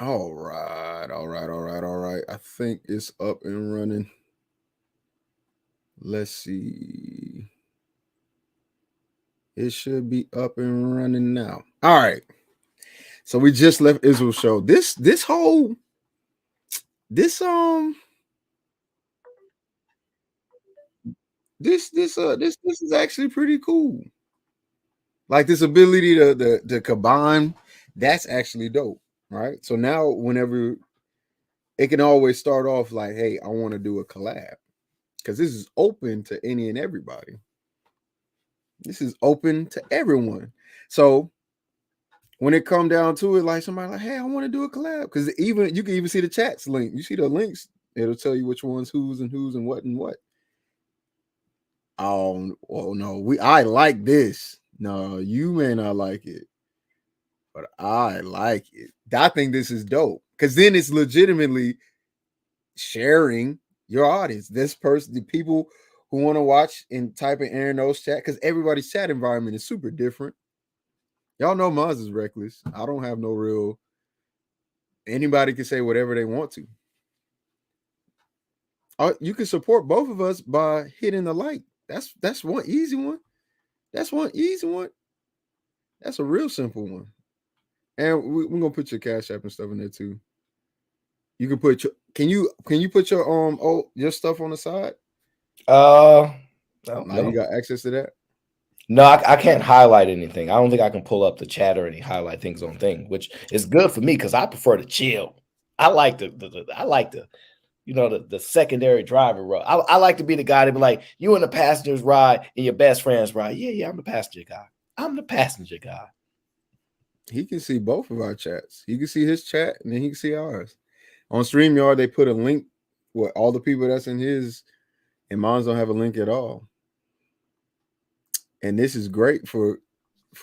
All right, all right, all right, all right. I think it's up and running. Let's see. It should be up and running now. All right. So we just left Israel show. This whole this this is actually pretty cool. Like this ability to combine, that's actually dope, right? So now whenever it can always start off like, hey, I want to do a collab because this is open to any and everybody. This is open to everyone. So when it come down to it, like somebody like, hey, I want to do a collab because even you can even see the chats link. You see the links, it'll tell you which ones who's and what and what. Oh no, I like this. No, you may not like it, but I like it. I think this is dope because then it's legitimately sharing your audience. This person, the people who want to watch and type in Aaron O's chat, because everybody's chat environment is super different. Y'all know mine is reckless. I don't have no real. Anybody can say whatever they want to. You can support both of us by hitting the like. That's one easy one. That's one easy one. That's a real simple one. And we're gonna put your cash app and stuff in there too. You can put your can you put your stuff on the side? No, Now you no, got access to that. no. I can't highlight anything. I don't think I can pull up the chat or any highlight things on thing, which is good for me because I prefer to chill. I like I like the secondary driver role. I like to be the guy to be like, you in the passenger's ride and your best friend's ride. Yeah, yeah, I'm the passenger guy. I'm the passenger guy. He can see both of our chats. He can see his chat and then he can see ours. On StreamYard, they put a link with all the people that's in his, and mine don't have a link at all. And this is great for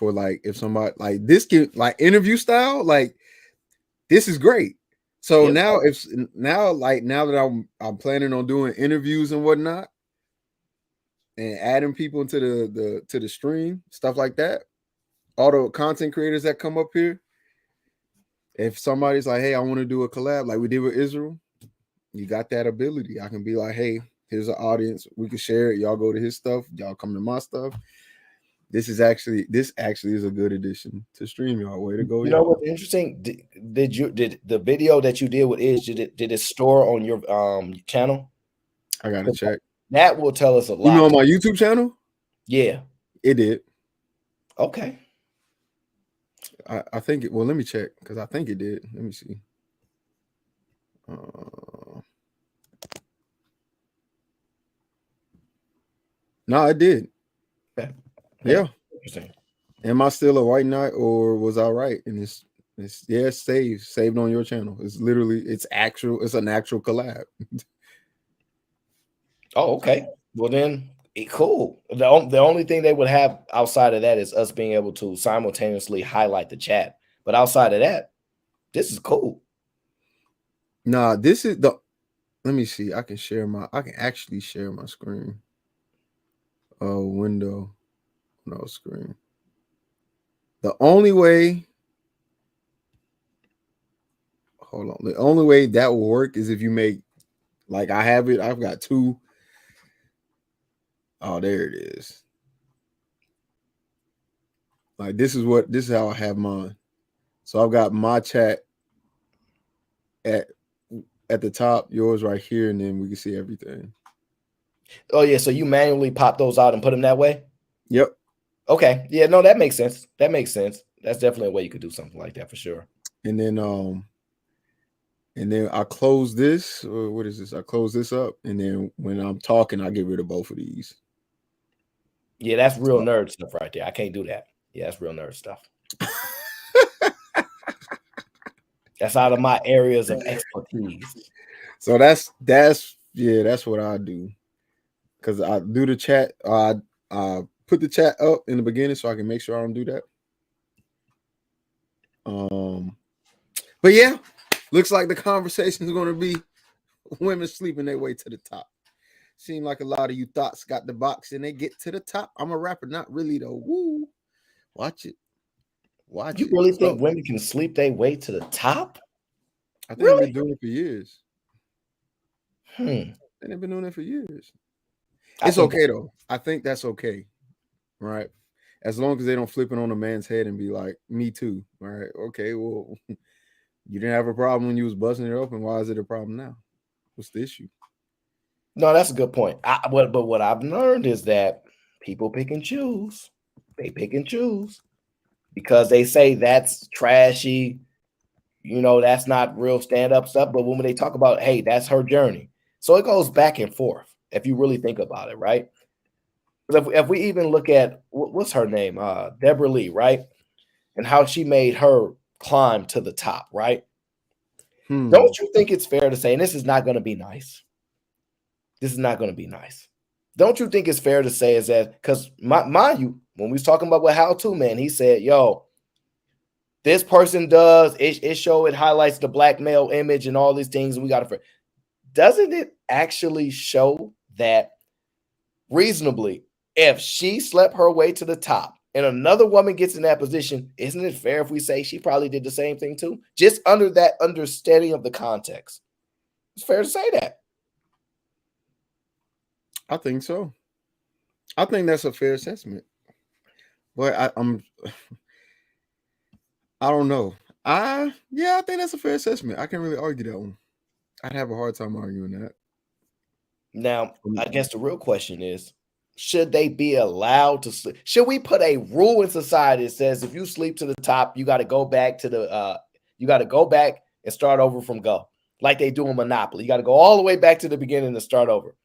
like if somebody like this can like interview style, like this is great. So Yep. now if now that I'm planning on doing interviews and whatnot and adding people into the stream, stuff like that, all the content creators that come up here, if somebody's like, hey, I want to do a collab like we did with Israel, you got that ability. I can be like, hey, here's an audience. We can share it. Y'all go to his stuff. Y'all come to my stuff. This actually is a good addition to StreamYard. Way to go, You know y'all. what's interesting? Did the video that you did with Is did it store on your channel? I gotta check. That will tell us a You mean lot. on my YouTube channel? Yeah. It did. Okay. I think it. Well, let me check because I think it did. Let me see. No, it did. Okay. Okay. Yeah. Interesting. Am I still a white knight or was I right? And it's yeah, it's saved on your channel. It's literally it's an actual collab. Oh, okay. Well then, cool. The only thing they would have outside of that is us being able to simultaneously highlight the chat. But outside of that, this is cool. Nah, this is the. Let me see. I can actually share my screen. Window, no screen. The only way. Hold on. The only way that will work is if you make like I have it. I've got two. Oh, there it is. Like this is how I have mine. So I've got my chat at at the top, yours right here, and then we can see everything. Oh yeah, so you manually pop those out and put them that way? Yep. Okay. Yeah, no, that makes sense. That makes sense. That's definitely a way you could do something like that for sure. And then I close this. Or what is this? I close this up, and then when I'm talking, I get rid of both of these. Yeah, that's real nerd stuff right there. I can't do that. Yeah, that's real nerd stuff. That's out of my areas of expertise. So that's what I do. Cause I do the chat. I put the chat up in the beginning so I can make sure I don't do that. But yeah, looks like the conversation is going to be women sleeping their way to the top. Seem like a lot of you thoughts got the box and they get to the top. I'm a rapper, not really though. Woo, watch it, watch You it. really So think women can sleep their way to the top? I think they've been Really? doing it for years. Hmm. And they've been doing it for years. I It's think okay though. I think that's okay, right? As long as they don't flip it on a man's head and be like, "Me too." All right, okay. Well, you didn't have a problem when you was busting it open. Why is it a problem now? What's the issue? no, that's a good point. But what I've learned is that people pick and choose. They pick and choose because they say that's trashy. That's not real stand up stuff. But when they talk about, hey, that's her journey. So it goes back and forth if you really think about it, right? Because if we even look at what's her name, Deborah Lee, right? And how she made her climb to the top, right? Hmm. Don't you think it's fair to say, and this is not going to be nice. This is not going to be nice. Don't you think it's fair to say is that because mind you, when we was talking about what how to man, he said, "Yo, this person does it highlights the black male image and all these things, and we got to." Doesn't it actually show that reasonably, if she slept her way to the top and another woman gets in that position, isn't it fair if we say she probably did the same thing too? Just under that understanding of the context, it's fair to say that. I think so. I think that's a fair assessment. But I don't know. I think that's a fair assessment. I can't really argue that one. I'd have a hard time arguing that. Now, Mm. I guess the real question is, should they be allowed to sleep? Should we put a rule in society that says if you sleep to the top, you got to go back to the you got to go back and start over from go, like they do in Monopoly. You got to go all the way back to the beginning to start over.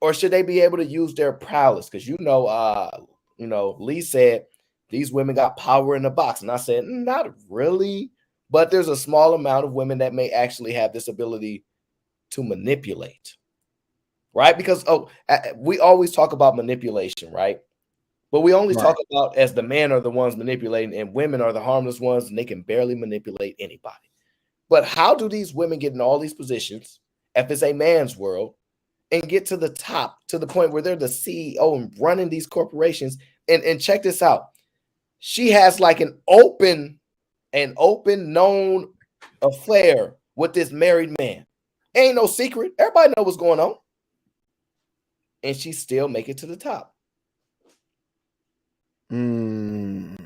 Or should they be able to use their prowess? Because Lee said these women got power in the box, and I said not really, but there's a small amount of women that may actually have this ability to manipulate, right? Because we always talk about manipulation, right? But we only Right. talk about as the men are the ones manipulating, and women are the harmless ones, and they can barely manipulate anybody. But how do these women get in all these positions if it's a man's world and get to the top to the point where they're the CEO and running these corporations? And check this out. She has like an open known affair with this married man. Ain't no secret. Everybody know what's going on. And she still make it to the top. Mm.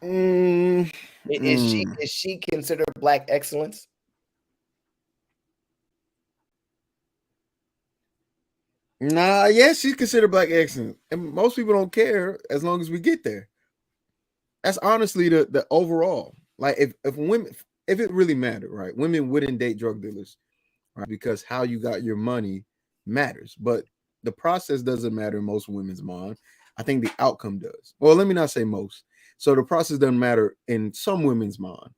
Mm. Is she Mm. is she considered black excellence? Nah, yes, she's considered black excellence, and most people don't care as long as we get there. That's honestly the overall. Like if women, if it really mattered, right? Women wouldn't date drug dealers, right? Because how you got your money matters, but the process doesn't matter in most women's mind. I think the outcome does. Well, let me not say most. So the process doesn't matter in some women's mind.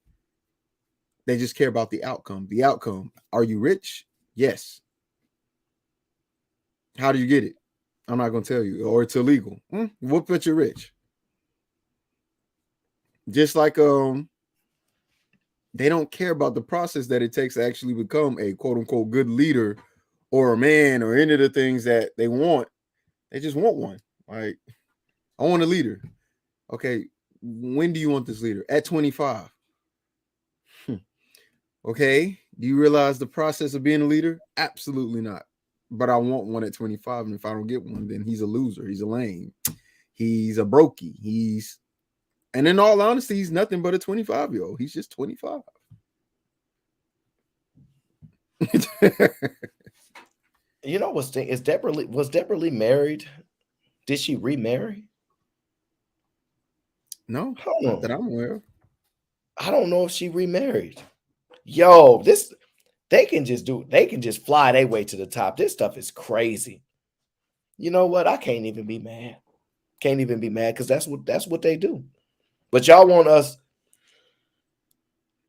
They just care about the outcome. The outcome. Are you rich? Yes. How do you get it? I'm not gonna tell you, or it's illegal. What but you're rich? Just like they don't care about the process that it takes to actually become a quote unquote good leader or a man or any of the things that they want. They just want one. Like, I want a leader. Okay, when do you want this leader? At 25. Okay, do you realize the process of being a leader? Absolutely not. But I want one at 25, and if I don't get one, then he's a loser. He's a lame. He's a brokey. And in all honesty, he's nothing but a 25-year-old. He's just 25. You know what's thing is Deborah Lee married? Did she remarry? No, I don't not that know. I'm aware of. I don't know if she remarried. Yo, this they can just fly their way to the top. This stuff is crazy. You know what? I can't even be mad. Can't even be mad because that's what they do. But y'all want us.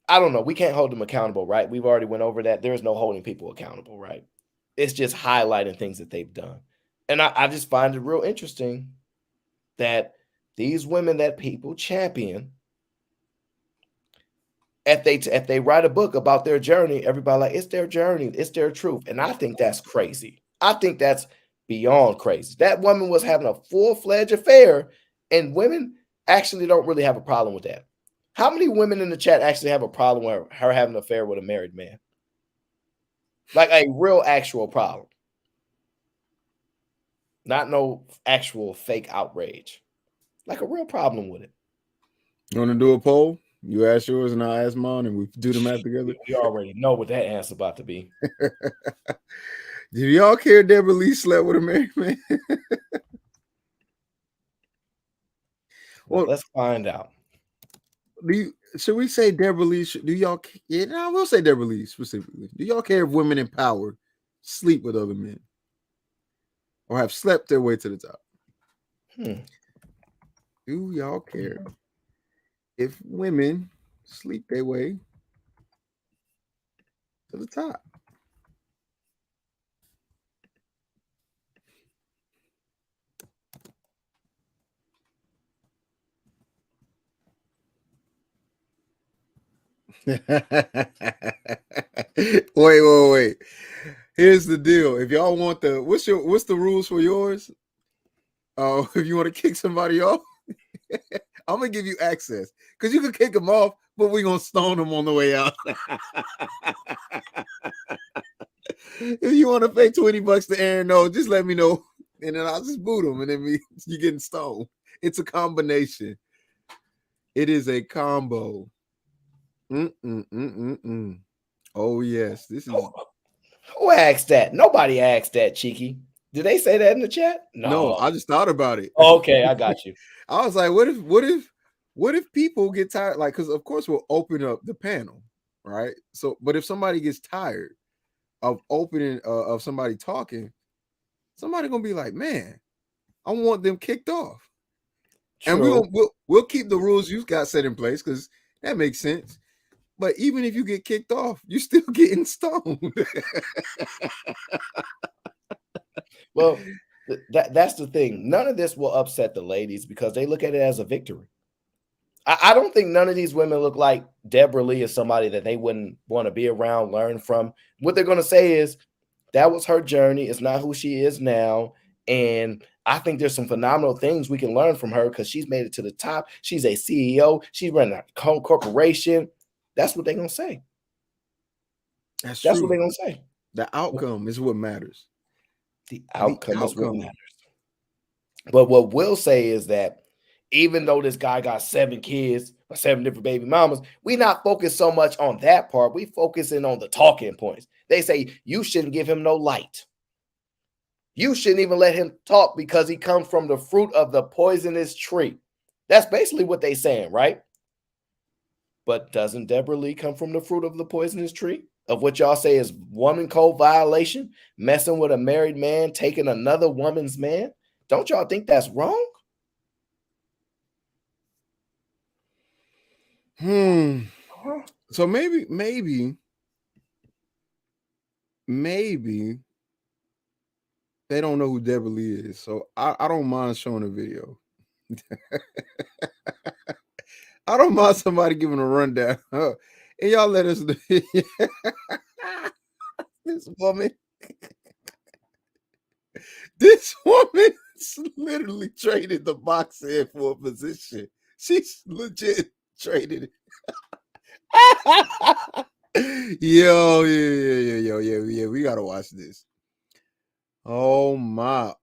I don't know. We can't hold them accountable, right? We've already went over that. There is no holding people accountable, right? It's just highlighting things that they've done. And I just find it real interesting that these women that people champion, if they write a book about their journey, everybody like it's their journey, it's their truth. And I think that's crazy. I think that's beyond crazy. That woman was having a full-fledged affair, and women actually don't really have a problem with that. How many women in the chat actually have a problem with her having an affair with a married man? Like a real actual problem. Not no actual fake outrage. Like a real problem with it. You want to do a poll? You ask yours and I ask mine, and we do the math together. We already know what that answer about to be. Do y'all care Deborah Lee slept with a married man? Well, let's find out. Should we say Deborah Lee? Do y'all? Yeah, no, we'll say Deborah Lee specifically. Do y'all care if women in power sleep with other men or have slept their way to the top? Do y'all care if women sleep their way to the top? Wait. Here's the deal. If y'all want what's the rules for yours? Oh, if you want to kick somebody off, I'm gonna give you access because you can kick them off, but we're gonna stone them on the way out. If you want to pay $20 to Aaron, no, just let me know, and then I'll just boot them, and then you're getting stoned. It's a combination. It is a combo. Oh yes, this is. Who asked that? Nobody asked that, Cheeky. Did they say that in the chat? No, I just thought about it. Okay, I got you. I was like, what if people get tired? Like, because of course we'll open up the panel, right? So, but if somebody gets tired of opening of somebody talking, somebody gonna be like, man, I want them kicked off. True. And we'll keep the rules you've got set in place because that makes sense. But even if you get kicked off, you're still getting stoned. Well, that's the thing. None of this will upset the ladies because they look at it as a victory. I don't think none of these women look like Deborah Lee is somebody that they wouldn't want to be around, learn from. What they're going to say is that was her journey. It's not who she is now. And I think there's some phenomenal things we can learn from her because she's made it to the top. She's a CEO. She's running a corporation. That's what they're going to say. That's what they're going to say. The outcome is what matters. The outcome is what matters. But what we'll say is that even though this guy got 7 kids or 7 different baby mamas, we not focused so much on that part. We focusing on the talking points. They say you shouldn't give him no light. You shouldn't even let him talk because he comes from the fruit of the poisonous tree. That's basically what they're saying, right? But doesn't Deborah Lee come from the fruit of the poisonous tree? Of what y'all say is woman code violation, messing with a married man, taking another woman's man? Don't y'all think that's wrong? So maybe they don't know who Deborah Lee is. So I don't mind showing a video. I don't mind somebody giving a rundown. And y'all let us know. This woman literally traded the box in for a position. She's legit traded it. Yo, yeah. We gotta watch this. Oh my.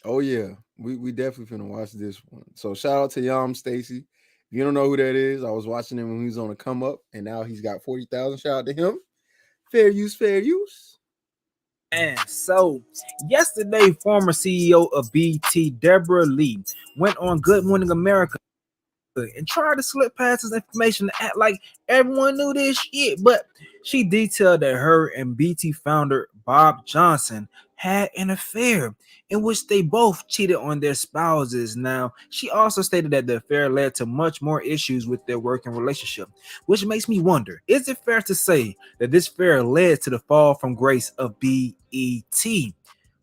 Oh yeah, we definitely finna watch this one. So shout out to Yam Stacy. If you don't know who that is, I was watching him when he was on a come up, and now he's got 40,000. Shout out to him. Fair use. And so yesterday, former CEO of BT, Deborah Lee, went on Good Morning America and tried to slip past his information to act like everyone knew this shit. But she detailed that her and BT founder Bob Johnson had an affair in which they both cheated on their spouses. Now, she also stated that the affair led to much more issues with their working relationship, which makes me wonder, is it fair to say that this affair led to the fall from grace of BET?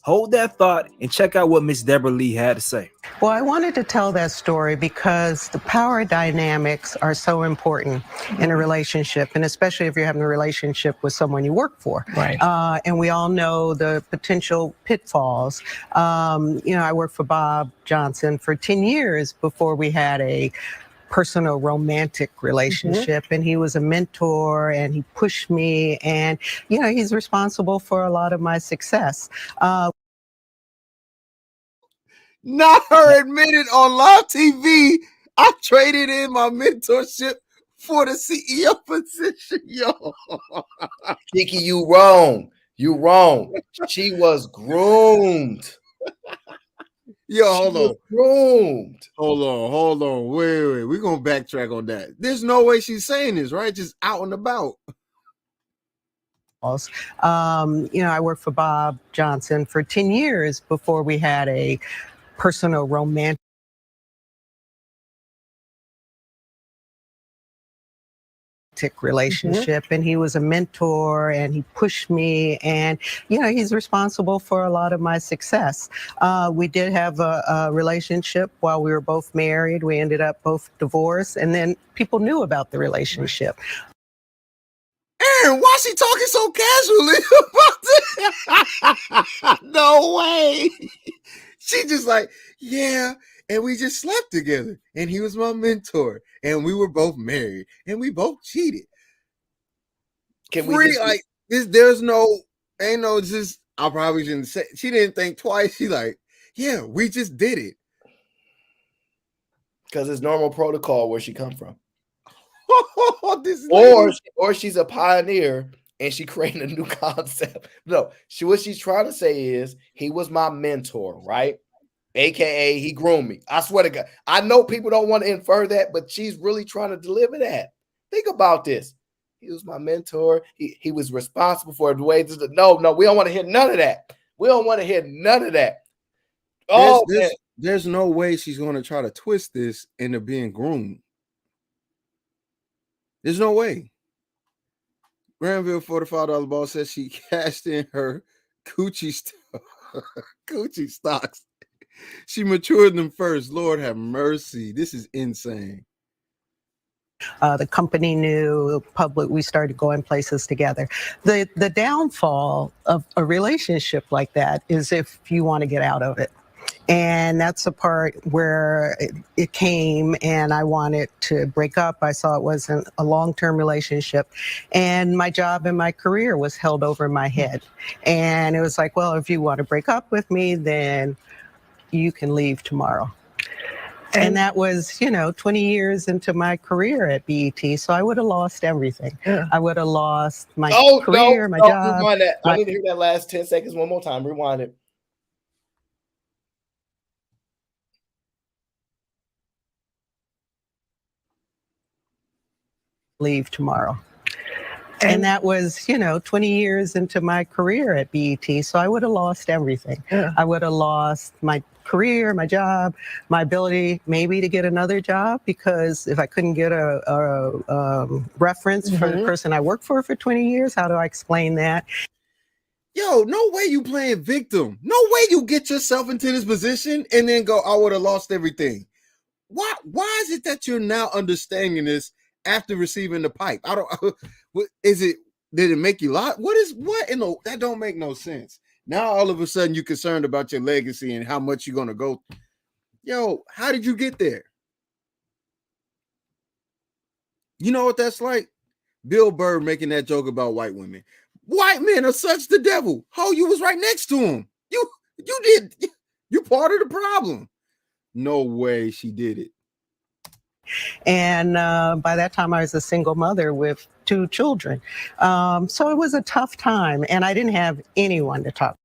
Hold that thought and check out what Miss Deborah Lee had to say. Well, I wanted to tell that story because the power dynamics are so important in a relationship, and especially if you're having a relationship with someone you work for. Right. And we all know the potential pitfalls. I worked for Bob Johnson for 10 years before we had a personal romantic relationship, and he was a mentor and he pushed me, and he's responsible for a lot of my success. Not her admitted on live TV. I traded in my mentorship for the CEO position, yo. Kiki, you wrong. You wrong. She was groomed. Yo, hold on. Groomed. Hold on. Wait. We're going to backtrack on that. There's no way she's saying this, right? Just out and about. I worked for Bob Johnson for 10 years before we had a personal romantic relationship, and he was a mentor and he pushed me, and he's responsible for a lot of my success. We did have a relationship while we were both married. We ended up both divorced, and then people knew about the relationship. Aaron, why she talking so casually about this? No way. She just like, yeah, and we just slept together, and he was my mentor, and we were both married, and we both cheated. I probably shouldn't say. She didn't think twice. She like, yeah, we just did it. Because it's normal protocol where she come from. Or she's a pioneer and she created a new concept. No, what she's trying to say is he was my mentor, right? AKA he groomed me. I swear to God. I know people don't want to infer that, but she's really trying to deliver that. Think about this. He was my mentor. He was responsible for the way. No, we don't want to hear none of that. We don't want to hear none of that. There's no way she's going to try to twist this into being groomed. There's no way. Granville $45 ball says she cashed in her Gucci stocks. She matured them first. Lord have mercy. This is insane. The company knew, public, we started going places together. The downfall of a relationship like that is if you want to get out of it. And that's the part where it came, and I wanted to break up. I saw it wasn't a long-term relationship, and my job and my career was held over my head. And it was like, well, if you want to break up with me, then you can leave tomorrow. And that was, 20 years into my career at BET. So I would have lost everything. Yeah. I would have lost my career, my job. Rewind that. I need to hear that last 10 seconds one more time. Rewind it. Leave tomorrow. And that was, 20 years into my career at BET. So I would have lost everything. Yeah. I would have lost my career, my job, my ability maybe to get another job, because if I couldn't get a reference for the person I worked for 20 years, how do I explain that? Yo, no way you playing victim. No way you get yourself into this position and then go, I would have lost everything. Why is it that you're now understanding this after receiving the pipe? Did it make you lie? That don't make no sense. Now all of a sudden you're concerned about your legacy and how much you're gonna go. Yo, how did you get there? You know what that's like? Bill Burr making that joke about white women. White men are such the devil. Oh, you was right next to him. You part of the problem. No way she did it. And by that time, I was a single mother with 2 children. So it was a tough time, and I didn't have anyone to talk.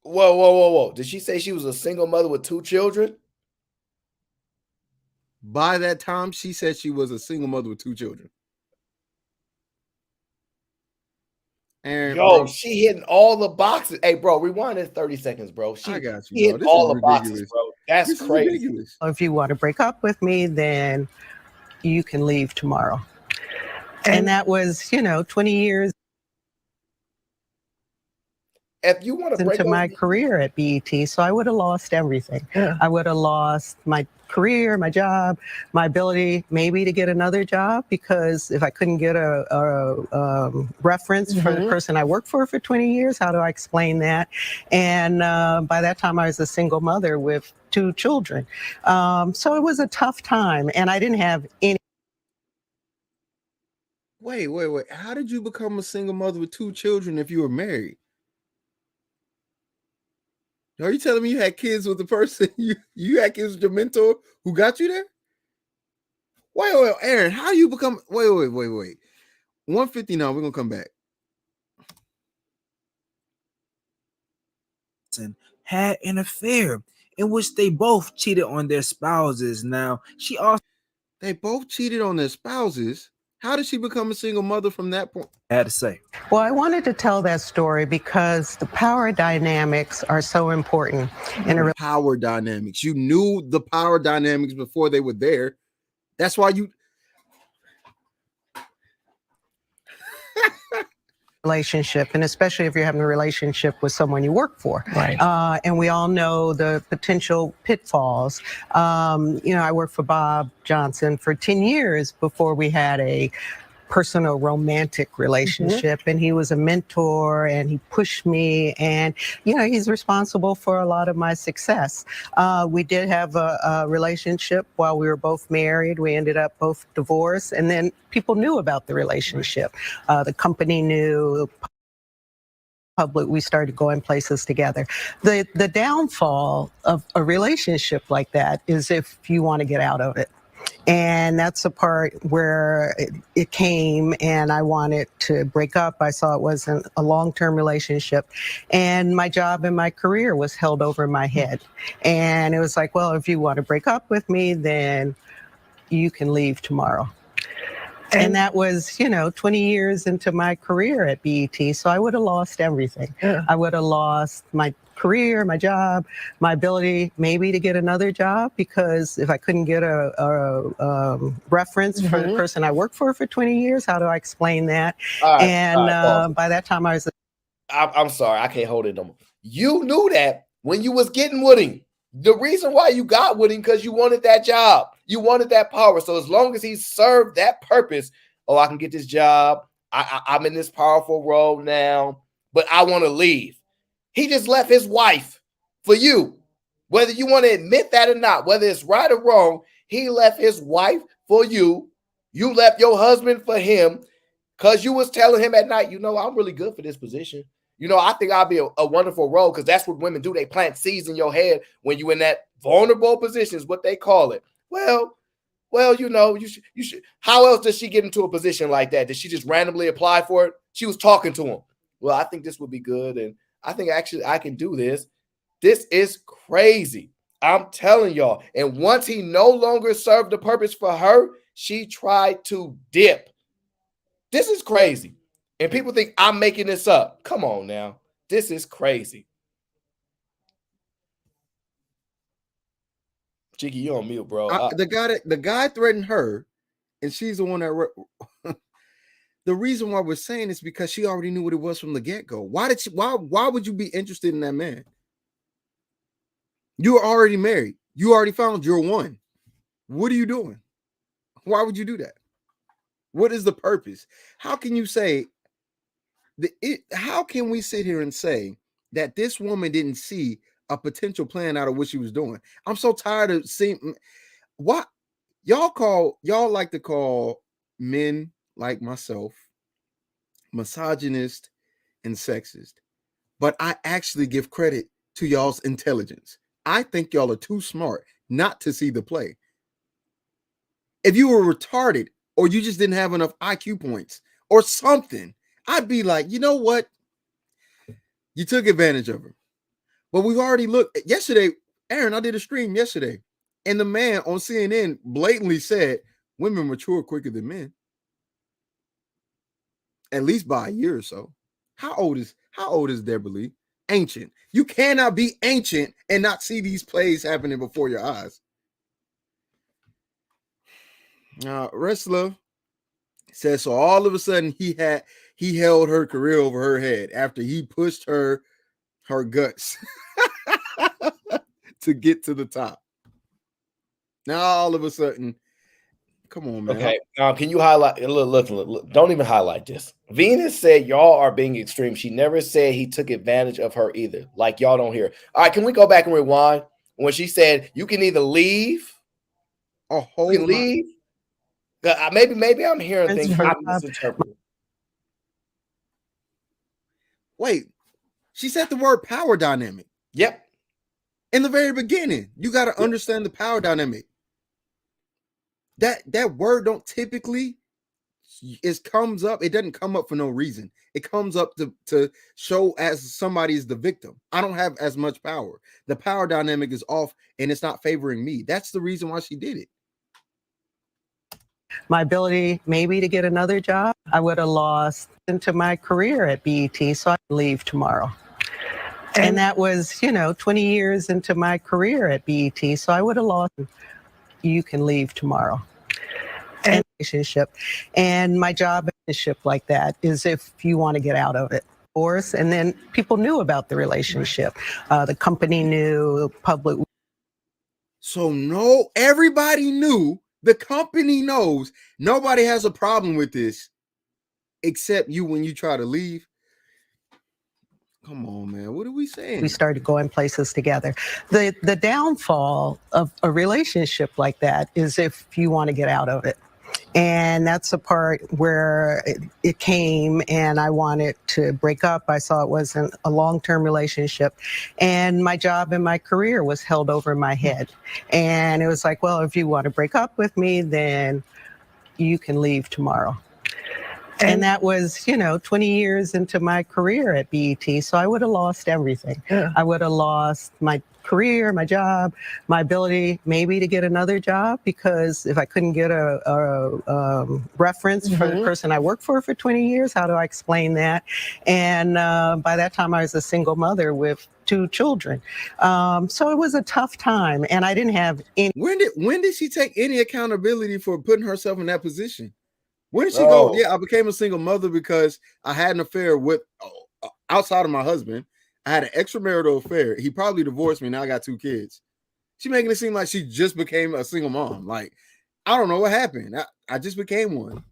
Whoa. Did she say she was a single mother with 2 children? By that time, she said she was a single mother with 2 children. And bro, she hitting all the boxes. Hey, bro, rewind it 30 seconds, bro. I got you, bro. Hit all the boxes, bro. That's crazy. Ridiculous. If you want to break up with me, then you can leave tomorrow. And that was, 20 years. if you want to break into my up, career at BET, so I would have lost everything. Yeah. I would have lost my career, my job, my ability maybe to get another job, because if I couldn't get a reference for the person I worked for 20 years, how do I explain that? And by that time, I was a single mother with 2 children. So it was a tough time, and I didn't have any. Wait. How did you become a single mother with 2 children if you were married? Are you telling me you had kids with the person you had kids with your mentor who got you there? Wait, Aaron, how do you become? Wait. 159. We're gonna come back. Had an affair in which they both cheated on their spouses. Now, she also They both cheated on their spouses. How did she become a single mother from that point? had to say, Well, I wanted to tell that story because the power dynamics are so important in a Power dynamics. You knew the power dynamics before they were there. That's why you. relationship, and especially if you're having a relationship with someone you work for. Right. And we all know the potential pitfalls. I worked for Bob Johnson for 10 years before we had a personal romantic relationship, and he was a mentor, and he pushed me, and he's responsible for a lot of my success. We did have a relationship while we were both married. We ended up both divorced, and then people knew about the relationship. The company knew, public, we started going places together. The downfall of a relationship like that is if you want to get out of it. And that's the part where it came, and I wanted to break up. I saw it wasn't a long-term relationship, and my job and my career was held over my head. And it was like, well, if you want to break up with me, then you can leave tomorrow. And that was, 20 years into my career at BET. So I would have lost everything. Yeah. I would have lost my career, my job, my ability maybe to get another job, because if I couldn't get a reference for the person I worked for 20 years, how do I explain that? All right, And by that time I was. I'm sorry, I can't hold it no more. You knew that when you was getting with him. The reason why you got with him, because you wanted that job. You wanted that power. So as long as he served that purpose, I can get this job. I'm in this powerful role now, but I want to leave. He just left his wife for you. Whether you want to admit that or not, whether it's right or wrong, he left his wife for you. You left your husband for him because you was telling him at night, I'm really good for this position. I think I'll be a wonderful role, because that's what women do. They plant seeds in your head when you're in that vulnerable position, is what they call it. Well, you should. How else does she get into a position like that? Did she just randomly apply for it? She was talking to him. Well, I think this would be good, and I think actually I can do this. This is crazy. I'm telling y'all. And once he no longer served the purpose for her, she tried to dip. This is crazy. And people think I'm making this up. Come on now. This is crazy. Cheeky, you on mute, bro. The guy threatened her, and she's the one that. The reason why we're saying this is because she already knew what it was from the get-go. Why would you be interested in that man? You were already married. You already found your one. What are you doing? Why would you do that? What is the purpose? How can you say how can we sit here and say that this woman didn't see a potential plan out of what she was doing? I'm so tired of seeing what y'all like to call men like myself misogynist and sexist, but I actually give credit to y'all's intelligence. I think y'all are too smart not to see the play. If you were retarded, or you just didn't have enough IQ points or something, I'd be like, you know what? You took advantage of her. But we've already looked yesterday. Aaron, I did a stream yesterday, and the man on CNN blatantly said women mature quicker than men, at least by a year or so. How old is Deborah Lee? Ancient. You cannot be ancient and not see these plays happening before your eyes. Wrestler says, so all of a sudden he held her career over her head after he pushed her her guts to get to the top. Now all of a sudden, come on, man. Okay. Can you highlight? Look, don't even highlight this. Venus said y'all are being extreme. She never said he took advantage of her either. Like y'all don't hear. All right, can we go back and rewind when she said you can either leave, Oh, you can leave. Maybe I'm hearing things I'm misinterpreting. Wait, she said the word power dynamic. Yep. In the very beginning, you got to understand the power dynamic. That word don't typically comes up. It doesn't come up for no reason. It comes up to show as somebody is the victim. I don't have as much power. The power dynamic is off and it's not favoring me. That's the reason why she did it. My ability maybe to get another job, I would have lost into my career at BET, so I could leave tomorrow. And that was, 20 years into my career at BET, so I would have lost. You can leave tomorrow. And relationship, and my job relationship like that is if you want to get out of it. And then people knew about the relationship. The company knew, public. So no, everybody knew. The company knows. Nobody has a problem with this, except you when you try to leave. Come on, man. What are we saying? We started going places together. The downfall of a relationship like that is if you want to get out of it. And that's the part where it came and I wanted to break up. I saw it wasn't a long-term relationship. And my job and my career was held over my head. And it was like, well, if you want to break up with me, then you can leave tomorrow. And that was, 20 years into my career at BET. So I would have lost everything. Yeah. I would have lost my career, my job, my ability maybe to get another job, because if I couldn't get a reference for the person I worked for 20 years, how do I explain that? And by that time I was a single mother with 2 children. So it was a tough time and I didn't have any. When did she take any accountability for putting herself in that position? When did she go, yeah, I became a single mother because I had an affair with, outside of my husband, I had an extramarital affair. He probably divorced me. Now I got 2 kids. She making it seem like she just became a single mom. Like, I don't know what happened. I just became one.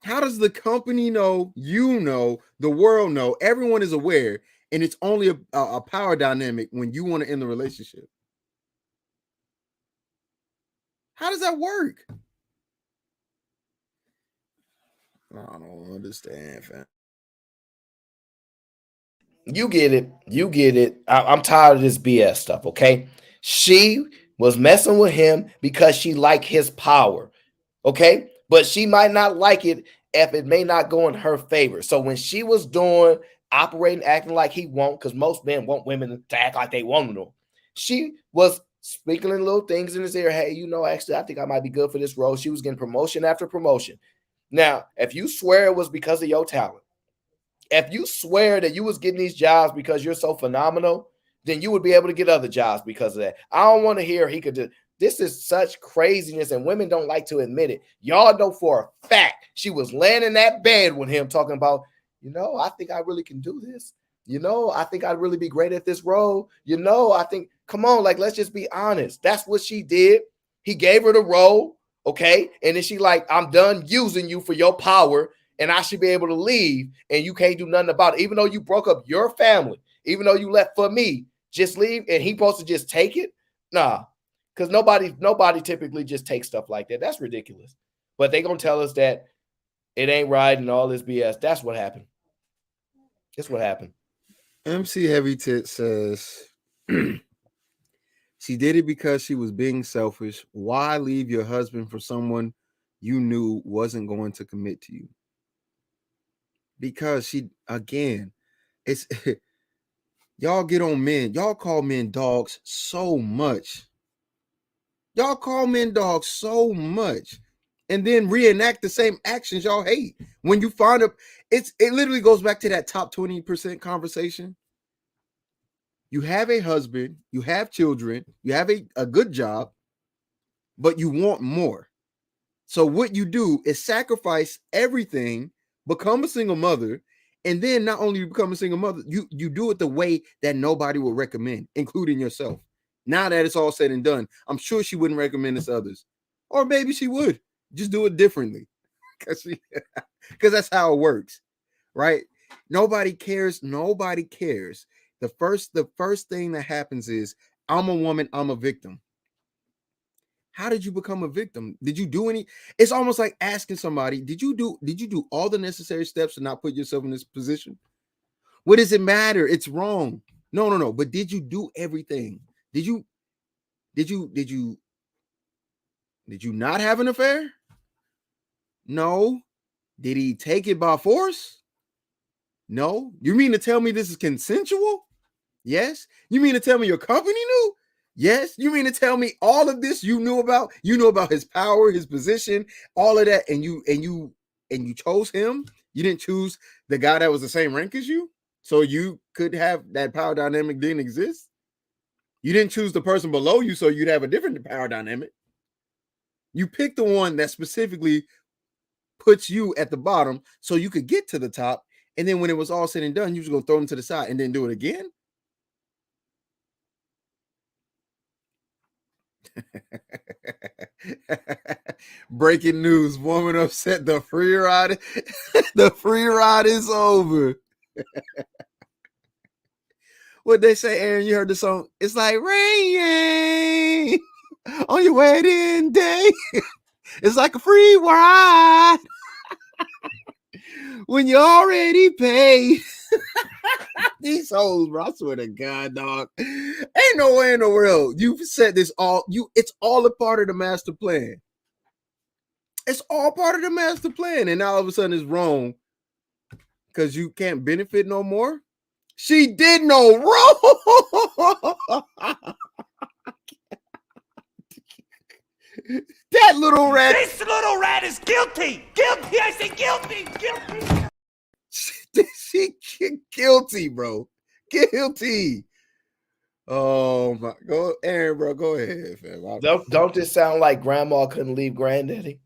How does the company know, the world know, everyone is aware, and it's only a power dynamic when you want to end the relationship? How does that work? I don't understand, fam. You get it. I'm tired of this BS stuff, okay? She was messing with him because she liked his power, okay? But she might not like it if it may not go in her favor. So when she was operating, acting like he won't, because most men want women to act like they want them, she was sprinkling little things in his ear. Hey, actually, I think I might be good for this role. She was getting promotion after promotion. Now, if you swear it was because of your talent, if you swear that you was getting these jobs because you're so phenomenal, then you would be able to get other jobs because of that. I don't want to hear he could do. This is such craziness, and women don't like to admit it. Y'all know for a fact she was laying in that bed with him talking about, I think I really can do this. I think I'd really be great at this role. I think, come on, like, let's just be honest. That's what she did. He gave her the role, okay? And then she like, I'm done using you for your power, and I should be able to leave, and you can't do nothing about it. Even though you broke up your family, even though you left for me, just leave, and he supposed to just take it? Nah, because nobody typically just takes stuff like that. That's ridiculous. But they gonna tell us that it ain't right and all this BS. That's what happened. That's what happened. MC Heavy Tit says she did it because she was being selfish. Why leave your husband for someone you knew wasn't going to commit to you? Because it's y'all get on men. Y'all call men dogs so much. Y'all call men dogs so much, and then reenact the same actions y'all hate. When you find it literally goes back to that top 20% conversation. You have a husband, you have children, you have a good job, but you want more. So what you do is sacrifice everything become a single mother, and then not only you become a single mother, you do it the way that nobody would recommend, including yourself. Now that it's all said and done, I'm sure she wouldn't recommend this to others, or maybe she would just do it differently, because that's how it works, right? Nobody cares. Nobody cares. The first thing that happens is, I'm a woman, I'm a victim. How did you become a victim? Did you do any? It's almost like asking somebody, did you do all the necessary steps to not put yourself in this position? What does it matter? It's wrong. No. But did you do everything? Did you not have an affair? No. Did he take it by force? No. You mean to tell me this is consensual? Yes. You mean to tell me your company knew? Yes. You mean to tell me all of this you knew about? You knew about his power, his position, all of that, and you chose him? You didn't choose the guy that was the same rank as you, so you could have that power dynamic didn't exist? You didn't choose the person below you so you'd have a different power dynamic. You picked the one that specifically puts you at the bottom so you could get to the top, and then when it was all said and done, you was gonna throw them to the side and then do it again? Breaking news: woman upset. The free ride, the free ride is over. What they say, Aaron? You heard the song? It's like rain on your wedding day. It's like a free ride when you already paid. These hoes, bro. I swear to God, dog. Ain't no way in the world you've said this all. It's all a part of the master plan. It's all part of the master plan, and now all of a sudden it's wrong because you can't benefit no more. She did no wrong. That little rat. This little rat is guilty. Guilty. I say guilty. Guilty. She guilty, bro. Guilty. Oh my, go Aaron, bro. Go ahead, fam. Don't this sound like grandma couldn't leave granddaddy?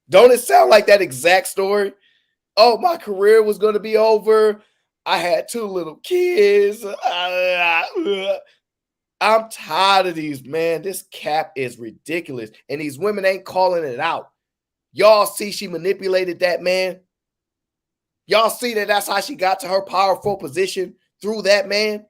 Don't it sound like that exact story? Oh, my career was going to be over. I had 2 little kids. I'm tired of these, man. This cap is ridiculous. And these women ain't calling it out. Y'all see she manipulated that man? Y'all see that that's how she got to her powerful position through that man?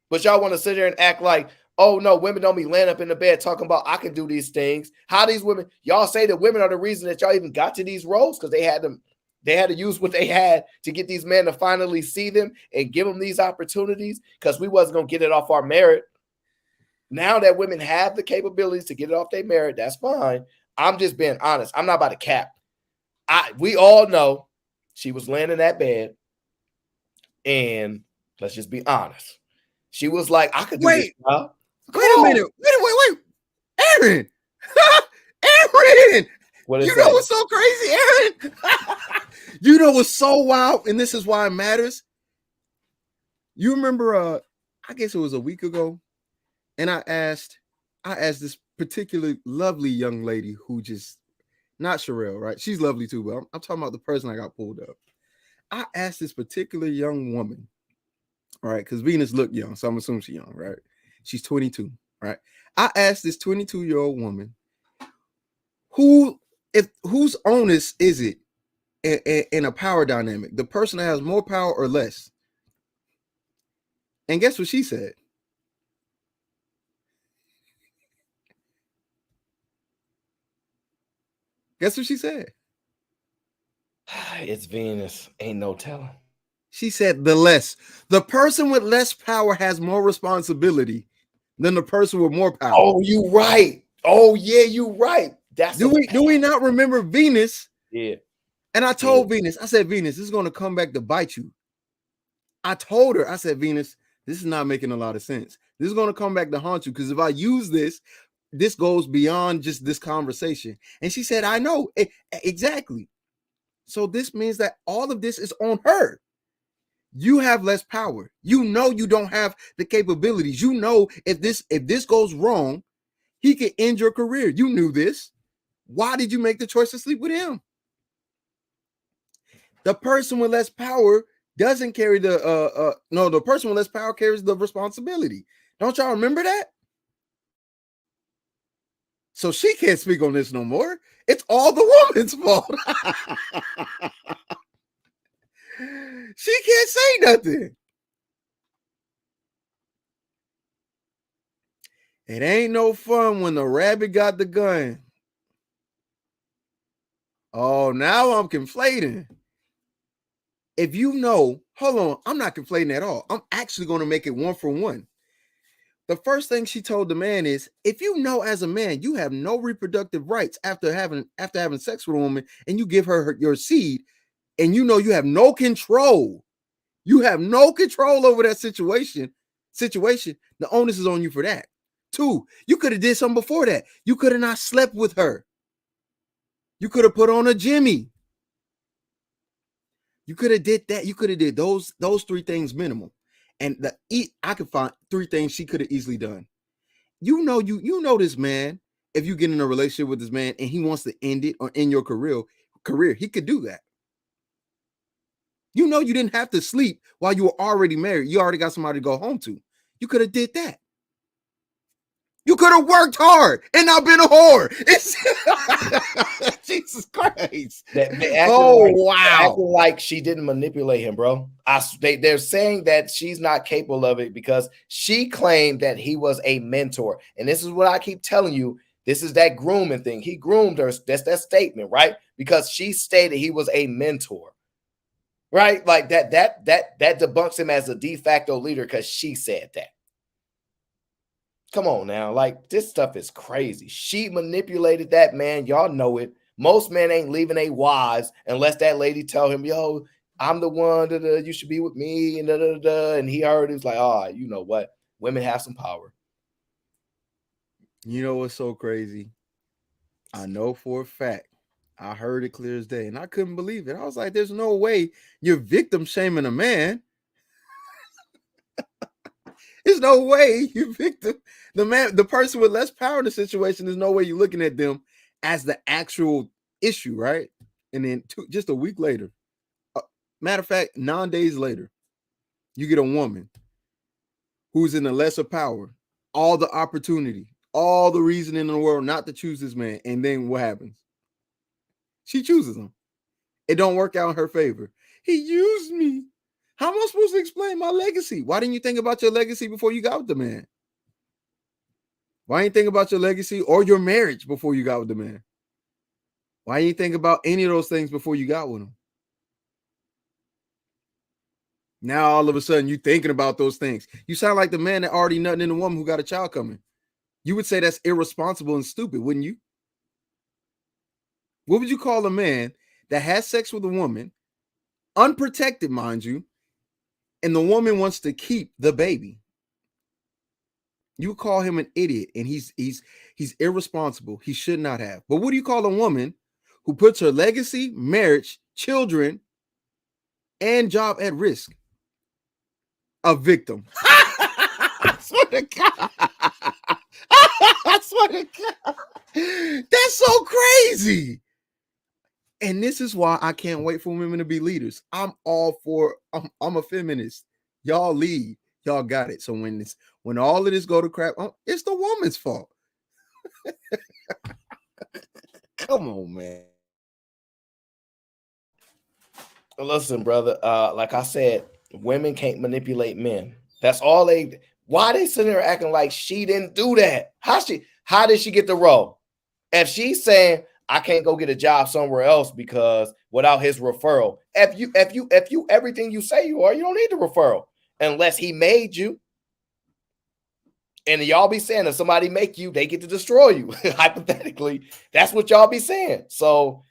But y'all want to sit there and act like, oh, no, women don't be laying up in the bed talking about I can do these things. How these women, y'all say that women are the reason that y'all even got to these roles because they had to use what they had to get these men to finally see them and give them these opportunities because we wasn't going to get it off our merit. Now that women have the capabilities to get it off their merit, that's fine. I'm just being honest. I'm not about to cap. We all know she was laying in that bed, and let's just be honest. She was like, I could do this job. Wait a minute. Wait. Aaron. Aaron. You know what's so crazy, Aaron? You know what's so wild, and this is why it matters. You remember, I guess it was a week ago, and I asked this particular lovely young lady who just, not Sherelle, right? She's lovely too, but I'm talking about the person I got pulled up. I asked this particular young woman, all right, because Venus looked young, so I'm assuming she's young, right? She's 22, right? I asked this 22-year-old woman, whose onus is it in a power dynamic? The person that has more power or less? And guess what she said? Guess what she said? It's Venus. Ain't no telling. She said the person with less power has more responsibility than the person with more power. Oh, you right. Oh, yeah, you right. Do we not remember Venus? Yeah. And I told Venus, I said, Venus, this is going to come back to bite you. I told her, I said, Venus, this is not making a lot of sense. This is going to come back to haunt you because if I use this goes beyond just this conversation. And she said, I know. Exactly. So this means that all of this is on her. You have less power. You know you don't have the capabilities. You know if this goes wrong, he could end your career. You knew this. Why did you make the choice to sleep with him? The person with less power doesn't carry the no, the person with less power carries the responsibility. Don't y'all remember that? So she can't speak on this no more. It's all the woman's fault. She can't say nothing. It ain't no fun when the rabbit got the gun. Oh, now I'm conflating. If you know, hold on, I'm not conflating at all. I'm actually going to make it 1-for-1. The first thing she told the man is, if you know as a man you have no reproductive rights after having sex with a woman, and you give her your seed, and you know you have no control, over that situation, the onus is on you for that. 2, you could have did something before that. You could have not slept with her. You could have put on a Jimmy. You could have did that. You could have did those 3 things minimum. And I could find 3 things she could have easily done. You know this man, if you get in a relationship with this man and he wants to end it or end your career, he could do that. You know you didn't have to sleep while you were already married. You already got somebody to go home to. You could have did that. You could have worked hard and not been a whore. Jesus Christ. Acting like she didn't manipulate him, bro. They're saying that she's not capable of it because she claimed that he was a mentor. And this is what I keep telling you. This is that grooming thing. He groomed her. That's that statement, right? Because she stated he was a mentor. Right? Like that debunks him as a de facto leader because she said that. Come on now, like this stuff is crazy. She manipulated that man. Y'all know it. Most men ain't leaving a wives unless that lady tell him, yo, I'm the one that you should be with me, and and he heard it was like, oh, you know what? Women have some power. You know what's so crazy? I know for a fact. I heard it clear as day, and I couldn't believe it. I was like, there's no way you're victim shaming a man. There's no way you victim. The person with less power in the situation, there's no way you're looking at them as the actual issue, right? And then just a week later, matter of fact, 9 days later, you get a woman who's in the lesser power, all the opportunity, all the reason in the world not to choose this man. And then what happens? She chooses him. It don't work out in her favor. He used me. How am I supposed to explain my legacy? Why didn't you think about your legacy before you got with the man? Why didn't you think about your legacy or your marriage before you got with the man? Why didn't you think about any of those things before you got with him? Now all of a sudden you thinking about those things. You sound like the man that already nutting in the woman who got a child coming. You would say that's irresponsible and stupid, wouldn't you? What would you call a man that has sex with a woman, unprotected, mind you, and the woman wants to keep the baby? You call him an idiot, and he's irresponsible. He should not have. But what do you call a woman who puts her legacy, marriage, children, and job at risk? A victim. I swear to God. I swear to God. That's so crazy. And this is why I can't wait for women to be leaders. I'm all for, I'm a feminist. Y'all lead. Y'all got it. So when all of this go to crap, it's the woman's fault. Come on, man. Listen, brother. Like I said, women can't manipulate men. That's all they. Why they sitting there acting like she didn't do that? How did she get the role? If she's saying I can't go get a job somewhere else because without his referral, if you everything you say you are, you don't need the referral unless he made you. And y'all be saying if somebody make you, they get to destroy you. Hypothetically, that's what y'all be saying. So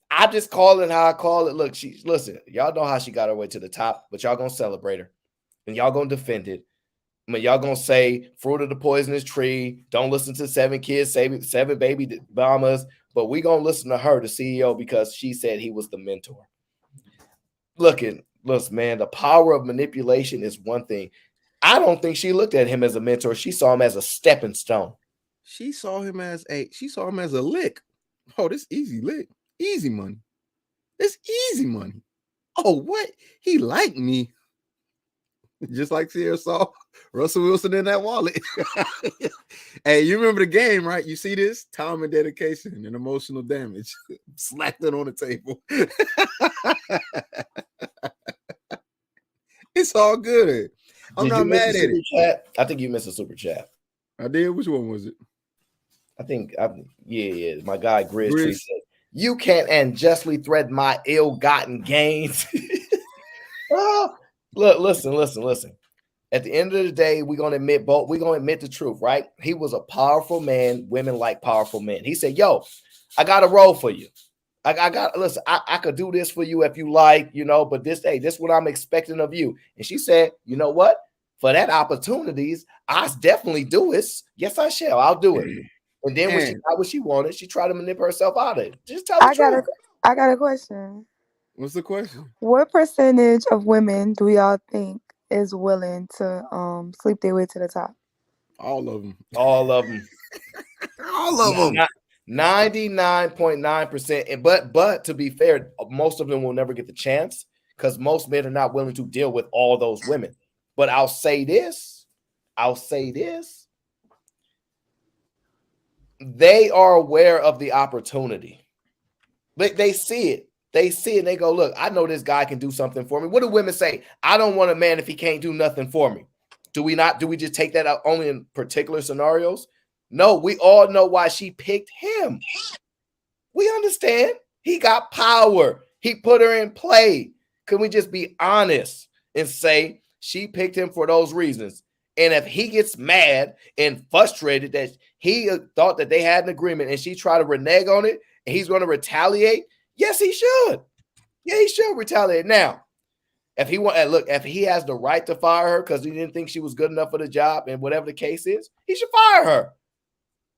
I just call it how I call it. Look, listen, y'all know how she got her way to the top, but y'all gonna celebrate her and y'all gonna defend it. I mean, y'all gonna say fruit of the poisonous tree. Don't listen to 7 kids, 7 baby mamas. But we gonna listen to her, the CEO, because she said he was the mentor. Listen, man, the power of manipulation is one thing. I don't think she looked at him as a mentor. She saw him as a stepping stone. She saw him as a lick. Oh, this easy lick, easy money. It's easy money. Oh, what? He liked me. Just like Sierra saw Russell Wilson in that wallet. Hey, you remember the game, right? You see this? Time and dedication and emotional damage. Slapped it on the table. It's all good. I'm Did not you miss mad the at super it. chat? I think you missed a super chat. I did. Which one was it? Yeah. My guy Grizz Tree Grizz. said, "You can't unjustly threaten my ill-gotten gains." Look, listen. At the end of the day, we're gonna admit the truth, right? He was a powerful man. Women like powerful men. He said, "Yo, I got a role for you. I could do this for you if you like, but this is what I'm expecting of you." And she said, "You know what? For that opportunities, I definitely do it. Yes, I shall. I'll do it." And then when she got what she wanted, she tried to manipulate herself out of it. Just tell the truth. I got a question. What's the question? What percentage of women do y'all think is willing to sleep their way to the top? All of them. All of them. All of them. 99.9%. But to be fair, most of them will never get the chance because most men are not willing to deal with all those women. But I'll say this. They are aware of the opportunity. They see it. They see it and they go, look, I know this guy can do something for me. What do women say? I don't want a man if he can't do nothing for me. Do we not? Do we just take that out only in particular scenarios? No, we all know why she picked him. We understand. He got power. He put her in play. Can we just be honest and say she picked him for those reasons? And if he gets mad and frustrated that he thought that they had an agreement and she tried to renege on it and he's going to retaliate, yes, he should. Yeah, he should retaliate. Now, if he has the right to fire her because he didn't think she was good enough for the job and whatever the case is, he should fire her.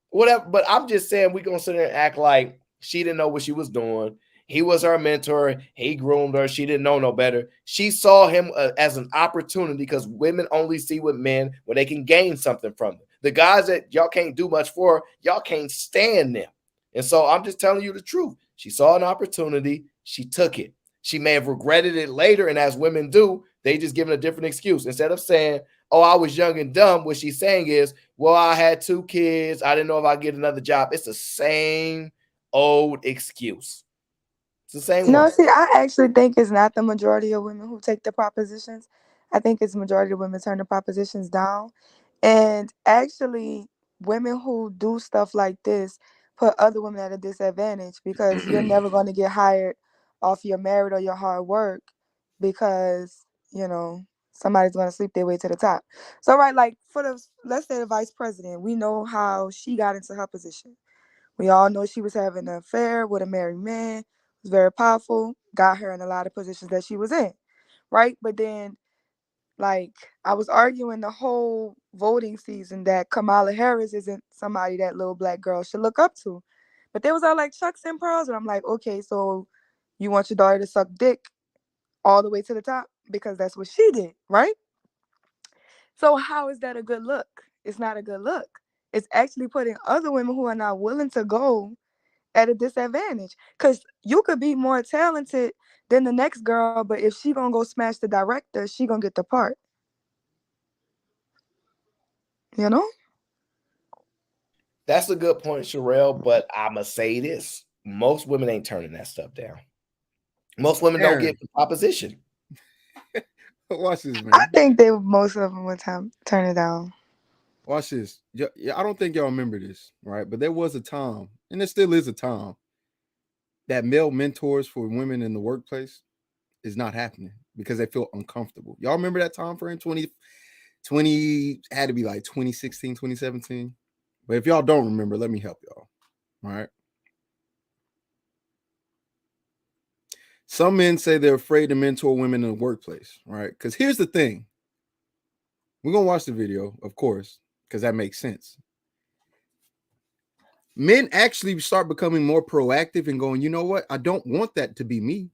Whatever. But I'm just saying we're going to sit there and act like she didn't know what she was doing. He was her mentor. He groomed her. She didn't know no better. She saw him as an opportunity because women only see with men when they can gain something from them. The guys that y'all can't do much for, y'all can't stand them. And so I'm just telling you the truth. She saw an opportunity. She took it. She may have regretted it later. And as women do, they just give it a different excuse. Instead of saying, oh, I was young and dumb, what she's saying is, well, I had 2 kids. I didn't know if I'd get another job. It's the same old excuse. It's the same No, one. see, I actually think it's not the majority of women who take the propositions. I think it's the majority of women turn the propositions down. And actually, women who do stuff like this put other women at a disadvantage because you're never going to get hired off your merit or your hard work because, somebody's going to sleep their way to the top. So, right, like let's say the vice president, we know how she got into her position. We all know she was having an affair with a married man, was very powerful, got her in a lot of positions that she was in, right? But then, like, I was arguing the whole voting season that Kamala Harris isn't somebody that little black girl should look up to. But they was all like chucks and pearls, and I'm like, okay, so you want your daughter to suck dick all the way to the top because that's what she did, right? So how is that a good look? It's not a good look. It's actually putting other women who are not willing to go at a disadvantage because you could be more talented than the next girl, but if she gonna go smash the director, she gonna get the part. You know? That's a good point, Sherelle, but I'ma say this. Most women ain't turning that stuff down. Most women don't get the proposition. Watch this, man. I think most of them would turn it down. Watch this. Yeah, I don't think y'all remember this, right? But there was a time, and there still is a time, that male mentors for women in the workplace is not happening because they feel uncomfortable. Y'all remember that time frame? 2020 had to be like 2016, 2017. But if y'all don't remember, let me help y'all. All right. Some men say they're afraid to mentor women in the workplace, right? Because here's the thing. We're going to watch the video, of course, because that makes sense. Men actually start becoming more proactive and going, you know what? I don't want that to be me.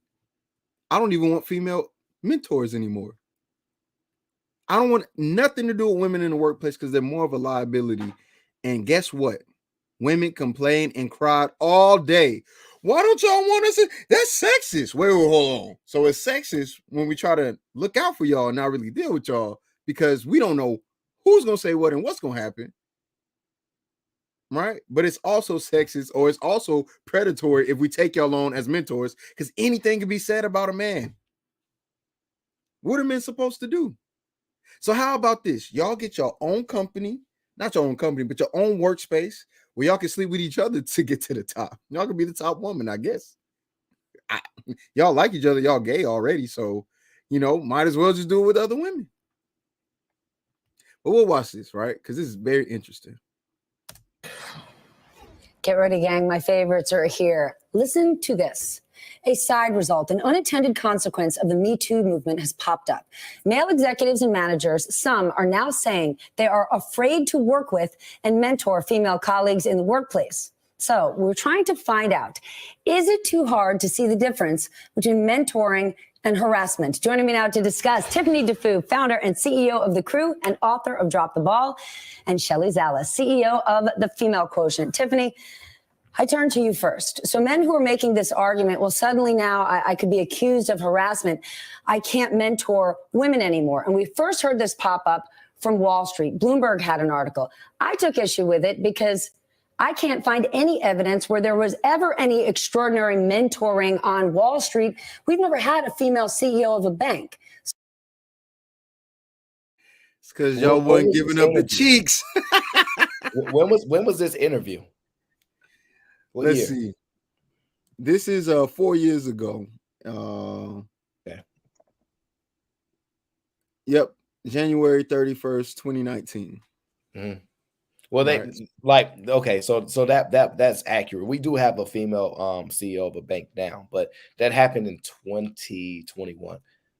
I don't even want female mentors anymore. I don't want nothing to do with women in the workplace because they're more of a liability. And guess what? women complained and cried all day. Why don't y'all want us? That's sexist. Wait, hold on. So it's sexist when we try to look out for y'all and not really deal with y'all because we don't know who's going to say what and what's going to happen. Right? But it's also sexist or it's also predatory if we take y'all on as mentors because anything can be said about a man. What are men supposed to do? So how about this? Y'all get your own company, not your own company, but your own workspace where y'all can sleep with each other to get to the top. Y'all can be the top woman, I guess. Y'all like each other. Y'all gay already. So, might as well just do it with other women. But we'll watch this, right? Because this is very interesting. Get ready, gang. My favorites are here. Listen to this. A side result, an unintended consequence of the Me Too movement has popped up. Male executives and managers, some are now saying they are afraid to work with and mentor female colleagues in the workplace. So we're trying to find out, is it too hard to see the difference between mentoring and harassment? Joining me now to discuss, Tiffany DeFoo, founder and CEO of The Crew and author of Drop the Ball, and Shelley Zalas, CEO of The Female Quotient. Tiffany, I turn to you first. So men who are making this argument, well, suddenly now I could be accused of harassment. I can't mentor women anymore. And we first heard this pop up from Wall Street. Bloomberg had an article. I took issue with it because I can't find any evidence where there was ever any extraordinary mentoring on Wall Street. We've never had a female CEO of a bank. It's because y'all weren't giving up the cheeks. when was this interview? Let's see. This is 4 years ago. Okay. Yep, January 31st, 2019. Mm-hmm. Well, so that's accurate. We do have a female CEO of a bank now, but that happened in 2021.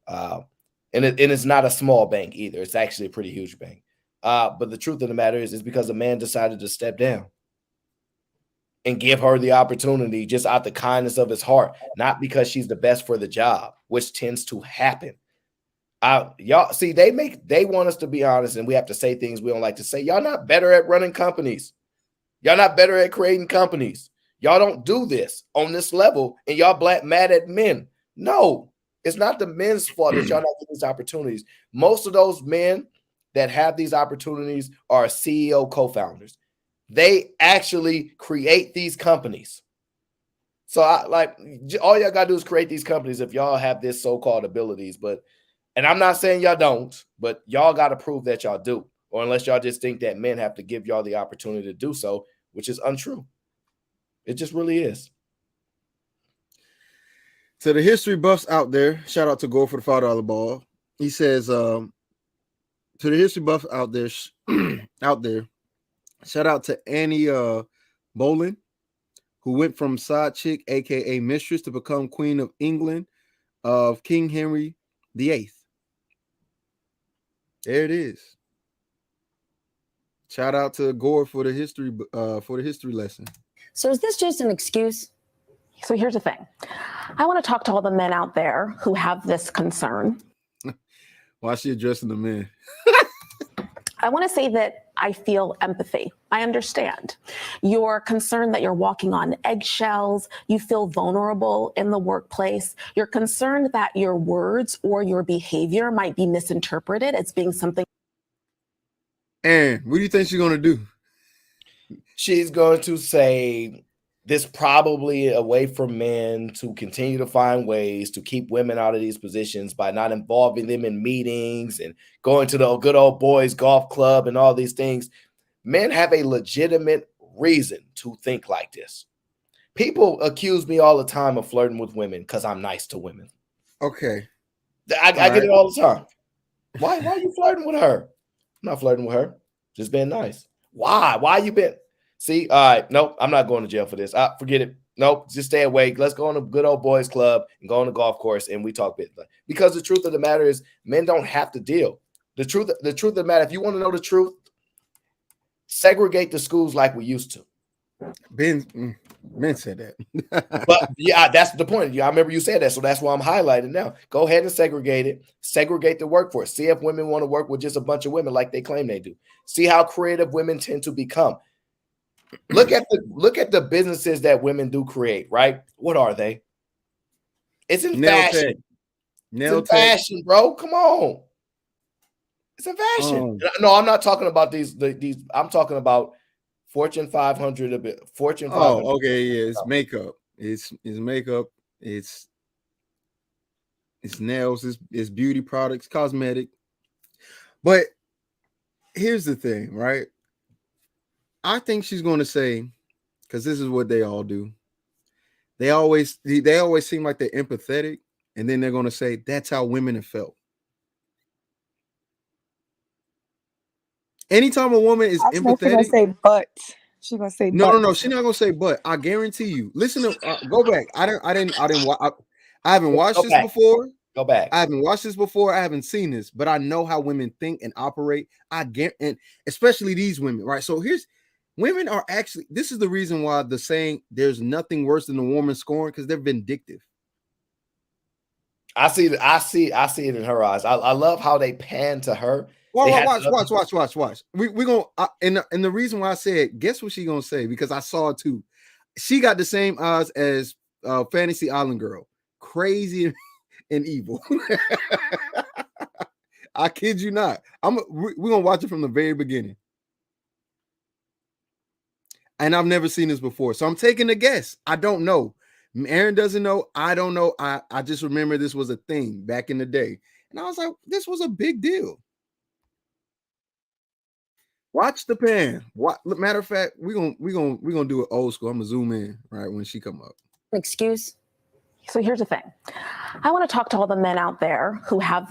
And it's not a small bank either. It's actually a pretty huge bank. But the truth of the matter is because a man decided to step down and give her the opportunity just out the kindness of his heart, not because she's the best for the job, which tends to happen. Y'all see, they want us to be honest, and we have to say things we don't like to say. Y'all not better at running companies. Y'all not better at creating companies. Y'all don't do this on this level, and y'all mad at men. No, it's not the men's fault that y'all not getting these opportunities. Most of those men that have these opportunities are CEO co-founders. They actually create these companies. So all y'all gotta do is create these companies if y'all have this so-called abilities. And I'm not saying y'all don't, but y'all gotta prove that y'all do, or unless y'all just think that men have to give y'all the opportunity to do so, which is untrue. It just really is. To the history buffs out there, shout out to Gore for the $5 ball. He says, to the history buffs out there, shout out to Annie Boleyn, who went from side chick, aka mistress, to become Queen of England of King Henry VIII. There it is. Shout out to Gore for the history lesson. So is this just an excuse? So here's the thing. I want to talk to all the men out there who have this concern. Why is she addressing the men? I want to say that I feel empathy. I understand. You're concerned that you're walking on eggshells. You feel vulnerable in the workplace. You're concerned that your words or your behavior might be misinterpreted as being something. And what do you think she's going to do? She's going to say this probably a way for men to continue to find ways to keep women out of these positions by not involving them in meetings and going to the good old boys golf club and all these things. Men have a legitimate reason to think like this. People accuse me all the time of flirting with women because I'm nice to women. Okay. I get it all the time. Why are you flirting with her? I'm not flirting with her. Just being nice. Why? Why you been? See, all right. Nope, I'm not going to jail for this. Forget it. Nope, just stay awake. Let's go on a good old boys club and go on the golf course and we talk business. Because the truth of the matter is men don't have to deal. The truth of the matter, if you want to know the truth, segregate the schools like we used to. Ben said that. But yeah, that's the point. Yeah, I remember you said that. So that's why I'm highlighting now. Go ahead and segregate it. Segregate the workforce. See if women want to work with just a bunch of women like they claim they do. See how creative women tend to become. Look at the businesses that women do create, right? What are they? It's in Nail fashion. tech. It's Nail in tech. fashion, bro. Come on. It's in fashion. No, I'm not talking about these. I'm talking about Fortune 500 a bit. Fortune 500. Oh, okay, yeah. It's makeup. It's makeup. It's nails. It's beauty products, cosmetic. But here's the thing, right? I think she's going to say, because this is what they all do. They always seem like they're empathetic, and then they're going to say that's how women have felt. Anytime a woman is She's gonna empathetic, say but. She's gonna say no, but. she's not gonna say but. I guarantee you. Listen to go back. I haven't watched this before. Go back. I haven't watched this before. I haven't seen this, but I know how women think and operate. I get, and especially these women, right? So women are actually. This is the reason why the saying "there's nothing worse than a woman scorned" because they're vindictive. I see it in her eyes. I love how they pan to her. Watch. We gonna and the reason why I said, guess what she gonna say, because I saw it too. She got the same eyes as Fantasy Island girl, crazy and evil. I kid you not. We're gonna watch it from the very beginning. And I've never seen this before, so I'm taking a guess. I don't know. Aaron doesn't know. I don't know. I just remember this was a thing back in the day, and I was like, this was a big deal. Watch the pan. Matter of fact, we're gonna do it old school. I'm gonna zoom in right when she come up. Excuse. So here's the thing. I want to talk to all the men out there who have.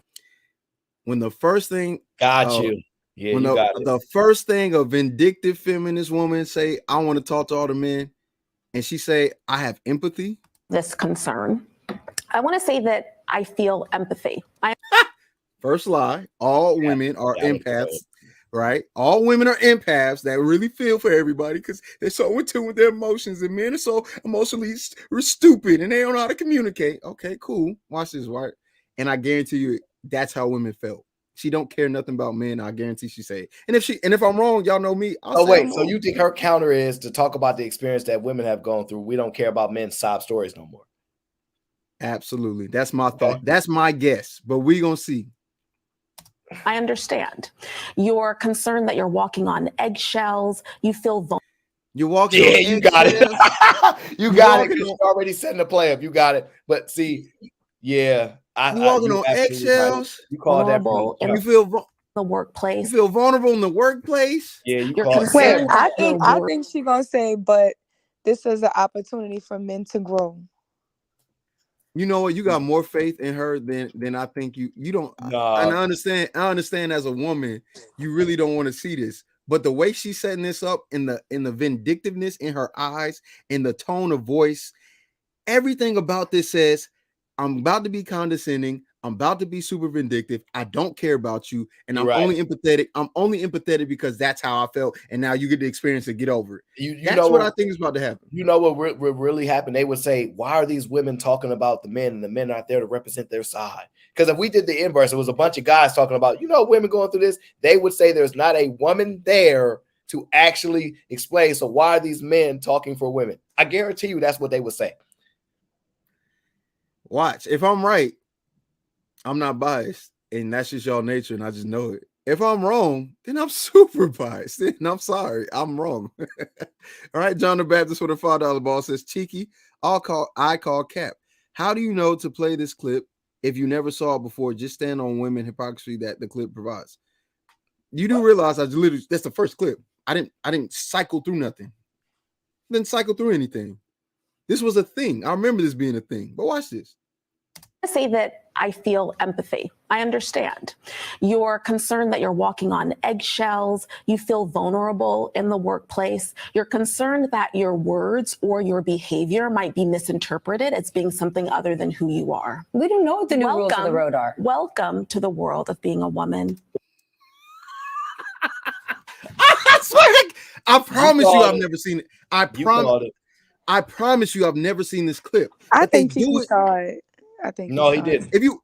When the first thing got you. Yeah, when you got it. The first thing a vindictive feminist woman say, I want to talk to all the men, and she say, I have empathy. This concern. I want to say that I feel empathy. First lie. All women are empaths. Right? All women are empaths that really feel for everybody because they're so in tune with their emotions, and men are so emotionally stupid and they don't know how to communicate. Okay, cool. Watch this, right? And I guarantee you that's how women felt. She don't care nothing about men. I guarantee she say it. And if I'm wrong, y'all know me. So you think her counter is to talk about the experience that women have gone through? We don't care about men's sob stories no more. Absolutely. That's my thought. That's my guess, but we gonna see. I understand. You're concerned that you're walking on eggshells. You feel vulnerable. You're walking. Yeah, you got it. You got it. You're already setting the play up. You got it. But see, yeah, you're walking on eggshells. You call that. You feel the workplace. You feel vulnerable in the workplace. Yeah, you you're call Wait, I think she's gonna say, but this is an opportunity for men to grow. You know what? You got more faith in her than I think you don't. Nah. And I understand as a woman, you really don't want to see this. But the way she's setting this up in the vindictiveness in her eyes, in the tone of voice, everything about this says, I'm about to be condescending. I'm about to be super vindictive. I don't care about you. And I'm only empathetic. I'm only empathetic because that's how I felt. And now you get the experience to get over it. That's what I think is about to happen. You know what really happened? They would say, why are these women talking about the men and the men aren't there to represent their side? Because if we did the inverse, it was a bunch of guys talking about, women going through this. They would say there's not a woman there to actually explain. So why are these men talking for women? I guarantee you that's what they would say. Watch. If I'm right, I'm not biased, and that's just y'all nature, and I just know it. If I'm wrong, then I'm super biased. And I'm sorry, I'm wrong. All right, John the Baptist with a $5 ball says, cheeky, I call cap. How do you know to play this clip if you never saw it before? Just stand on women hypocrisy that the clip provides. You do realize that's the first clip. I didn't cycle through nothing. Didn't cycle through anything. This was a thing. I remember this being a thing. But watch this. I say that I feel empathy. I understand. You're concerned that you're walking on eggshells. You feel vulnerable in the workplace. You're concerned that your words or your behavior might be misinterpreted as being something other than who you are. We don't know what the new rules of the road are. Welcome to the world of being a woman. I promise you I've never seen it. I promise you I've never seen this clip. I think he saw it. I think no, he didn't. If you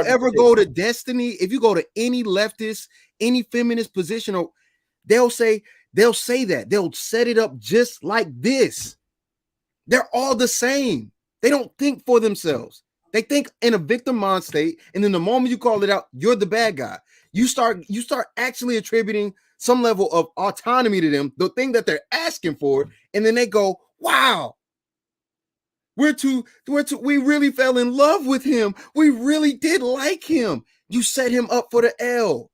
ever go to Destiny, if you go to any leftist, any feminist position, they'll say they'll say that. They'll set it up just like this. They're all the same. They don't think for themselves. They think in a victim mind state, and then the moment you call it out, you're the bad guy. You start actually attributing some level of autonomy to them, the thing that they're asking for, and then they go, "Wow, we really fell in love with him. We really did like him." You set him up for the L.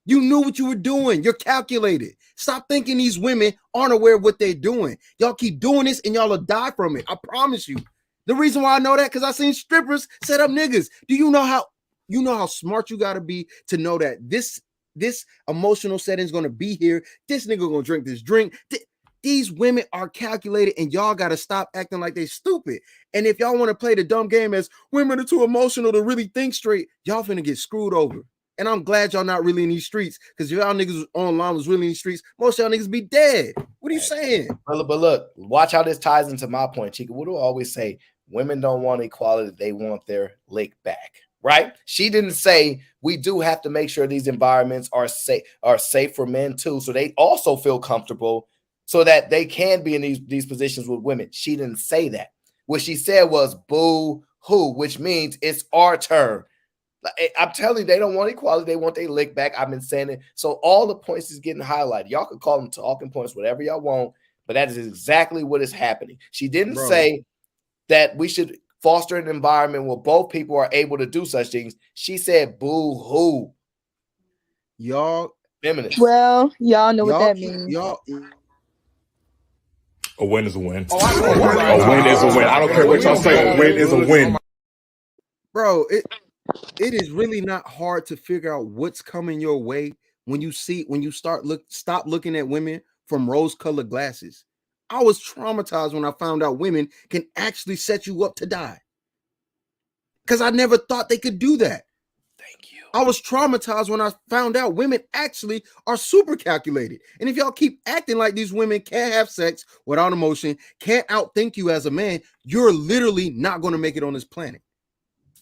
You knew what you were doing. You're calculated. Stop thinking these women aren't aware of what they're doing. Y'all keep doing this and y'all will die from it. I promise you. The reason why I know that, because I seen strippers set up niggas. Do you know how smart you got to be to know that this emotional setting is going to be here? This nigga going to drink this drink. These women are calculated, and y'all got to stop acting like they stupid. And if y'all want to play the dumb game as women are too emotional to really think straight, y'all finna get screwed over. And I'm glad y'all not really in these streets, because if y'all niggas online was really in these streets, most y'all niggas be dead. What are you saying? But look, watch how this ties into my point, Chica. What do I always say? Women don't want equality. They want their lick back, right? She didn't say we do have to make sure these environments are safe for men too, so they also feel comfortable so that they can be in these positions with women. She didn't say that. What she said was boo-hoo, which means it's our turn. I'm telling you, they don't want equality. They want their lick back. I've been saying it. So all the points is getting highlighted. Y'all can call them talking points, whatever y'all want, but that is exactly what is happening. She didn't say that we should foster an environment where both people are able to do such things. She said boo-hoo. Y'all feminists. Well, y'all know what that means. A win is a win. A win is a win. I don't care what y'all say. A win is a win. Bro, it is really not hard to figure out what's coming your way when you stop looking at women from rose-colored glasses. I was traumatized when I found out women can actually set you up to die, because I never thought they could do that. Thank you. I was traumatized when I found out women actually are super calculated. And if y'all keep acting like these women can't have sex without emotion, can't outthink you as a man, you're literally not going to make it on this planet.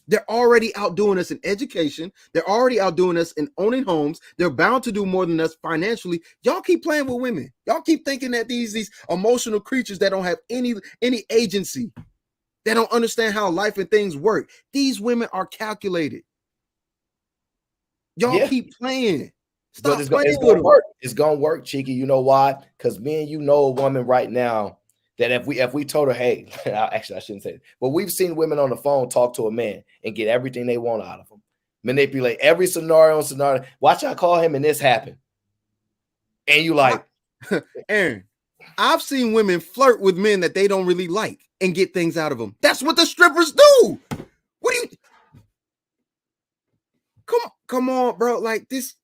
They're already outdoing us in education. They're already outdoing us in owning homes. They're bound to do more than us financially. Y'all keep playing with women. Y'all keep thinking that these emotional creatures that don't have any agency, they don't understand how life and things work. These women are calculated. Y'all keep playing. Stop but it's playing gonna with work. It's gonna work, Cheeky. You know why? Because me and you know a woman right now that if we told her, hey, actually I shouldn't say it, but we've seen women on the phone talk to a man and get everything they want out of him, manipulate every scenario. Watch I call him and this happen, and you like, Aaron, I've seen women flirt with men that they don't really like and get things out of them. That's what the strippers do. What do you? Come on, bro. Like this,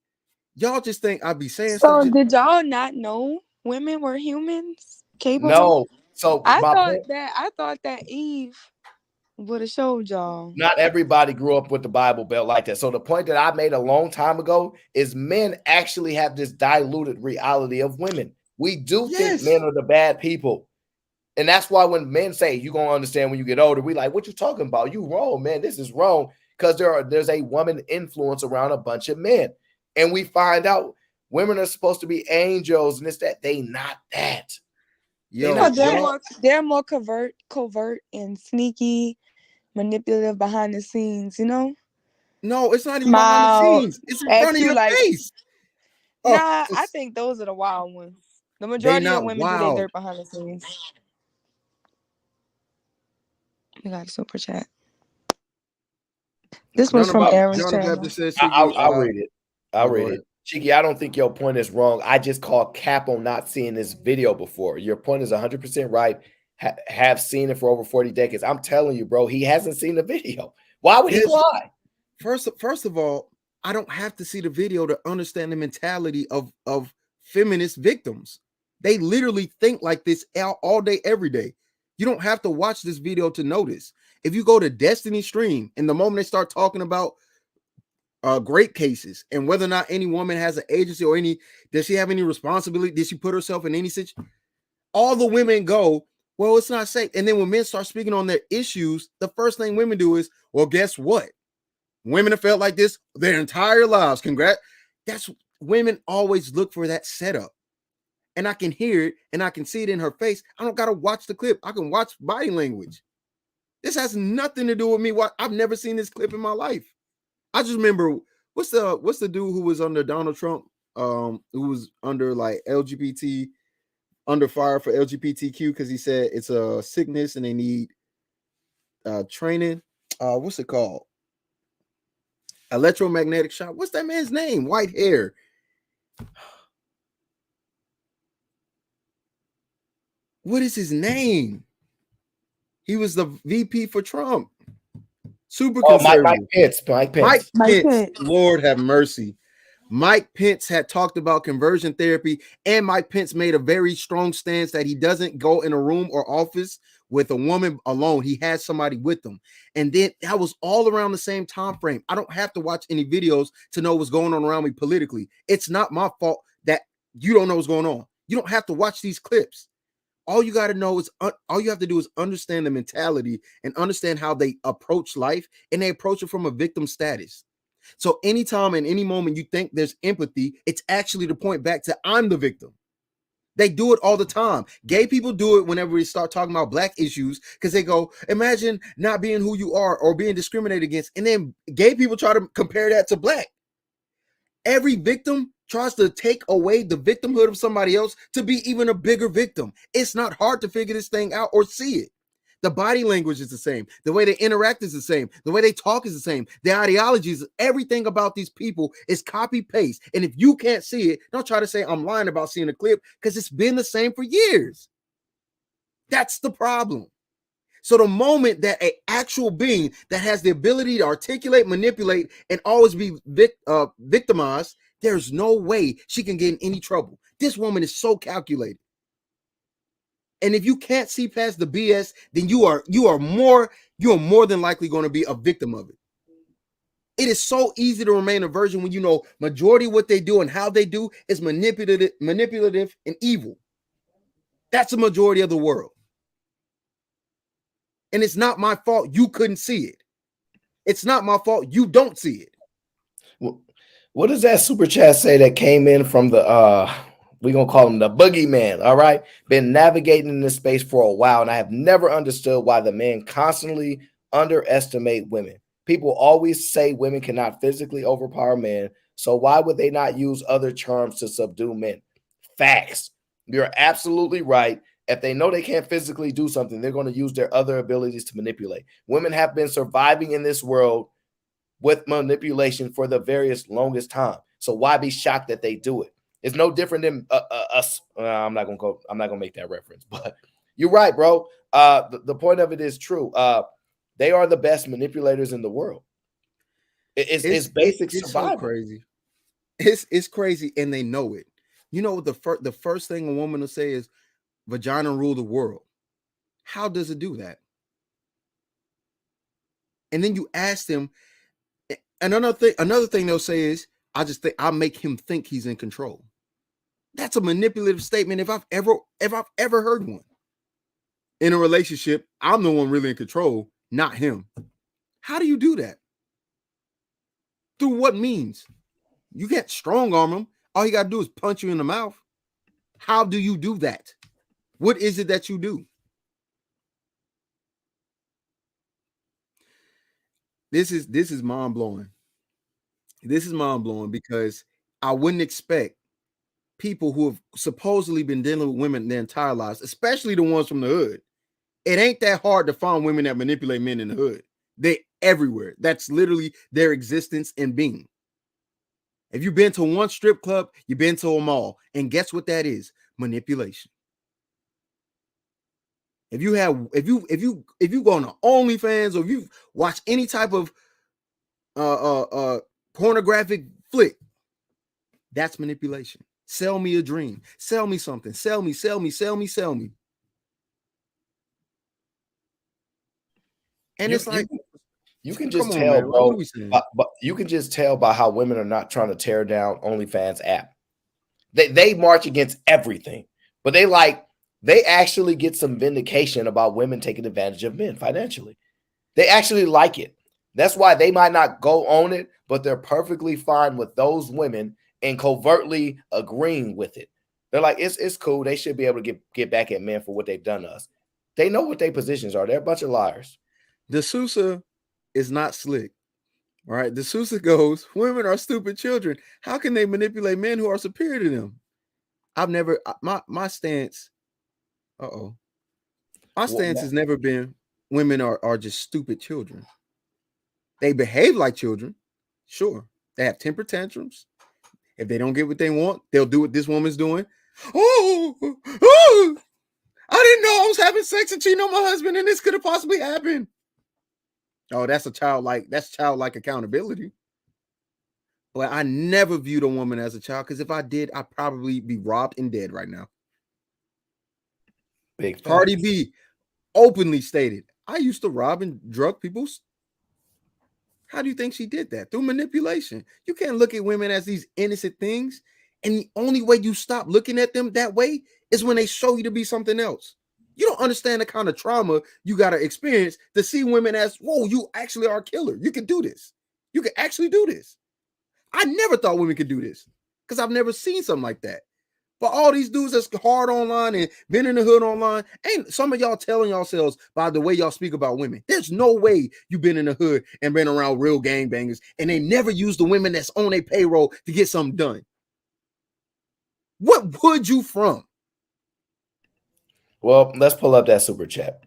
y'all just think I'd be saying So stuff. did y'all not know women were humans? Capable? No. So I thought that Eve would have showed y'all. Not everybody grew up with the Bible Belt like that. So the point that I made a long time ago is men actually have this diluted reality of women. We do think men are the bad people. And that's why when men say you're gonna understand when you get older, we like, what you talking about? You wrong, man. This is wrong. Because there's a woman influence around a bunch of men. And we find out women are supposed to be angels, and it's that they not that. They're more covert and sneaky, manipulative behind the scenes, you know? No, it's not even behind the scenes. It's in front of your face. Nah, I think those are the wild ones. The majority of women do their dirt behind the scenes. We got a super chat. This was from Aaron's channel. I'll read it. I'll read it. Cheeky, I don't think your point is wrong. I just call cap on not seeing this video before. Your point is 100% right. Have seen it for over 40 decades. I'm telling you, bro, he hasn't seen the video. Why would he lie? First of all, I don't have to see the video to understand the mentality of feminist victims. They literally think like this all day, every day. You don't have to watch this video to notice. If you go to Destiny Stream, and the moment they start talking about great cases and whether or not any woman has an agency or does she have any responsibility? Did she put herself in any situation? All the women go, well, it's not safe. And then when men start speaking on their issues, the first thing women do is, well, guess what? Women have felt like this their entire lives. Congrats. That's women always look for that setup. and I can hear it and I can see it in her face. I don't gotta watch the clip. I can watch body language. This has nothing to do with me. I've never seen this clip in my life. I just remember what's the dude who was under Donald Trump, who was under like LGBT, under fire for LGBTQ because he said it's a sickness and they need training. What's it called? Electromagnetic shock. What's that man's name? White hair. What is his name? He was the VP for Trump. Super conservative. Mike Pence. Mike Pence. Lord have mercy. Mike Pence had talked about conversion therapy, and Mike Pence made a very strong stance that he doesn't go in a room or office with a woman alone. He has somebody with them. And then that was all around the same time frame. I don't have to watch any videos to know what's going on around me politically. It's not my fault that you don't know what's going on. You don't have to watch these clips. All you got to know is all you have to do is understand the mentality and understand how they approach life, and they approach it from a victim status. So anytime and any moment you think there's empathy, it's actually to point back to I'm the victim. They do it all the time. Gay people do it whenever we start talking about black issues because they go, imagine not being who you are or being discriminated against. And then gay people try to compare that to black. Every victim tries to take away the victimhood of somebody else to be even a bigger victim. It's not hard to figure this thing out or see it. The body language is the same. The way they interact is the same. The way they talk is the same. The ideologies, everything about these people is copy paste. And if you can't see it, don't try to say I'm lying about seeing a clip because it's been the same for years. That's the problem. So the moment that an actual being that has the ability to articulate, manipulate, and always be victimized, there's no way she can get in any trouble. This woman is so calculated. And if you can't see past the BS, then you are more than likely going to be a victim of it. It is so easy to remain a virgin when you know majority of what they do and how they do is manipulative and evil. That's the majority of the world. And it's not my fault you couldn't see it. It's not my fault you don't see it. Well, what does that super chat say that came in from the we're gonna call him the boogeyman? All right, been navigating in this space for a while, and I have never understood why the men constantly underestimate women. People always say women cannot physically overpower men, so why would they not use other charms to subdue men? Facts. You're absolutely right. If they know they can't physically do something, they're going to use their other abilities to manipulate. Women have been surviving in this world with manipulation for the various longest time. So why be shocked that they do it? It's no different than us. I'm not gonna make that reference, but you're right, bro. The point of it is true. They are the best manipulators in the world. It's basic survival. So crazy. It's crazy, and they know it. You know what the first thing a woman will say is, vagina rule the world. How does it do that? And then you ask them, and another thing they'll say is, I'll make him think he's in control. That's a manipulative statement if I've ever heard one. In a relationship, I'm the one really in control, not him. How do you do that? Through what means? You can't strong arm him. All you gotta do is punch you in the mouth. How do you do that? What is it that you do? This is mind-blowing. This is mind-blowing because I wouldn't expect people who have supposedly been dealing with women their entire lives, especially the ones from the hood. It ain't that hard to find women that manipulate men in the hood. They're everywhere. That's literally their existence and being. If you've been to one strip club, you've been to a mall. And guess what that is? Manipulation. If you go on OnlyFans, or if you watch any type of pornographic flick, that's manipulation. Sell me a dream. Sell me something. Sell me. And it's like you can just tell, bro. But you can just tell by how women are not trying to tear down OnlyFans app. They march against everything, but they actually get some vindication about women taking advantage of men financially. They actually like it. That's why they might not go on it, but they're perfectly fine with those women and covertly agreeing with it. They're like, it's cool. They should be able to get back at men for what they've done to us. They know what their positions are. They're a bunch of liars. The Sousa is not slick. All right. The Sousa goes, women are stupid children. How can they manipulate men who are superior to them? I've never, my stance, my stance has never been women are just stupid children. They behave like children. Sure. They have temper tantrums. If they don't get what they want, they'll do what this woman's doing. Oh, I didn't know I was having sex and cheating on my husband, and this could have possibly happened. Oh, that's childlike accountability. But I never viewed a woman as a child, because if I did, I'd probably be robbed and dead right now. Big Cardi B openly stated, I used to rob and drug people's. How do you think she did that? Through manipulation. You can't look at women as these innocent things. And the only way you stop looking at them that way is when they show you to be something else. You don't understand the kind of trauma you got to experience to see women as, whoa, you actually are a killer. You can do this. You can actually do this. I never thought women could do this because I've never seen something like that. But all these dudes that's hard online and been in the hood online, ain't some of y'all telling yourselves by the way y'all speak about women. There's no way you've been in the hood and been around real gangbangers and they never use the women that's on their payroll to get something done. What would you from? Well, let's pull up that super chat.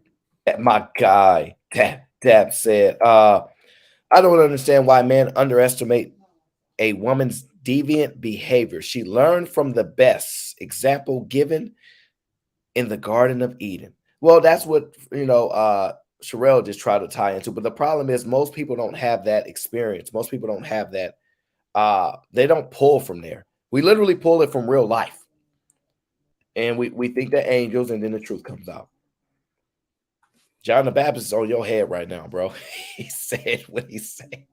My guy, Dab said, I don't understand why men underestimate a woman's deviant behavior. She learned from the best example given in the Garden of Eden. Well, that's what, Sherelle just tried to tie into. But the problem is most people don't have that experience. Most people don't have that. They don't pull from there. We literally pull it from real life. And we think they're angels, and then the truth comes out. John the Baptist is on your head right now, bro. He said what he said.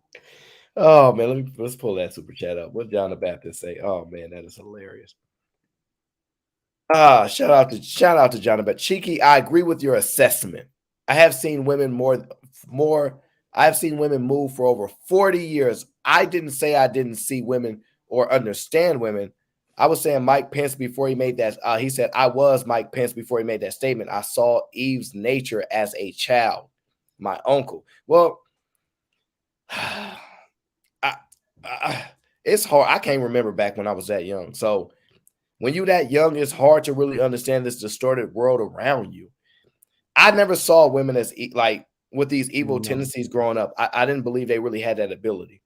Oh man, let's pull that super chat up. What John the Baptist say? Oh man, that is hilarious. Shout out to John the Baptist. Cheeky, I agree with your assessment. I have seen women I've seen women move for over 40 years. I didn't say I didn't see women or understand women. I was saying Mike Pence before he made that. He said, I was Mike Pence before he made that statement. I saw Eve's nature as a child, my uncle. Well, it's hard. I can't remember back when I was that young. So when you're that young, it's hard to really understand this distorted world around you. I never saw women as like with these evil tendencies growing up. I didn't believe they really had that ability.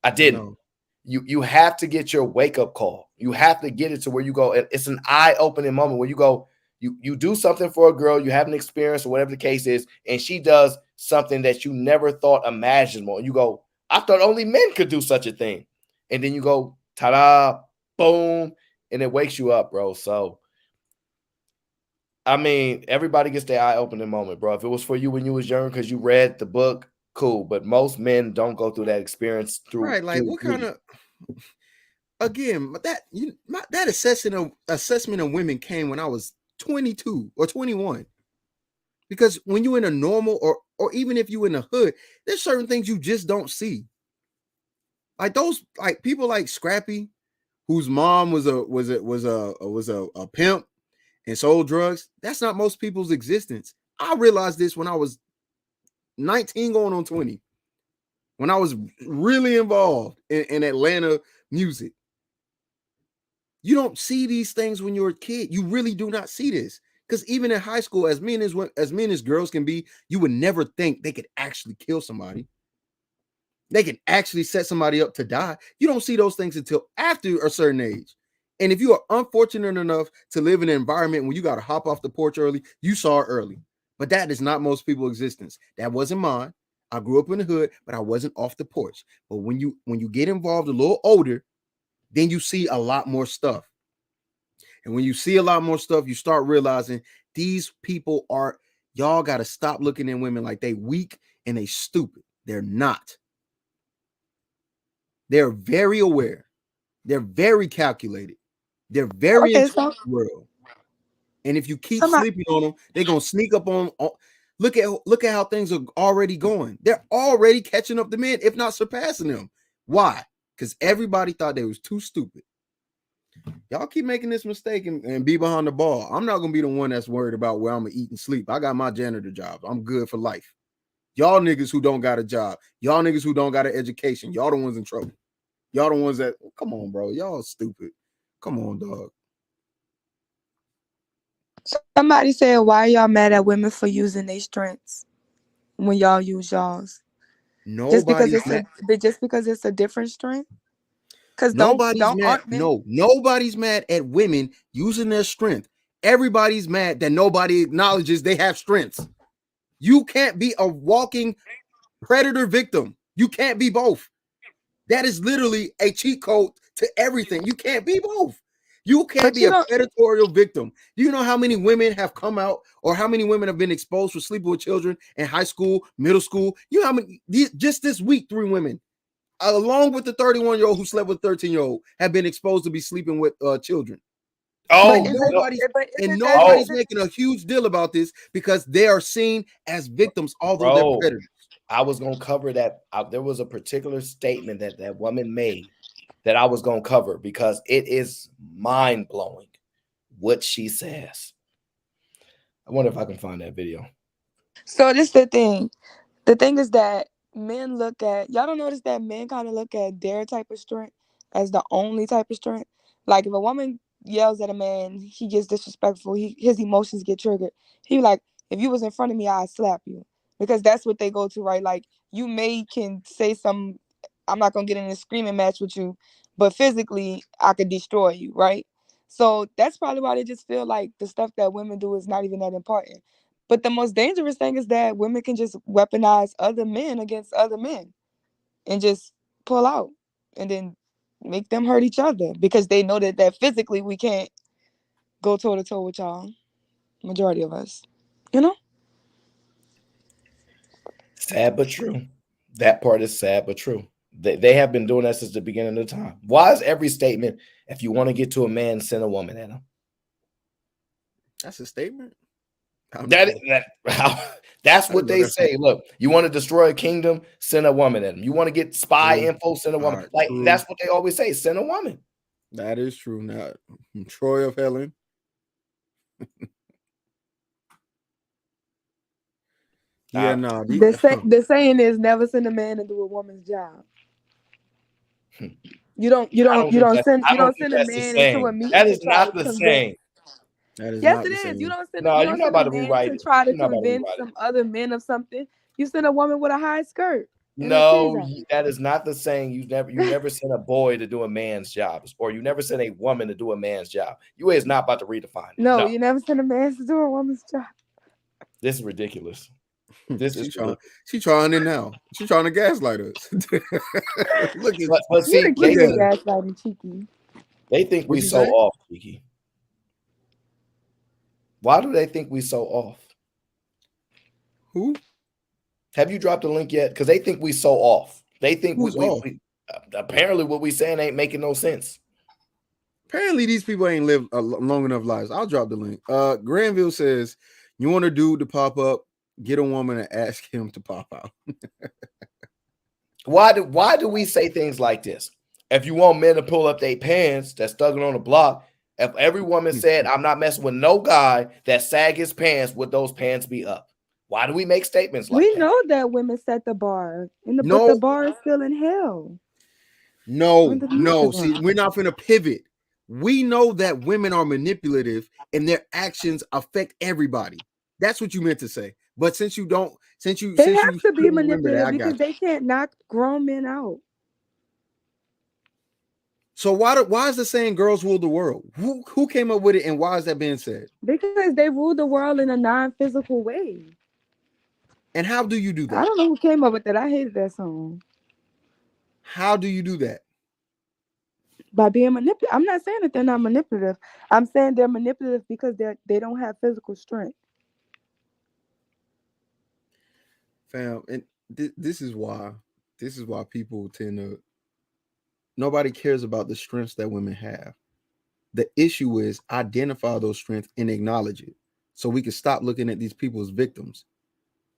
I didn't. No. You have to get your wake-up call. You have to get it to where you go. It's an eye-opening moment where you go, you do something for a girl, you have an experience or whatever the case is, and she does something that you never thought imaginable. And you go, I thought only men could do such a thing. And then you go, ta-da, boom, and it wakes you up, bro. So, I mean, everybody gets their eye-opening moment, bro. If it was for you when you was young because you read the book, cool. But most men don't go through that experience through. Right, like what kind of... Again, that assessment of women came when I was 22 or 21. Because when you're in a normal or even if you're in the hood, there's certain things you just don't see. Like those, like people like Scrappy, whose mom was a pimp and sold drugs. That's not most people's existence. I realized this when I was 19 going on 20. When I was really involved in Atlanta music. You don't see these things when you're a kid. You really do not see this. Because even in high school, as mean as girls can be, you would never think they could actually kill somebody. They can actually set somebody up to die. You don't see those things until after a certain age. And if you are unfortunate enough to live in an environment where you got to hop off the porch early, you saw it early. But that is not most people's existence. That wasn't mine. I grew up in the hood, but I wasn't off the porch. But when you get involved a little older, then you see a lot more stuff. And when you see a lot more stuff, you start realizing these people y'all got to stop looking at women like they weak and they stupid. They're not. They're very aware. They're very calculated. They're very into the world. And if you keep sleeping on them, they're going to sneak up on. Look at how things are already going. They're already catching up to men, if not surpassing them. Why? Because everybody thought they was too stupid. Y'all keep making this mistake and be behind the ball. I'm not gonna be the one that's worried about where I'm gonna eat and sleep. I got my janitor job. I'm good for life. Y'all niggas who don't got a job, y'all niggas who don't got an education, y'all the ones in trouble. Y'all the ones that come on, bro. Y'all stupid. Come on, dog. Somebody said, why y'all mad at women for using their strengths when y'all use y'all's? Just because Nobody's it's mad. just because it's a different strength? Because Nobody's don't mad. aren't men No, nobody's mad at women using their strength. Everybody's mad that nobody acknowledges they have strengths. You can't be a walking predator victim. You can't be both. That is literally a cheat code to everything. You can't be both. You can't but be you a don't predatorial victim. Do you know how many women have come out or how many women have been exposed for sleeping with children in high school, middle school? You know how many, just this week, 3 women, along with the 31-year-old who slept with 13-year-old, have been exposed to be sleeping with children. but Oh, And isn't no. nobody's isn't making a huge deal about this because they are seen as victims, although they're Bro, predators. I was gonna cover that. There was a particular statement that that woman made that I was gonna cover because it is mind blowing what she says. I wonder if I can find that video. so this the thing. The thing is that men look at y'all don't notice that men kind of look at their type of strength as the only type of strength. Like if a woman yells at a man, he gets disrespectful, his emotions get triggered. He be like, if you was in front of me, I'd slap you. Because that's what they go to, right? Like you may can say some I'm not gonna get in a screaming match with you, but physically I could destroy you, right? So that's probably why they just feel like the stuff that women do is not even that important. But the most dangerous thing is that women can just weaponize other men against other men and just pull out and then make them hurt each other because they know that physically we can't go toe to toe with y'all, majority of us. You know? Sad but true. That part is sad but true. They have been doing that since the beginning of time. Why is every statement, if you want to get to a man, send a woman at him? That's a statement. That's I what didn't know they that. say. Look, you want to destroy a kingdom, send a woman at him. You want to get spy True. info, send a All woman. right, Like true. that's what they always say, send a woman. That is true. Now, Troy of Helen. Yeah, no. The saying is never send a man to do a woman's job. You don't you I don't don't you think don't that send I you don't don't think send a that's the man into a same. meeting That to is try not to the convince. same. That is Yes, not it the is. same. No, You you're don't not send a about to man rewrite to it. try to You're not about to convince rewrite it. some other men of something. You send a woman with a high skirt and her titties No, out. that is not the same. You never sent a boy to do a man's job, or you never sent a woman to do a man's job. You is not about to redefine it. No, No, you never send a man to do a woman's job. this is ridiculous. This is ridiculous. She trying it now. She trying to gaslight us. Look at But You see, the look king at of her. gaslighting, cheeky. they think we What you so say? off, Kiki. Why do they think we so off? Who? Have you dropped the link yet? Because they think we so off. They think Who's off? we apparently what we saying ain't making no sense. Apparently, these people ain't lived long enough lives. I'll drop the link. Granville says, "You want a dude to pop up? Get a woman and ask him to pop out." Why do we say things like this? If you want men to pull up their pants that's thugging on the block, if every woman said, I'm not messing with no guy that sag his pants, would those pants be up? Why do we make statements like We that? know that women set the bar, but the No, bar is still in hell. Underneath the no. See, ground. we're not going to pivot. We know that women are manipulative and their actions affect everybody. That's what you meant to say. But since you don't, They since have you to be couldn't remember that, manipulative I because got you. they can't knock grown men out. So why is the saying "girls rule the world"? Who came up with it, and why is that being said? Because they rule the world in a non-physical way. And how do you do I that? don't know who came up with that. I hated that song. How do you do that? By being manipulative. I'm not saying that they're not manipulative. I'm saying they're manipulative because they don't have physical strength. Fam, and this is why people tend to nobody cares about the strengths that women have. The issue is identify those strengths and acknowledge it so we can stop looking at these people as victims.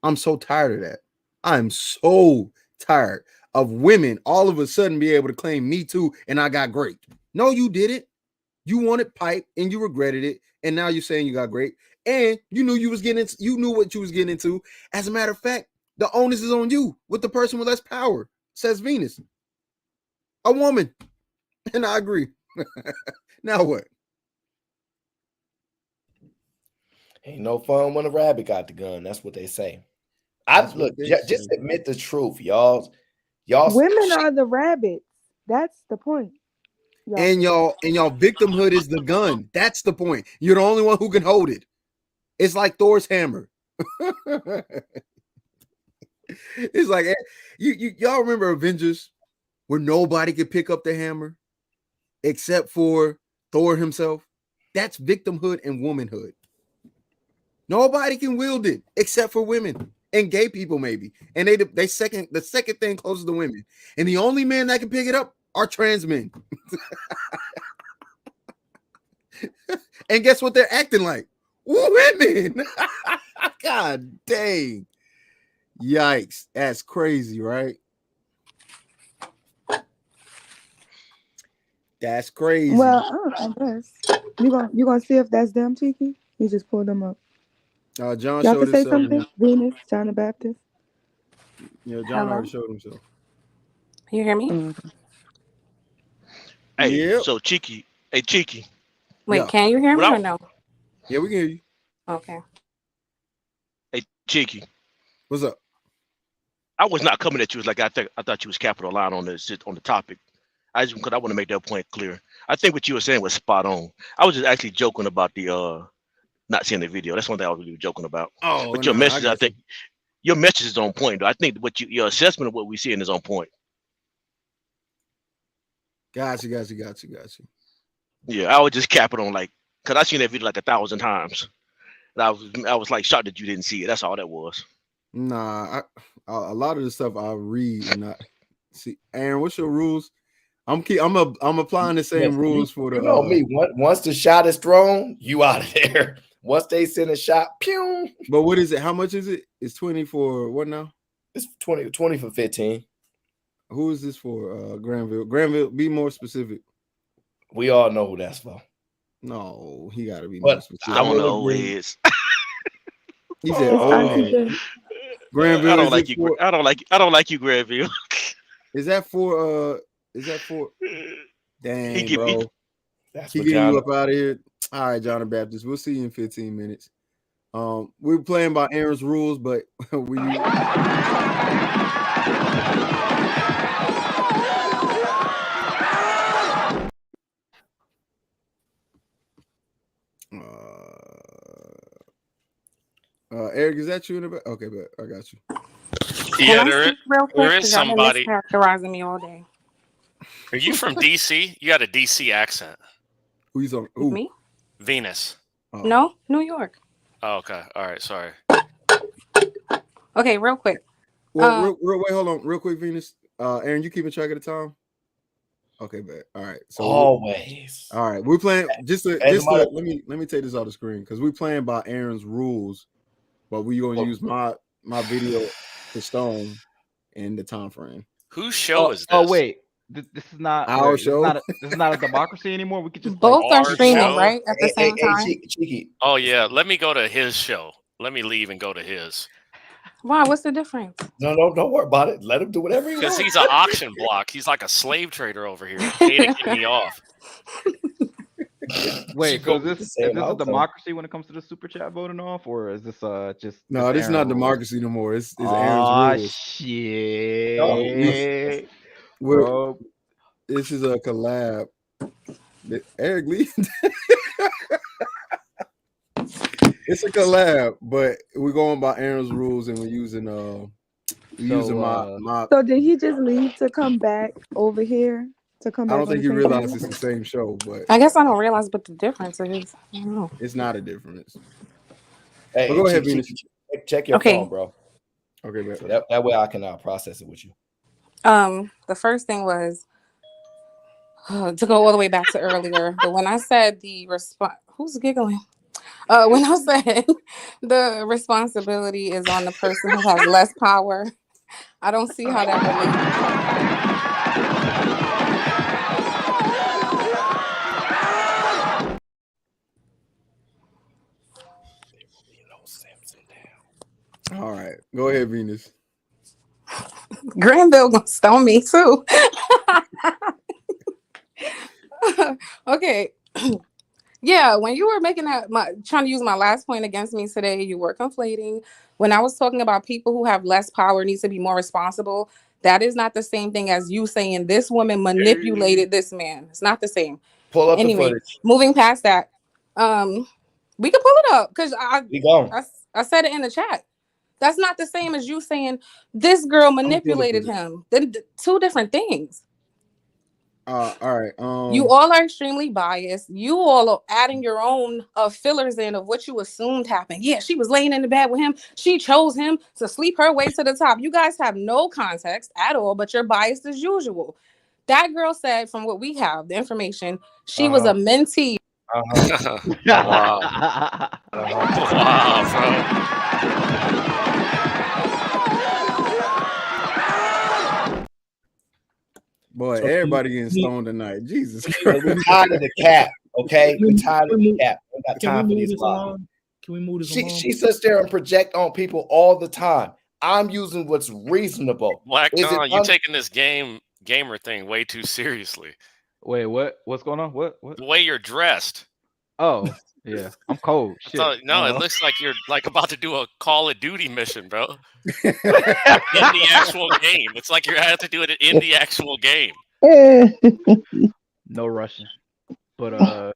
I'm so tired of that. I'm so tired of women all of a sudden be able to claim me too and I got great. No, you didn't. You wanted pipe and you regretted it, and now you're saying you got great, and you knew you knew what you was getting into. As a matter of fact, the onus is on you with the person with less power, says Venus. A woman. And I agree. Now what? Ain't no fun when a rabbit got the gun. That's what they say. Just admit the truth, y'all. Women are the rabbits. That's the point. And y'all victimhood is the gun. That's the point. You're the only one who can hold it. It's like Thor's hammer. It's like y'all remember Avengers where nobody could pick up the hammer except for Thor himself? That's victimhood and womanhood. Nobody can wield it except for women and gay people, maybe. And the second thing closest to women. And the only men that can pick it up are trans men. And guess what they're acting like? Women. God dang. Yikes. That's crazy, right? That's crazy. Well, I guess you gonna see if that's them, Cheeky. You just pull them up. John Y'all showed can say himself. something. Venus, John the Baptist. Yeah, John already showed himself. You hear me? Mm-hmm. Hey, Yep. so Cheeky. Hey, Cheeky. Wait, Yeah. can you hear me or no? Yeah, we can hear you. Okay. Hey, Cheeky. What's up? I was not coming at you as like I thought you was capital line on this on the topic. Because I want to make that point clear. I think what you were saying was spot on. I was just actually joking about the not seeing the video. That's one thing I was really joking about. Oh, but your message, I think, your message is on point. Though. I think what your assessment of what we're seeing is on point. Gotcha. Yeah, I was just capping on because I seen that video like 1,000 times. And I was like shocked that you didn't see it. That's all that was. Nah, a lot of the stuff I read and I see. Aaron, what's your rules? I'm applying the same rules for the. You know me. Once the shot is thrown, you out of there. Once they send a shot, pew. But what is it? How much is it? It's 20 for what now? It's 20 for 15. Who is this for? Granville. Granville, be more specific. We all know who that's for. No, he got to be more specific. I don't know who it is. He said, "Oh, Granville." I don't like you. I don't like you, Granville. Is that for? Dang, bro. That's he what getting John you up out of here. All right, John the Baptist. We'll see you in 15 minutes. We're playing by Aaron's rules, but we. Eric, is that you in the back? Okay, but I got you. Yeah, there is somebody characterizing me all day. Are you from DC? You got a DC accent. Who you talking? Who? Me? Venus. Oh. No, New York. Oh, okay. All right. Sorry. Okay, real quick. Well, wait, hold on, real quick, Venus. Aaron, you keeping track of the time? Okay, bet. All right. So always. All right, we're playing let me take this off the screen because we're playing by Aaron's rules, but we're gonna use my video to stone in the time frame. Whose show is this? Oh wait, this is not our show. This is not a democracy anymore. We could just both are streaming right at the same time. Cheeky. Oh yeah, let me go to his show. Let me leave and go to his. Why? What's the difference? No, don't worry about it. Let him do whatever he wants. Because he's an auction block. He's like a slave trader over here. Pay to get me off. Wait, so is this a democracy when it comes to the super chat voting off, or is this just? No, this is not democracy no more. It's Aaron's rules. Shit. Bro, this is a collab. Eric Lee. It's a collab, but we're going by Aaron's rules and we're using my. So did he just leave to come back over here? To come back I don't think he realized it's the same show, but I guess I don't realize what the difference is. I don't know. It's not a difference. Hey, go ahead, Venus. Check your phone, bro. Okay, so that way I can process it with you. The first thing was to go all the way back to earlier, but when I said the response, who's giggling? When I said the responsibility is on the person who has less power, I don't see how that relates. Go ahead, Venus. Granville gonna stone me too. Okay. Yeah, when you were making trying to use my last point against me today, you were conflating. When I was talking about people who have less power need to be more responsible, that is not the same thing as you saying this woman manipulated this man. It's not the same. Pull up the Anyway, footage. moving past that, we can pull it up because I said it in the chat. That's not the same as you saying this girl manipulated him. Two different things. All right. You all are extremely biased. You all are adding your own fillers in of what you assumed happened. Yeah, she was laying in the bed with him. She chose him to sleep her way to the top. You guys have no context at all, but you're biased as usual. That girl said, from what we have, the information, she was a mentee. Wow. Wow, bro. Boy, everybody getting stoned tonight. Jesus Christ. We're tired of the cap, okay? We're tired of the cap. We got time for these lies. Can we move this along? She sits there and project on people all the time. I'm using what's reasonable. Black John, you taking this gamer thing way too seriously. Wait, what? What's going on? What? The way you're dressed. Oh, yeah. I'm cold. Shit. It looks like you're like about to do a Call of Duty mission, bro. In the actual game. It's like you have to do it in the actual game. No rushing. But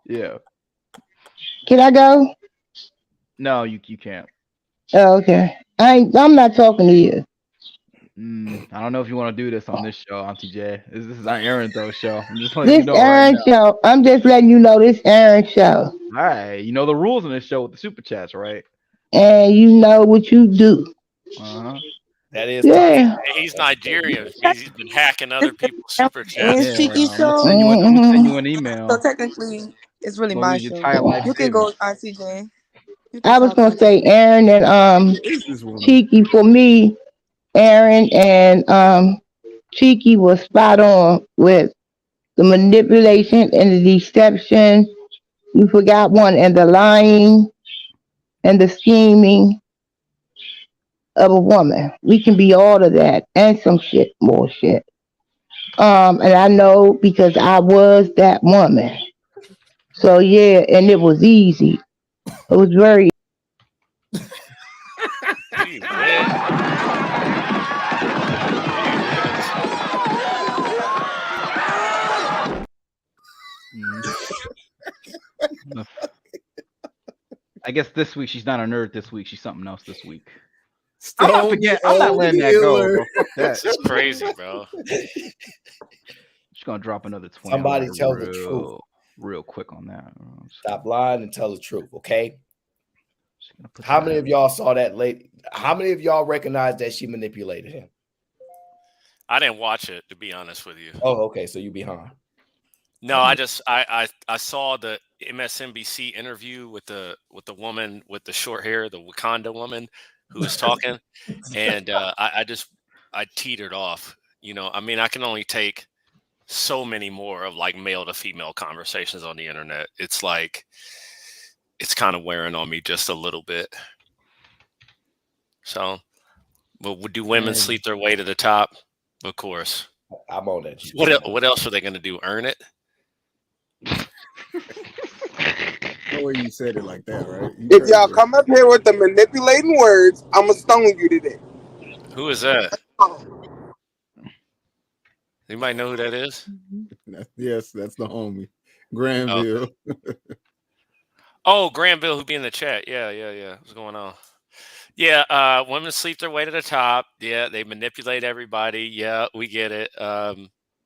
yeah. Can I go? No, you can't. Oh, okay. I'm not talking to you. I don't know if you want to do this on this show, Auntie J. This is our Aaron though show. I'm just This you know Aaron show. I'm just letting you know this Aaron show. All right, you know the rules on this show with the super chats, right? And you know what you do. That is He's Nigerian. He's been hacking other people's super chats. It's Cheeky show. I'm gonna send you an email. So technically, it's really my show. You can go, Auntie J. I was gonna say Aaron and Cheeky for me. Aaron and Cheeky was spot on with the manipulation and the deception. You forgot one, and the lying and the scheming of a woman. We can be all of that and some shit, more shit. And I know because I was that woman. So yeah, and it was easy. It was very I guess this week she's not a nerd. This week she's something else. This week. I'm not letting that go. Bro. Fuck that. This is crazy, bro. She's gonna drop another 20. Somebody tell the truth. Real quick on that. Stop lying and tell the truth, okay? How many of y'all saw that lady? How many of y'all recognized that she manipulated him? I didn't watch it, to be honest with you. Oh, okay. So you behind. No, I saw the MSNBC interview with the woman with the short hair, the Wakanda woman who was talking, and I teetered off. You know, I mean, I can only take so many more of like male to female conversations on the internet. It's like it's kind of wearing on me just a little bit. So, but do women sleep their way to the top? Of course. I'm on that. What else are they going to do? Earn it? No way you said it like that, right? If y'all come up here with the manipulating words, I'm gonna stone you today. Who is that? You might know who that is. Yes, that's the homie, Granville. Oh, Granville, who be in the chat. Yeah. What's going on? Yeah, women sleep their way to the top. Yeah, they manipulate everybody. Yeah, we get it.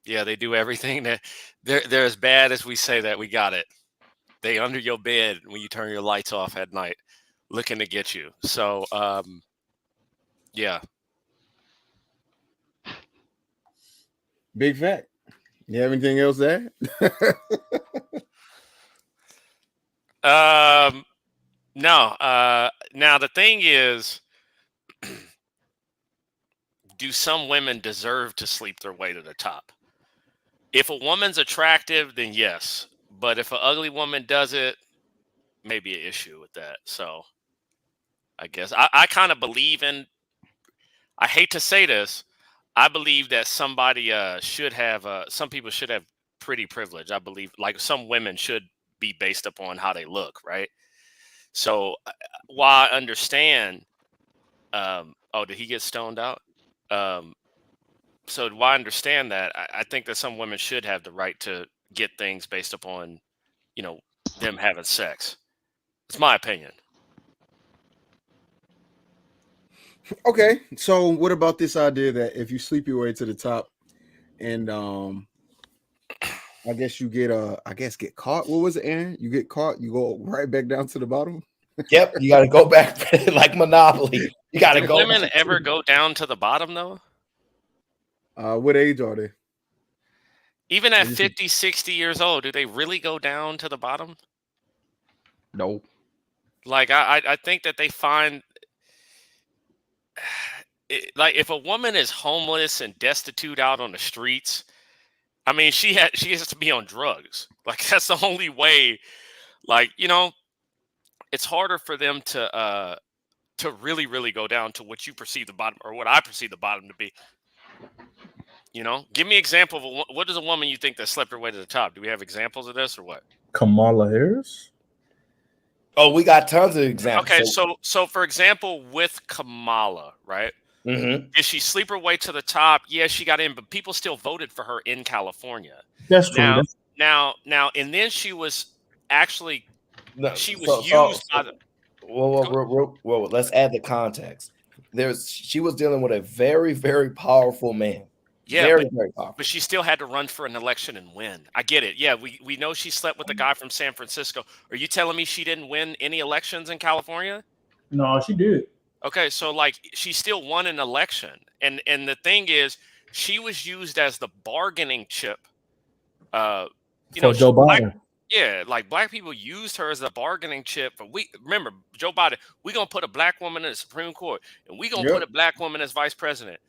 Yeah, they do everything that they're as bad as we say that. We got it. They under your bed when you turn your lights off at night, looking to get you. So, yeah. Big fact. You have anything else there? No. Now the thing is, do some women deserve to sleep their way to the top? If a woman's attractive, then yes. But if an ugly woman does it, maybe an issue with that. So I guess I kind of believe in I hate to say this. I believe that somebody should have some people should have pretty privilege. I believe like some women should be based upon how they look, right? So while I understand, oh, did he get stoned out? So while I understand that, I think that some women should have the right to get things based upon, them having sex. It's my opinion. Okay, so what about this idea that if you sleep your way to the top, and I guess you get get caught. What was it, Aaron? You get caught, you go right back down to the bottom. Yep, you got to go back like Monopoly. You got to Do go. women ever go down to the bottom though? What age are they? Even at 50, 60 years old, do they really go down to the bottom? No. Like I think that they find like if a woman is homeless and destitute out on the streets, I mean she has to be on drugs. Like that's the only way. Like it's harder for them to really really go down to what you perceive the bottom or what I perceive the bottom to be. Give me an example of what is a woman you think that slept her way to the top? Do we have examples of this or what? Kamala Harris. Oh, we got tons of examples. Okay, so for example, with Kamala, right? Mm-hmm. Did she sleep her way to the top? Yeah, she got in, but people still voted for her in California. That's true. Now, and then she was actually used by the. Well, let's add the context. She was dealing with a very, very powerful man. Yeah, very powerful. But she still had to run for an election and win. I get it. Yeah, we know she slept with the guy from San Francisco. Are you telling me she didn't win any elections in California? No, she did. Okay, so like she still won an election, and the thing is, she was used as the bargaining chip. For Joe Biden. Like black people used her as a bargaining chip. But remember Joe Biden. We're gonna put a black woman in the Supreme Court, and we're gonna put a black woman as vice president.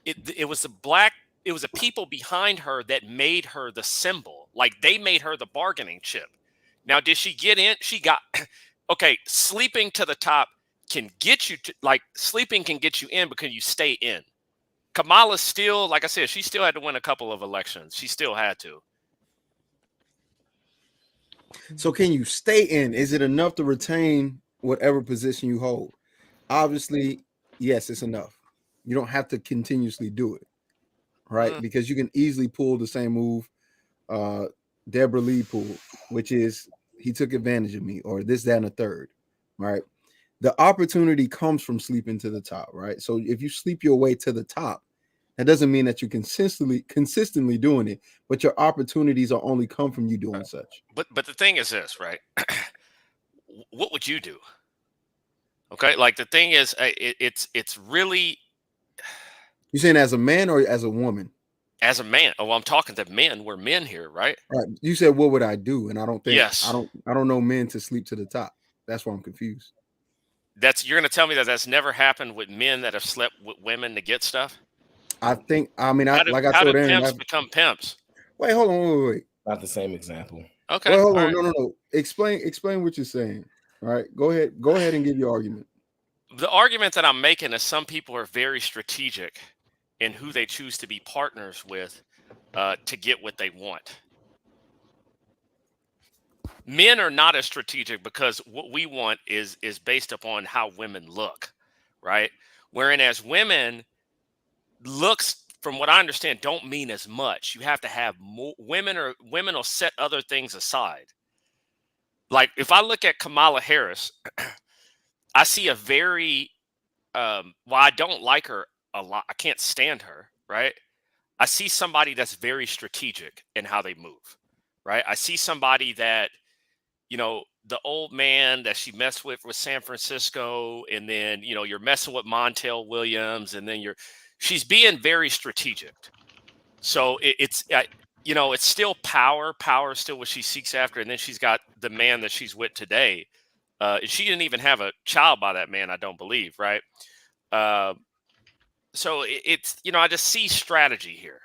It was the people behind her that made her the symbol. Like they made her the bargaining chip. Now, did she get in? She got okay. Sleeping to the top can get you to sleeping can get you in because you stay in. Kamala still, like I said, she still had to win a couple of elections. She still had to. So can you stay in? Is it enough to retain whatever position you hold? Obviously, yes, it's enough. You don't have to continuously do it, right? Because you can easily pull the same move Deborah Lee pulled, which is he took advantage of me or this, that, and a third, right? The opportunity comes from sleeping to the top, right? So if you sleep your way to the top, that doesn't mean that you're consistently doing it, but your opportunities are only come from you doing such. But the thing is this, right? What would you do? Okay, like the thing is, it's really. You saying as a man or as a woman? As a man. Oh, well, I'm talking to men. We're men here, right? Right. You said, what would I do? And I don't think. Yes. I don't know men to sleep to the top. That's why I'm confused. You're going to tell me that that's never happened with men that have slept with women to get stuff? I think. I mean, how did pimps become pimps? Wait, hold on, wait. Not the same example. Okay. Wait, hold on. Right. No. Explain what you're saying. All right. Go ahead and give your argument. The argument that I'm making is some people are very strategic in who they choose to be partners with to get what they want. Men are not as strategic because what we want is based upon how women look, right? Whereas women looks, from what I understand, don't mean as much. You have to have more. Women will set other things aside. Like if I look at Kamala Harris, I see a very while I don't like her a lot, I can't stand her, right? I see somebody that's very strategic in how they move, right? I see somebody that, the old man that she messed with San Francisco, and then, you're messing with Montel Williams, and then she's being very strategic. So it's still power. Power is still what she seeks after. And then she's got the man that she's with today. She didn't even have a child by that man, I don't believe, right? So it's, I just see strategy here.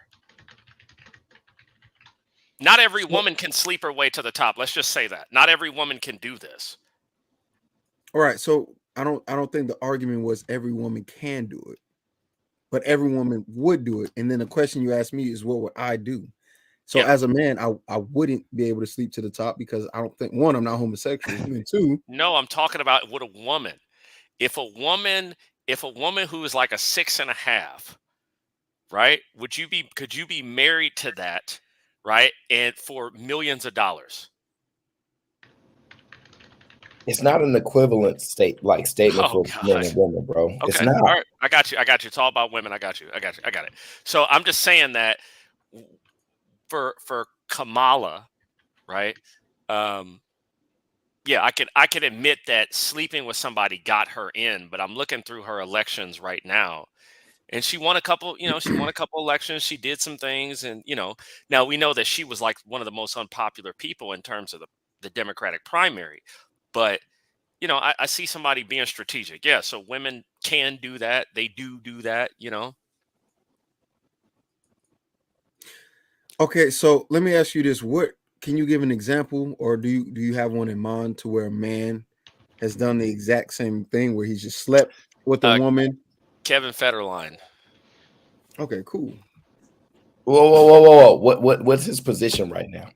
Not every woman can sleep her way to the top. Let's just say that. Not every woman can do this. All right. So I don't think the argument was every woman can do it. but every woman would do it. And then the question you asked me is, what would I do? So Yeah. as a man, I wouldn't be able to sleep to the top because I don't think, one, I'm not homosexual, and two, No, I'm talking about with a woman. If a woman who is like a 6.5, right? Could you be married to that, right? And for millions of dollars? It's not an equivalent statement Oh for men gosh. and women, bro. It's Okay. not. All right. I got you. It's all about women. I got you. I got it. So I'm just saying that for Kamala, right? Yeah, I can admit that sleeping with somebody got her in, but I'm looking through her elections right now. And she won a couple, elections. She did some things. And, now we know that she was like one of the most unpopular people in terms of the Democratic primary. But, I see somebody being strategic. Yeah. So women can do that. They do that, okay, so let me ask you this: what can you give an example, or do you have one in mind to where a man has done the exact same thing where he's just slept with a woman? Kevin Federline. Okay, cool. Whoa. What's his position right now?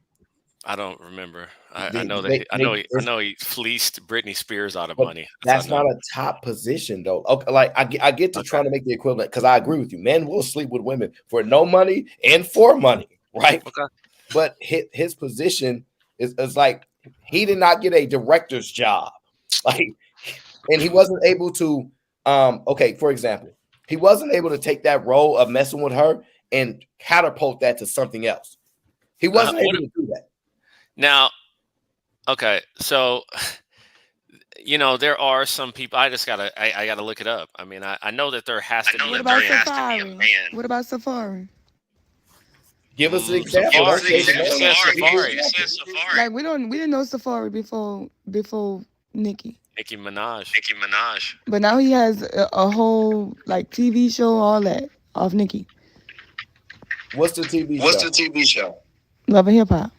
I don't remember. I know he fleeced Britney Spears out of money. That's not a top position, though. Okay, like I get to trying to make the equivalent because I agree with you. Men will sleep with women for no money and for money, right? Okay. But his position is like he did not get a director's job, like, and he wasn't able to. Okay, for example, he wasn't able to take that role of messing with her and catapult that to something else. He wasn't able to do that. Now, okay, so there are some people. I gotta look it up. I mean, I know that there has to be What a about man. Safari? What about Safari? Give us an example. Safari. Like we didn't know Safari before Nicki. Nicki Minaj. But now he has a whole like TV show, all that off Nicki. What's the TV show? Love and Hip Hop.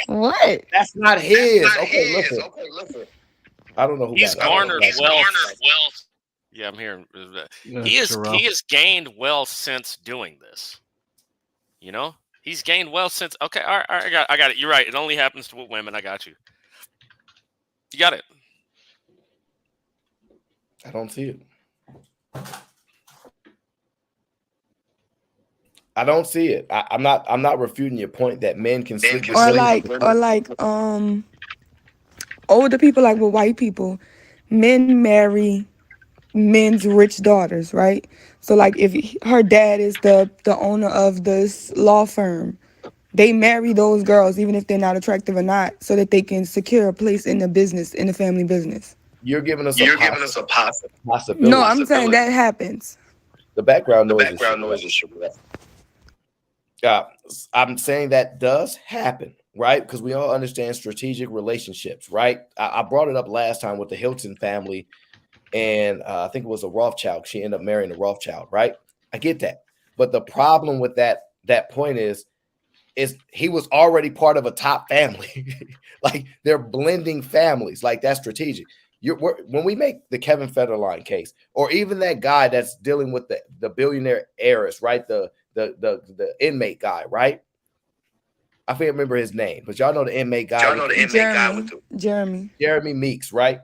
What? That's not his. Okay, listen. I don't know who He's garnered wealth. Yeah, I'm hearing. He has gained wealth since doing this. He's gained wealth since. Okay, all right, I got it. You're right. It only happens to women. I got you. You got it. I don't see it. I don't see it. I'm not refuting your point that men can sleep with women. Older people, like with white people, men marry men's rich daughters, right? So like if her dad is the owner of this law firm, they marry those girls even if they're not attractive or not, so that they can secure a place in the family business. You're giving us a possibility. No, I'm saying that happens. The background noise is I'm saying that does happen, right? Because we all understand strategic relationships, right? I brought it up last time with the Hilton family, and I think it was a Rothschild. She ended up marrying a Rothschild, right? I get that. But the problem with that point is he was already part of a top family. Like they're blending families. Like that's strategic. When we make the Kevin Federline case, or even that guy that's dealing with the billionaire heiress, right? The inmate guy, right? I can't remember his name, but y'all know the inmate guy. Jeremy Meeks, right?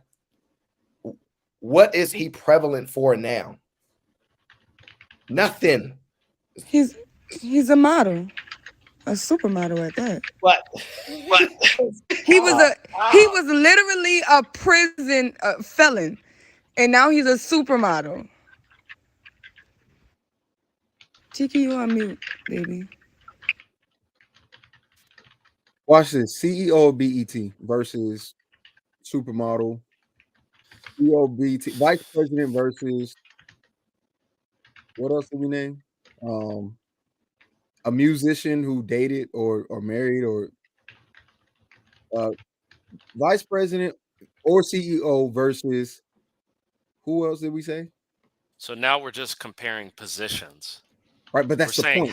What is he prevalent for now? Nothing. He's a model, a supermodel at that. What? He was literally a prison felon, and now he's a supermodel. Cheeky, you on mute, baby. Watch this: CEO of BET versus supermodel. CEO of BET, vice president versus what else did we name? A musician who dated or married, or vice president or CEO versus who else did we say? So now we're just comparing positions. Right, but that's we're the saying point.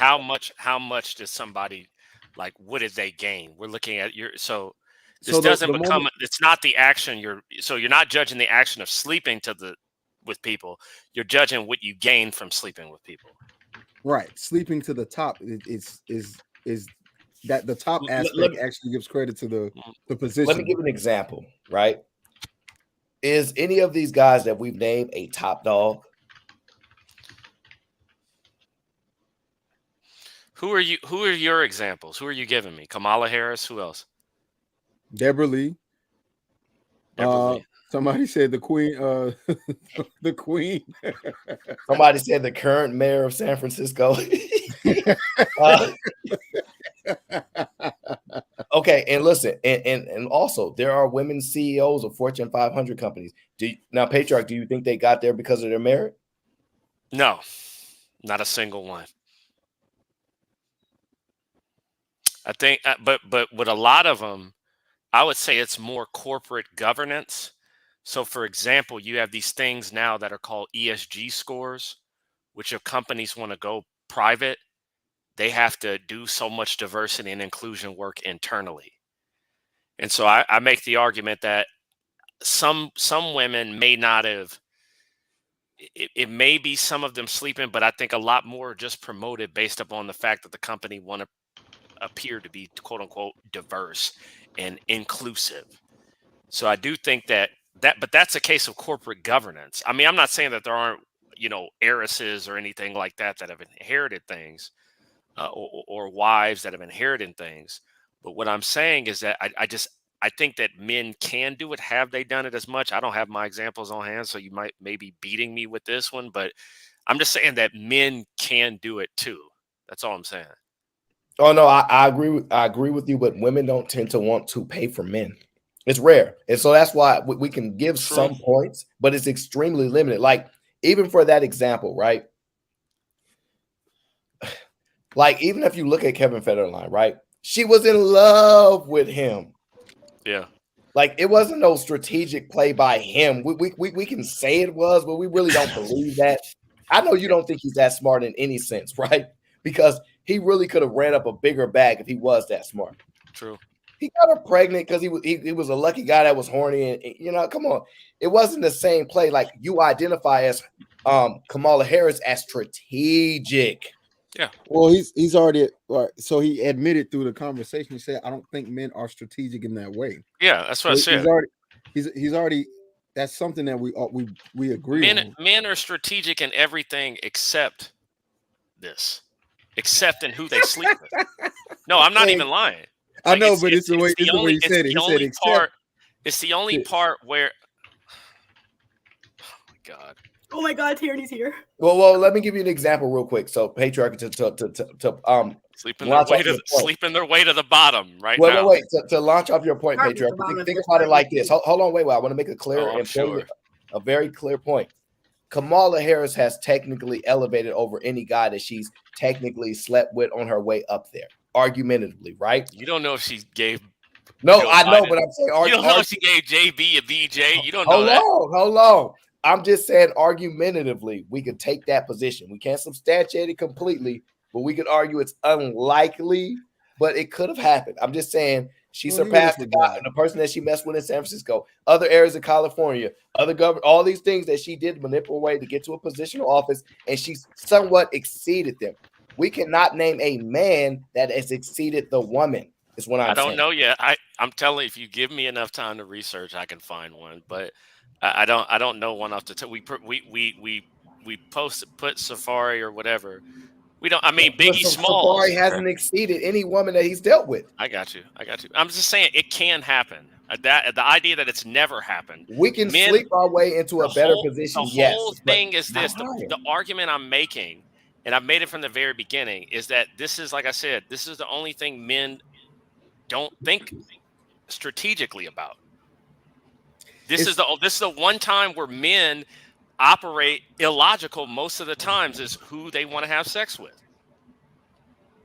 How much does somebody, like, what did they gain? We're looking at this So doesn't become. It's not the action. You're not judging the action of sleeping to the with people. You're judging what you gain from sleeping with people. Right, sleeping to the top is that the top aspect actually gives credit to the position. Let me give an example, right? Is any of these guys that we've named a top dog? Who are you? Who are your examples? Who are you giving me? Kamala Harris. Who else? Deborah Lee. Deborah Lee. Somebody said the Queen. The Queen. Somebody said the current mayor of San Francisco. Okay, and listen, and also there are women CEOs of Fortune 500 companies. Now, Patriarch, do you think they got there because of their merit? No, not a single one. I think, but with a lot of them, I would say it's more corporate governance. So, for example, you have these things now that are called ESG scores, which if companies want to go private, they have to do so much diversity and inclusion work internally. And so I make the argument that some women may not have, it may be some of them sleeping, but I think a lot more are just promoted based upon the fact that the company want to appear to be quote unquote diverse and inclusive. So I do think that but that's a case of corporate governance. I mean, I'm not saying that there aren't, heiresses or anything like that have inherited things, or wives that have inherited things. But what I'm saying is that I think that men can do it. Have they done it as much? I don't have my examples on hand, so you might be beating me with this one, but I'm just saying that men can do it too. That's all I'm saying. Oh no, I agree with you, but women don't tend to want to pay for men. It's rare, and so that's why we can give some points, but it's extremely limited. Like even for that example, right? Like even if you look at Kevin Federline, right? She was in love with him. Yeah. Like it wasn't no strategic play by him. We can say it was, but we really don't believe that. I know you don't think he's that smart in any sense, right? Because he really could have ran up a bigger bag if he was that smart. True. He got her pregnant because he was a lucky guy that was horny, and come on, it wasn't the same play. Like you identify as Kamala Harris as strategic. Yeah. Well, he's already so he admitted through the conversation. He said, "I don't think men are strategic in that way." Yeah, that's what I said. He's already. That's something that we agree on. Men are strategic in everything except this, except in who they sleep with. No, I'm not even lying. I know, but it's the way he said it. He said except. It's the only part where. Oh my God. Oh my God, Tierney's here. Well, let me give you an example real quick. So patriarchy to sleeping their way to the bottom right now. Wait. To launch off your point, patriarchy. Think about it like this. Hold on, wait. I want to make a clear a very clear point. Kamala Harris has technically elevated over any guy that she's technically slept with on her way up there, argumentatively, right? You don't know if she gave. No, I know, but I'm saying you don't know if she gave JB a BJ. You don't know that. Hold on. I'm just saying, argumentatively, we could take that position. We can't substantiate it completely, but we could argue it's unlikely, but it could have happened. I'm just saying she surpassed the guy, the person that she messed with in San Francisco, other areas of California, all these things that she did manipulate to get to a position of office, and she somewhat exceeded them. We cannot name a man that has exceeded the woman. Is what I'm saying. I don't know yet. I'm telling you, if you give me enough time to research, I can find one, but. I don't know one off the top. We put Safari or whatever. We don't. I mean, Biggie Smalls. Safari hasn't exceeded any woman that he's dealt with. I got you. I'm just saying it can happen. The idea that it's never happened. We can sleep our way into a better position. The whole thing is this. The argument I'm making, and I've made it from the very beginning, is that this is, like I said, this is the only thing men don't think strategically about. This is the one time where men operate illogical most of the times is who they want to have sex with.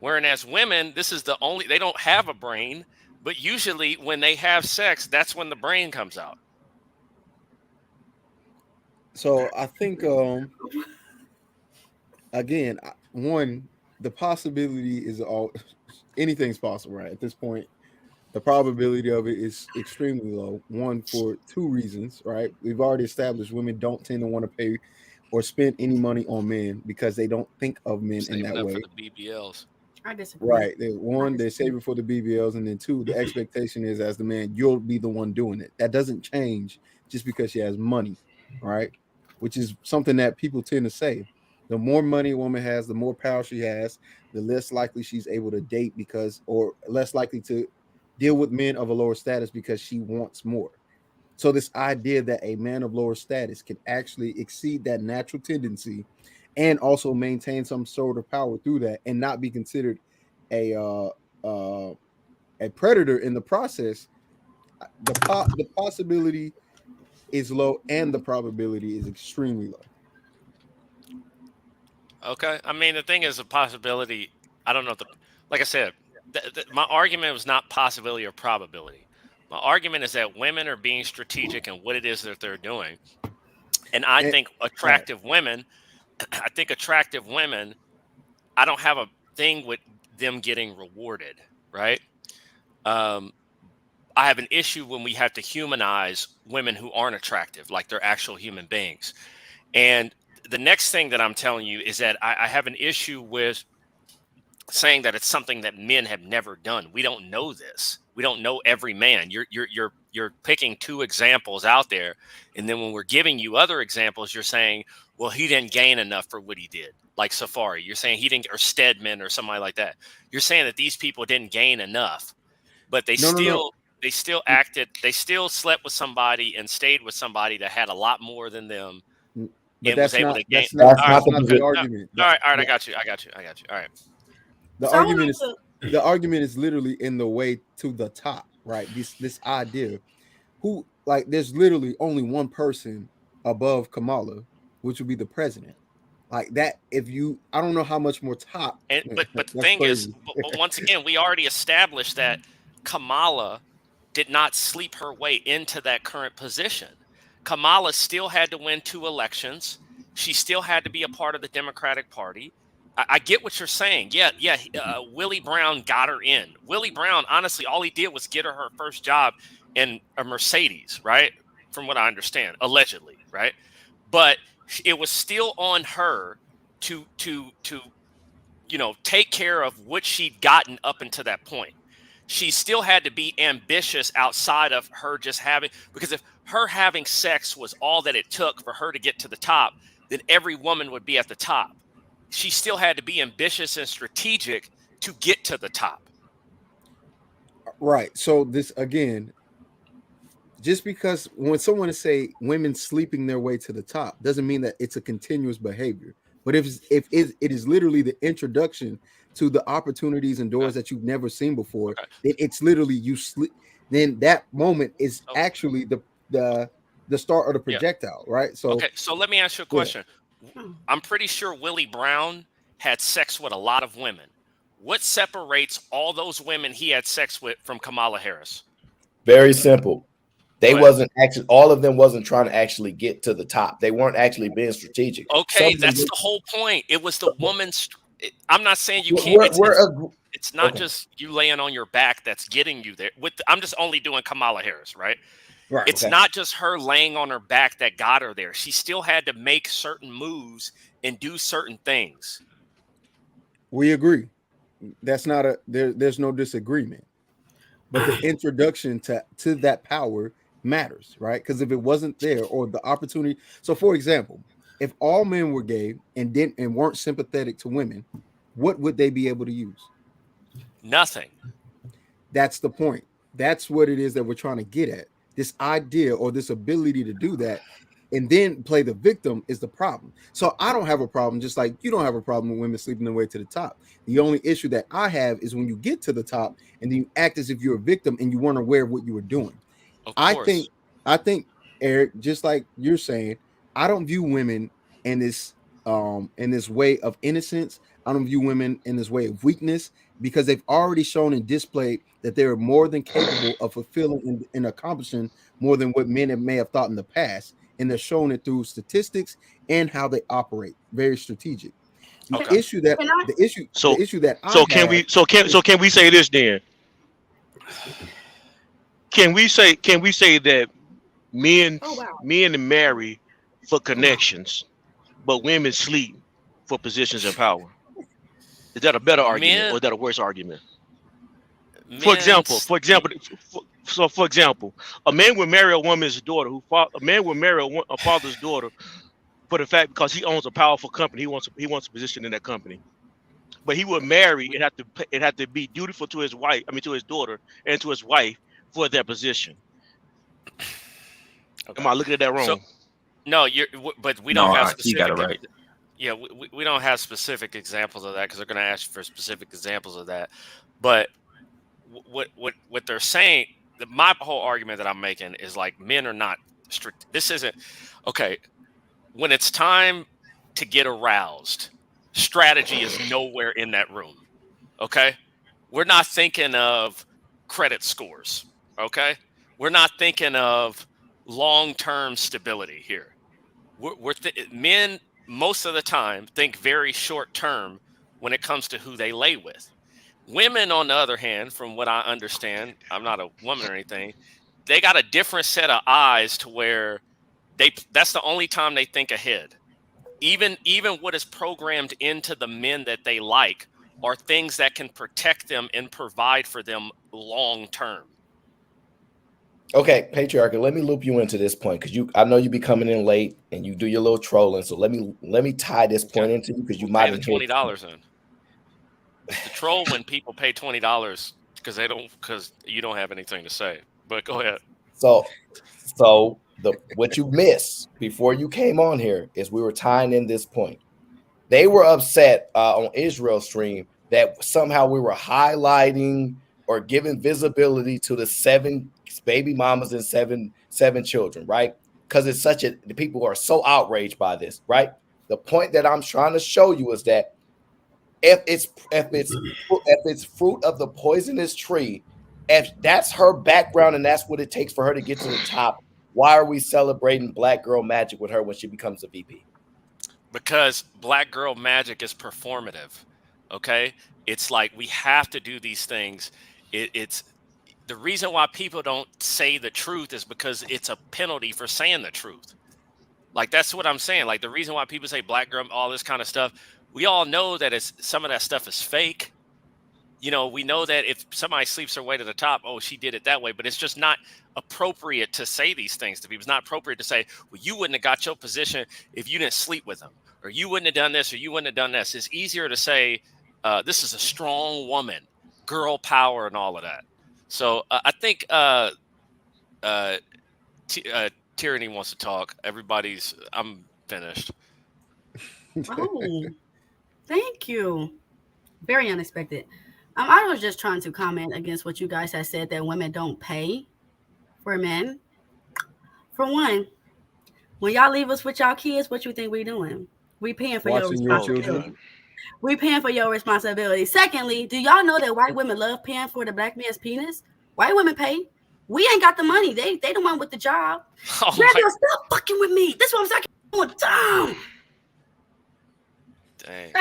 Whereas women, this is the only, they don't have a brain, but usually when they have sex, that's when the brain comes out. So I think, again, one, the possibility is anything's possible, right? At this point, The probability of it is extremely low. One, for two reasons, right? We've already established women don't tend to want to pay or spend any money on men because they don't think of men in Saving that up for way. the BBLs. I disagree. Right. One, they're saving for the BBLs, and then two, the expectation is as the man, you'll be the one doing it. That doesn't change just because she has money, right? Which is something that people tend to say. The more money a woman has, the more power she has, the less likely she's able to date because, or less likely to deal with men of a lower status because she wants more. So this idea that a man of lower status can actually exceed that natural tendency and also maintain some sort of power through that and not be considered a a predator in the process, the possibility is low and the probability is extremely low. Okay. I mean, the thing is a possibility. I don't know. Like I said, my argument was not possibility or probability. My argument is that women are being strategic in what it is that they're doing. And I think attractive women, I think attractive women, I don't have a thing with them getting rewarded, right? I have an issue when we have to humanize women who aren't attractive, like they're actual human beings. And the next thing that I'm telling you is that I have an issue with saying that it's something that men have never done. We don't know this. We don't know every man. You're picking two examples out there, and then when we're giving you other examples, you're saying, well, he didn't gain enough for what he did, like Safari. You're saying he didn't, or Stedman, or somebody like that. You're saying that these people didn't gain enough, but they still acted. They still slept with somebody and stayed with somebody that had a lot more than them. But And was able to gain. that's not Okay. the argument. All right, I got you. All right. The argument is literally in the way to the top, right? This idea, who, like, there's literally only one person above Kamala, which would be the president. Like that, if you, I don't know how much more top. But the That's thing is, crazy. but once again, we already established that Kamala did not sleep her way into that current position. Kamala still had to win 2 elections. She still had to be a part of the Democratic Party. I get what you're saying. Yeah. Willie Brown got her in. Willie Brown, honestly, all he did was get her first job in a Mercedes, right? From what I understand, allegedly, right? But it was still on her to take care of what she'd gotten up until that point. She still had to be ambitious outside of her just having, because if her having sex was all that it took for her to get to the top, then every woman would be at the top. She still had to be ambitious and strategic to get to the top. Right. So this, again, just because when someone say women sleeping their way to the top doesn't mean that it's a continuous behavior. But if it is literally the introduction to the opportunities and doors that you've never seen before, then it's literally you sleep. Then that moment is actually the start of the projectile, right? So okay, so let me ask you a question. I'm pretty sure Willie Brown had sex with a lot of women. What separates all those women he had sex with from Kamala Harris? Very simple. They wasn't actually, all of them wasn't trying to actually get to the top. They weren't actually being strategic. Okay, that's the whole point. It was the woman's. I'm not saying you can't. It's not just you laying on your back that's getting you there. I'm just only doing Kamala Harris, right? Right. It's not just her laying on her back that got her there. She still had to make certain moves and do certain things. We agree. That's not there's no disagreement. But the introduction to that power matters, right? Because if it wasn't there, or the opportunity. So for example, if all men were gay and weren't sympathetic to women, what would they be able to use? Nothing. That's the point. That's what it is that we're trying to get at. This idea or this ability to do that and then play the victim is the problem. So I don't have a problem, just like you don't have a problem with women sleeping their way to the top. The only issue that I have is when you get to the top and then you act as if you're a victim and you weren't aware of what you were doing. I think, Eric, just like you're saying, I don't view women in this way of innocence. I don't view women in this way of weakness, because they've already shown and displayed that they're more than capable of fulfilling and accomplishing more than what men may have thought in the past. And they're showing it through statistics and how they operate. Very strategic. The issue that can we say this then? Can we say that men Oh wow. men marry for connections, but women sleep for positions and power? Is that a better argument or Men is that a worse argument? For men example, sleep. for example, a man would marry a woman's daughter a man would marry a father's daughter for the fact because he owns a powerful company. He wants a position in that company. But he would marry it had to be dutiful to his wife, I mean to his daughter and to his wife for their position. Am Okay. I looking at that So wrong? no, but we No, don't have he got it specific. right. Yeah, we don't have specific examples of that because they're going to ask for specific examples of that. But what they're saying, my whole argument that I'm making is like men are not strict. This isn't okay. When it's time to get aroused, strategy is nowhere in that room. Okay, we're not thinking of credit scores. Okay, we're not thinking of long-term stability here. Men most of the time think very short term when it comes to who they lay with. Women, on the other hand, from what I understand, I'm not a woman or anything, they got a different set of eyes to where that's the only time they think ahead. Even what is programmed into the men that they like are things that can protect them and provide for them long term. Okay, patriarchy. Let me loop you into this point because I know you be coming in late and you do your little trolling. So let me tie this point into you because you might pay the $20 in. It's the troll when people pay $20 because you don't have anything to say. But go ahead. So what you missed before you came on here is we were tying in this point. They were upset on Israel's stream that somehow we were highlighting or giving visibility to the 7 baby mamas and seven children, right? Because it's the people are so outraged by this, right? The point that I'm trying to show you is that if it's fruit of the poisonous tree, if that's her background and that's what it takes for her to get to the top, why are we celebrating Black Girl Magic with her when she becomes a VP? Because Black Girl Magic is performative. Okay, it's like we have to do these things. It's the reason why people don't say the truth is because it's a penalty for saying the truth. Like that's what I'm saying. Like the reason why people say Black girl, all this kind of stuff, we all know that some of that stuff is fake. You know, we know that if somebody sleeps her way to the top, oh, she did it that way. But it's just not appropriate to say these things to people. It's not appropriate to say, well, you wouldn't have got your position if you didn't sleep with them, or you wouldn't have done this, or you wouldn't have done this. It's easier to say, this is a strong woman, girl power, and all of that. So I think Tyranny wants to talk. I'm finished. Oh, thank you. Very unexpected. I was just trying to comment against what you guys have said that women don't pay for men. For one, when y'all leave us with y'all kids, what you think we doing? We paying for your responsibility. We paying for your responsibility. Secondly, do y'all know that white women love paying for the black man's penis? White women pay. We ain't got the money. They the one with the job. Oh stop fucking with me. This is what I'm saying. Dang.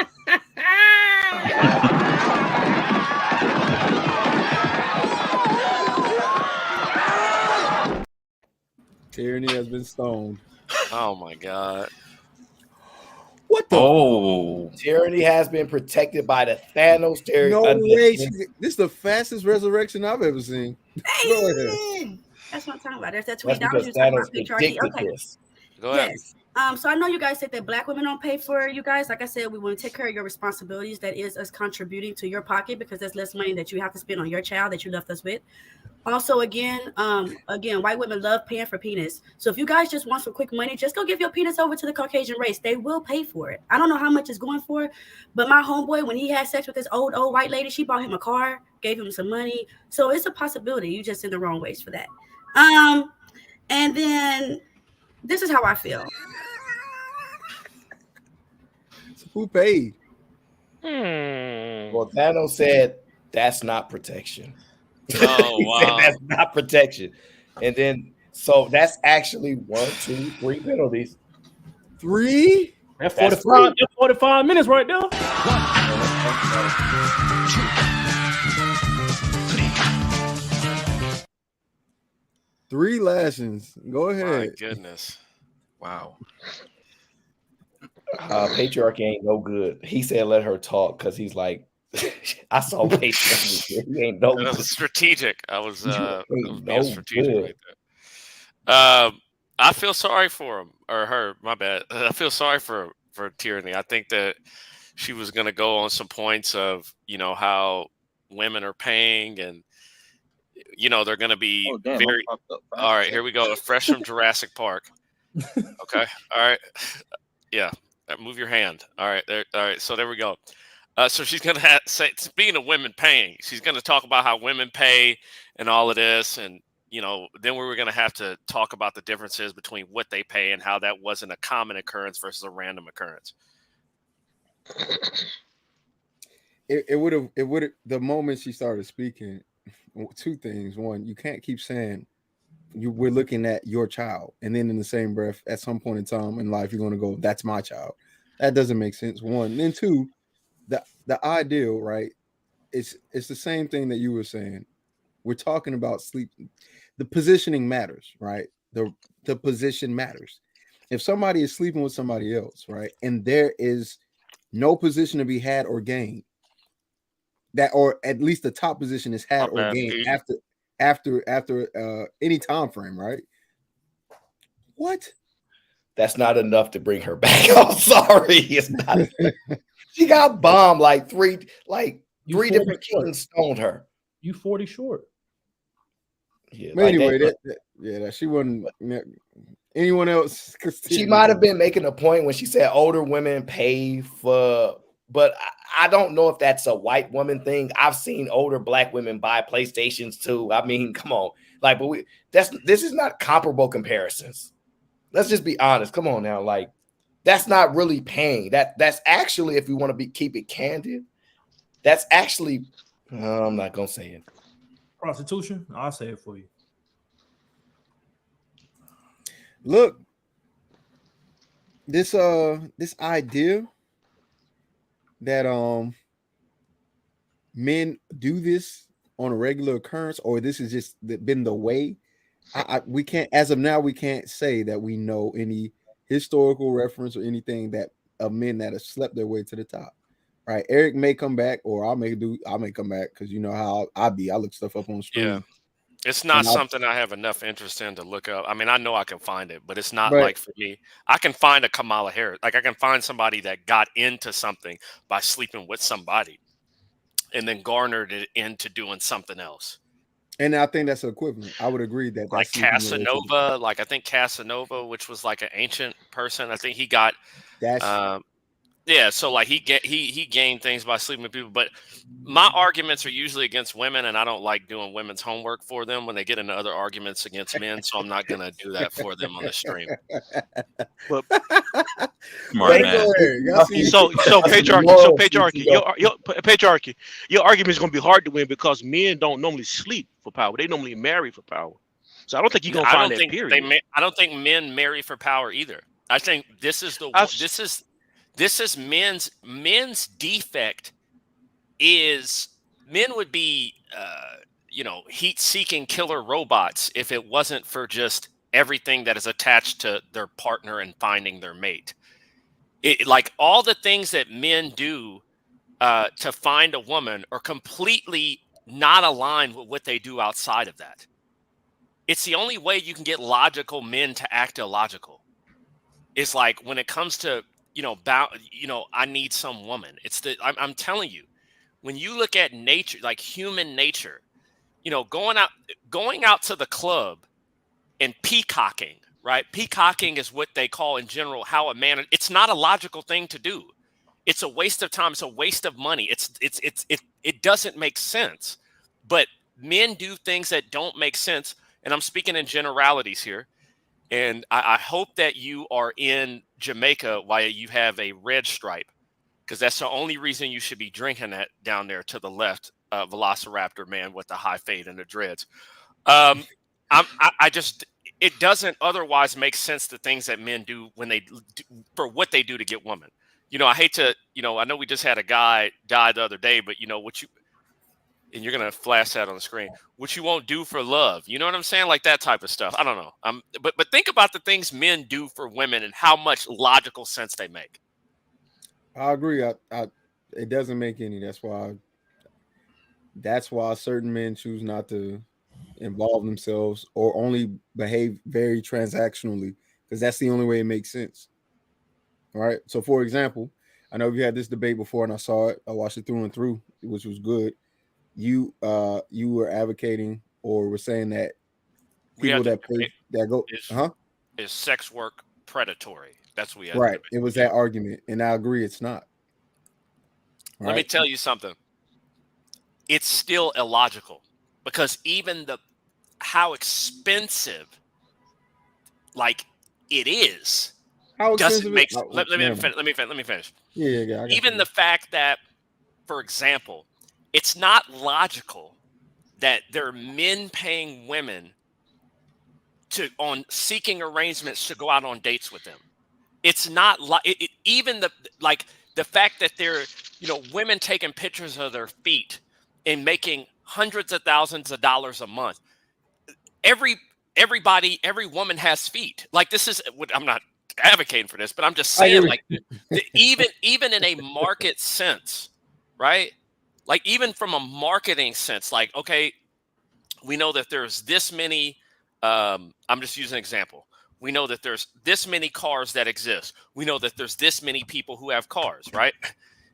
Tyranny has been stoned. Oh my God. What the? Oh, Tyranny has been protected by the Thanos. No way. This is the fastest resurrection I've ever seen. Go ahead. That's what I'm talking about. There's that $20 because you talking about Thanos patriarchy. predicted Okay. this. Go ahead. Yes. So I know you guys said that black women don't pay for you guys. Like I said, we want to take care of your responsibilities. That is us contributing to your pocket because that's less money that you have to spend on your child that you left us with. Also, again, white women love paying for penis. So if you guys just want some quick money, just go give your penis over to the Caucasian race. They will pay for it. I don't know how much it's going for, but my homeboy, when he had sex with this old white lady, she bought him a car, gave him some money. So it's a possibility. You just in the wrong ways for that. And then this is how I feel. Who paid? Well, Thanos said that's not protection. Oh, wow. That's not protection. And then, so that's actually 1, 2, 3 penalties. 3? That's 45 minutes right there. 3 lashings. Go My ahead. goodness. Wow. Patriarchy ain't no good. He said let her talk because he's like, I saw patriarchy. He ain't no That good. was strategic. I was Ain't being no strategic good. right there. I feel sorry for him or her. My bad. I feel sorry for Tyranny. I think that she was going to go on some points of how women are paying, and they're going to be very. All right, here we go. Fresh from Jurassic Park. Okay. All right. Yeah. Move your hand. All right. There. All right. So there we go. So she's going to say, speaking of women paying, she's going to talk about how women pay and all of this. And, then we were going to have to talk about the differences between what they pay and how that wasn't a common occurrence versus a random occurrence. It would have, the moment she started speaking, 2 things. One, you can't keep saying we're looking at your child, and then in the same breath, at some point in time in life, you're going to go, that's my child. That doesn't make sense. One. And then 2, the ideal, right? It's the same thing that you were saying. We're talking about sleep. The positioning matters, right? The position matters. If somebody is sleeping with somebody else, right, and there is no position to be had or gained, that, or at least the top position is had or gained after any time frame, right? What? That's not enough to bring her back. I'm sorry, it's not. She got bombed like three different kings stoned her. You 40 short. Yeah, but anyway, that she wasn't. Anyone else? She might have been making a point when she said older women pay for, but I don't know if that's a white woman thing. I've seen older Black women buy PlayStations too. I mean, come on, but this is not comparable comparisons. Let's just be honest. Come on now, that's not really paying. That's actually, if we want to keep it candid, that's actually, I'm not gonna say it. Prostitution. I'll say it for you. Look, this idea that men do this on a regular occurrence, or this has just been the way. We can't, as of now, we can't say that we know any historical reference or anything that of men that have slept their way to the top. Right? Eric may come back, or I may come back, because you know how I look stuff up on stream. Yeah. It's not something I have enough interest in to look up. I mean, I know I can find it, but it's not like for me. I can find a Kamala Harris. Like, I can find somebody that got into something by sleeping with somebody and then garnered it into doing something else. And I think that's equivalent. I would agree that like Casanova, like I think Casanova, which was like an ancient person. I think he got yeah, so like he gained things by sleeping with people. But my arguments are usually against women, and I don't like doing women's homework for them when they get into other arguments against men. So I'm not gonna do that for them on the stream. But smart man. So patriarchy, your argument is gonna be hard to win because men don't normally sleep for power; they normally marry for power. So I don't think you're gonna find that. Period. I don't think men marry for power either. I think this is men's defect is men would be heat-seeking killer robots if it wasn't for just everything that is attached to their partner and finding their mate. Like all the things that men do to find a woman are completely not aligned with what they do outside of that. It's the only way you can get logical men to act illogical. It's like when it comes to I need some woman. I'm telling you, when you look at nature, like human nature, going out to the club and peacocking, right? Peacocking is what they call in general how a man. It's not a logical thing to do. It's a waste of time. It's a waste of money. It doesn't make sense. But men do things that don't make sense, and I'm speaking in generalities here. And I hope that you are in Jamaica while you have a red stripe, because that's the only reason you should be drinking that down there to the left, Velociraptor man with the high fade and the dreads. It doesn't otherwise make sense the things that men do when they do, for what they do to get women. I hate to, I know we just had a guy die the other day, but and you're gonna flash that on the screen, which you won't do for love. You know what I'm saying? Like that type of stuff. I don't know. But think about the things men do for women and how much logical sense they make. I agree. It doesn't make any. That's why certain men choose not to involve themselves or only behave very transactionally, because that's the only way it makes sense. All right. So, for example, I know we had this debate before, and I saw it. I watched it through and through, which was good. You were advocating or were saying that people that pay that go, is sex work predatory? That's what we had. Right. It was that argument, and I agree it's not. Let me tell you something. It's still illogical, because even how expensive like it is doesn't make. Let me finish. Yeah. Even the fact that, for example, it's not logical that there are men paying women on seeking arrangements to go out on dates with them. It's not even the fact that there are women taking pictures of their feet and making hundreds of thousands of dollars a month. Every woman has feet. Like, this is what I'm not advocating for this, but I'm just saying, like, even in a market sense, right? Like, even from a marketing sense, like, okay, we know that there's this many. I'm just using an example. We know that there's this many cars that exist. We know that there's this many people who have cars, right?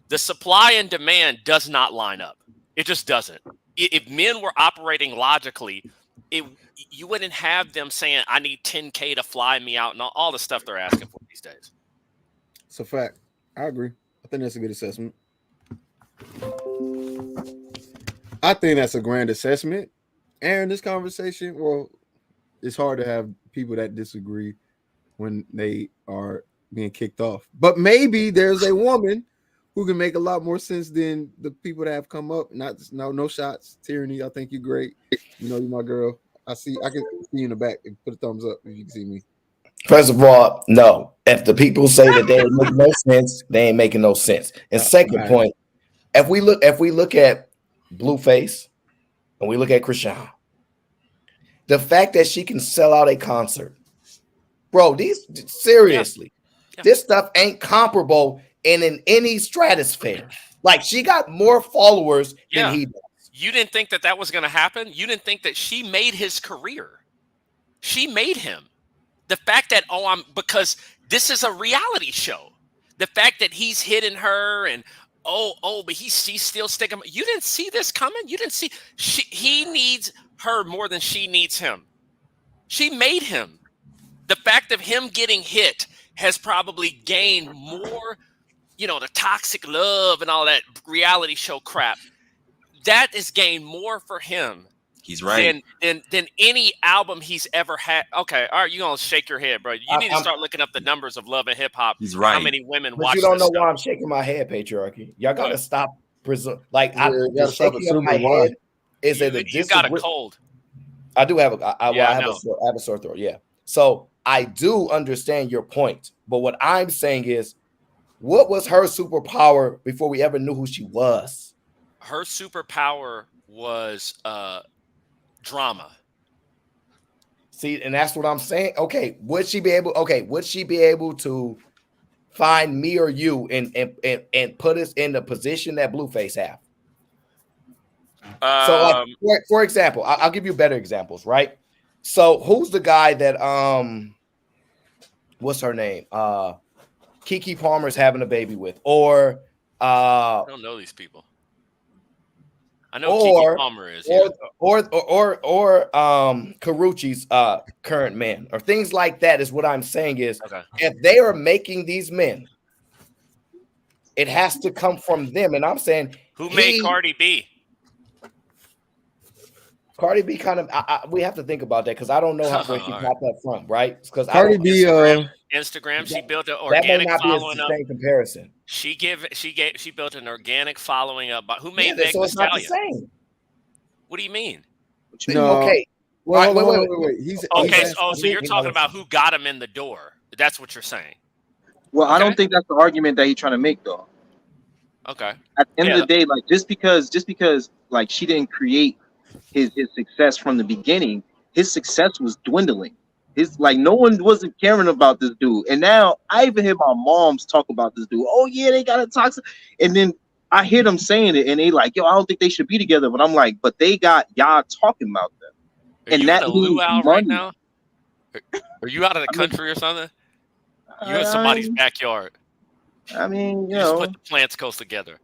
The supply and demand does not line up. It just doesn't. If men were operating logically, you wouldn't have them saying, I need 10K to fly me out and all the stuff they're asking for these days. It's a fact. I agree. I think that's a good assessment. I think that's a grand assessment. And this conversation, well, it's hard to have people that disagree when they are being kicked off. But maybe there's a woman who can make a lot more sense than the people that have come up. No shots. Tyranny, I think you're great. You're my girl. I can see you in the back. Put a thumbs up if you can see me. First of all, no. If the people say that they make no sense, they ain't making no sense. And second point, if we look at Blueface and we look at Krishan, the fact that she can sell out a concert, bro, seriously, this stuff ain't comparable in any stratosphere. Like, she got more followers than he does. You didn't think that was going to happen? You didn't think that she made his career? She made him. The fact that, because this is a reality show. The fact that he's hitting her and, but she's still sticking. You didn't see this coming? You didn't see? He needs her more than she needs him. She made him. The fact of him getting hit has probably gained more, the toxic love and all that reality show crap. That has gained more for him. He's right. Than any album he's ever had. Okay, all right, you're going to shake your head, bro. You need to start looking up the numbers of Love and Hip Hop. He's right. How many women but watch you don't this know stuff. why I'm shaking my head, patriarchy. Y'all got to stop. The shaking of my why. head is you got a cold. I do have I have a sore throat, yeah. So I do understand your point. But what I'm saying is, what was her superpower before we ever knew who she was? Her superpower was drama. See, and that's what I'm saying. Okay, would she be able to find me or you and put us in the position that Blueface have? So, like, for example, I'll give you better examples, right? So, who's the guy that what's her name? Keke Palmer's having a baby with, or I don't know these people. I know Keke Palmer is, or Karuchi's current man, or things like that. Is what I'm saying is, if they are making these men, it has to come from them. And I'm saying, who made Cardi B? Cardi B kind of, we have to think about that because I don't know where she popped up from, right? Because Cardi B, Instagram, she built an organic following up. Same comparison. She built an organic following up. Who made Meg so Thee it's not the Stallion? same. What do you mean? No. Okay. Wait. So you're talking about who got him in the door. That's what you're saying. Well, I don't think that's the argument that he's trying to make, though. Okay. At the end of the day, like just because like she didn't create his success from the beginning, his success was dwindling. His like no one wasn't caring about this dude. And now I even hear my moms talk about this dude. Oh yeah, they got a toxic. And then I hear them saying it and they like, yo, I don't think they should be together. But I'm like, but they got y'all talking about them. Are And you that in a means luau right money. now? Are you out of the I mean, country or something? You in somebody's backyard. I mean, You just put the plants close together.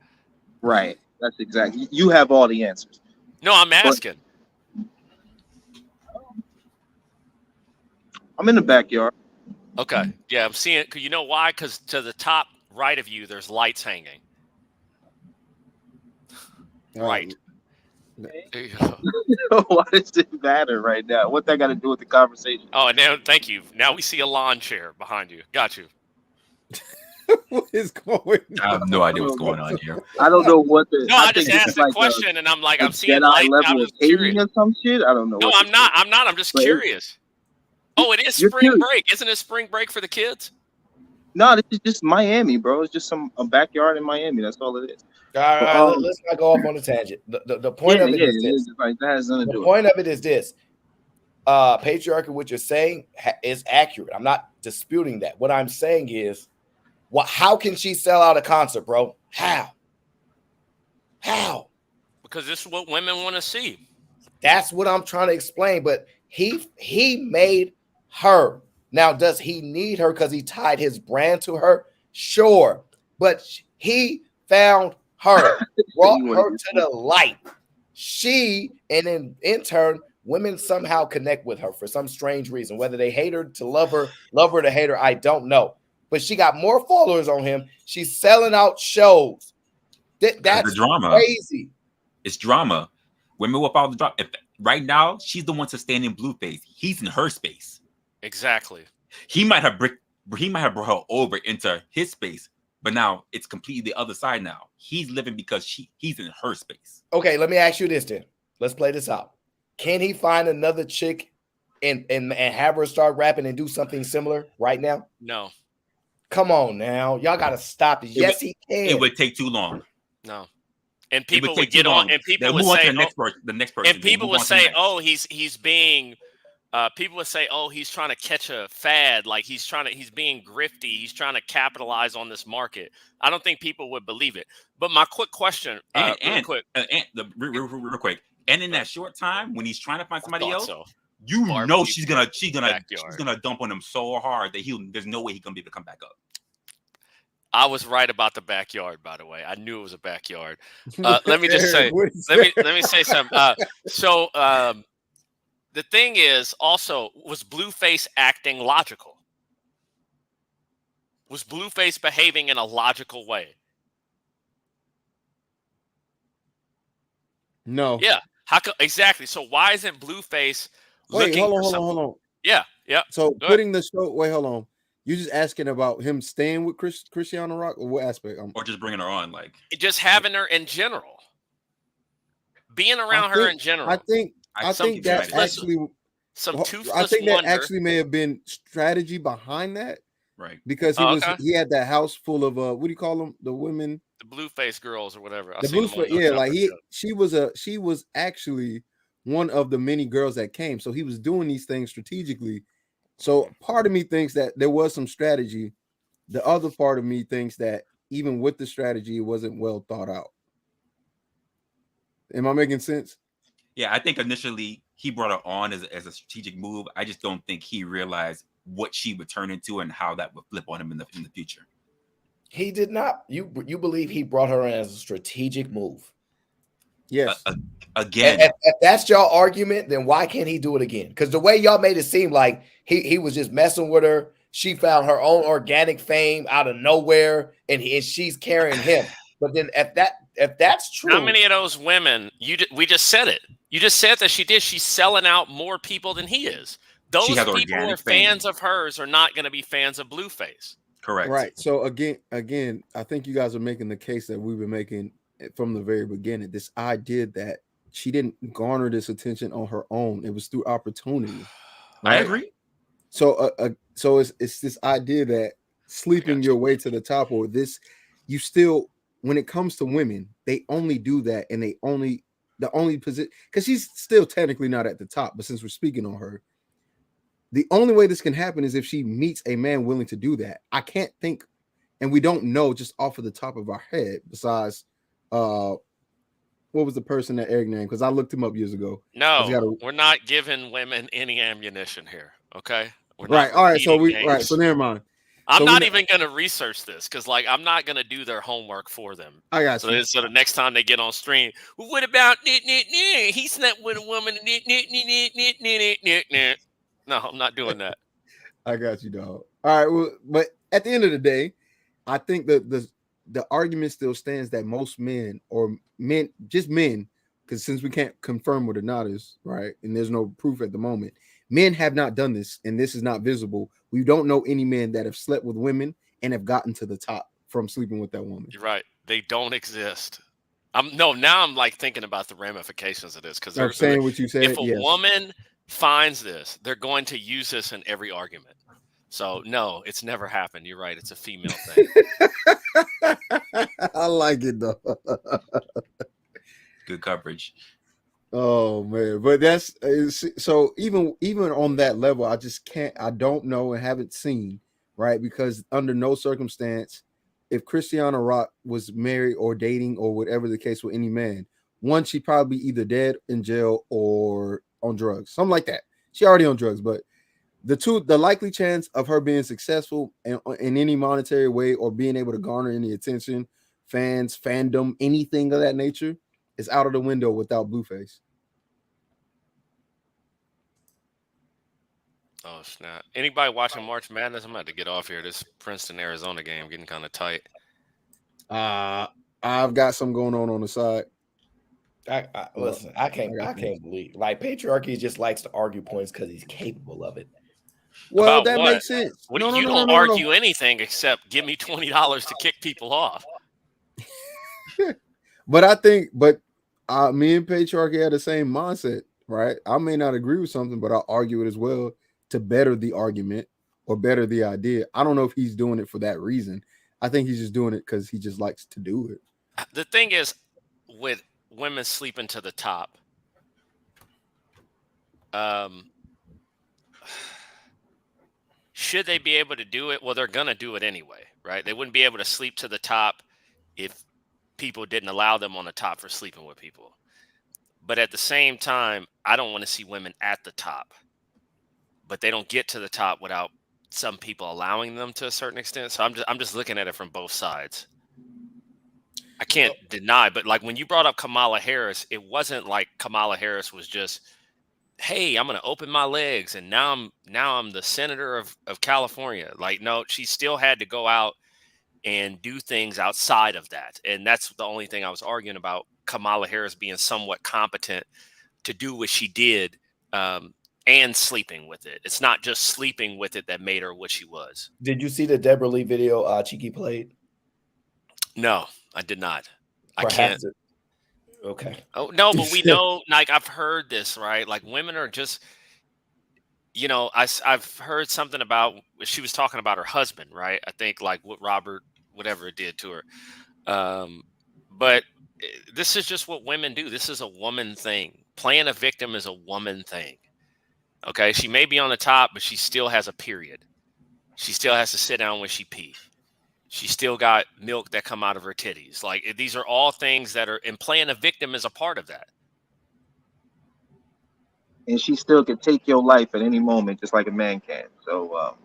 Right. That's exactly. You have all the answers. No, I'm asking. I'm in the backyard. Okay. Yeah, I'm seeing it. You know why? Because to the top right of you, there's lights hanging. Right. There you go. Why does it matter right now? What that got to do with the conversation? Oh, and now, thank you. Now we see a lawn chair behind you. Got you. What is going on? I have no idea what's going on here. I don't know what the. No, I just think asked it's a like question, and I'm like, a I'm seeing Jedi lights. I level was of hating curious. or some shit. I don't know. No, what I'm not. I'm not. I'm just But curious. Oh, it is You're spring curious. break. Isn't it spring break for the kids? No, this is just Miami, bro. It's just a backyard in Miami. That's all it is. All right, But, let's not go off on a tangent. The point of it is this. Like that has nothing to The do. point of it is this. Patriarchy, what you're saying is accurate. I'm not disputing that. What I'm saying is, how can she sell out a concert, bro? How? Because this is what women want to see. That's what I'm trying to explain. But he made her. Now, does he need her because he tied his brand to her? Sure. But he found her, brought her to the light. She, and in turn, women somehow connect with her for some strange reason. Whether they hate her to love her to hate her, I don't know. But she got more followers on him. She's selling out shows. That's the drama. Crazy. It's drama. Women whip out the drama. Right now, she's the one sustaining Blueface. He's in her space. Exactly. He might have brought her over into his space, but now it's completely the other side now. He's living because he's in her space. Okay, let me ask you this then. Let's play this out. Can he find another chick and have her start rapping and do something similar right now? No. Come on now. Y'all got to stop this. Yes, he can. It would take too long. No. And people would get on, and people would say, the next person. And people would say, oh, he's being, people would say, oh, he's trying to catch a fad. Like he's being grifty. He's trying to capitalize on this market. I don't think people would believe it. But my quick question, real quick. And in that short time, when he's trying to find somebody else, so. you know she's gonna dump on him so hard that there's no way he's gonna be able to come back up. I was right about the backyard, by the way. I knew it was a backyard. Let me just say, let me say something. The thing is also, was Blueface acting logical? Was Blueface behaving in a logical way? No. Yeah. Exactly. So why isn't Blueface looking for something? Hold on. Yeah. So putting the show. Wait, hold on. You just asking about him staying with Christiana Rock, or what aspect? Or just bringing her on, like just having her in general, being around her in general. I think that actually I think that actually may have been strategy behind that, right? Because he had that house full of what do you call them? The women, the Blueface girls or whatever. The Blueface, yeah, like she was actually one of the many girls that came. So he was doing these things strategically. So part of me thinks that there was some strategy. The other part of me thinks that even with the strategy, it wasn't well thought out. Am I making sense? Yeah, I think initially he brought her on as a strategic move. I just don't think he realized what she would turn into and how that would flip on him in the future. He did not. You believe he brought her in as a strategic move? Yes. Again, if that's y'all argument, then why can't he do it again? Because the way y'all made it seem like he was just messing with her. She found her own organic fame out of nowhere, and she's carrying him. But then if that's true, how many of those women? We just said it. You just said that she did. She's selling out more people than he is. Those people who are fans of hers are not going to be fans of Blueface. Correct. Right. So again, I think you guys are making the case that we've been making from the very beginning. This idea that she didn't garner this attention on her own. It was through opportunity. Right? I agree. So so it's this idea that sleeping your way to the top, or this, you still when it comes to women, they only do that, and the only position, because she's still technically not at the top, but since we're speaking on her, the only way this can happen is if she meets a man willing to do that. I can't think, and we don't know just off of the top of our head, besides what was the person that Eric named? Because I looked him up years ago. No, we're not giving women any ammunition here. Okay, we're not Right. All right. So repeating names. So never mind. I'm So not even going to research this because, like, I'm not going to do their homework for them. I got you. So the next time they get on stream, well, what about he slept with a woman? No, I'm not doing that. I got you, dog. All right. Well, but at the end of the day, I think that the argument still stands that most men, just men, because since we can't confirm what or not is, right, and there's no proof at the moment, men have not done this, and this is not visible. We don't know any men that have slept with women and have gotten to the top from sleeping with that woman. You're right. They don't exist. Now I'm like thinking about the ramifications of this because I'm saying what you said. If a woman finds this, they're going to use this in every argument. So no, it's never happened. You're right. It's a female thing. I like it though. Good coverage. Oh man, but that's so even on that level, I just can't. I don't know and haven't seen, right? Because under no circumstance, if Christiana Rock was married or dating or whatever the case with any man, one, she'd probably be either dead, in jail, or on drugs, something like that. She already on drugs, but the likely chance of her being successful in any monetary way or being able to garner any attention, fans, fandom, anything of that nature is out of the window without Blueface. Oh snap! Anybody watching March Madness? I'm about to get off here. This Princeton Arizona game getting kind of tight. I've got some going on the side. Listen, I can't believe like patriarchy just likes to argue points because he's capable of it. Well, About that what? makes sense. You don't argue anything except give me $20 to kick people off. But me and patriarchy had the same mindset, right? I may not agree with something, but I'll argue it as well to better the argument or better the idea. I don't know if he's doing it for that reason. I think he's just doing it because he just likes to do it. The thing is, with women sleeping to the top, should they be able to do it? Well, they're going to do it anyway, right? They wouldn't be able to sleep to the top if people didn't allow them on the top for sleeping with people. But at the same time, I don't want to see women at the top. But they don't get to the top without some people allowing them to a certain extent. So I'm just looking at it from both sides. I can't deny, but like when you brought up Kamala Harris, it wasn't like Kamala Harris was just, hey, I'm going to open my legs and now I'm the senator of California. Like, no, she still had to go out and do things outside of that. And that's the only thing I was arguing about, Kamala Harris being somewhat competent to do what she did and sleeping with it. It's not just sleeping with it that made her what she was. Did you see the Deborah Lee video Cheeky played? No, I did not. Perhaps I can't. Okay. Oh, no, but we know, like, I've heard this, right? Like, women are just, you know, I've heard something about, she was talking about her husband, right? I think, like, what Robert, whatever it did to her. But this is just what women do. This is a woman thing. Playing a victim is a woman thing. Okay? She may be on the top, but she still has a period. She still has to sit down when she pee. She still got milk that come out of her titties. Like, these are all things that are, and playing a victim is a part of that. And she still can take your life at any moment, just like a man can. So,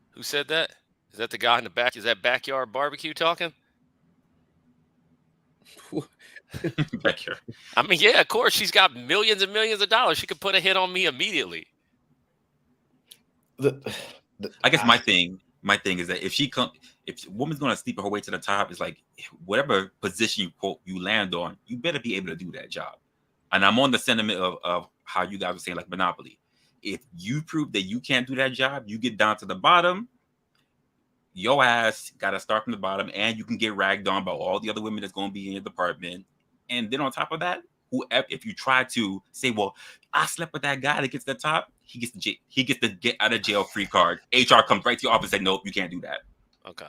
who said that? Is that the guy in the back? Is that Backyard Barbecue talking? Backyard. I mean, yeah, of course. She's got millions and millions of dollars. She could put a hit on me immediately. I guess my thing is that if a woman's going to sleep her way to the top, it's like whatever position you land on, you better be able to do that job. And I'm on the sentiment of how you guys were saying, like Monopoly. If you prove that you can't do that job, you get down to the bottom, your ass got to start from the bottom, and you can get ragged on by all the other women that's going to be in your department. And then on top of that, if you try to say, well, I slept with that guy that gets to the top, he gets the get out of jail free card. HR comes right to your office and say, nope, you can't do that. Okay.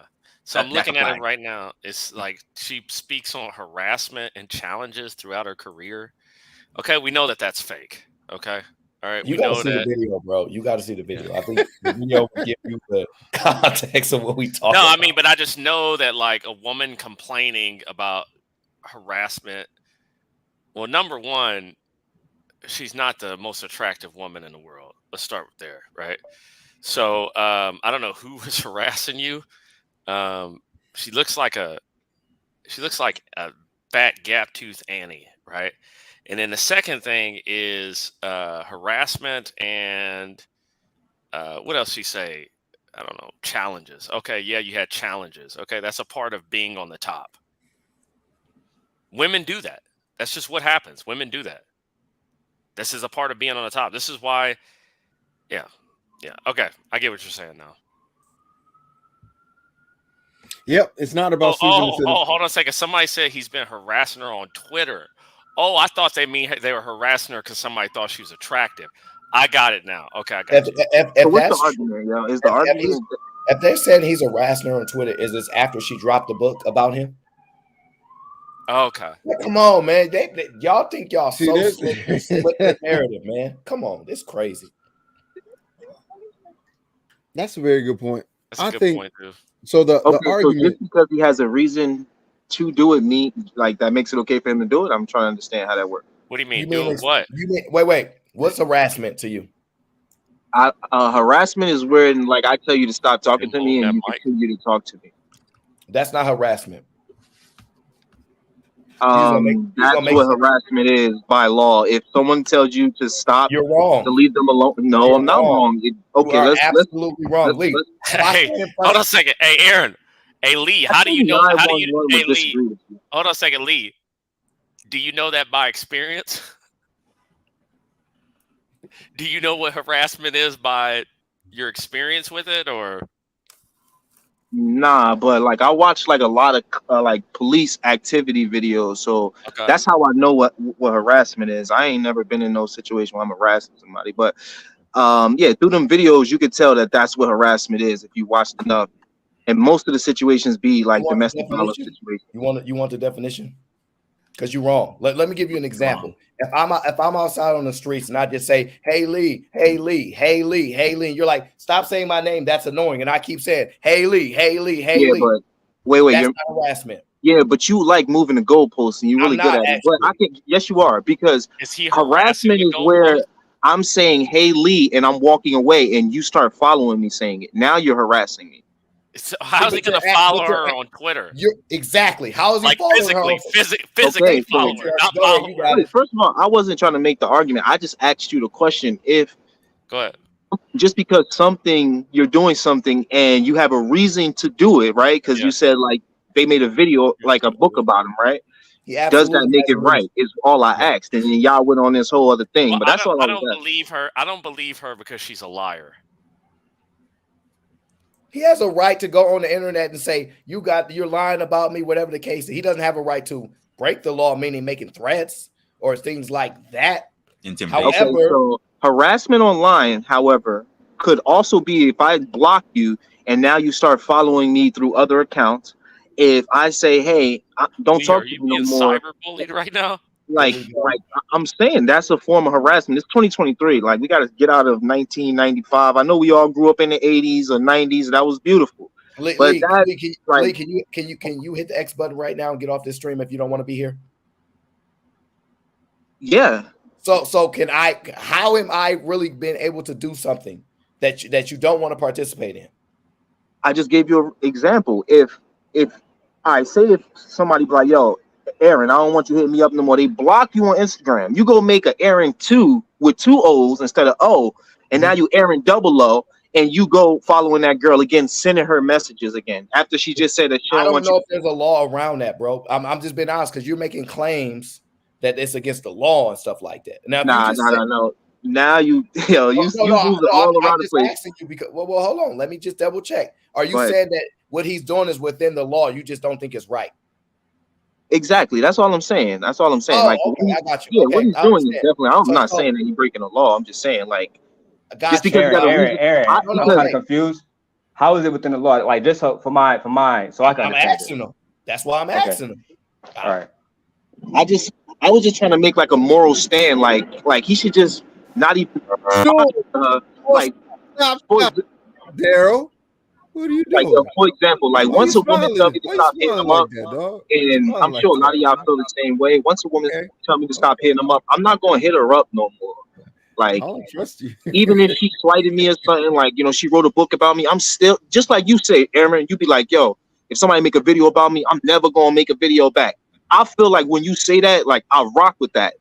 So I'm That's a looking at it flag. right now. It's like she speaks on harassment and challenges throughout her career. Okay, we know that that's fake. Okay, all right, You we got to know see the that. video, bro. You got to see the video. I think the video will give you the context of what we talking No, I about. mean, but I just know that like a woman complaining about harassment. Well, number one, she's not the most attractive woman in the world. Let's start with there, right? So I don't know who was harassing you. Um, she looks like a fat gap tooth Annie, right? And then the second thing is harassment and what else she say? I don't know, challenges. Okay, yeah, you had challenges. Okay, that's a part of being on the top. Women do that. That's just what happens. Women do that. This is a part of being on the top. This is why, yeah. Okay, I get what you're saying now. Yep, it's not about sleeping into the. Hold on a second. Somebody said he's been harassing her on Twitter. Oh, I thought they were harassing her because somebody thought she was attractive. I got it now. Okay, I got you. So what's the argument, yo? Is the argument if they're saying he's harassing her on Twitter, is this after she dropped the book about him? Okay. Like, come on, man. Y'all think y'all See, so this- slick and split the narrative, man. Come on, this crazy. That's a very good point. That's a good think point, too. so. The okay? So argument. just because he has a reason to do it, like that makes it okay for him to do it? I'm trying to understand how that works. What do you mean? Do what? You mean wait? What's harassment to you? Harassment is when like I tell you to stop talking to me and you mic. continue to talk to me. That's not harassment. That's what harassment is by law. If someone tells you to stop, you're wrong. To leave them alone. No, You're I'm not wrong. Okay, you are let's absolutely wrong. Lee, Hey, hold on a second. Hey, Aaron. Hey, Lee. How do you know? How do you? Hey, Lee. Hold on a second, Lee. Do you know that by experience? Do you know what harassment is by your experience with it, or? Nah, but like I watch like a lot of like police activity videos, so that's how I know what harassment is. I ain't never been in no situation where I'm harassing somebody, but yeah, through them videos you could tell that that's what harassment is if you watched enough. And most of the situations be like domestic violence situations. You want the definition? Because you're wrong. Let me give you an example. If I'm outside on the streets and I just say, hey Lee, hey Lee, hey Lee, hey Lee, and you're like, stop saying my name, that's annoying. And I keep saying, hey Lee, hey Lee, hey Lee. But wait, that's not harassment. Yeah, but you like moving the goalposts and you're really good at it. But I can, yes, you are, because harassment is where I'm saying, hey Lee, and I'm walking away and you start following me saying it. Now you're harassing me. So how's he going to follow her on Twitter? Exactly. How is he like following physically following her? Not following her. First of all, I wasn't trying to make the argument. I just asked you the question. If go ahead. Just because you're doing something and you have a reason to do it, right? Because you said like they made a video, like a book about him, right? Does that make it right? Is all I asked, and then y'all went on this whole other thing. Well, but that's all I don't believe her. I don't believe her because she's a liar. He has a right to go on the internet and say, you're lying about me, whatever the case. He doesn't have a right to break the law, meaning making threats or things like that. However, okay, so harassment online, however, could also be if I block you and now you start following me through other accounts. If I say, hey, don't talk to me no more. Cyberbullied right now? Like I'm saying, that's a form of harassment. It's 2023. Like we got to get out of 1995. I know we all grew up in the 80s or 90s. That was beautiful. Lee, but can you hit the X button right now and get off this stream if you don't want to be here? Yeah. So can I? How am I really been able to do something that you don't want to participate in? I just gave you an example. If I say if somebody be like, yo, Aaron, I don't want you hitting me up no more. They block you on Instagram. You go make an Aaron 2 with 2 O's instead of O, and now you Aaron double O, and you go following that girl again, sending her messages again after she just said that she I don't want know you. if there's a law around that, bro. I'm just being honest because you're making claims that it's against the law and stuff like that. Now, No. Now you use all around the place. Asking you because well, hold on. Let me just double check. Are you saying that what he's doing is within the law? You just don't think it's right? Exactly. That's all I'm saying. That's all I'm saying. Oh, like, okay, I got you. Yeah, Okay, what he's doing is definitely. I'm not saying that he's breaking the law. I'm just saying, like, just because you got a reason. Aaron, I'm kind of confused. How is it within the law? Like just for mine, so I can I'm understand asking them. That's why I'm Okay. asking them. All right. I was just trying to make like a moral stand. Like he should just not even like Stop, for Daryl. What are you like doing? for example, like Why you once a woman tell smiling? me to Why you stop hitting smiling them like up, that, dog? and Smiling I'm like sure a lot of that. y'all feel the same way. Once a woman Okay. tell me to stop hitting them up, I'm not gonna hit her up no more. I Like don't trust you. even if she slighted me or something, like she wrote a book about me, I'm still just like you say, Aaron. You be like, yo, if somebody make a video about me, I'm never gonna make a video back. I feel like when you say that, like I rock with that.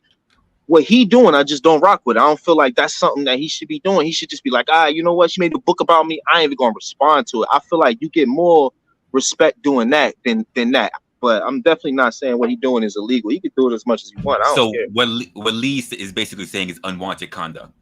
What he doing, I just don't rock with. I don't feel like that's something that he should be doing. He should just be like, you know what? She made a book about me. I ain't even gonna respond to it. I feel like you get more respect doing that than that. But I'm definitely not saying what he doing is illegal. He can do it as much as he want. I don't So care. what Lee is basically saying is unwanted conduct.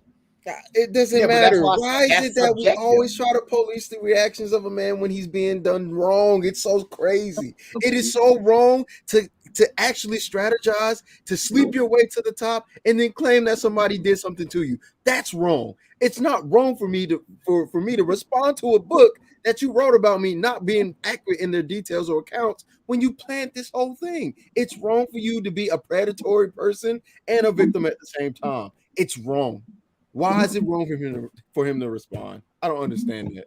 It doesn't Yeah, but that's matter. why Why is that's it that we subjective. always try to police the reactions of a man when he's being done wrong? It's so crazy. It is so wrong to actually strategize to sleep your way to the top and then claim that somebody did something to you. That's wrong. It's not wrong for me to for me to respond to a book that you wrote about me not being accurate in their details or accounts when you planned this whole thing. It's wrong for you to be a predatory person and a victim at the same time. It's wrong. Why is it wrong for him to respond? I don't understand that.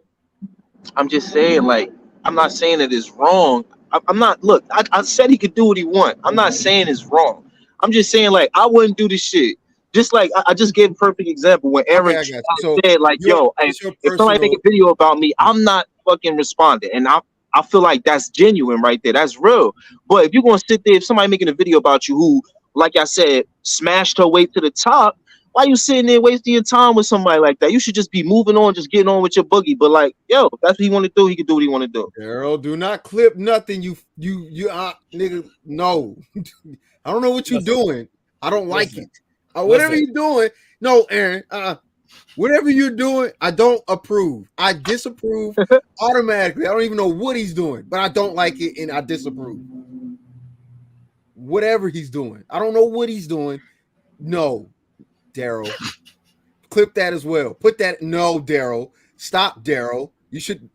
I'm just saying, like, I'm not saying that it's wrong. I'm not. Look, I said he could do what he want. I'm not saying it's wrong. I'm just saying, like, I wouldn't do this shit. Just like I just gave a perfect example when Aaron Okay, I got you. So said, like, yo, it's your if somebody make personal. a video about me, I'm not fucking responding, and I feel like that's genuine right there. That's real. But if you're gonna sit there, if somebody making a video about you who, like I said, smashed her way to the top, why you sitting there wasting your time with somebody like that? You should just be moving on, just getting on with your boogie. But like, yo, if that's what he want to do, he can do what he want to do. Daryl, do not clip nothing. You nigga. No, I don't know what you're doing. I don't like it. Whatever you're doing, no, Aaron. Whatever you're doing, I don't approve. I disapprove automatically. I don't even know what he's doing, but I don't like it and I disapprove. Whatever he's doing, I don't know what he's doing. No, Daryl. Clip that as well. Put that. No, Daryl. Stop, Daryl. You should.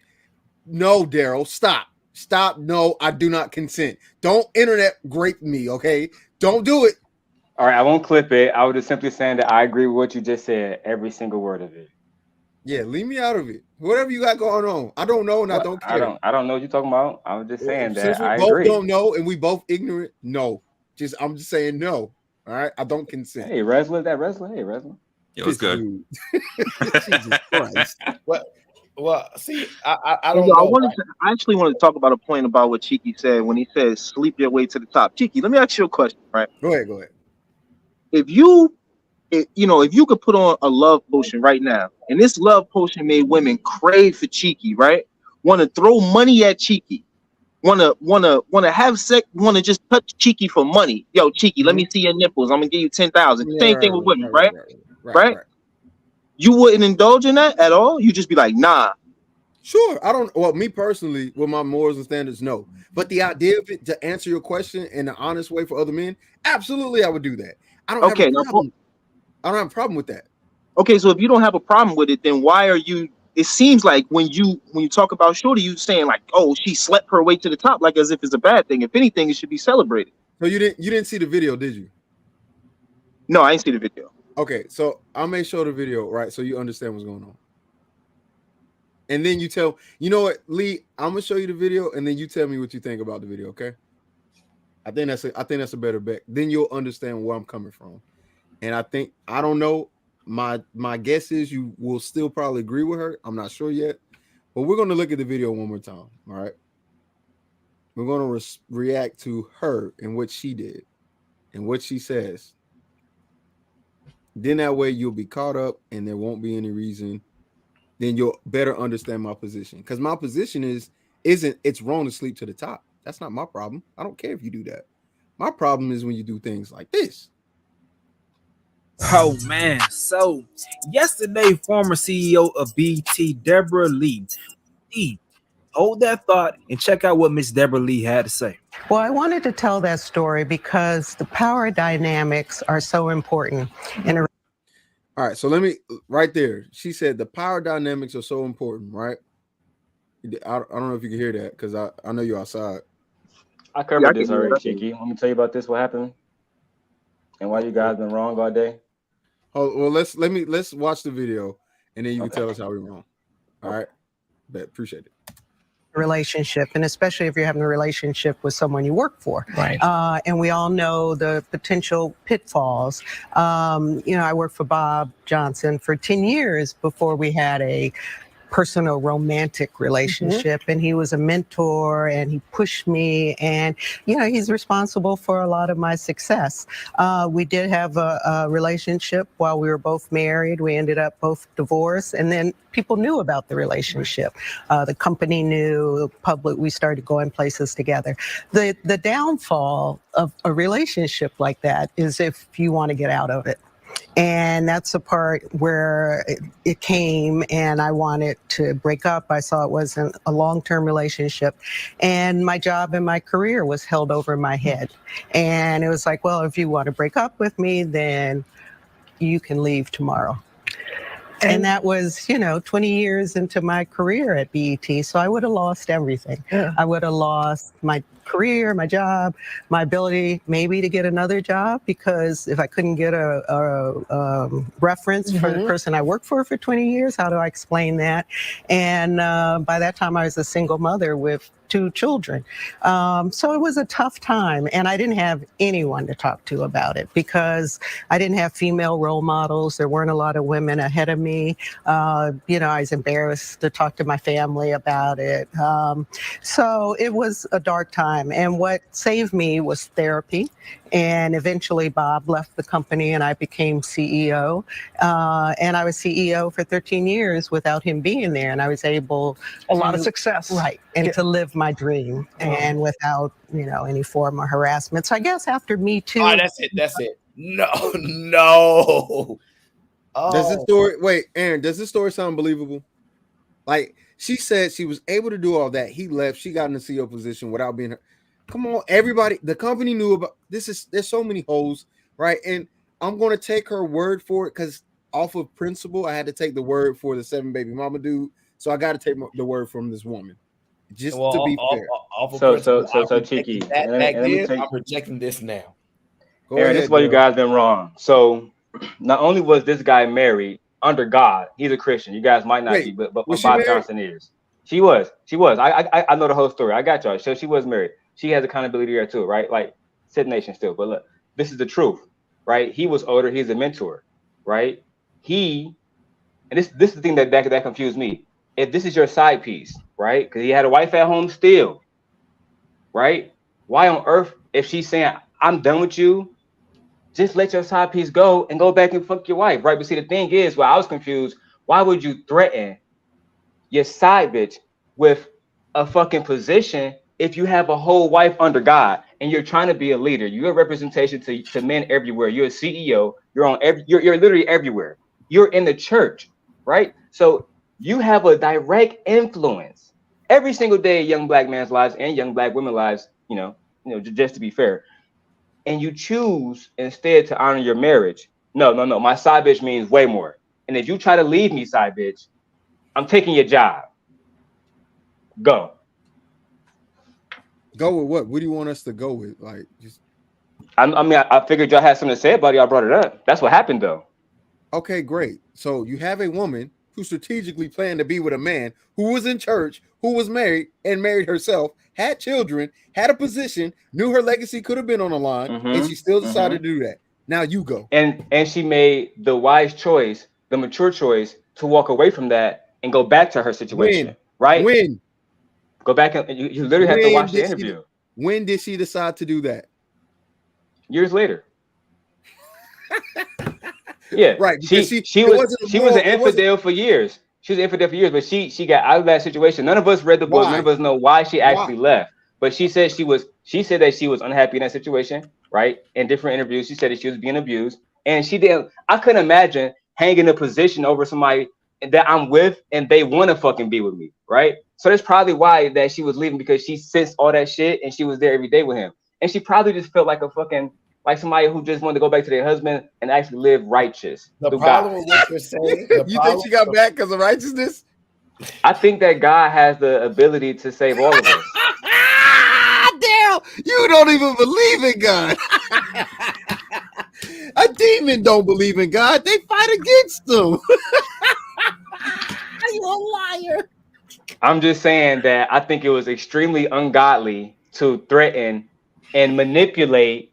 No, Daryl. Stop. Stop. No, I do not consent. Don't internet grape me, okay? Don't do it. All right, I won't clip it. I was just simply saying that I agree with what you just said, every single word of it. Yeah, leave me out of it. Whatever you got going on, I don't know and I don't care. I don't know what you're talking about. I was just saying Since that we I both agree. don't know and we both ignorant, no. I'm just saying no. All right, I don't consent. Hey, wrestler, that wrestler. Hey, wrestler. It was good. Jesus Christ. Well, see, I Hey, don't yo, know. I actually wanted to talk about a point about what Cheeky said when he said sleep your way to the top. Cheeky, let me ask you a question, right? Go ahead. If you could put on a love potion right now, and this love potion made women crave for Cheeky, right? Want to throw money at Cheeky, want to have sex, want to just touch Cheeky for money. Yo, Cheeky, let me see your nipples. I'm gonna give you 10,000. Same thing with women, right? Right? You wouldn't indulge in that at all. You just be like, nah. Sure. I don't. Well, me personally, with my morals and standards, no. But the idea of it, to answer your question in an honest way for other men, absolutely, I would do that. I don't have a problem. I don't have a problem with that. Okay, so if you don't have a problem with it, then why are you? It seems like when you talk about Shorty, you saying like, oh, she slept her way to the top, like as if it's a bad thing. If anything, it should be celebrated. So you didn't see the video, did you? No, I didn't see the video. Okay, so I may show the video, right? So you understand what's going on. And then you know what, Lee, I'm gonna show you the video, and then you tell me what you think about the video, okay? I think that's a better bet. Then you'll understand where I'm coming from. And I don't know. My guess is you will still probably agree with her. I'm not sure yet, but we're gonna look at the video one more time. All right. We're gonna react to her and what she did and what she says. Then that way you'll be caught up, and there won't be any reason. Then you'll better understand my position. Because my position isn't it's wrong to sleep to the top. That's not my problem. I don't care if you do that. My problem is when you do things like this. Oh man, so yesterday, former CEO of BT, Deborah Lee, hold that thought and check out what Miss Deborah Lee had to say. Well, I wanted to tell that story because the power dynamics are so important in a. All right, so let me right there. She said the power dynamics are so important, right? I don't know if you can hear that because I know you're outside. I Yeah, covered I can this hear it. already, I can hear Cheeky. Let me tell you about this. What happened and why you guys been wrong all day. Oh well, let's watch the video and then you can Okay. tell us how we're wrong. All right, bet appreciate it. Relationship, and especially if you're having a relationship with someone you work for. Right. And we all know the potential pitfalls. I worked for Bob Johnson for 10 years before we had a personal romantic relationship, and he was a mentor and he pushed me, and he's responsible for a lot of my success. We did have a relationship while we were both married. We ended up both divorced, and then people knew about the relationship. The company knew, public, we started going places together. The downfall of a relationship like that is if you want to get out of it. And that's the part where it came, and I wanted to break up. I saw it wasn't a long-term relationship, and my job and my career was held over my head. And it was like, well, if you want to break up with me, then you can leave tomorrow. And that was, 20 years into my career at BET. So I would have lost everything. Yeah. I would have lost my career, my job, my ability maybe to get another job, because if I couldn't get a reference for the person I worked for 20 years, how do I explain that? And by that time I was a single mother with 2 children. So it was a tough time, and I didn't have anyone to talk to about it because I didn't have female role models. There weren't a lot of women ahead of me. I was embarrassed to talk to my family about it. So it was a dark time. And what saved me was therapy. And eventually Bob left the company and I became CEO. And I was CEO for 13 years without him being there. And I was able A lot of success. Right. And to live my dream and without, any form of harassment. So I guess after Me Too. All right, that's it. No. Does this story Aaron, does this story sound believable? Like, she said she was able to do all that. He left. She got in the CEO position without being her. Come on, everybody. The company knew about this. There's so many holes, right? And I'm going to take her word for it because off of principle, I had to take the word for the 7 baby mama dude. So I got to take the word from this woman, just to be fair. So Cheeky, that and back let me then, take. I'm rejecting this now. Aaron, this is why you guys been wrong. So, not only was this guy married under God, he's a Christian. You guys might not be, but was she Bob married? Johnson is. She was. I know the whole story. I got y'all. So she was married. She has accountability there too, right? Like Sid Nation still. But look, this is the truth, right? He was older. He's a mentor, right? And this is the thing that confused me. If this is your side piece, right? Because he had a wife at home still, right? Why on earth, if she's saying I'm done with you, just let your side piece go and go back and fuck your wife, right? But see, the thing is, I was confused. Why would you threaten your side bitch with a fucking position if you have a whole wife under God and you're trying to be a leader? You're a representation to men everywhere. You're a CEO. You're literally everywhere. You're in the church, right? So you have a direct influence every single day in young black man's lives and young black women's lives. Just to be fair. And you choose instead to honor your marriage. No. My side bitch means way more. And if you try to leave me, side bitch, I'm taking your job. Go. Go with what? What do you want us to go with? Like, just. I figured y'all had something to say about it. Y'all brought it up. That's what happened, though. Okay, great. So you have a woman who strategically planned to be with a man who was in church, who was married and married herself, had children, had a position, knew her legacy could have been on the line, and she still decided to do that. Now you go. And she made the wise choice, the mature choice, to walk away from that and go back to her situation. Right? When? Go back and you literally have to watch the interview. When did she decide to do that? Years later. Yeah, right. She was an infidel for years. She was an infidel for years, but she got out of that situation. None of us read the book. None of us know why she actually left. But she said that she was unhappy in that situation, right? In different interviews, she said that she was being abused, and she didn't. I couldn't imagine hanging a position over somebody that I'm with, and they want to fucking be with me, right? So that's probably why that she was leaving, because she sensed all that shit, and she was there every day with him, and she probably just felt like a fucking. Like somebody who just wanted to go back to their husband and actually live righteous. The problem with what you're saying. You think she got back because of righteousness? I think that God has the ability to save all of us. Daryl, you don't even believe in God. A demon don't believe in God. They fight against him. You a liar. I'm just saying that I think it was extremely ungodly to threaten and manipulate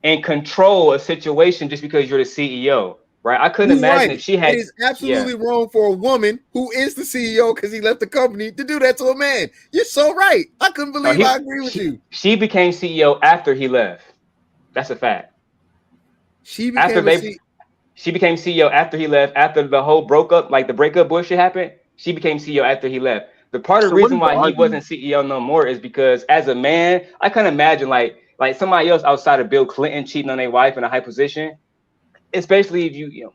and control a situation just because you're the CEO, right? I couldn't You're imagine right. if she had. It is absolutely wrong for a woman who is the CEO because he left the company to do that to a man. You're so right. I couldn't No, believe I agree with you. She became CEO after he left. That's a fact. She became She became CEO after he left. After the whole the breakup bullshit happened, she became CEO after he left. The part of the So what reason is the why he wasn't argument? CEO no more is because as a man, I couldn't imagine like somebody else outside of Bill Clinton cheating on their wife in a high position, especially if you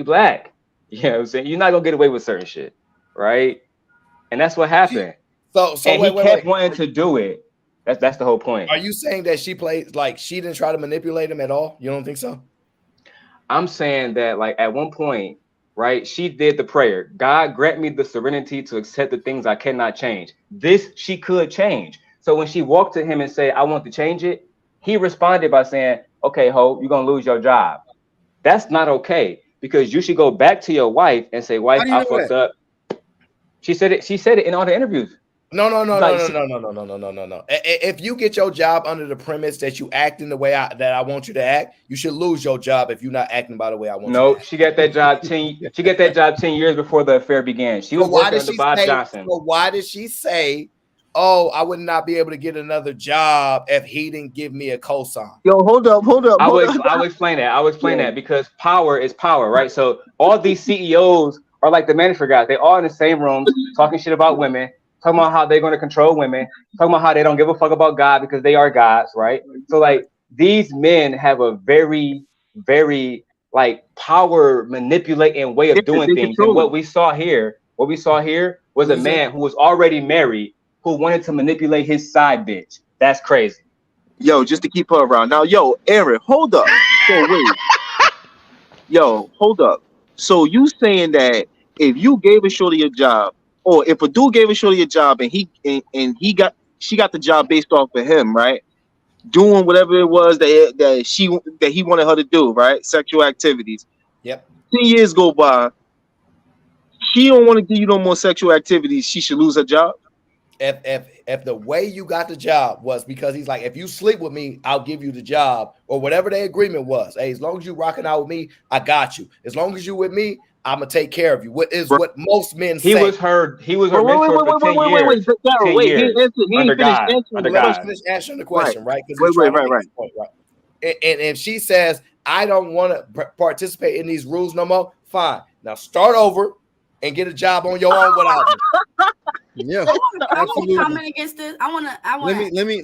black. You know what I'm saying? You're not gonna get away with certain shit, right? And that's what happened. So And he wait. kept wanting to do it. That's the whole point. Are you saying that she played like she didn't try to manipulate him at all? You don't think so? I'm saying that like at one point, right, she did the prayer. God grant me the serenity to accept the things I cannot change. This she could change. So when she walked to him and said, I want to change it, he responded by saying, okay, ho, you're gonna lose your job. That's not okay because you should go back to your wife and say, wife, I fucked up. She said it in all the interviews. No. Like, If you get your job under the premise that you acting the way that I want you to act, you should lose your job if you're not acting by the way I want you to no, act. she got that job 10 years before the affair began. She was working under Bob Johnson. So why did she say, oh, I would not be able to get another job if he didn't give me a cosign? Yo, hold up. I will explain that. I will explain that because power is power, right? So all these CEOs are like the manager guys. They all in the same rooms talking shit about women, talking about how they're going to control women, talking about how they don't give a fuck about God because they are gods, right? So like these men have a very, very like power manipulating way of doing things. And what we saw here was a man who was already married who wanted to manipulate his side bitch. That's crazy. Yo, just to keep her around. Now, yo, Aaron, hold up. So wait. Yo, hold up. So you saying that if you gave a shorty a job, or if a dude gave a shorty a job and she got the job based off of him, right? Doing whatever it was that he wanted her to do, right? Sexual activities. Yep. 10 years go by. She don't want to give you no more sexual activities. She should lose her job. If the way you got the job was because he's like, if you sleep with me, I'll give you the job, or whatever the agreement was. Hey, as long as you rocking out with me, I got you. As long as you with me, I'm gonna take care of you. What most men say. He was her mentor for 10 years. Wait, he ain't finished answering the question. Finish answering the question, right? Because Right. Point, right? And if she says, I don't want to participate in these rules no more, fine. Now start over and get a job on your own without me. Yeah, I want to comment against this. I want to.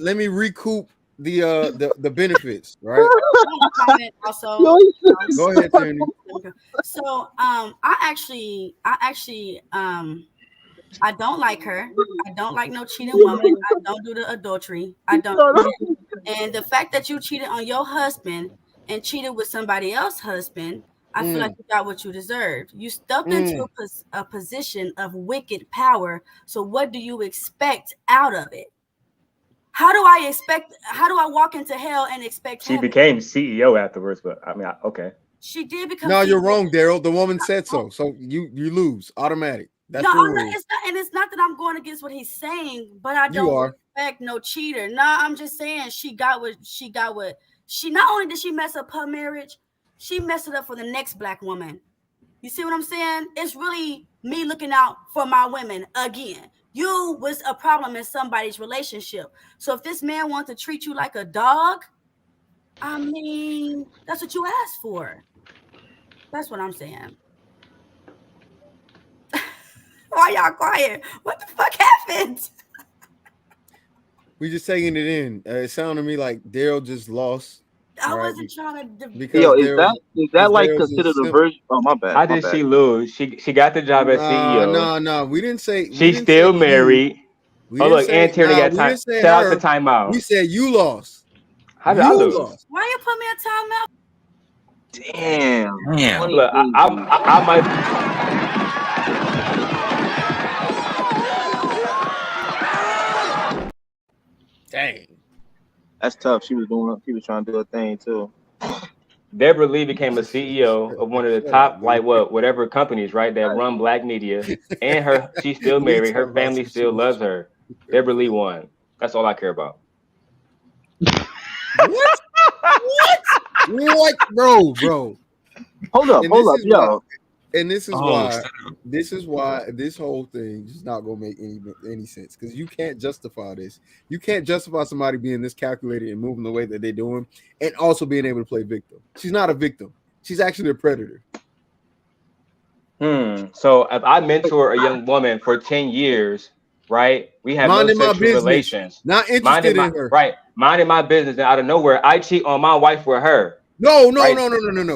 Let me recoup the benefits, right? I want to comment also. Go ahead, Tierney. So I actually I don't like her. I don't like no cheating woman. I don't do the adultery. I don't. And the fact that you cheated on your husband and cheated with somebody else's husband, I feel like you got what you deserved. You stepped into a position of wicked power. So what do you expect out of it? How do I walk into hell and expect She heaven? became CEO afterwards, but I mean, okay. She did become No, CEO. you're wrong, Daryl. The woman said so. So you lose automatic. That's it's not that I'm going against what he's saying, but I don't respect no cheater. No, I'm just saying she got what she not only did she mess up her marriage, she messed it up for the next black woman. You see what I'm saying? It's really me looking out for my women again. You was a problem in somebody's relationship. So if this man wants to treat you like a dog, I mean, that's what you asked for. That's what I'm saying. Why y'all quiet? What the fuck happened? We just taking it in. It sounded to me like Daryl just lost. I wasn't trying to. Yo, is that like considered a version? Oh, my bad. How did she lose? She got the job as CEO. No. We didn't say she's still married. Oh, look, and Tierney got time. Shout out to timeout. We said you lost. How did I lose? Lost. Why you put me in timeout? Damn. Look, I might. Dang. That's tough. She was trying to do a thing too. Deborah Lee became a CEO of one of the top, like whatever companies, right, that run black media. And she's still married. Her family still loves her. Deborah Lee won. That's all I care about. What? What, bro? Hold up, yo. And this is why this whole thing is not gonna make any sense, because you can't justify this. You can't justify somebody being this calculated and moving the way that they're doing, and also being able to play victim. She's not a victim. She's actually a predator. So if I mentor a young woman for 10 years, right? We have Minding no my sexual business, relations. not interested in her. Right. Minding my business, and out of nowhere, I cheat on my wife with her. No. Right?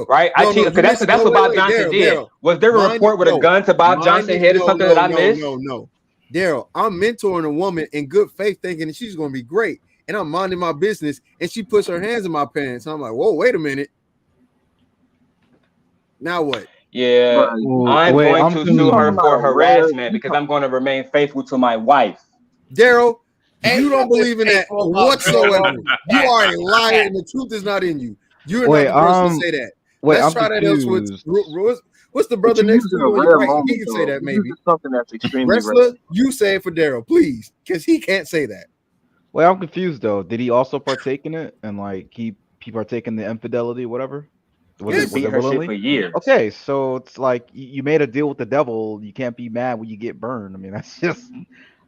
Right? I cheat because that's what Bob Johnson did. Was there a report with a gun to Bob Johnson head or something that I missed? No. Daryl, I'm mentoring a woman in good faith, thinking that she's gonna be great, and I'm minding my business, and she puts her hands in my pants. And I'm like, whoa, wait a minute. Now what? Yeah, I'm going to sue her for harassment because I'm going to remain faithful to my wife. Daryl, you don't believe in that whatsoever. You are a liar, and the truth is not in you. You're not the person to say that. Let's try that elsewhere. What's the brother next to you? He can say that maybe. Something that's extremely Wrestler, you say it for Daryl, please, because he can't say that. Wait, I'm confused though. Did he also partake in it and like he partake in the infidelity, whatever? Was it willingly? For years. Okay, so it's like you made a deal with the devil. You can't be mad when you get burned. I mean, that's just,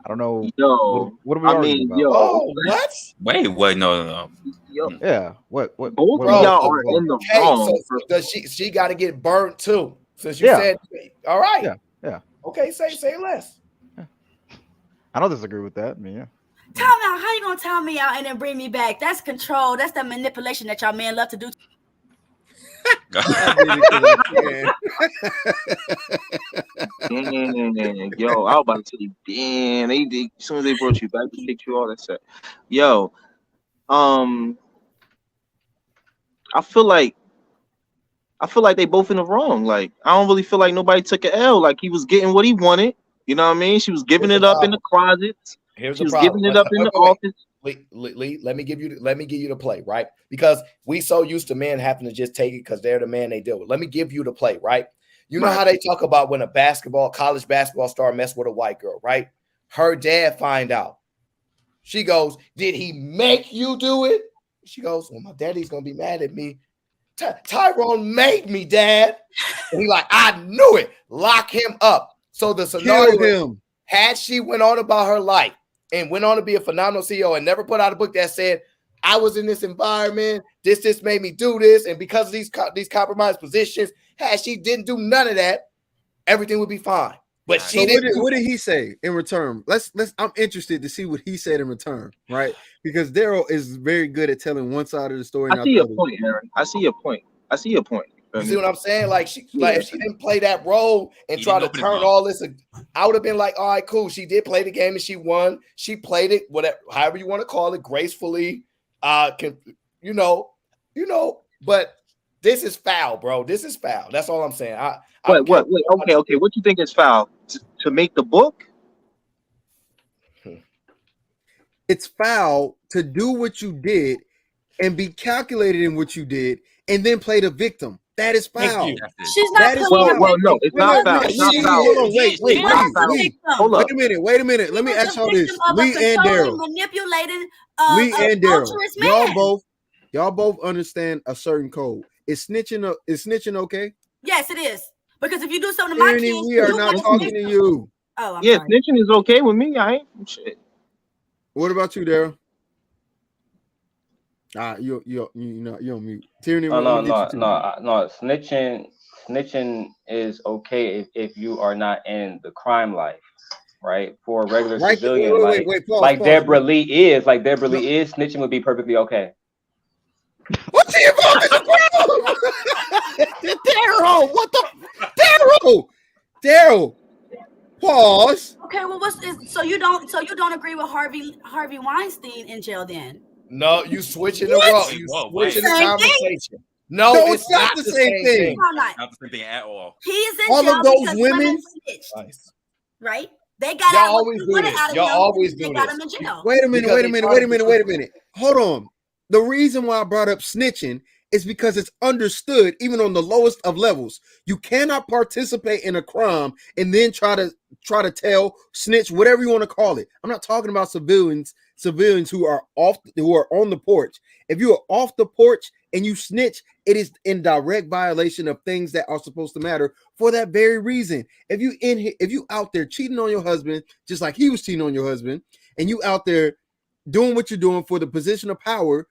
I don't know. Yo, what are we arguing about? Oh, what? Wait, what? No. Yeah, what? Both of y'all are in the wrong. So does she got to get burnt too? Since you said, all right. Yeah. Okay, say less. I don't disagree with that. I mean, yeah. Time out. How you gonna time me out and then bring me back? That's control. That's the manipulation that y'all men love to do. Yo, I was about to say, damn, they as soon as they brought you back, they kicked you all that stuff. Yo, I feel like they both in the wrong. Like, I don't really feel like nobody took an L. Like, he was getting what he wanted. You know what I mean? She was giving it up in the closet. Here's she the was problem. giving it up in the office. Lee, let me give you the play, right? Because we so used to men having to just take it because they're the man they deal with. Let me give you the play, right? You know how they talk about when a college basketball star mess with a white girl, right? Her dad find out. She goes, "Did he make you do it?" She goes, "Well, my daddy's gonna be mad at me. Tyrone made me, Dad." And he's like, "I knew it. Lock him up." So the scenario, had she went on about her life and went on to be a phenomenal CEO and never put out a book that said, "I was in this environment, this made me do this, and because of these compromised positions," had she didn't do none of that, everything would be fine. But she didn't. What did he say in return? I'm interested to see what he said in return, right? Because Daryl is very good at telling one side of the story. I see your point, Aaron. I see your point. You see what I'm saying? Like if she didn't play that role and try to turn all this, I would have been like, all right, cool. She did play the game and she won. She played it, whatever, however you want to call it, gracefully. But this is foul, bro. This is foul. That's all I'm saying. Wait. Okay. What you think is foul? To make the book? It's foul to do what you did and be calculated in what you did and then play the victim. That is foul. She's not. No, it's not foul. It's not foul. Wait. Wait a minute. Let me ask y'all this. Lee and Daryl. Manipulating. Lee and Daryl. Y'all both understand a certain code. Is snitching okay? Yes, it is. Because if you do something to my kids, we are not talking to you. Oh, I'm sorry. Snitching is okay with me. I ain't shit. What about you, Daryl? You on mute. Tyranny, no. Snitching is okay if you are not in the crime life, right? For a regular civilian, like Deborah Lee is, snitching would be perfectly okay. What's he involved in the Daryl? What the Daryl? Pause. Okay, well, so you don't agree with Harvey Weinstein in jail then? No, you switching the role. You switching the conversation. No, it's not the same thing. Not the same thing at all. He's in all jail of those because women snitched, right? They got Y'all out what always they do wanted this. out of Y'all him. always They do got this. him in jail. Wait a minute, Because wait a they minute, charge wait a you minute, for wait a something. minute. Hold on. The reason why I brought up snitching is because it's understood, even on the lowest of levels. You cannot participate in a crime and then try to tell, snitch, whatever you want to call it. I'm not talking about civilians who are on the porch. If you are off the porch and you snitch, it is in direct violation of things that are supposed to matter for that very reason. If you out there cheating on your husband, just like he was cheating on your husband, and you out there doing what you're doing for the position of power,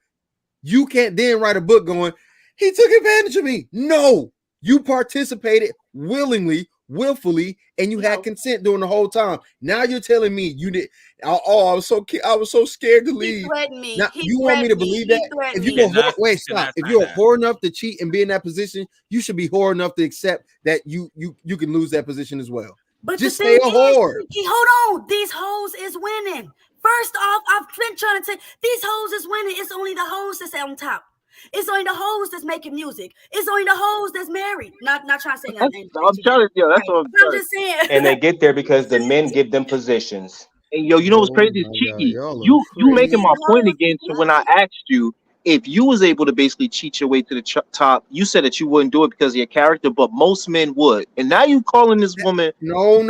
you can't then write a book going, he took advantage of me. No, you participated willfully, and you had consent during the whole time. Now you're telling me you did. Oh, I was so scared to He leave. threatened me. Now He you want me to threatened me. believe He that? threatened If you me. go wait, stop. If you're whore enough to cheat and be in that position, you should be whore enough to accept that you can lose that position as well. But Just the stay thing a is, whore. hold on. These hoes is winning. First off, I've been trying to say these hoes is winning. It's only the hoes that's on top. It's only the hoes that's making music. It's only the hoes that's married. Not trying to say nothing. I'm trying to, that's what I'm But I'm trying to. just saying. And they get there because the men give them positions. And yo, you know what's Oh crazy is my God, cheeky. y'all are You making crazy. my point again. So when I asked you if you was able to basically cheat your way to the top, you said that you wouldn't do it because of your character, but most men would. And now you calling this woman No. a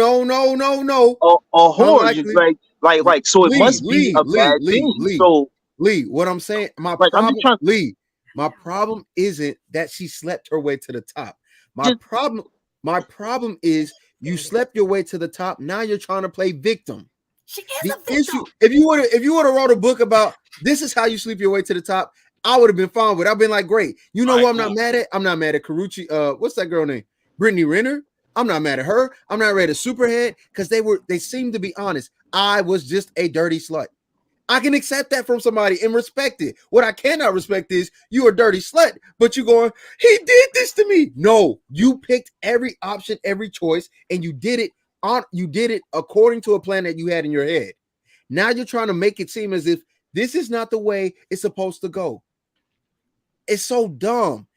whore, Unlikely. like. So it must be a bad thing. So Lee, what I'm saying, like, I'm just trying. my problem isn't that she slept her way to the top. My problem is you slept your way to the top. Now you're trying to play victim. She is The a victim. issue, if you would have wrote a book about this is how you sleep your way to the top, I would have been fine with it. I've been like, great. You know who I'm not mad at? I'm not mad at Karuchi. What's that girl name? Brittany Renner. I'm not mad at her. I'm not mad at Superhead because they seemed to be honest. I was just a dirty slut. I can accept that from somebody and respect it. What I cannot respect is you a dirty slut, but you going, he did this to me. No, you picked every option, every choice, and you did it according to a plan that you had in your head. Now you're trying to make it seem as if this is not the way it's supposed to go. It's so dumb.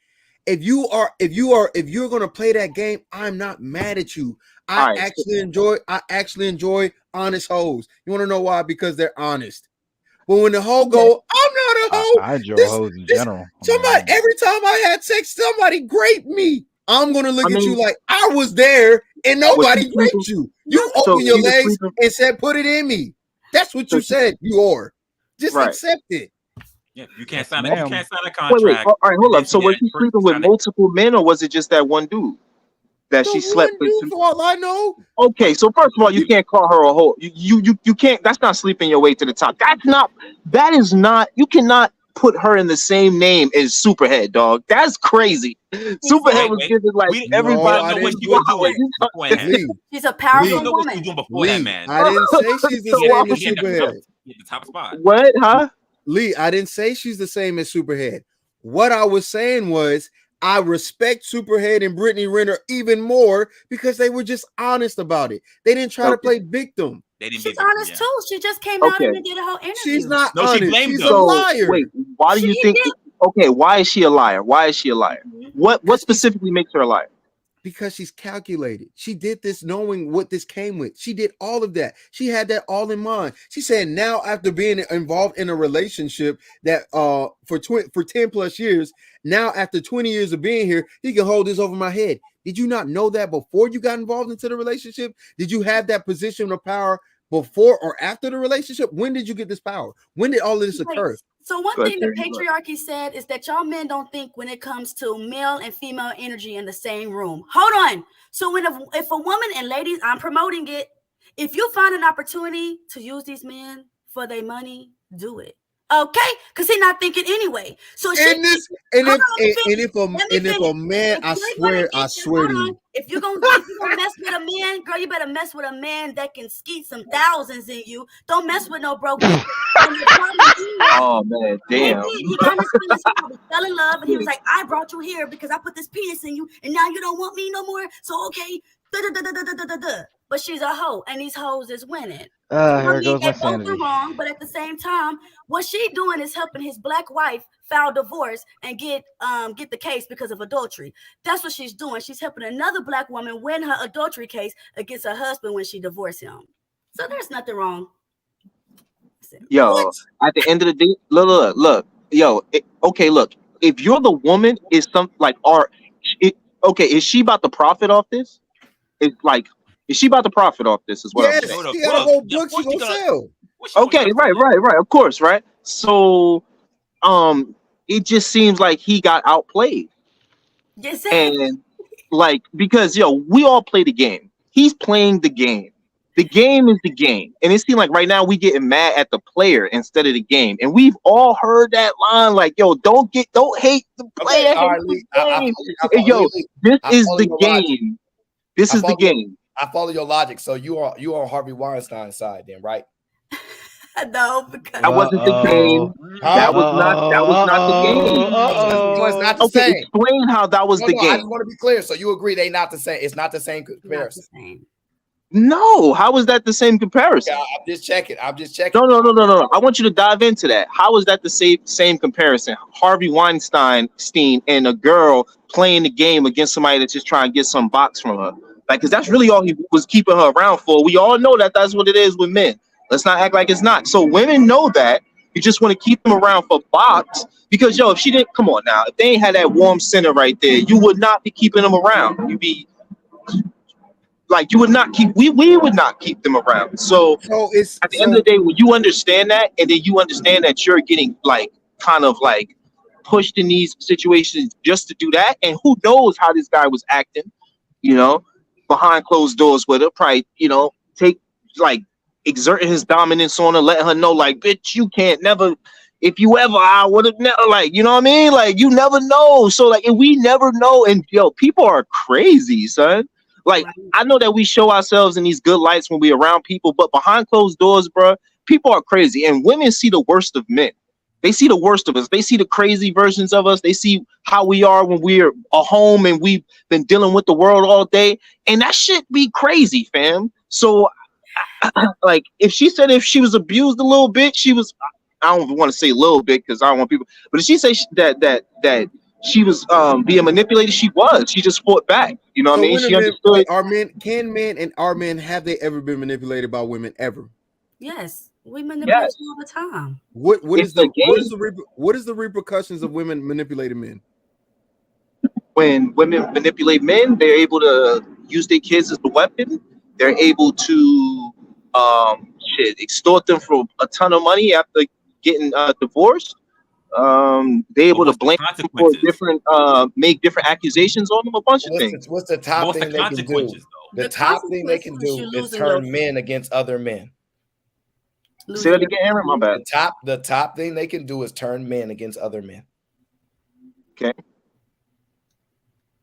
If you're going to play that game, I'm not mad at you. I actually enjoy honest hoes. You want to know why? Because they're honest. But when the hoe go, I'm not a hoe. I enjoy hoes in general. Somebody, every time I had sex, somebody graped me. I'm gonna look at you mean, like I was there and nobody was graped you. You So opened your she was legs sleeping. and said, "Put it in me." That's what So you said. You are. Just Right. accept it. Yeah, you can't sign ma'am. a Wait. contract. All right, hold and up. So then was see she that sleeping person with sign it. multiple men, or was it just that one dude that she slept with? For all I know. Okay, so first of all, you can't call her a hoe. You can't. That's not sleeping your way to the top. That is not. You cannot put her in the same name as Superhead, dog. That's crazy. Superhead was giving like everybody. We don't know what she was doing beforehand. She's a We powerful don't know what she was woman. doing before that, man. I didn't say she's the So same as He had Superhead. the top spot. What, huh? Lee, I didn't say she's the same as Superhead. What I was saying was I respect Superhead and Brittany Renner even more because they were just honest about it. They didn't try to play victim. They didn't She's honest too. She just came out and did a whole interview. She's not No, she honest. blamed She's them. a liar. Wait, why do you think? Okay, why is she a liar? Why is she a liar? What specifically makes her a liar? Because she's calculated. She did this knowing what this came with. She did all of that. She had that all in mind. She said now after being involved in a relationship that for 10 plus years, now after 20 years of being here, he can hold this over my head. Did you not know that before you got involved into the relationship? Did you have that position of power before or after the relationship? When did you get this power? When did all of this occur? So one thing the patriarchy said is that y'all men don't think when it comes to male and female energy in the same room. Hold on. So if a woman, and ladies, I'm promoting it, if you find an opportunity to use these men for their money, do it. Okay, because he's not thinking anyway. So if a man, I swear to you. If you're gonna mess with a man, girl, you better mess with a man that can skeet some thousands in you. Don't mess with no broke. Oh man, damn. He got his feelings. He probably fell in love, and he was like, "I brought you here because I put this penis in you, and now you don't want me no more. So okay, but she's a hoe, and these hoes is winning. Here goes They my both sanity. are wrong, but at the same time, what she doing is helping his black wife file divorce and get the case because of adultery. That's what she's doing. She's helping another black woman win her adultery case against her husband when she divorced him. So there's nothing wrong. Yo, at the end of the day, look. Yo, okay, look. If you're the woman, is something like okay, is she about to profit off this? It's like, is she about to profit off this? Is what I'm Yes, saying. she got a whole book she gonna sell. Okay, right, of course, right. So, it just seems like he got outplayed, and like because we all play the game. He's playing the game. The game is the game, and it seems like right now we getting mad at the player instead of the game. And we've all heard that line, like, "Yo, don't hate the player, Okay, all hate right, the Lee. game." Hey, yo, this is the game. This is the game. I follow your logic. So you are on Harvey Weinstein's side, then, right? No, because That wasn't the game. That was not the game. So it's not the Okay, same. explain how that was the I game. just want to be clear. So you agree they not the same? It's not the same comparison. No, how is that the same comparison? Yeah, I'm just checking. No. I want you to dive into that. How is that the same comparison? Harvey Weinstein and a girl playing the game against somebody that's just trying to get some box from her. Like, because that's really all he was keeping her around for. We all know that that's what it is with men. Let's not act like it's not. So women know that. You just want to keep them around for box. Because, if she didn't, come on now. If they ain't had that warm center right there, you would not be keeping them around. You'd be... Like, you would not keep, we would not keep them around. So it's at the end of the day, when you understand that, and then you understand that you're getting kind of pushed in these situations just to do that, and who knows how this guy was acting, behind closed doors with her, probably, exerting his dominance on her, letting her know, bitch, you can't never, if you ever, I would have never, you know what I mean? You never know. So and we never know. And people are crazy, son. I know that we show ourselves in these good lights when we're around people, but behind closed doors, bro, people are crazy. And women see the worst of men. They see the worst of us. They see the crazy versions of us. They see how we are when we're at home and we've been dealing with the world all day. And that shit be crazy, fam. So, if she said if she was abused a little bit, she was, I don't want to say a little bit because I don't want people, but if she say that she was being manipulated, she was. She just fought back. You know what I mean? She understood. Are men have they ever been manipulated by women ever? Yes, we manipulate you all the time. What is the repercussions of women manipulating men? When women manipulate men, they're able to use their kids as the weapon. They're able to extort them for a ton of money after getting divorced. They're able to blame them for different, make different accusations on them, a bunch of things. What's the top thing they can do? The top thing they can do is turn men against other men. Say that again, Aaron. My bad. The top thing they can do is turn men against other men. Okay.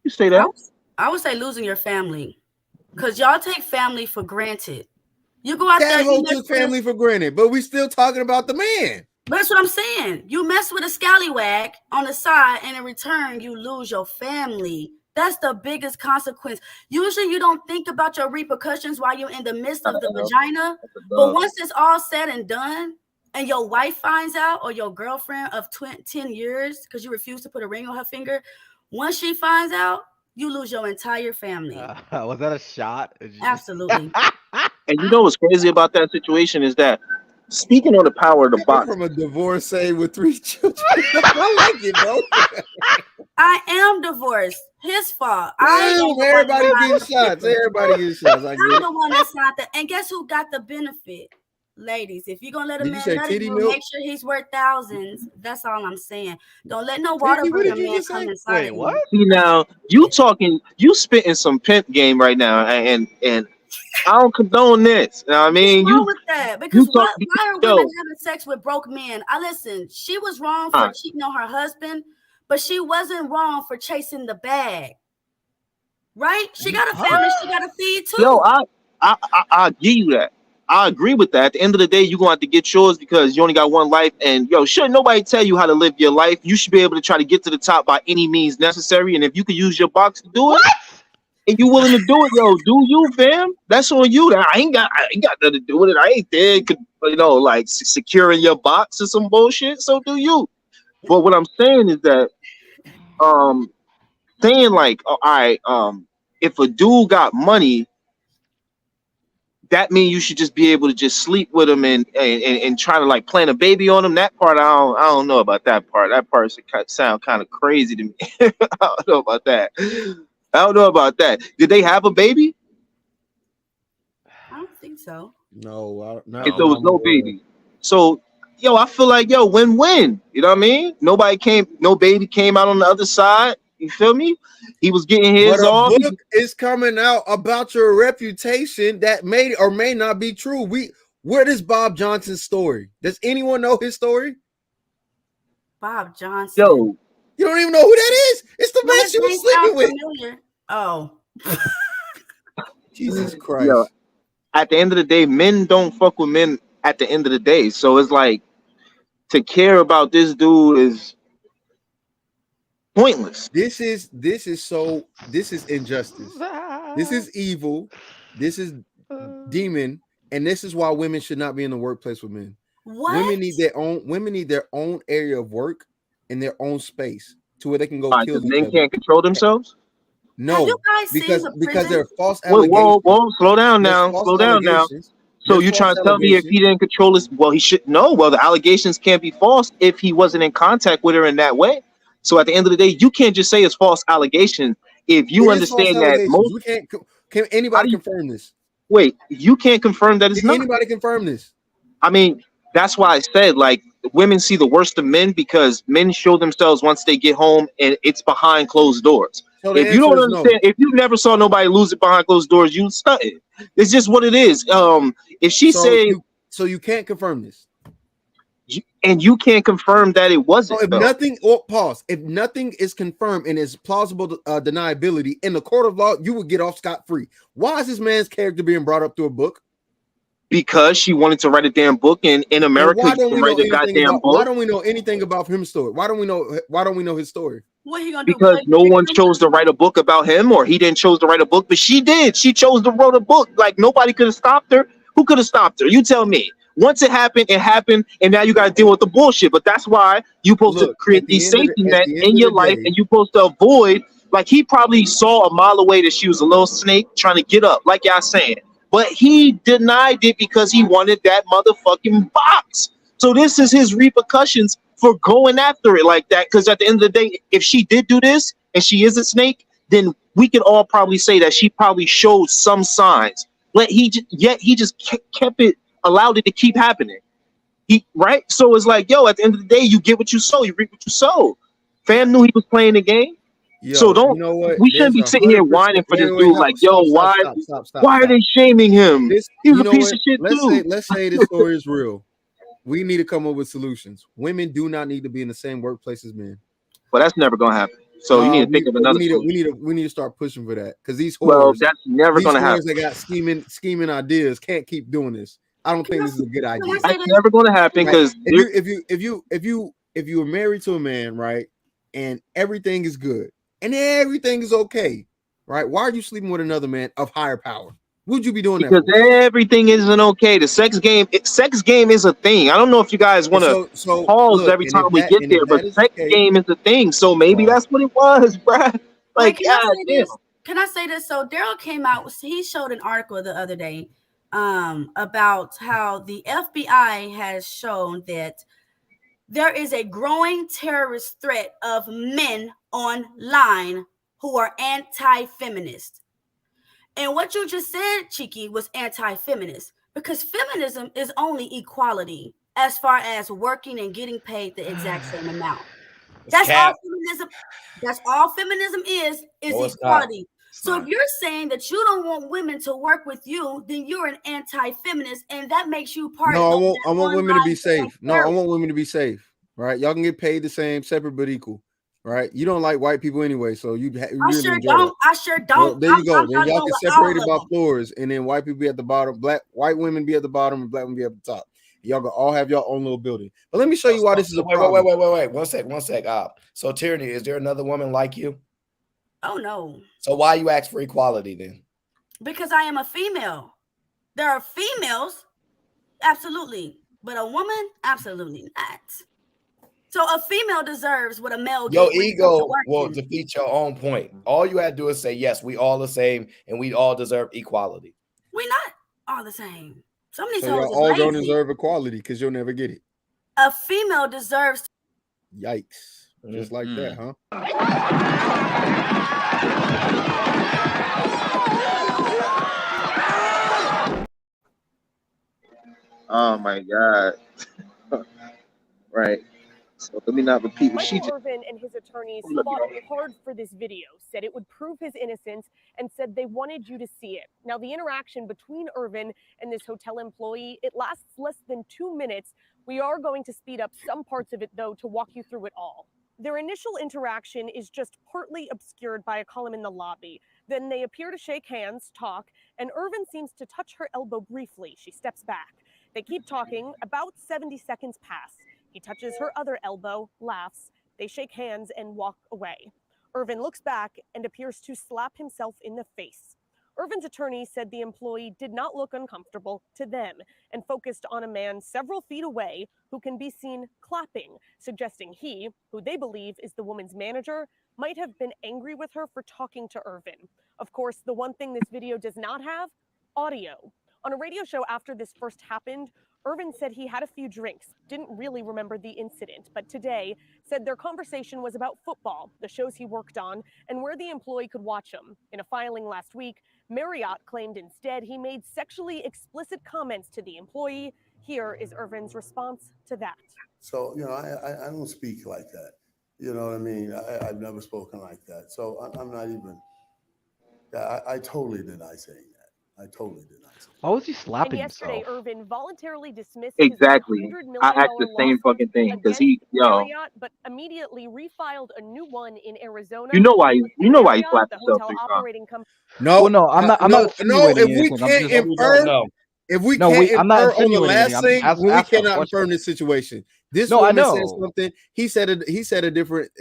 You say that? I would say losing your family, because y'all take family for granted. You go out there, you took family for granted, but we still talking about the man. That's what I'm saying. You mess with a scallywag on the side, and in return, you lose your family. That's the biggest consequence. Usually, you don't think about your repercussions while you're in the midst of the vagina. But once it's all said and done, and your wife finds out, or your girlfriend of 10 years, because you refuse to put a ring on her finger, once she finds out, you lose your entire family. Was that a shot? Absolutely. And you know what's crazy about that situation is that, speaking on the power of the box, from a divorcee with 3 children. I like it, bro. I am divorced. His fault. Everybody getting shots. Everybody getting shots. I'm the one that's not the. And guess who got the benefit? Ladies, if you're gonna let a man nut you, make sure he's worth thousands. That's all I'm saying. Don't let no water burn man come inside of you. See, now you spitting some pimp game right now, and I don't condone this. You know what I mean? What's wrong with that? Because why are women having sex with broke men? Listen, she was wrong for cheating on her husband, but she wasn't wrong for chasing the bag. Right? She got a family, she got to feed too. Yo, I give you that. I agree with that. At the end of the day, you're going to have to get yours because you only got one life. And shouldn't nobody tell you how to live your life. You should be able to try to get to the top by any means necessary. And if you could use your box to do it, and you willing to do it, do you, fam? That's on you. I ain't got nothing to do with it. I ain't there, securing your box or some bullshit. So do you. But what I'm saying is that, saying all right, if a dude got money, that mean you should just be able to just sleep with him and try to like plant a baby on him. That part I don't know about that part. That part sound kind of crazy to me. I don't know about that. I don't know about that. Did they have a baby? I don't think so. No, not If there was I'm no aware of. baby. So, yo, I feel like, yo, win-win. You know what I mean? No baby came out on the other side. You feel me? He was getting But his a off. book is coming out about your reputation that may or may not be true. Where is Bob Johnson's story? Does anyone know his story? Bob Johnson. Yo, you don't even know who that is. It's the No, man his she was name sleeping sounds with. familiar. Oh. Jesus Christ. Yo, at the end of the day, men don't fuck with men at the end of the day. So it's like to care about this dude is pointless. This is injustice. This is evil. This is demon, and this is why women should not be in the workplace with men. What? Women need their own area of work and their own space to where they can go Why, kill because each men other. can't control themselves? No, Have you guys seen because the because prison? there are false Whoa, allegations. slow down There's now. false Slow down now. allegations. So There's you trying false to tell me if allegations. he didn't control his he should no, well, the allegations can't be false if he wasn't in contact with her in that way. So at the end of the day, you can't just say it's false allegations if you It is false understand that allegations. most We can't. Can anybody confirm this? wait, you can't confirm that it's Can not. anybody confirm this? I mean, that's why I said like women see the worst of men because men show themselves once they get home and it's behind closed doors. So the If you answer don't is no. understand, if you never saw nobody lose it behind closed doors, you stunting. It's just what it is. If she said So you can't confirm this. and you can't confirm that it wasn't. So if though. nothing, pause. If nothing is confirmed and is plausible deniability in the court of law, you would get off scot free. Why is this man's character being brought up through a book? Because she wanted to write a damn book, and in America, Why you don't can we know write a anything goddamn about? Why book. don't we know anything about his story? Why don't we know his story? What he gonna do? Because no one chose to write a book about him, or he didn't chose to write a book, but she did. She chose to write a book. Like nobody could have stopped her. Who could have stopped her? You tell me. Once it happened, and now you got to deal with the bullshit. But that's why you supposed to Look, create at the these end of safety the- at nets the end in of your the life, day- and you supposed to avoid. Like he probably saw a mile away that she was a little snake trying to get up, like y'all saying. But he denied it because he wanted that motherfucking box. So this is his repercussions for going after it like that. Because at the end of the day, if she did do this and she is a snake, then we can all probably say that she probably showed some signs. But yet he just kept it, allowed it to keep happening. Right? So it's like, yo, at the end of the day, you get what you sow, you reap what you sow. Fam knew he was playing the game. Yo, So don't. You know what? We shouldn't be There's sitting here 100%. whining for this Wait, dude. no, Like, yo, stop. why are they shaming him? This, He was you a know piece what? of shit too. Let's say this story is real. We need to come up with solutions. Women do not need to be in the same workplace as men. Well, that's never gonna happen. So you need to think of another solution. We need to start pushing for that because these whores, Well, that's never gonna happen. That got scheming ideas can't keep doing this. I don't think this is a good idea. That's never gonna happen because if you are married to a man, right, and everything is good and everything is okay, right? Why are you sleeping with another man of higher power? Would you be doing that? Because everything isn't okay. The sex game is a thing. I don't know if you guys want to pause every time we get there, but sex game is a thing. So maybe that's what it was, bruh. Like, Can I say this? So Daryl came out. He showed an article the other day about how the FBI has shown that there is a growing terrorist threat of men online who are anti-feminist. And what you just said, Cheeky, was anti-feminist because feminism is only equality as far as working and getting paid the exact same amount. That's all feminism. That's all feminism is equality. So if you're saying that you don't want women to work with you, then you're an anti-feminist, and that makes you part of I want women to be safe. No, I want women to be safe. Right? Y'all can get paid the same, separate but equal. Right? You don't like white people anyway, so you I sure don't. I sure don't. Well, there you go. Then y'all can separate it by floors, and then white people be at the bottom, white women be at the bottom, and black women be at the top. Y'all can all have your own little building. But let me show you why this is a problem. Wait. One sec. So Tyranny, is there another woman like you? Oh no. So why you ask for equality then? Because I am a female. There are females, absolutely, but a woman, absolutely not. So a female deserves what a male gets. Your ego will defeat your own point. All you had to do is say, yes, we all the same and we all deserve equality. We not. all the same. Some of these So hoes y'all is all don't lazy. deserve equality because you'll never get it. A female deserves. Yikes! Just like that, huh? Oh my God. Right. So let me not repeat what she Michael just. Irvin and his attorneys fought hard for this video, said it would prove his innocence, and said they wanted you to see it. Now, the interaction between Irvin and this hotel employee, it lasts less than 2 minutes. We are going to speed up some parts of it, though, to walk you through it all. Their initial interaction is just partly obscured by a column in the lobby. Then they appear to shake hands, talk, and Irvin seems to touch her elbow briefly. She steps back. They keep talking. About 70 seconds pass. He touches her other elbow, laughs. They shake hands and walk away. Irvin looks back and appears to slap himself in the face. Irvin's attorney said the employee did not look uncomfortable to them and focused on a man several feet away who can be seen clapping, suggesting he, who they believe is the woman's manager, might have been angry with her for talking to Irvin. Of course, the one thing this video does not have, audio. On a radio show after this first happened, Irvin said he had a few drinks, didn't really remember the incident, but today said their conversation was about football, the shows he worked on, and where the employee could watch them. In a filing last week, Marriott claimed instead he made sexually explicit comments to the employee. Here is Irvin's response to that. So, I don't speak like that. You know what I mean? I've never spoken like that. So I'm not even, I totally deny saying that. I totally deny saying that. Why was he slapping And yesterday, himself? Irvin voluntarily dismissed Exactly. his $100 million I asked the same lawsuit fucking thing because against yo, Marriott, but immediately refiled a new one in Arizona. you know why he Marriott, slapped the himself hotel three times. operating company. No, Well, no, I'm not no. insinuating If we anything. I'm can't just infer, No. if we No, can't wait, I'm not infer on the insinuating anything. last I'm just thing, when we asking a cannot question. infer in this situation. This No, I woman said know. something. He said a different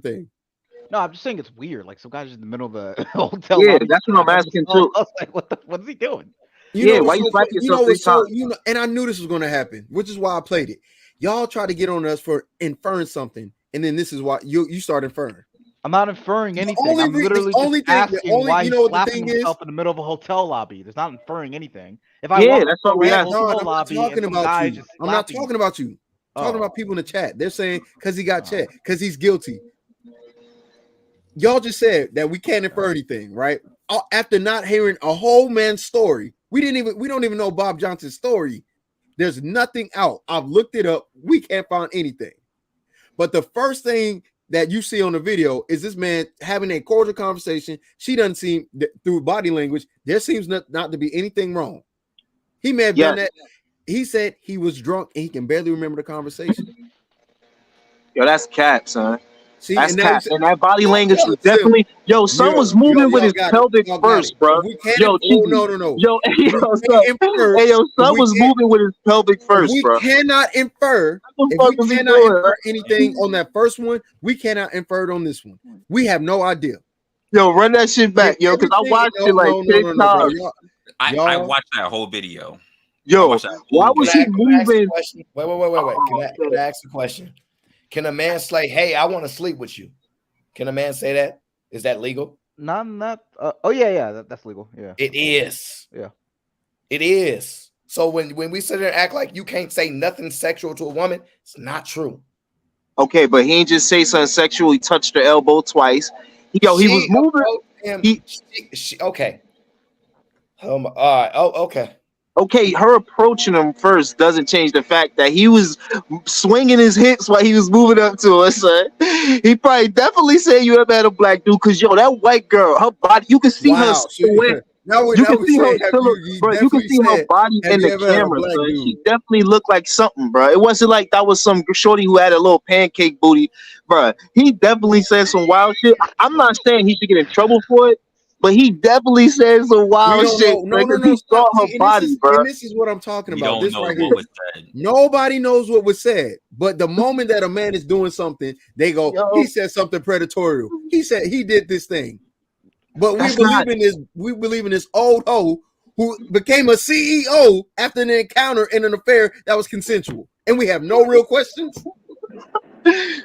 thing. No, I'm just saying it's weird. Like some guy's in the middle of the hotel Yeah, lobby. that's what I'm asking too. I was like, what is he doing? Yeah, why you slap yourself three times? And I knew this was going to happen, which is why I played it. Y'all try to get on us for inferring something, and then this is why you start inferring. I'm not inferring anything. only I'm re- the literally only just thing- the asking only- why you he's know what the slapping thing is? himself in the middle of a hotel lobby. There's not inferring anything. If I Yeah, walk that's into what we a asked. hotel I'm not lobby and talking some about guy you. just I'm not slapping- talking about you. I'm talking Oh. about people in the chat. They're saying because he got checked, because he's guilty. Y'all just said that we can't infer anything, right? After not hearing a whole man's story, we don't even know Bob Johnson's story. There's nothing out. I've looked it up. We can't find anything. But the first thing that you see on the video is this man having a cordial conversation. She doesn't seem, through body language, there seems not to be anything wrong. He may have done that. He said he was drunk and he can barely remember the conversation. Yo, that's cap, son. See, That's and cap. And that body language was definitely son was moving with his pelvic first, bro. Yo, Cheeky. No. Yo, hey, yo, son was moving with his pelvic first, we bro. cannot infer. What the If fuck we was he cannot doing? infer anything on that first one, we cannot infer it on this one. We have no idea. Yo, run that shit back, yo, because I watched it like 10 times. Bro. I watched that whole video. Yo, why was he moving? Wait. Can I ask a question? Can a man say, "Hey, I want to sleep with you"? Can a man say that? Is that legal? Not. Oh yeah. That's legal. Yeah. It is. Yeah. It is. So when we sit there and act like you can't say nothing sexual to a woman, it's not true. Okay, but he ain't just say something sexual. He touched her elbow twice. Yo, he was moving. Okay. All right. Oh, okay. Okay, her approaching him first doesn't change the fact that he was swinging his hips while he was moving up to her, son. He probably definitely said you ever had a black dude, because yo, that white girl, her body, you can see her silhouette. You can see her silhouette, bro. You can see her body in the camera, son. She definitely looked like something, bro. It wasn't like that was some shorty who had a little pancake booty, bro. He definitely said some wild shit. I'm not saying he should get in trouble for it, but he definitely said some wild shit. No. He saw her body, bro. And this is what I'm talking We about. don't This know right what here. was said. Nobody knows what was said. But the moment that a man is doing something, they go, he said something predatorial. He said he did this thing. But we believe in this old hoe who became a CEO after an encounter in an affair that was consensual. And we have no real questions.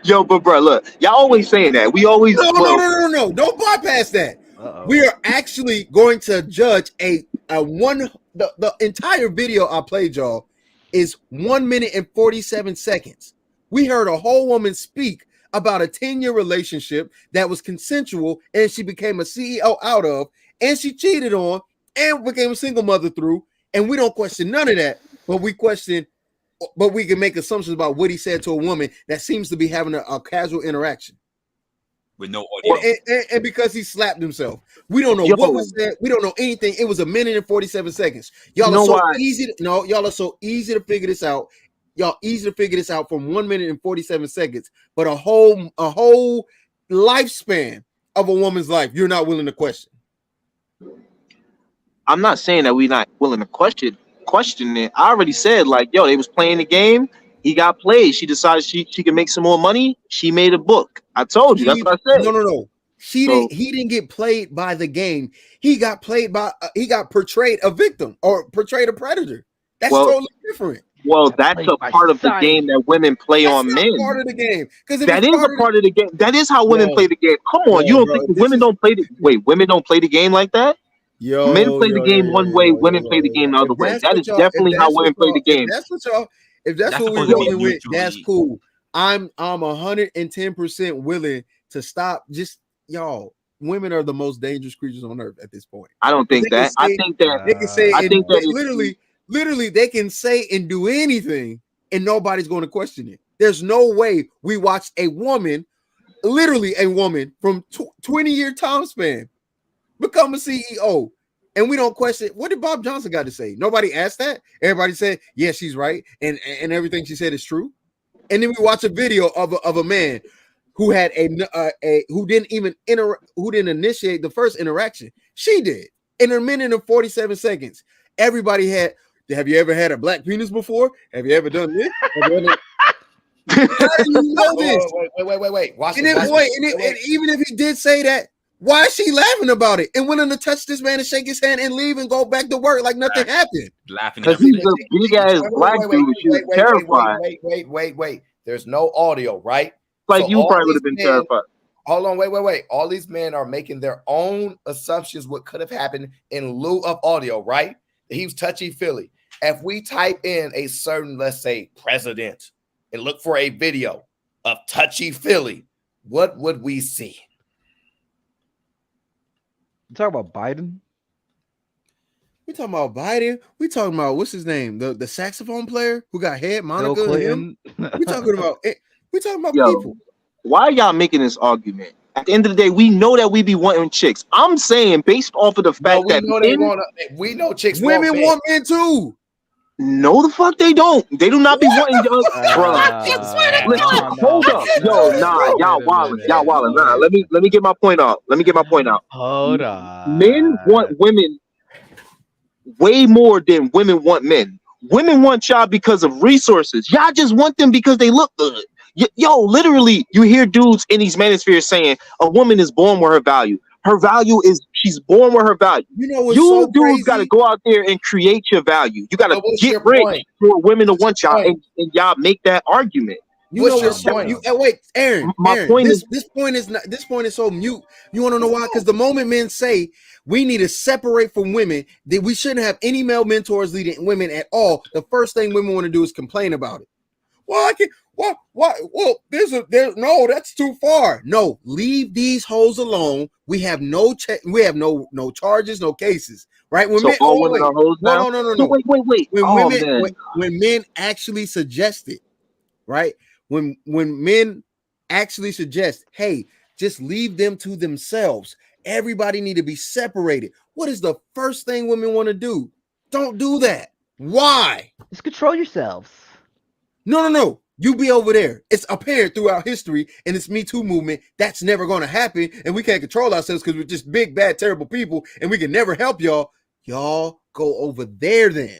Yo, but bro, look, y'all always saying that. We always No. Don't bypass that. We are actually going to judge a the entire video I played y'all is 1 minute and 47 seconds. We heard a whole woman speak about a 10-year relationship that was consensual and she became a CEO out of, and she cheated on and became a single mother through, and we don't question none of that, but we can make assumptions about what he said to a woman that seems to be having a casual interaction. With no audio. And because he slapped himself. We don't know what was said. We don't know anything. It was 1 minute and 47 seconds. Y'all are so easy. Y'all are so easy to figure this out. Y'all easy to figure this out from 1 minute and 47 seconds. But a whole lifespan of a woman's life, you're not willing to question. I'm not saying that we're not willing to question it. I already said, like, yo, they was playing the game. He got played. She decided she could make some more money. She made a book. I told you. That's what I said. No. He didn't get played by the game. He got played by he got portrayed a victim or portrayed a predator. That's totally different. Well, that's a part of the game that women play on men. That's part of the game. That is a part of the game. That is how women play the game. Come on, you don't think women don't play the women don't play the game like that? Men play the game one way, women play the game the other way. That is definitely how women play the game. If that's what we're going with, that's cool. I'm 110% willing to stop. Just y'all, women are the most dangerous creatures on earth at this point. I don't think that. I think that they can say literally they can say and do anything, and nobody's going to question it. There's no way we watched a woman, literally a woman from 20-year time span, become a CEO. And we don't question what did Bob Johnson got to say? Nobody asked that. Everybody said, yeah, she's right, and everything she said is true. And then we watch a video of a man who had who didn't initiate the first interaction. She did in 1 minute and 47 seconds. Everybody had. Have you ever had a black penis before? Have you ever done this? How do you know this? Wait. Watch and even if he did say that, why is she laughing about it and willing to touch this man and shake his hand and leave and go back to work like nothing happened? Laughing because he's a big ass black dude. She's terrified. Wait. There's no audio, right? Like so you probably would have been terrified. Hold on, wait. All these men are making their own assumptions what could have happened in lieu of audio, right? He was touchy-feely. If we type in a certain, let's say, president and look for a video of touchy-feely, what would we see? You talk about Biden? We talking about Biden. We talking about what's his name? The saxophone player who got head, Monica. Him. We talking about people. Why are y'all making this argument? At the end of the day, we know that we be wanting chicks. I'm saying based off of the fact that we know chicks. Women want men too. No, the fuck they don't. They do not be wanting Listen, hold up, yo, nah, y'all wildin'. Nah, let me get my point out. Hold on. Men want women way more than women want men. Women want y'all because of resources. Y'all just want them because they look good. Yo, literally, you hear dudes in these manospheres saying a woman is born with her value. Her value is she's born with her value. You know what's you so dudes got to go out there and create your value. You got to get rich for women to want y'all, and y'all make that argument. You know what's so wait, Aaron. This point is so mute. You want to know why? Because the moment men say we need to separate from women, that we shouldn't have any male mentors leading women at all, the first thing women want to do is complain about it. Well, I can't. What? Well, no, that's too far. No, leave these hoes alone. We have no charges, no cases, right? When so men, all women are hoes now? No. So wait. When men actually suggest it, right? When men actually suggest, hey, just leave them to themselves. Everybody need to be separated. What is the first thing women want to do? Don't do that. Why? Just control yourselves. No. You be over there. It's apparent throughout history in this Me Too movement that's never going to happen, and we can't control ourselves because we're just big, bad, terrible people, and we can never help y'all. Y'all go over there then.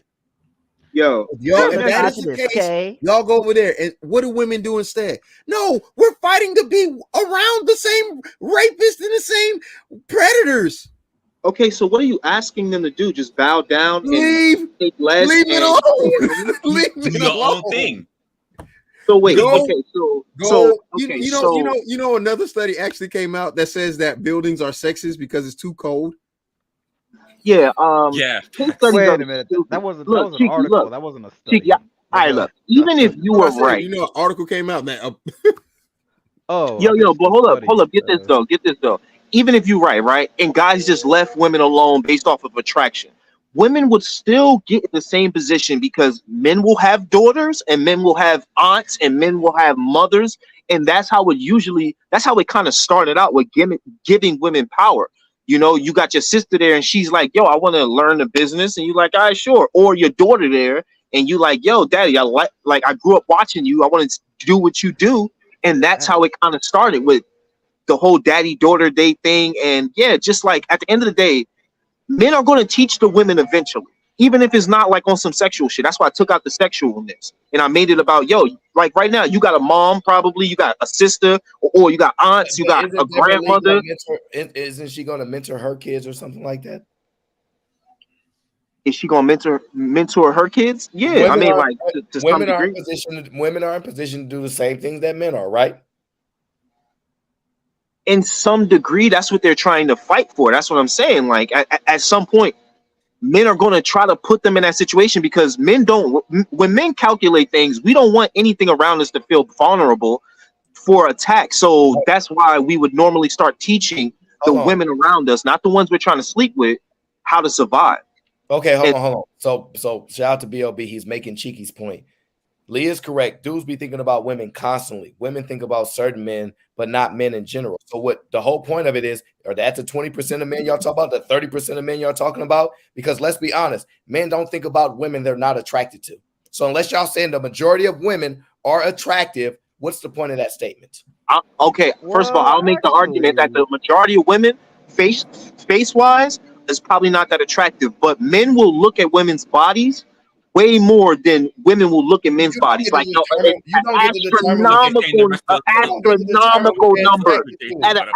Yo, if that is the case, y'all go over there. And what do women do instead? No, we're fighting to be around the same rapists and the same predators. Okay, so what are you asking them to do? Just bow down and take less? Leave it alone. Leave it alone. Your own thing. So wait, you know, another study actually came out that says that buildings are sexist because it's too cold. Yeah. Yeah. Case studies Wait are a minute. stupid. That wasn't Look, an Cheeky, article. look. That wasn't a Cheeky, study. all Like right, look. Even if you What I were said, right, you know, an article came out that Oh, yo, I thought you but said hold up, study. Get this though. Get this though. Even if you're right, and guys just left women alone based off of attraction, women would still get in the same position because men will have daughters and men will have aunts and men will have mothers, and that's how it kind of started out with giving women power. You know, you got your sister there and she's like, yo, I want to learn the business, and you like, all right, sure. Or your daughter there and you like, yo, daddy, I like I grew up watching you. I want to do what you do. And that's how it kind of started with the whole daddy daughter day thing. And yeah, just like at the end of the day, men are going to teach the women eventually, even if it's not like on some sexual shit. That's why I took out the sexualness and I made it about, yo, like right now, you got a mom, probably you got a sister, or you got aunts, you But got a isn't Deborah Lee grandmother. isn't she going to mentor her kids or something like that? Is she going to mentor her kids? Yeah, I mean, like to some degree. Women are in position to do the same things that men are, right? In some degree, that's what they're trying to fight for. That's what I'm saying. Like at some point, men are going to try to put them in that situation because when men calculate things, we don't want anything around us to feel vulnerable for attack. So that's why we would normally start teaching the women around us, not the ones we're trying to sleep with, how to survive. Okay, hold on. So shout out to B.O.B. He's making Cheeky's point. Lee is correct. Dudes be thinking about women constantly. Women think about certain men, but not men in general. So what the whole point of it is, or that's the 20% of men y'all talk about, the 30% of men y'all talking about, because let's be honest, men don't think about women they're not attracted to. So unless y'all saying the majority of women are attractive, what's the point of that statement? Okay, first of all, I'll make the argument that the majority of women, face wise, is probably not that attractive, but men will look at women's bodies way more than women will look at men's bodies. Like an astronomical number, at an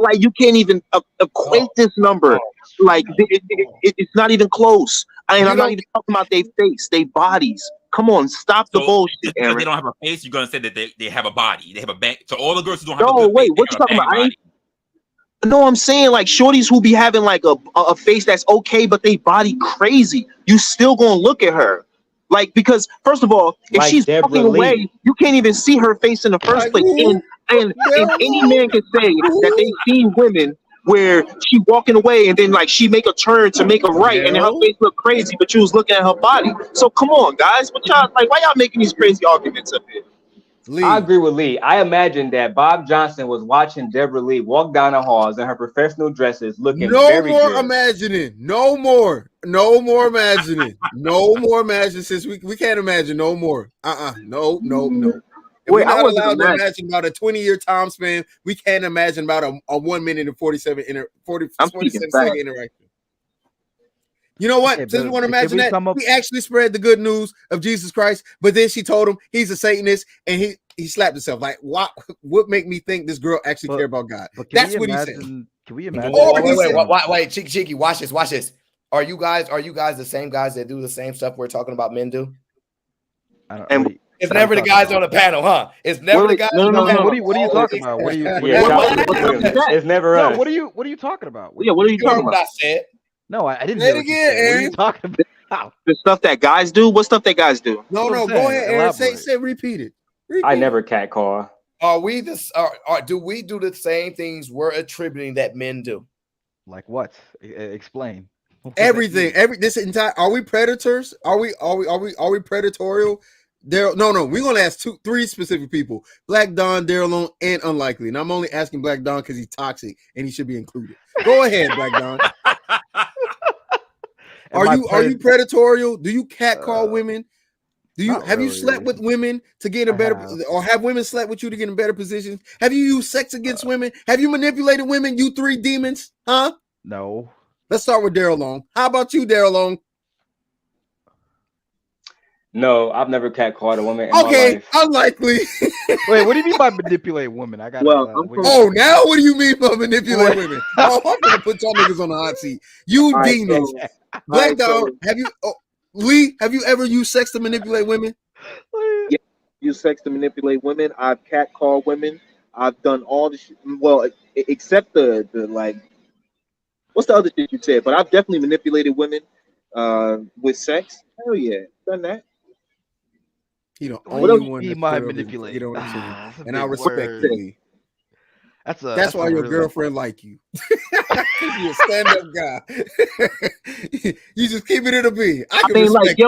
like you can't even equate this number. Like it's not even close. And I'm not even talking about their face, their bodies. Come on, stop the bullshit, Just because Aaron. they don't have a face, you're gonna say that they have a body. They have a back. So all the girls who don't have a No, good wait, face, what they you have a talking bad about? body. No, I'm saying like shorties who be having like a face that's okay, but they body crazy. You still gonna look at her. Like, because first of all, if Like she's Deborah walking away, Lee. you can't even see her face in the first place. And any man can say that they've seen women where she walking away and then like she make a turn to make a right and then her face look crazy, but you was looking at her body. So come on, guys, what y'all like? Why y'all making these crazy arguments up here? I agree with Lee. I imagine that Bob Johnson was watching Deborah Lee walk down the halls in her professional dresses, looking no very more good. imagining. No more imagining. No more imagining. Since we can't imagine no more. No. If Wait, we're I not wasn't allowed to imagining. imagine about a 20-year time span, we can't imagine about a 1 minute and 47 I'm speaking 47 fast. second interaction. You know what? Okay, Since we want to can imagine we that, come up- he actually spread the good news of Jesus Christ, but then she told him he's a Satanist, and he slapped himself. Like, what make me think this girl actually care about God? But That's what he said. Can we imagine? Wait, Cheeky, watch this. Are you guys the same guys that do the same stuff we're talking about men do? It's never the guys on the panel, huh? It's never the guys on the panel. What are you talking about? What are you? It's never us. No, what are you talking about? Yeah, what are you talking about? What I said. No, I didn't Say hear it what you again, said. What are you Aaron. talking about? The stuff that guys do. What stuff that guys do? No, go ahead, Aaron. Say repeat it. I never catcall. Are we do we do the same things we're attributing that men do? Like what? Explain. Everything. This entire. Are we predators? Are we predatorial? No. We're gonna ask 3 specific people: Black Don, Daryl, and Unlikely. And I'm only asking Black Don because he's toxic and he should be included. Go ahead, Black Don. Are you predatorial? Do you catcall women? Have you slept with women to get a better, or have women slept with you to get in better positions? Have you used sex against women? Have you manipulated women? You 3 demons, huh? No. Let's start with Daryl Long. How about you, Daryl Long? No, I've never catcalled a woman in my life. Unlikely. Wait, what do you mean by manipulate women? I got. Well, now what do you mean by manipulate women? Oh, I'm gonna put y'all niggas on the hot seat. You All right, demons. so- Black all Dog, right, have you? Lee, have you ever used sex to manipulate women? Yeah, use sex to manipulate women. I've catcalled women. I've done all the well, except the like What's the other shit you said? But I've definitely manipulated women with sex. Hell yeah, done that. He the What only do you one mean that's by put up his manipulate? get on his channel, That's a and I big respect word. it, Lee. That's That's why a your really girlfriend like you. You a stand-up guy. You just keep it in a B. I I can mean, like, respect it.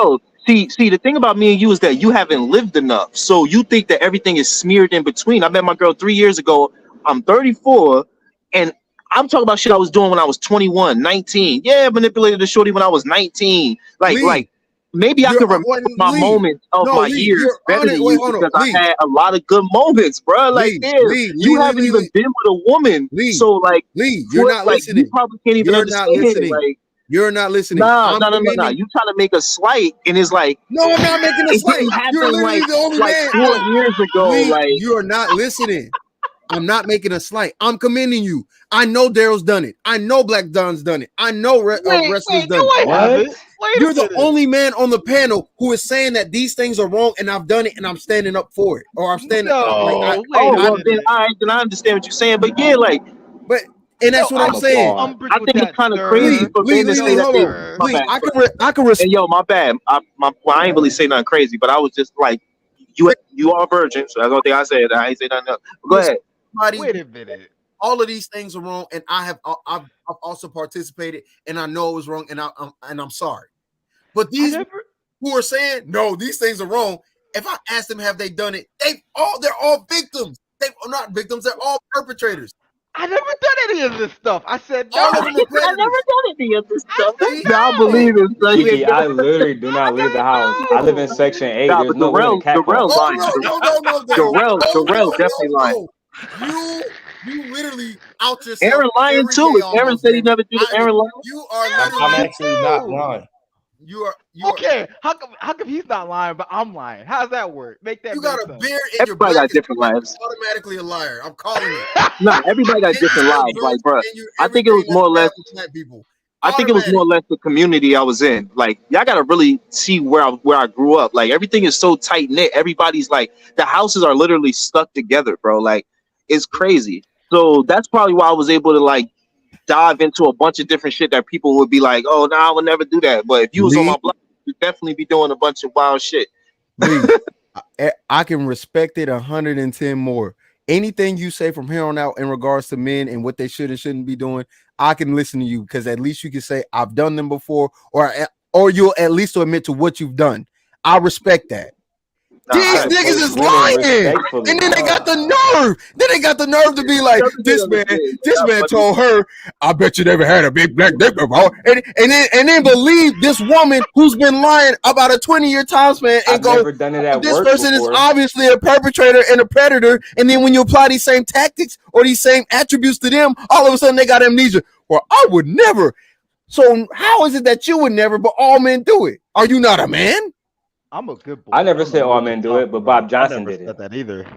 yo, see, the thing about me and you is that you haven't lived enough. So you think that everything is smeared in between. I met my girl 3 years ago. I'm 34, and I'm talking about shit I was doing when I was 21, 19. Yeah, I manipulated the shorty when I was 19. Lee, Maybe I you're could remember my Lee. moments of No, my Lee, years you're better on it. than Wait, you hold on, because I Lee. had a lot of good moments, bro. Like, Lee, damn, you haven't even been with a woman. Lee, So, like, Lee, you're not like, you listening. probably can't even You're not understand. listening. Like, You're not listening. nah. I'm commending. You trying to make a slight, and it's like, No, I'm not making a it slight. didn't You're happen literally the only like man. 4 years ago. Lee, Like, you're not listening. I'm not making a slight. I'm commending you. I know Daryl's done it. I know Black Don's done it. I know wrestlers done it. You're the only man on the panel who is saying that these things are wrong, and I've done it, and I'm standing up for it, or I'm standing up like oh, well, then I understand what you're saying, but yeah, like, and that's what I'm saying. I think it's kind of crazy for men to say that hold they. on. My Lee, bad, I bro. can respect. And yo, my bad. Well, I ain't really say nothing crazy, but I was just like, you are a virgin, so that's the only thing I said. I ain't say nothing else. But go ahead. Wait a minute. All of these things are wrong, and I've also participated, and I know it was wrong, and I'm sorry. But these who are saying no, these things are wrong. If I ask them, have they done it? They're all victims. They're not victims. They're all perpetrators. I never done any of this stuff. I said no. All of them are predators. I never done any of this stuff. I Now I believe it. Son. Kiki, I literally do not leave the house. I live in Section 8. Nah, There's but no way to catcall. No, Darrell You literally out yourself. Aaron lying every too. day If Aaron almost, said he man. never did it, Aaron lying. You are I'm literally. actually not lying. You are okay. How come he's not lying, but I'm lying? How's that work? Make that. You got a sense. beard in your Everybody black got different lives. automatically a liar. I'm calling it. Nah, everybody got different lives. Like, bro, I think it was more or less. People. I think it was more or less the community I was in. Like, y'all gotta really see where I grew up. Like, everything is so tight knit. Everybody's like, the houses are literally stuck together, bro. Like, it's crazy. So that's probably why I was able to like dive into a bunch of different shit that people would be like, "Oh, no, I would never do that." But if you was on my block, you'd definitely be doing a bunch of wild shit. Lee, I can respect it 110 more. Anything you say from here on out in regards to men and what they should and shouldn't be doing, I can listen to you because at least you can say I've done them before, or you'll at least admit to what you've done. I respect that. These niggas is lying, and then they got the nerve. Then they got the nerve to be like, this man told her, "I bet you never had a big black dick before," and then believe this woman who's been lying about a 20-year time span and I've never done it at this work person before. is obviously a perpetrator and a predator. And then when you apply these same tactics or these same attributes to them, all of a sudden they got amnesia. Well, I would never. So how is it that you would never, but all men do it? Are you not a man? I'm a good boy. I never said all men do it, but Bob Johnson did it. That either.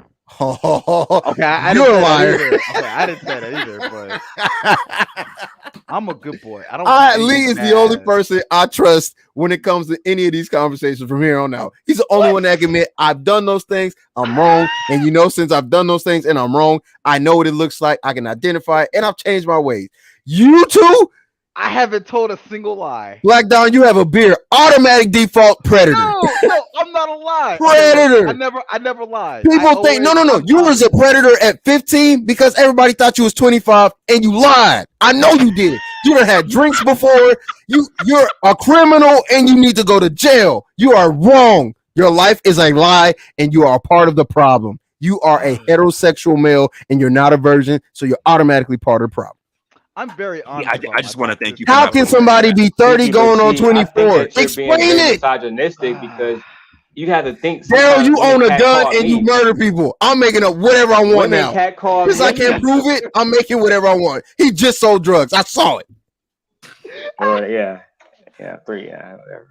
Okay, I you're didn't a say liar. that either. Okay, I didn't say that either, but I'm a good boy. I don't. Lee is the only person I trust when it comes to any of these conversations from here on out. He's the only one that can admit I've done those things, I'm wrong, and since I've done those things and I'm wrong, I know what it looks like, I can identify it, and I've changed my ways. You too? I haven't told a single lie. Black Don, you have a beard. Automatic default predator. No, I'm not a lie. Predator. I never lied. People think no. You was a predator at 15 because everybody thought you was 25 and you lied. I know you did it. You done had drinks before. You're a criminal and you need to go to jail. You are wrong. Your life is a lie and you are a part of the problem. You are a heterosexual male and you're not a virgin, so you're automatically part of the problem. I'm very honest. I just want to thank you. How can somebody be 30 going on 24? Explain it. Misogynistic because you have to think. Daryl, you own a gun catcall and you me. murder people. I'm making up whatever I want Women now. catcall Because I me. can't prove it, I'm making whatever I want. He just sold drugs. I saw it. Yeah, whatever.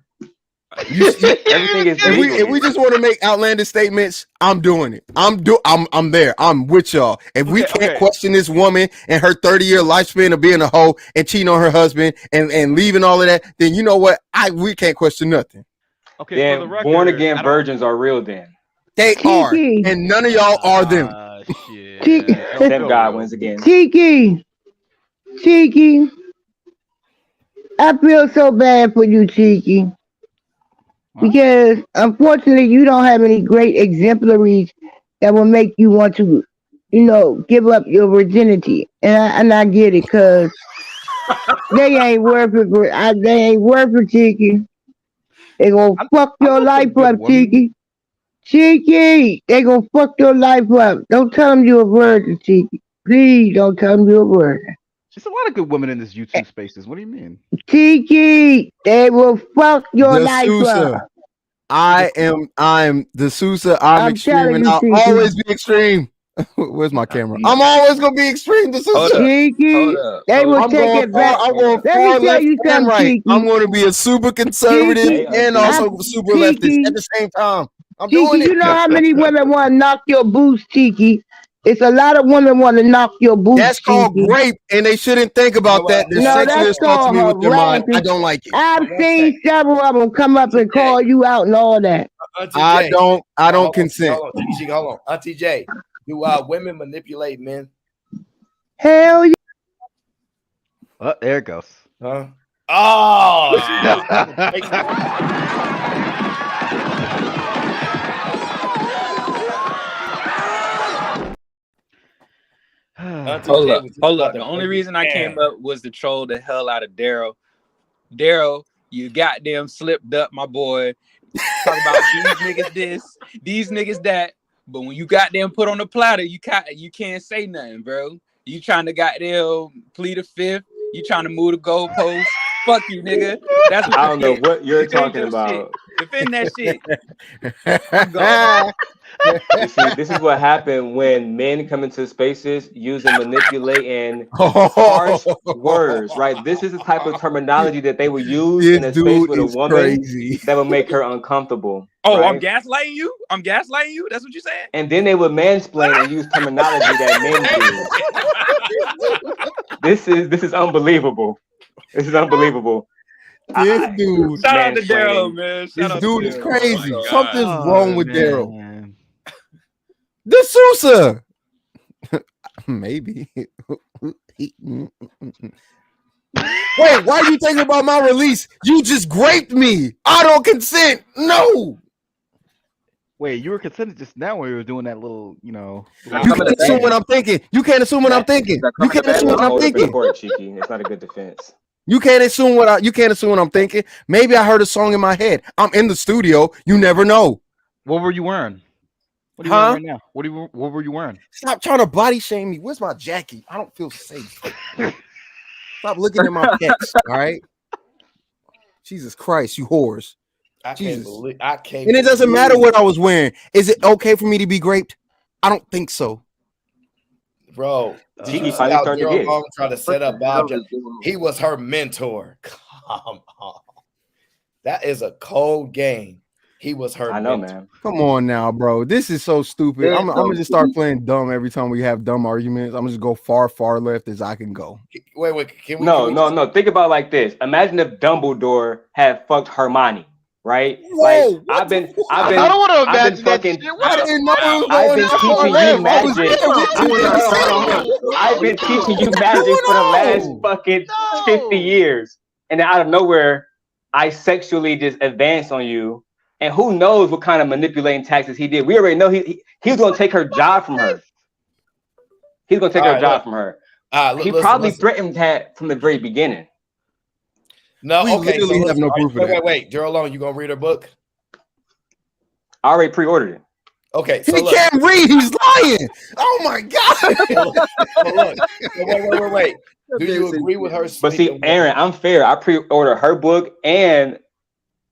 Everything is if we just want to make outlandish statements, I'm doing it. I'm there. I'm with y'all. If we can't question this woman and her 30-year lifespan of being a hoe and cheating on her husband and leaving all of that, then you know what? We can't question nothing. Okay, then for the record, born again virgins are real. Then they are, and none of y'all are them. Except God wins again. Cheeky. I feel so bad for you, Cheeky, because unfortunately you don't have any great exemplaries that will make you want to, give up your virginity. And I get it, cause they ain't worth it. They ain't worth it, Cheeky. They gonna fuck your life up, Cheeky. Cheeky, they gonna fuck your life up. Don't tell them you're a virgin, Cheeky. Please don't tell them you're a virgin. There's a lot of good women in this YouTube spaces. What do you mean? Cheeky, they will fuck your The life Sousa. up. I'm the Sousa. I'm extreme, telling and you, I'll Cheeky. always be extreme. Where's my camera? I'm always gonna be extreme. The Sousa. Cheeky, they will I'm take going it far. back. I'm going Let me far tell left you and something, right. Cheeky. I'm going to be a super conservative Cheeky, and also super leftist at the same time. I'm Cheeky, doing it. you know how many women want to knock your boots, Cheeky? It's a lot of women want to knock your boots, That's called Cheeky. grape, and they shouldn't think about that. They're No, sexually that's assaulting me called with their mind. I harassing. don't like it. I've seen several of them come up and call you out and all that. Auntie I J. don't Hold on, consent. Hold on, Cheeky, hold on. Auntie J, do women manipulate men? Hell yeah. Oh, there it goes. Huh? Oh, Hold up. The only reason I came up was to troll the hell out of Daryl. Daryl, you goddamn slipped up, my boy. Talk about these niggas this, these niggas that. But when you goddamn put on the platter, you can't say nothing, bro. You trying to goddamn plead the fifth. You trying to move the goalpost. Fuck you, nigga. That's what I you don't know get. what you're Defend talking your about. shit. Defend that shit. I'm gone. You see, this is what happened when men come into spaces using manipulating harsh words, right? This is the type of terminology that they will use in a space with a woman that will make her uncomfortable. Oh, right? I'm gaslighting you? I'm gaslighting you? That's what you saying? And then they would mansplain and use terminology that men do. This is unbelievable. This is unbelievable. This dude. Shout out to Daryl, man. This Shout dude out is to crazy. Daryl. Something's wrong with Daryl. Man. The Sousa. Maybe. Wait, why are you thinking about my release? You just graped me. I don't consent. No. Wait, you were consenting just now when we were doing that little, You can't assume what I'm thinking. You can't assume what I'm thinking. You can't assume what I'm thinking. Cheeky. It's not a good defense. You can't assume what I'm thinking. Maybe I heard a song in my head. I'm in the studio. You never know. What were you wearing? What are you wearing right now? What were you wearing? Stop trying to body shame me. Where's my jacket? I don't feel safe. Stop looking at my pets. All right. Jesus Christ, you whores. I can't believe. And it doesn't matter what I was wearing. Is it okay for me to be graped? I don't think so. Bro, Cheeky you see finally how started to Daryl get. Long tried to set up Bob? He was her mentor. Come on. That is a cold game. He was her mentor. Man. Come on now, bro. This is so stupid. I'm gonna just start playing dumb every time we have dumb arguments. I'm gonna just go far left as I can go. Wait. Can we? No. Think about it like this. Imagine if Dumbledore had fucked Hermione, right? Whoa, like I've been I don't want to imagine that fucking. shit. I didn't know it was I've going been that far teaching left. you I was magic. there with you. Hold on. I've been teaching you magic for the last fucking 50 years, and then out of nowhere, I sexually just advanced on you. And who knows what kind of manipulating tactics he did? We already know he was going to take her job from her. He's going to take her job from her. He probably threatened that from the very beginning. No, we literally have no proof of that. Wait. Daryl Long, you gonna read her book? I already pre-ordered it. Okay, so he can't read. He's lying. Oh my god! Wait. Do you agree with her? But see, Aaron, I'm fair. I pre-ordered her book and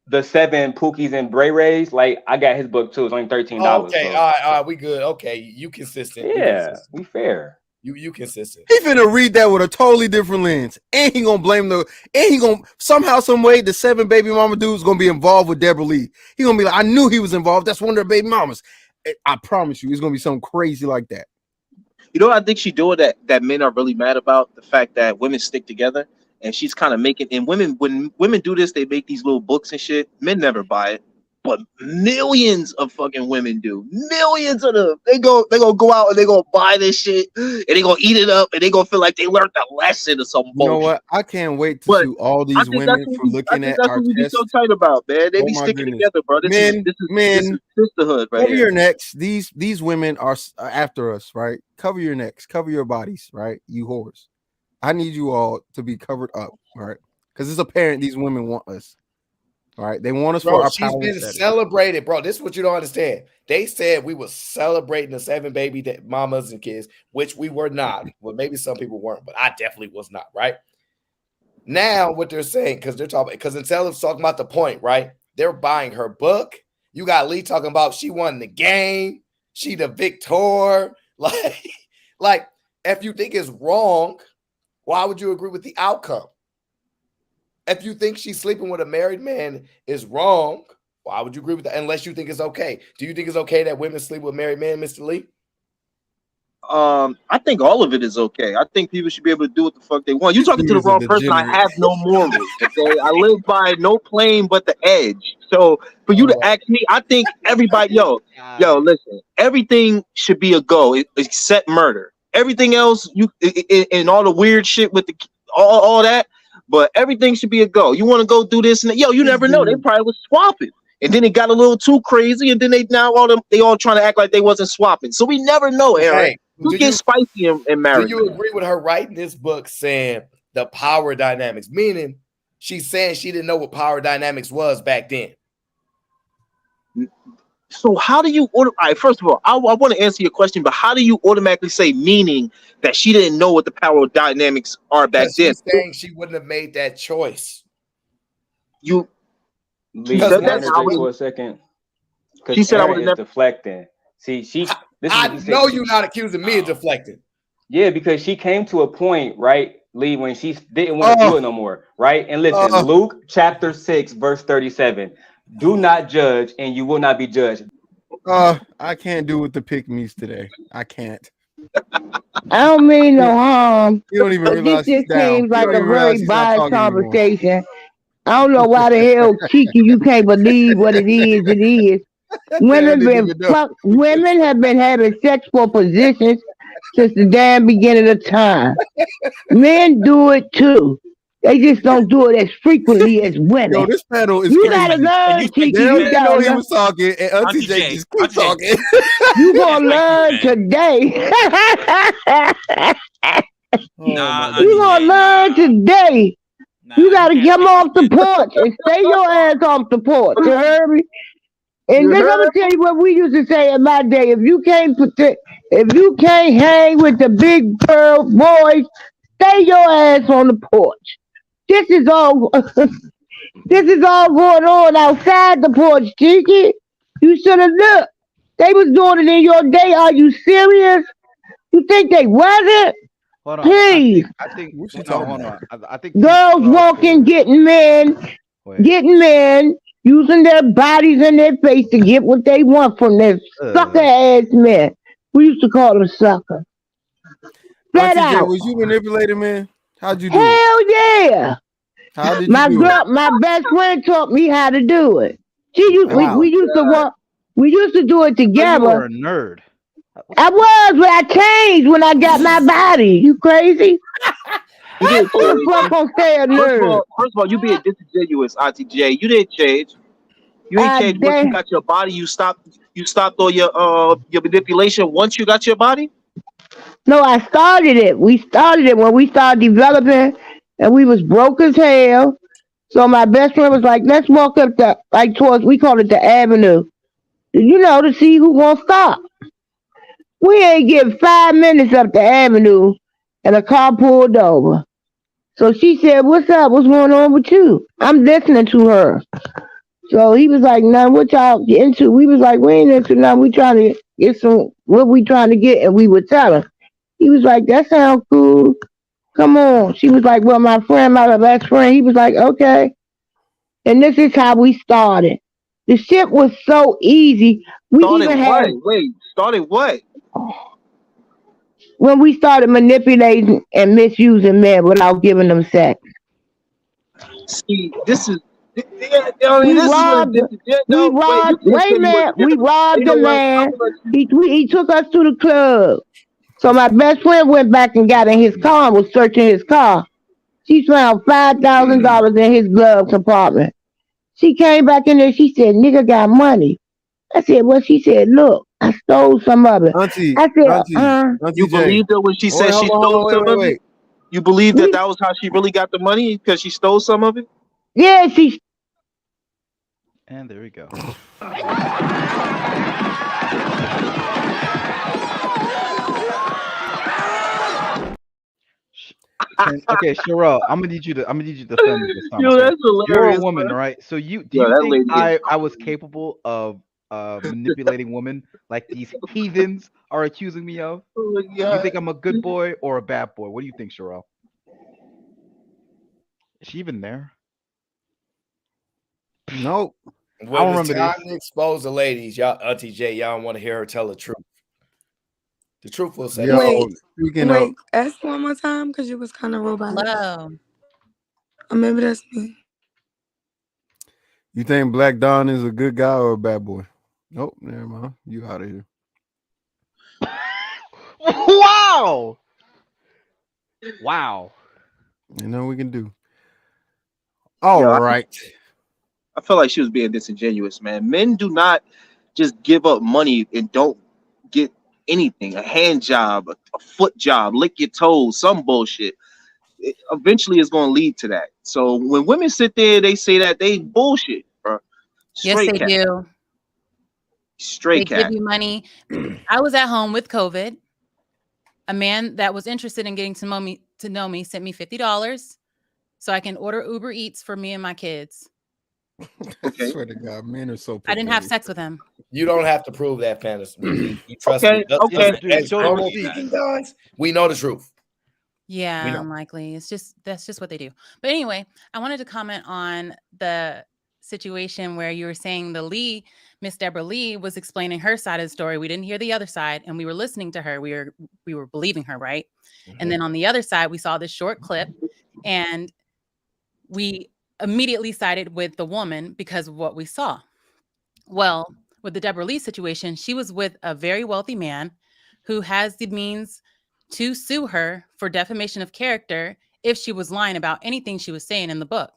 the 7 Pookies and Bray Rays. Like I got his book too. It's only $13. Okay, so. all right, we good. Okay, you consistent. Yeah, we fair. You consistent. He finna read that with a totally different lens, and he gonna blame and he gonna somehow, some way, the 7 baby mama dude's gonna be involved with Deborah Lee. He gonna be like, I knew he was involved. That's one of their baby mamas. I promise you, it's gonna be something crazy like that. You know what I think she doing that men are really mad about? The fact that women stick together, and she's kind of making, and when women do this, they make these little books and shit. Men never buy it. but millions of fucking women do. Millions of them. They gonna go out and they gonna buy this shit and they gonna eat it up and they gonna feel like they learned a lesson or some You know bullshit. what? I can't wait to But sue all I these think that's women what for I looking think at that's our what we be so chest. tight about, man. They Oh be my sticking goodness, together, bro. This is men, sisterhood right cover here. your necks. These women are after us, right? Cover your necks, cover your bodies, right? You whores. I need you all to be covered up, right? Because it's apparent these women want us. All right, they want us for Bro, our she's power and been status. celebrated, bro. This is what you don't understand. They said we were celebrating the 7 baby mamas and kids, which we were not. Well, maybe some people weren't, but I definitely was not, right? Now, what they're saying, because they're talking, because instead of talking about the point, right? They're buying her book. You got Lee talking about she won the game, she the victor. Like, if you think it's wrong, why would you agree with the outcome? If you think she's sleeping with a married man is wrong, why would you agree with that? Unless you think it's okay. Do you think it's okay that women sleep with married men, Mr. Lee? I think all of it is okay. I think people should be able to do what the fuck they want. You're This talking to dude the is a wrong person. I degenerate. have no morals. Okay, I live by no plane but the edge. So for you to ask me, I think everybody, listen, everything should be a go except murder. Everything else, and all the weird shit with the all that, but everything should be a go. You want to go do this and that? You never know. They probably was swapping. And then it got a little too crazy, and then they all trying to act like they wasn't swapping. So we never know, Aaron. Hey, You get spicy in do marriage. you agree with her writing this book saying the power dynamics? Meaning she's saying she didn't know what power dynamics was back then. So how do you order? All right, first of all, I want to answer your question, but how do you automatically say meaning that she didn't know what the power dynamics are back Because then? she's saying she wouldn't have made that choice. You Lee, said can I that. interject for a second? She Because said I would Aaron have is never. deflecting. See, I know you're not accusing me of deflecting. Yeah, because she came to a point, right, Lee, when she didn't want to do it no more, right? And listen, Luke chapter 6, verse 37. Do not judge, and you will not be judged. I can't do with the pick me's today. I can't. I don't mean no harm. You don't even But this realize he's just down. seems You like don't a even realize very he's not biased talking anymore. conversation. I don't know why the hell, Cheeky, you can't believe what it is. It is. Women have been having sexual positions since the damn beginning of time. Men do it too. They just don't do it as frequently as women. Yo, this panel is you crazy. gotta learn, Cheeky. Dale You didn't know gotta he learn. was talking, and Auntie J J, just keep talking. You gonna learn today. You gonna learn today. You gotta get them off the porch and stay your ass off the porch. You heard me? And then I'm gonna tell you what we used to say in my day. If you can't hang with the big girl boys, stay your ass on the porch. This is all going on outside the porch, Cheeky. You should have looked. They was doing it in your day. Are you serious? You think they wasn't? Hold on. Please. I think What's she no, talking hold about? on. I think Girls walking, getting men, using their bodies and their face to get what they want from their sucker ass men. We used to call them suckers. Flat Auntie J, out. was you manipulated, man? How'd you do it? Hell yeah. How did you do it? My best friend taught me how to do it. We used to do it together. You were a nerd. I was, but I changed when I got my body. You crazy? You didn't Who the fuck gonna stay a nerd? First of all, you being disingenuous, Auntie J. You didn't change. You ain't changed once you got your body. You stopped all your manipulation once you got your body. No, I started it. We started it when we started developing, and we was broke as hell. So my best friend was like, "Let's walk up towards we call it the avenue, to see who gonna stop." We ain't get 5 minutes up the avenue, and a car pulled over. So she said, "What's up? What's going on with you?" I'm listening to her. So he was like, "Now what y'all get into?" We was like, "We ain't into nothing. We trying to get what we trying to get," and we would tell her. He was like, "That sounds cool. Come on." She was like, "Well, my best friend," he was like, "Okay." And this is how we started. The shit was so easy. Started what? When we started manipulating and misusing men without giving them sex. See, this is Yeah, I mean, We this is what robbed. it is. We No, wait, you robbed. can't Wait tell a me what minute. to We do. robbed You the know what? I'm man. gonna let you. He took us to the club. So my best friend went back and got in his car and was searching his car. She found $5,000 in his glove compartment. She came back in there. She said, "Nigga got money." I said, "Well," she said, "Look, I stole some of it." Auntie, I said, You Auntie J. believed her when she Oh, wait, said she hold stole on, some of it? wait. You believe that that was how she really got the money because she stole some of it? Yeah, she. And there we go. Okay, Sherelle, I'm gonna need you to defend me this time. Yo, Okay, that's you're a hilarious, woman, man. right? So do Yo, you that think lady is I was capable of manipulating women like these heathens are accusing me of? oh my You think god. I'm a good boy or a bad boy? What do you think, Sherelle? Is she even there? Nope. I When don't it's remember time this. to expose the ladies, y'all, Auntie J, y'all don't want to hear her tell the truth. The truth will set us Yo, Wait, speaking of, wait. Ask one more time because you was kind of robotic. Hello. Or maybe that's me. you think Black Don is a good guy or a bad boy? Nope, never mind. You out of here. Wow! Wow. You know what we can do. All Yo, right. I felt like she was being disingenuous, man. Men do not just give up money and don't get anything. A hand job, a foot job, lick your toes, some bullshit. Eventually it's going to lead to that. So when women sit there, they say that they bullshit, bro. Yes, Straight they cat. do. They Straight give cat. you money. I was at home with COVID. A man that was interested in getting to know me sent me $50 so I can order Uber Eats for me and my kids. Okay. I swear to God, men are so I didn't have pathetic. sex with him. You don't have to prove that, fantasy. You trust Okay, me. okay. As Show the normal receipt. speaking guys, we know the truth. We Yeah, know. unlikely. That's just what they do. But anyway, I wanted to comment on the situation where you were saying Miss Deborah Lee was explaining her side of the story. We didn't hear the other side, and we were listening to her. We were believing her, right? And then on the other side, we saw this short clip, and we immediately sided with the woman because of what we saw. Well, with the Deborah Lee situation, she was with a very wealthy man who has the means to sue her for defamation of character if she was lying about anything she was saying in the book.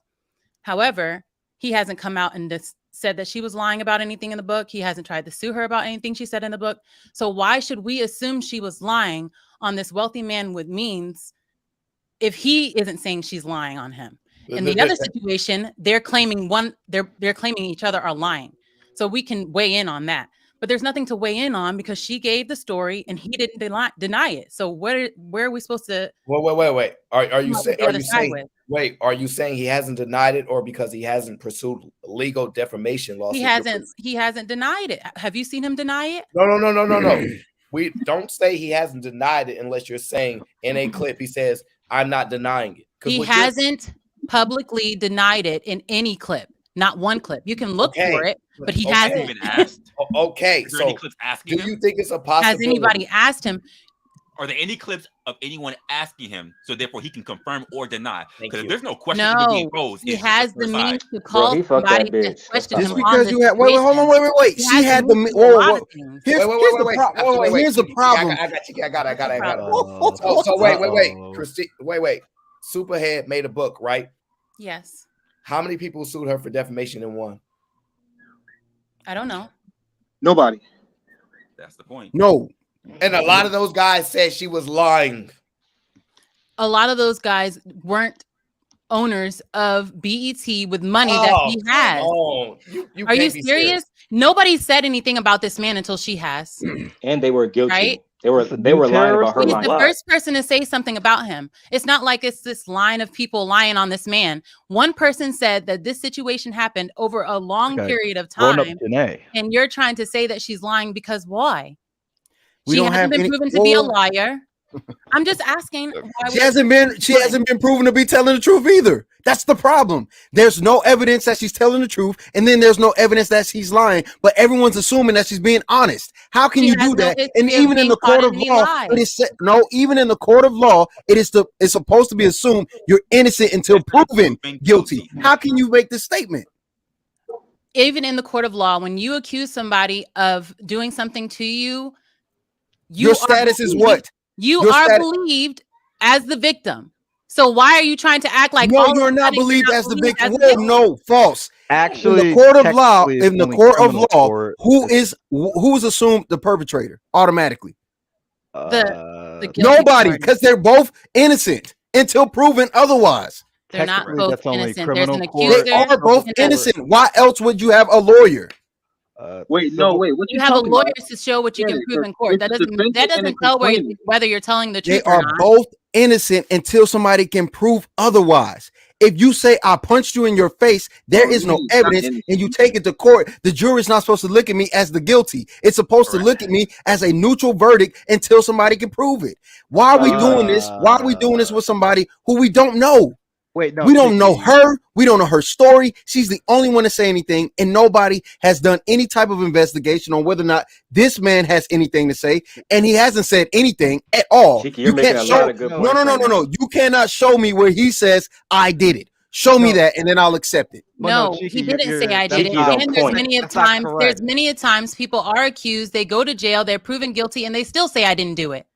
However, he hasn't come out and said that she was lying about anything in the book. He hasn't tried to sue her about anything she said in the book. So why should we assume she was lying on this wealthy man with means if he isn't saying she's lying on him? In the other situation, they're claiming they're claiming each other are lying. So we can weigh in on that. But there's nothing to weigh in on because she gave the story and he didn't deny it. So where are we supposed to Wait. Are you saying? the Are other you side saying? with? Wait. Are you saying he hasn't denied it, or because he hasn't pursued legal defamation lawsuits? He hasn't denied it. Have you seen him deny it? No. We don't say he hasn't denied it unless you're saying in a clip he says, "I'm not denying it." He hasn't publicly denied it in any clip. Not one clip. You can look for it, but he hasn't. Okay, Is there any so clips asking do you him? think it's a Has possibility? anybody asked him? Are there any clips of anyone asking him so therefore he can confirm or deny? Because if you. there's no question even being No, posed, he it's just has a the side. means to call he fucked that somebody to bitch. question Just him on because this you had wait, hold on, situation. wait. He She has the had the means to do a lot of things. here's the problem. Wait. Here's the problem. I got you. I got it. Uh-oh. So wait. Uh-oh. Christine, wait. Superhead made a book, right? Yes. How many people sued her for defamation and won? I don't know. Nobody. That's the point. No. And a lot of those guys said she was lying. A lot of those guys weren't owners of BET with money that he has. You Are you can't be serious? Nobody said anything about this man until she has. And they were guilty. Right? They were lying about her He's lying. the first person to say something about him. It's not like it's this line of people lying on this man. One person said that this situation happened over a long period of Grown up time. Janae. And you're trying to say that she's lying because why? We She don't hasn't have been any- proven to be a Whoa. liar. I'm just asking why She hasn't been proven to be telling the truth either. That's the problem. There's no evidence that she's telling the truth, and then there's no evidence that she's lying, but everyone's assuming that she's being honest. How can She you has do no that? And history of even in being the caught court in of any law, lies. it is no, even in the court of law, it's supposed to be assumed you're innocent until proven guilty. How can you make this statement? Even in the court of law, when you accuse somebody of doing something to you, Your status is what? You Your are status- believed as the victim. So why are you trying to act like no, all you're of a not sudden believed you're not as the believed victim. as the Whoa, victim? no, false. Actually, in the court of law, technically, it's in the only court of criminal law, court. who's assumed the perpetrator automatically? The guilty Nobody, party. because they're both innocent until proven otherwise. They're not Technically, both that's only innocent. There's criminal an court. They accuser. are both and a- innocent. Why else would you have a lawyer? Wait, no, wait. What You you have a talking lawyer about? to show what you Yeah, can prove in it's court. a That defendant and a doesn't tell complainant. whether you're telling the They truth or are not. both innocent until somebody can prove otherwise. If you say I punched you in your face, there No, is you no mean it's not evidence, innocent. and you take it to court, the jury's not supposed to look at me as the guilty. It's supposed to look at me as a neutral verdict until somebody can prove it. Why are we doing this? Why are we doing this with somebody who we don't know? Wait, no, We don't know Chicky. her. We don't know her story. She's the only one to say anything, and nobody has done any type of investigation on whether or not this man has anything to say, and he hasn't said anything at all. Chicky, you're You making can't a lot show. of good No, points no, no, right no, now. no. You cannot show me where he says I did it. Show me No. that, and then I'll accept it. No, Cheeky, he didn't say you're- I did it. Cheeky don't And there's point. many That's not times, correct. people are accused, they go to jail, they're proven guilty, and they still say I didn't do it.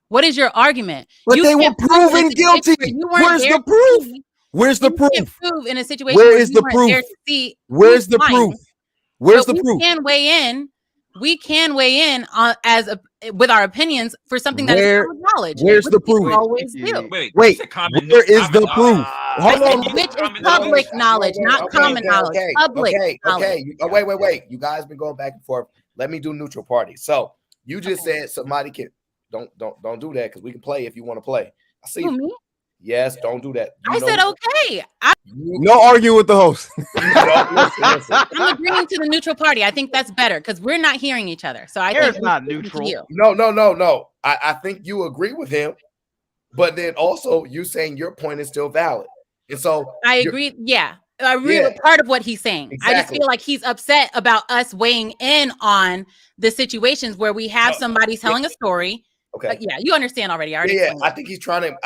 What is your argument? But You they were can't prove in a proven situation guilty. where you weren't Where's there the to proof? see- Where's the you can't proof? prove in a situation Where where is you the weren't proof? there to see Where's who's the lying. proof? Where's But the proof? we can weigh in. We can weigh in on with our opinions for something that is common knowledge. Where's which the we proof? always do. Wait, Wait, you said common where is the common proof? knowledge. Hold on. Which is public knowledge, not common knowledge. Public knowledge. Okay. Wait. You guys been going back and forth. Let me do neutral party. So you just said somebody can don't do that because we can play if you want to play. I see. Who, me? Yes, don't do that. I said okay. No arguing with the host. Listen. I'm agreeing to the neutral party. I think that's better because we're not hearing each other. So I think Aaron's not we should listen to neutral. you. No. I think you agree with him, but then also you saying your point is still valid. And so I agree. Yeah. I agree with part of what he's saying. I just Exactly. feel like he's upset about us weighing in on the situations where we have somebody telling a story. Okay. Yeah, you understand already. I already Yeah, explained I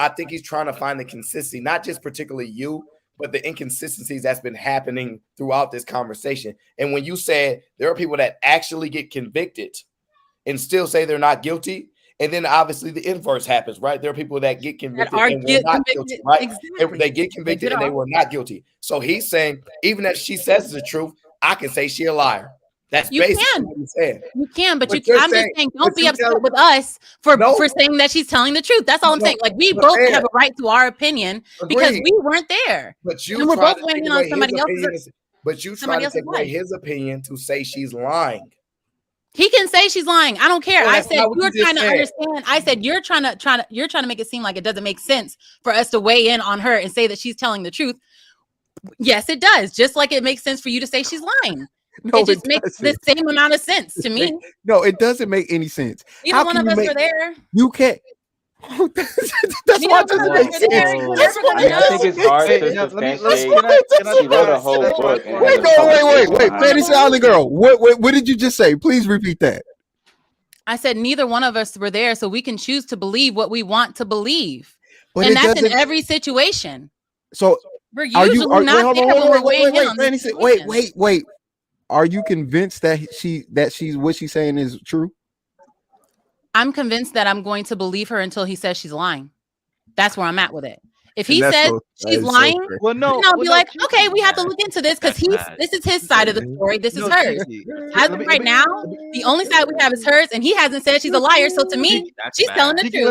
think he's trying to find the consistency, not just particularly you, but the inconsistencies that's been happening throughout this conversation. And when you said there are people that actually get convicted and still say they're not guilty, and then obviously the inverse happens, right? There are people that get convicted are and were not convicted, guilty, right? exactly. They get convicted did and they all. were not guilty. So he's saying even if she says the truth, I can say she a liar. That's You basically can. what he's saying. You can, but you're I'm just saying, don't but be you upset tell- with us for No. saying that she's telling the truth. That's all I'm No, saying. Like we but both Anna- have a right to our opinion because Agreed. we weren't there. But you and we're try both to weighing take in away on his somebody opinion. else's. But you try somebody to else's take away life. his opinion to say she's lying. He can say she's lying. I don't care. Well, I that's said not what you're you just trying to said. understand. I said you're trying to make it seem like it doesn't make sense for us to weigh in on her and say that she's telling the truth. Yes, it does. Just like it makes sense for you to say she's lying. No, it just makes the doesn't. same amount of sense to me. No, it doesn't make any sense. Neither one of us were there. You can't. That's Neither why it one doesn't of us make were sense. there. We're That's never why gonna I mean, I think it it's doesn't hard make to sense. substantiate. She wrote a whole book and has a publication Wait. behind it. Fantasy Island Girl. What did you just say? Please repeat that. I said neither one of us were there, so we can choose to believe what we want to believe. But And it that's in doesn't- every situation. So We're are usually you? Hold not on, there when we're weighing in on these Fantasy. situations. Wait. Are you convinced that she's what she's saying is true? I'm convinced that I'm going to believe her until he says she's lying. That's where I'm at with it. If he And that's says that she's is so lying, crazy. then I'll be like, okay, we have to look into this because this is his side of the story. This is hers. As of right now, the only side we have is hers, and he hasn't said she's a liar. So to me, she's telling the Cheeky, truth.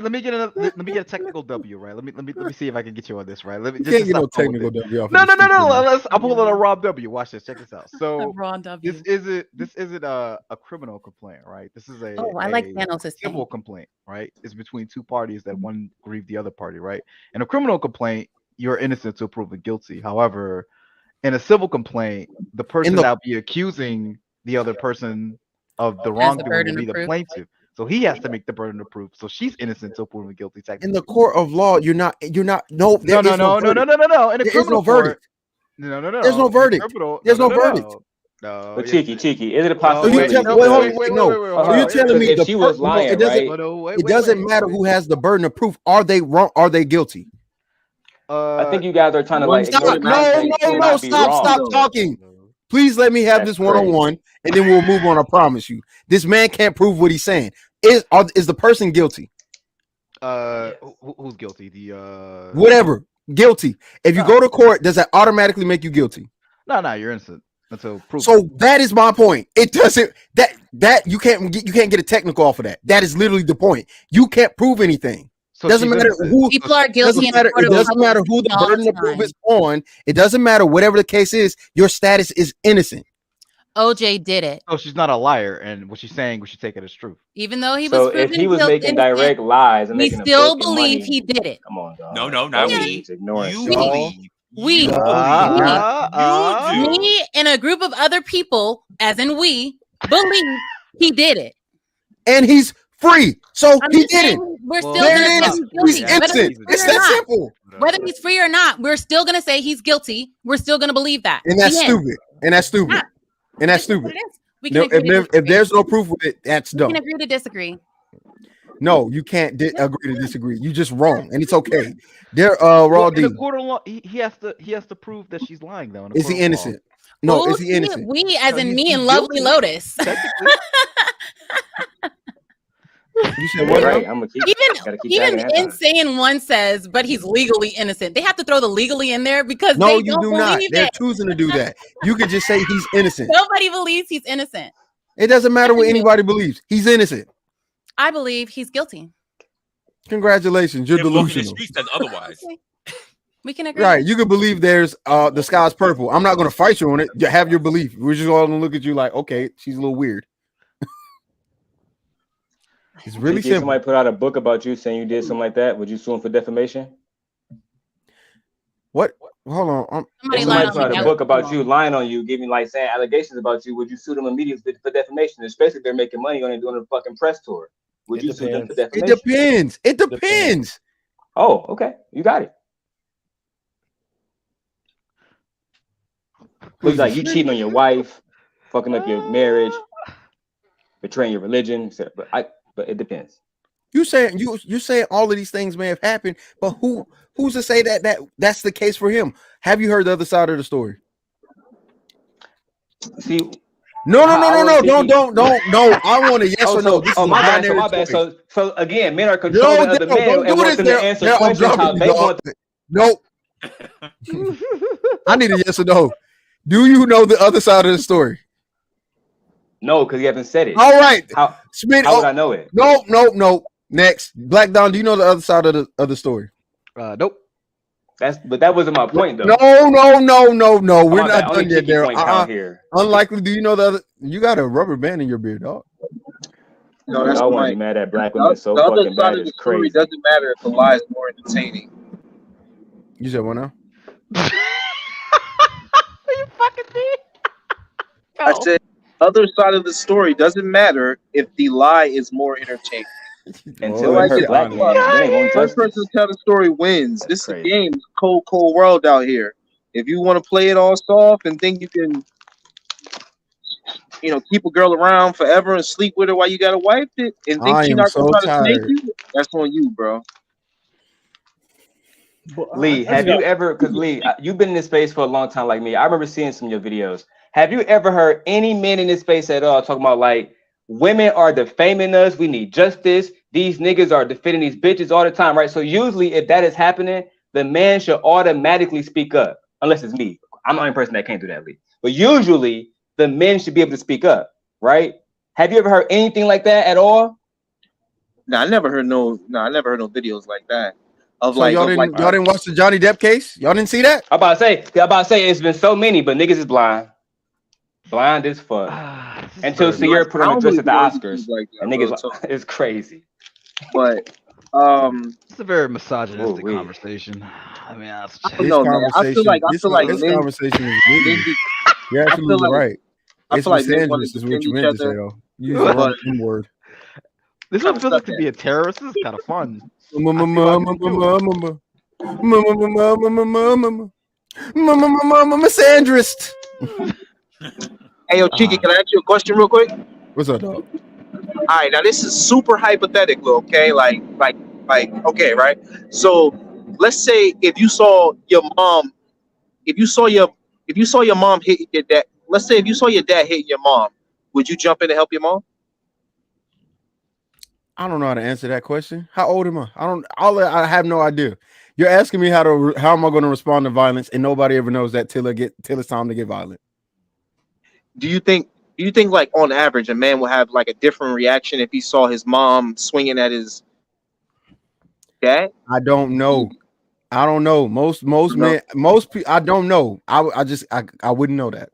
let me get a technical W, right? Let me see if I can get you on this, right? Let me You just can't get no stop going with technical it. W off of No. this stupid man. I'm pulling a raw W. Watch this. Check this out. So Raw W. this isn't a criminal complaint, right? This is Oh, I like a Thanos' civil complaint, right? It's between two parties that one grieved the other party, right? In a criminal complaint, you're innocent until proven guilty. However, in a civil complaint, the person that'll be accusing the other person of the Has the wrongdoing burden will be of the proof. plaintiff. So he has to make the burden of proof. So she's innocent until proven guilty. In the court of law, you're not. No, there No. is no verdict. In the There is criminal no verdict. No. There's no In the verdict. criminal, There's no verdict. No. But yes, Cheeky, is it a So possibility? you tell wait, hold on, wait, no. hold So on, you're telling me if the she was no, lying, it doesn't. right? It doesn't matter who has the burden of proof. Are they wrong? Are they guilty? I think you guys are trying to One like ignore story the No, context no, and no. not be Stop wrong. talking. Please let me have That's this one-on-one, and then we'll move on. I promise you. This man can't prove what he's saying. Is the person guilty? Who's guilty? The Whatever, guilty. If you go to court, does that automatically make you guilty? No, you're innocent until proven. So that is my point. It doesn't that you can't get a technical off of that. That is literally the point. You can't prove anything. So doesn't matter who people are guilty. It doesn't matter who the burden of proof is on. It doesn't matter whatever the case is. Your status is innocent. OJ did it. So she's not a liar, and what she's saying, we should take it as truth. Even though he was So if proven he was guilty, making direct lies and we making a still book and believe money, he did it. come on, dog. No, not we. It's ignoring You shit. believe. We, me, and a group of other people, as in we, believe he did it. And he's free. So he didn't. We're still There going it to is. say He's he's guilty. innocent. It's that simple. Whether he's free or not, we're still going to say he's guilty. We're still going to believe that. And that's The end. stupid. And that's stupid. Yeah. And that's It is what stupid. it is. We can No, agree to if disagree. there's no proof of it, that's We dumb. can agree to disagree. No, you can't agree to disagree. You just wrong, and it's okay. There, Raw In D. the court of law, he has to prove that she's lying though. In the Is court he of law. innocent? No, Who's is he innocent? We, as No, in he's- me he's and Lovely guilty. Lotus. You said Yeah, what? right. I'm gonna keep. Gotta keep Even tagging that time. Insane One says, but he's legally innocent. They have to throw the legally in there because No, they you don't do not. believe They're it. choosing to do that. You could just say he's innocent. Nobody believes he's innocent. It doesn't matter what anybody believes. He's innocent. I believe he's guilty. Congratulations, you're Everyone in the delusional. street says otherwise. We can agree. Right? You can believe there's the sky's purple. I'm not going to fight you on it. You have your belief. We're just all going to look at you like, okay, she's a little weird. It's really If simple. somebody put out a book about you saying you did something like that, would you sue him for defamation? What? Hold on. If somebody put out a book about you, lying on you, giving like saying allegations about you, would you sue them immediately for defamation? Especially if they're making money on it doing a fucking press tour. Would you sue them for It defamation? depends. It depends. Oh, okay. You got it. Looks like you cheating on your wife, fucking up your marriage, betraying your religion, etc. But it depends. You saying you saying all of these things may have happened, but who's to say that's the case for him? Have you heard the other side of the story? See, no. I want a yes or no. This is my a bad. binary my bad. choice. So again, men are controlling other men don't and do want this them there. to answer There, I'm questions how dropping they you, dog. want. Nope. I need a yes or no. Do you know the other side of the story? No, because you haven't said it. All right. How Smith, would I know it? No. Next, Black Don. Do you know the other side of the story? Nope. But that wasn't my point though. No. We're bad. not Only done yet, Kiki Daryl. point count here. Unlikely. Do you know the other? You got a rubber band in your beard, dog. No, that's Y'all want to right. be mad at black women so The other fucking side bad. of It's the story crazy. doesn't matter if the lie is more entertaining. You said what now? You fucking did. I said, other side of the story doesn't matter if the lie is more entertaining. Until it hurt black men, they ain't gonna First touch person to tell the story wins. This is a game. It's a cold world out here. If you want to play it all soft and think you can, keep a girl around forever and sleep with her while you got a wife and think I she's am not gonna so try to snake tired. you, that's on you, bro. Lee, have you ever? Because Lee, you've been in this space for a long time, like me. I remember seeing some of your videos. Have you ever heard any men in this space at all talking about like women are defaming us? We need justice. These niggas are defending these bitches all the time, right? So usually, if that is happening, the man should automatically speak up, unless it's me. I'm the only person that can't do that, Lee. But usually, the men should be able to speak up, right? Have you ever heard anything like that at all? I never heard no videos like that. So y'all didn't watch the Johnny Depp case? Y'all didn't see that? I'm about to say it's been so many, but niggas is blind. Blind as fuck. Until Sierra put on a dress at the Oscars. And niggas it's crazy. But it's a very misogynistic conversation. I mean, I feel like this conversation is really, you're absolutely right. I It's feel like men want misandrous to is what defend you each meant to say other. though. Use the wrong word. This Kind one of feels stuck like to at. be a terrorist. This is kind of fun. I see why people do it. Misandrist. Hey, yo, Cheeky, can I ask you a question real quick? What's up, dog? All right, now this is super hypothetical, okay? Okay, right? So, let's say if you saw your mom, if you saw your mom hit your dad. Let's say if you saw your dad hitting your mom, would you jump in to help your mom? I don't know how to answer that question. How old am I? I have no idea. You're asking me how am I going to respond to violence, and nobody ever knows that till it's time to get violent. Do you think like on average a man will have like a different reaction if he saw his mom swinging at his dad? I don't know. Most men, most people. I don't know. I wouldn't know that.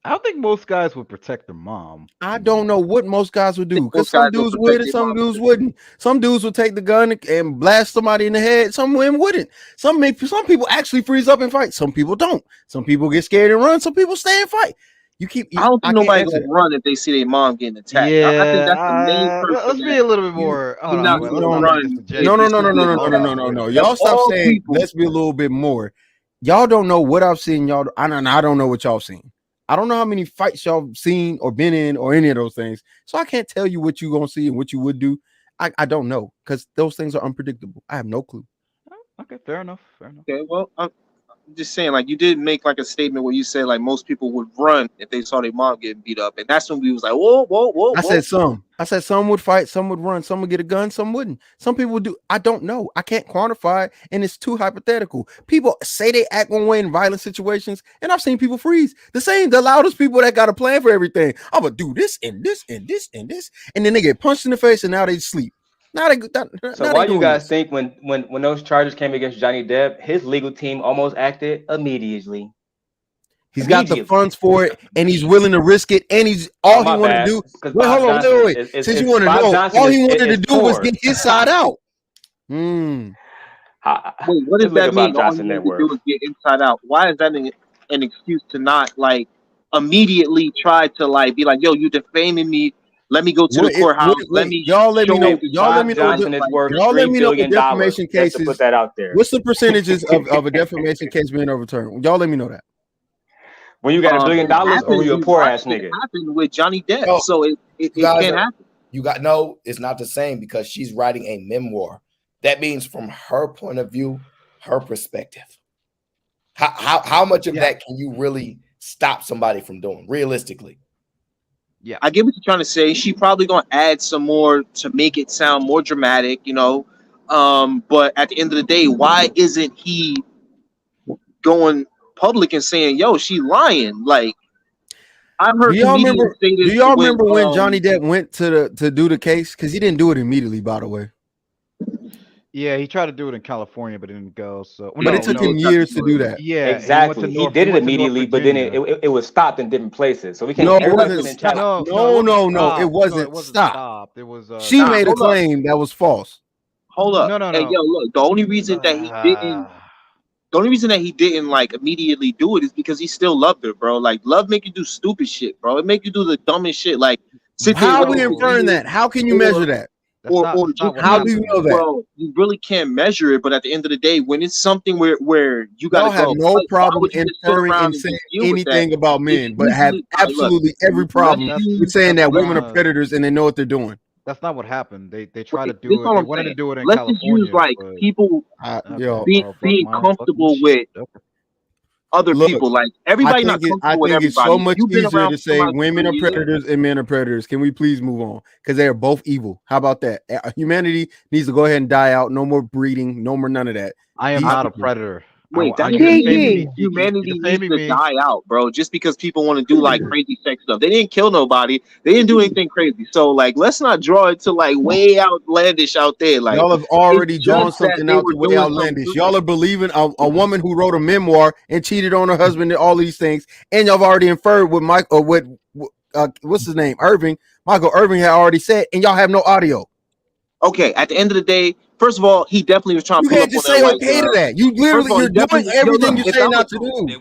I don't think most guys would protect their mom. I don't know what most guys would do, because Most some guys will dudes protect would and their some mom. dudes wouldn't. Some dudes would take the gun and blast somebody in the head. Some women wouldn't. Some people actually freeze up and fight. Some people don't. Some people get scared and run. Some people stay and fight. I don't think can't nobody answer gonna run if they see their mom getting attacked. I think that's the main Yeah, person. let's be a little bit more. Hold You're on, not wait, gonna let's not run. be No. disingenuous. Y'all stop all saying. people. Let's be a little bit more. Y'all don't know what I've seen. I don't know what y'all seen. I don't know how many fights y'all seen or been in or any of those things. So I can't tell you what you're gonna see and what you would do. I don't know, because those things are unpredictable. I have no clue. Okay, fair enough. Okay, well, I'm just saying, like, you did make like a statement where you said like most people would run if they saw their mom getting beat up, and that's when we was like, whoa. I said some would fight, some would run, some would get a gun, some wouldn't. Some people would do. I don't know. I can't quantify it, and it's too hypothetical. People say they act one way in violent situations, and I've seen people freeze. The loudest people that got a plan for everything. I'm gonna do this and this and this and this, and then they get punched in the face, and now they sleep. So why do you guys think when those charges came against Johnny Depp, his legal team almost acted immediately? He's got the funds for it, and he's willing to risk it, and he wanted to do. Wait, hold on, wait. Since you want to know, all he wanted to do was get his side out. Wait, what does that mean? All you need to do is get inside out. Why is that an excuse to not like immediately try to like be like, yo, you defaming me? Let me go to the courthouse. Let me let me know. Y'all let me know. Y'all let me know the defamation cases. To put that out there. What's the percentages of a defamation case being overturned? Y'all let me know that. When you got $1 billion, or were you a poor ass nigga? It happened with Johnny Depp, so it can't happen. It's not the same, because she's writing a memoir. That means from her point of view, her perspective. How much of that can you really stop somebody from doing realistically? Yeah, I get what you're trying to say. She probably gonna add some more to make it sound more dramatic, you know. But at the end of the day, why isn't he going public and saying, "Yo, she lying"? Like, I've heard. Do y'all remember when Johnny Depp went to do the case? Because he didn't do it immediately, by the way. Yeah, he tried to do it in California, but it didn't go. So, but it took him years to do that. Yeah, exactly. He did it immediately, but then it was stopped in different places. So we can't. No, it wasn't stopped. No, it wasn't stopped. It was. She made a claim that was false. Hold up. No. Hey, yo, look. The only reason that he didn't like immediately do it is because he still loved her, bro. Like, love make you do stupid shit, bro. It make you do the dumbest shit. Like, how are we inferring that? How can you measure that? How do you know that? Well, you really can't measure it, but at the end of the day, when it's something where you gotta have no problem inferring and saying anything about men, but have absolutely every problem with saying that women are predators and they know what they're doing. That's not what happened. They tried to do it. They wanted to do it in Let's California. just use like people being comfortable with other people. Like, everybody not comfortable with everybody. It's so much easier to say women are predators and men are predators. Can we please move on? Because they are both evil. How about that? Humanity needs to go ahead and die out. No more breeding. No more none of that. I am not a predator. Wait, humanity needs to die out, bro. Just because people want to do like crazy sex stuff, they didn't kill nobody. They didn't do anything crazy. So like, let's not draw it to like way outlandish out there. Like, y'all have already drawn something out to way outlandish. Y'all are believing a woman who wrote a memoir and cheated on her husband and all these things, and y'all have already inferred what what's his name, Michael Irving had already said, and y'all have no audio. Okay, at the end of the day, first of all, he definitely was trying to pull up on say okay to that. You literally, you're doing everything you say not to do.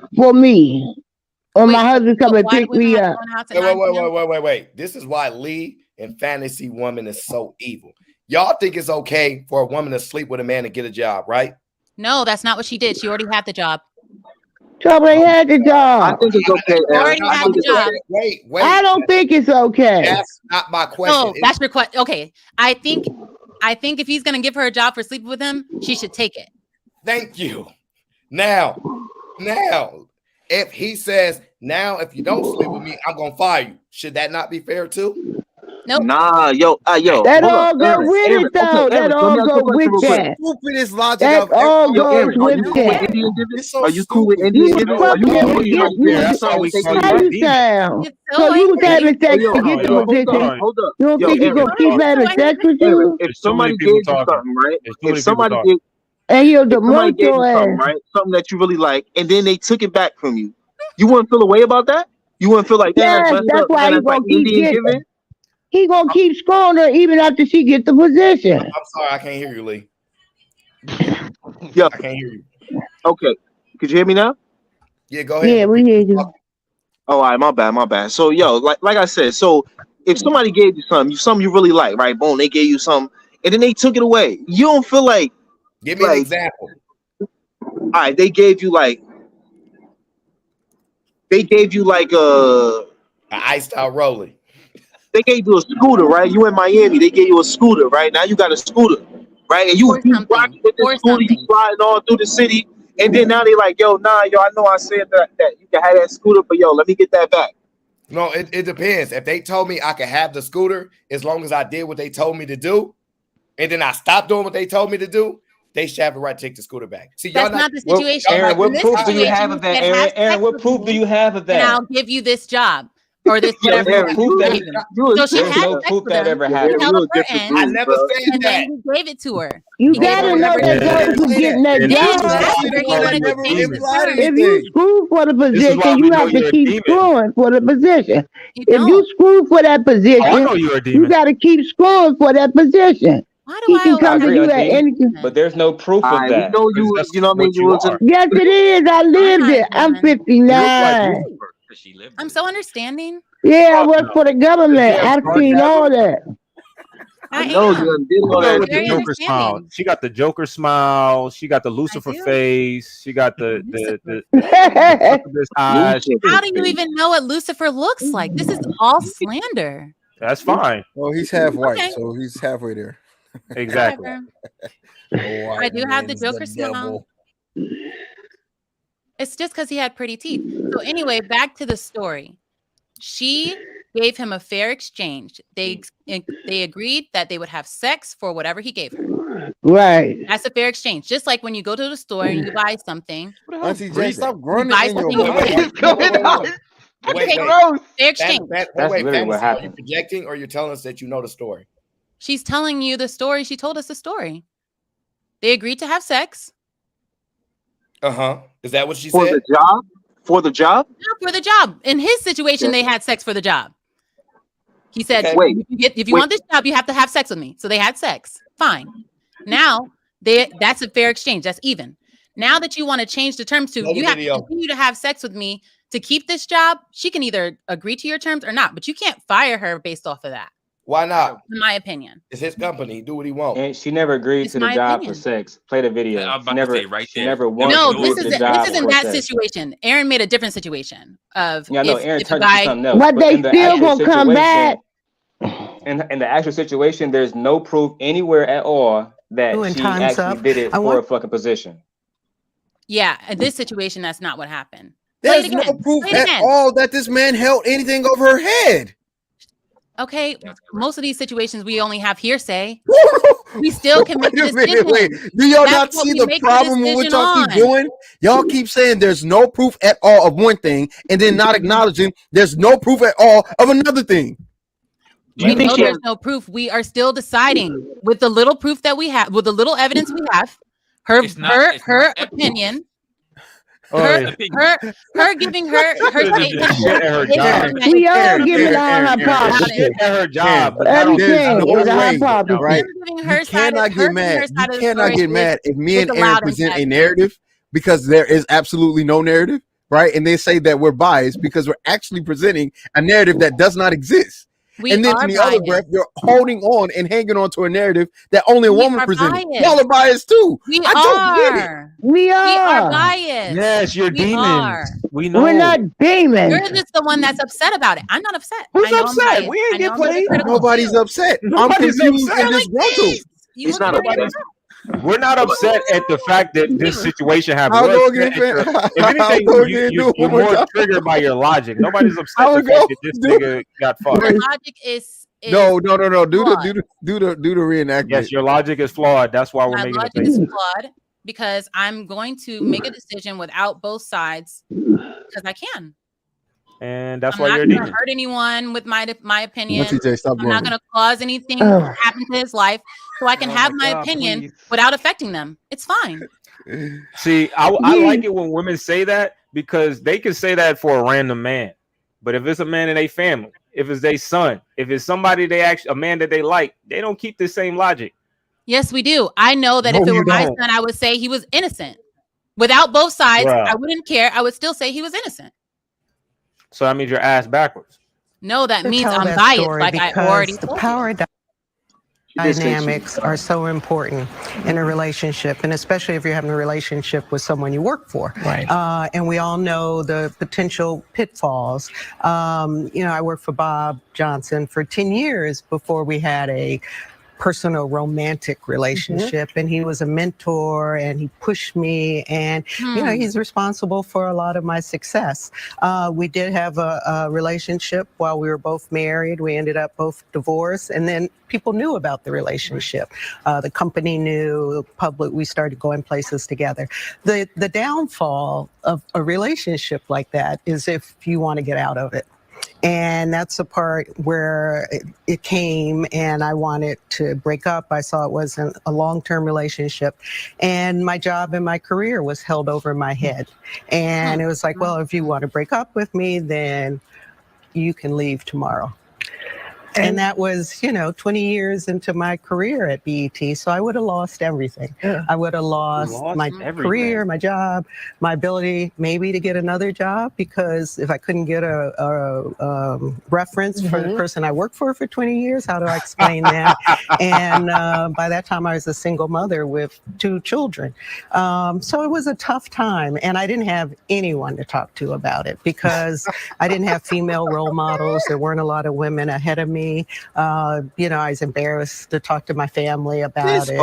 for me. Or Wait, my husband come and why do pick women me have to up. go in the house at 9 p.m.? Wait. This is why Lee and Fantasy Woman is so evil. Y'all think it's okay for a woman to sleep with a man and get a job, right? No, that's not what she did. She already had the job. Somebody had the job. I think it's okay, She Aaron. already I had think the it's job. okay. Wait. I don't think it's okay. That's not my question. No, that's your question. Okay, I think if he's gonna give her a job for sleeping with him, she should take it. Thank you. Now, if he says, now if you don't sleep with me, I'm gonna fire you. Should that not be fair too? Nope. Nah, yo. That Hold all up, go Aaron. with Aaron. it though. Okay, Aaron. That Let me all ask you go a question with real quick. that. Stupidest logic That I've all Yo, goes Aaron, are with you cool with that. Indian giving? It's so Are you cool with stupid. Indian You was giving? Are you fucking cool to with get like you. giving that's something why we to take call it you How a back? you demon. sound? It's so So you was angry. having sex Yo, to get the Hold position. on. hold up. You don't Yo, think you Aaron. gonna keep Why are you having so sex with Aaron, you? if There's too somebody many people gave you talking. something, right? There's too If many people somebody talking. gave And he'll if somebody demote gave you your something, ass. right? Something that you really like, and then they took it back from you. You wouldn't feel a way about that? You wouldn't feel like, damn, that's Yes, messed that's up, why man. he That's like gonna keep Indian getting. giving. He gonna keep screwing her even after she get the position. I'm sorry, I can't hear you, Lee. Yo, I can't hear you. okay. Could you hear me now? Yeah, go ahead. Yeah, we hear you. Oh, all right, my bad. So, yo, like I said, so if somebody gave you something you really like, right? Boom, they gave you something, and then they took it away. You don't feel like, Give me an example. all right, they gave you like An iced out rolling. they gave you a scooter, right? You in Miami, they gave you a scooter, right? Now you got a scooter, right? And you rocking with this scooter, you sliding all through the city, and then now they like, yo, I know I said that you can have that scooter, but yo, let me get that back. No, it depends. If they told me I could have the scooter as long as I did what they told me to do, and then I stopped doing what they told me to do, they should have the right to take the scooter back. See, y'all That's not the Well, situation. y'all Aaron, In what this proof do you situation, have of that, said, have Aaron? sex What with proof do me, you have of and that? I'll give you this job or this Yo, whatever. Aaron, proof that gave him. So she there's had no sex proof with that him. ever He happened. held up her different end, I dudes, never bro. said and that. then he gave it to her. You He gave her gotta know whatever. that goes with getting that Then job. after he wanted to change the terms. If you screw for the This is why position, we you know have to you're a keep demon. screwing for the position. You If you don't. screw for that Oh, I position, know you're a you demon. gotta keep screwing for that position. Why do He I can always I come to agree, you at Auntie, any. but there's no proof All of right, we that. know Because you. that's You know what I mean? what You you was are. Yes, it is. I I'm lived not it. I'm human. You look like 59. Lucifer because she lived I'm it. so understanding. Yeah, I Oh, work no. for the government. Yeah, I've seen all that. I I know you am. done did You all know, that with the Very shit. Joker smile. understanding. She got the Joker smile. She got the Lucifer do. face. She got the Lucifer. succubus eyes. She How just, do you even know what Lucifer looks like? This is all slander. that's fine. Well, he's half white, Okay. so he's halfway there. Exactly. Whatever. The I white do have the man's the Joker smile. devil. It's just because he had pretty teeth. So anyway, back to the story. She gave him a fair exchange. They agreed that they would have sex for whatever he gave her. Right. That's a fair exchange. Just like when you go to the store and you buy something, Auntie J, breathing? stop you grunting buy in your something. mic. What is going on? Wait. Fair exchange. Wait, That's literally what Fantasy, are you happened. projecting or you're telling us that you know the story? She's telling you the story. She told us the story. They agreed to have sex. Is that what she For said? the job? For the job? Not for the job. In his situation, they had sex for the job. He said, Okay. Wait, if you want this job, you have to have sex with me. So they had sex. Fine. Now that's a fair exchange. That's even. Now that you want to change the terms to Play the you have video. to continue to have sex with me to keep this job, she can either agree to your terms or not, but you can't fire her based off of that, Why not? in my opinion. It's his company. Do what he wants. And she never agreed It's to the my job opinion. for sex. Play the video. I'm She about never, to say right she there. never There once was No, no agreed this to the isn't job this isn't for that sex. situation. Aaron made a different situation of Yeah, I know Aaron if a turned it to guy something else. But they in the still actual gonna come back. in the actual situation, there's no proof anywhere at all that Ooh, and she time's actually up. did it I for want a fucking position. Yeah, in this situation, that's not what happened. Play it There's no again. proof Play it at again. all that this man held anything over her head. Okay, most of these situations we only have hearsay. We still can make Wait a a minute, decision. wait. Do y'all That's not what see we the make the problem with what decision y'all keep on. doing? Y'all keep saying there's no proof at all of one thing and then not acknowledging there's no proof at all of another thing. We know there's no proof. We are still deciding with the little proof that we have, with the little evidence we have. Her opinion. Her giving her statement. We all giving our hypothesis. Shit at her job, but Everything There's is no a way, hypothesis. right? giving You her side cannot of- get her giving her mad. You side of the cannot story get mad if me is and Aaron allowed in present a fact. narrative because there is absolutely no narrative. right? And they say that we're biased because we're actually presenting a narrative that does not exist. We And then are in the other biased. breath, you're holding on and hanging on to a narrative that only a We woman are presented. biased. Y'all are biased too. We I don't get it. are. We We are are. biased. Yes, you're We demons. are. We know. We're not demons. You're just the one that's upset about it. I'm not upset. Who's I know upset? I'm biased. We ain't I know get I'm very played. critical Nobody's too. upset. I'm Nobody's confused upset. and Like disgruntled. this. You It's look not very upset. We're not upset at the fact that this situation happened. I'll We're go upset again, at fam. your, if I'll anything, go again. Do it you're one more more time. triggered by your logic. Nobody's upset I the would fact go. that this Do nigga got fucked. Your logic is No. Do flawed. the reenactment. Yes, your logic is flawed. That's why we're My making a logic is face. flawed because I'm going to make a decision without both sides because I can. And that's I'm why not you're a going to demon. hurt anyone with my opinion. TJ, stop I'm not grunting. going to cause anything Oh. to happen to his life, so I can Oh have my my God, opinion please. without affecting them. It's fine. See, I like it when women say that because they can say that for a random man. But if it's a man in their family, if it's their son, if it's somebody a man that they like, they don't keep the same logic. Yes, we do. I know that No, if it were you my don't. son, I would say he was innocent. Without both sides, Bruh. I wouldn't care. I would still say he was innocent. So that means your ass backwards. No, that To means tell I'm that biased, story like I because already the told you. power dynamics are so important in a relationship, and especially if you're having a relationship with someone you work for. Right. And we all know the potential pitfalls. I worked for Bob Johnson for 10 years before we had a personal romantic relationship, and he was a mentor and he pushed me, and he's responsible for a lot of my success. We did have a relationship while we were both married. We ended up both divorced, and then people knew about the relationship. The company knew, public, we started going places together. The downfall of a relationship like that is if you want to get out of it. And that's the part where it came, and I wanted to break up. I saw it wasn't a long-term relationship, and my job and my career was held over my head. And it was like, well, if you want to break up with me, then you can leave tomorrow. And that was, 20 years into my career at BET. So I would have lost everything. Yeah. I would have lost my career, my job, my ability maybe to get another job, because if I couldn't get a reference for the person I worked for 20 years, how do I explain that? And by that time, I was a single mother with 2 children. So it was a tough time. And I didn't have anyone to talk to about it because I didn't have female role models. There weren't a lot of women ahead of me. I was embarrassed to talk to my family about it.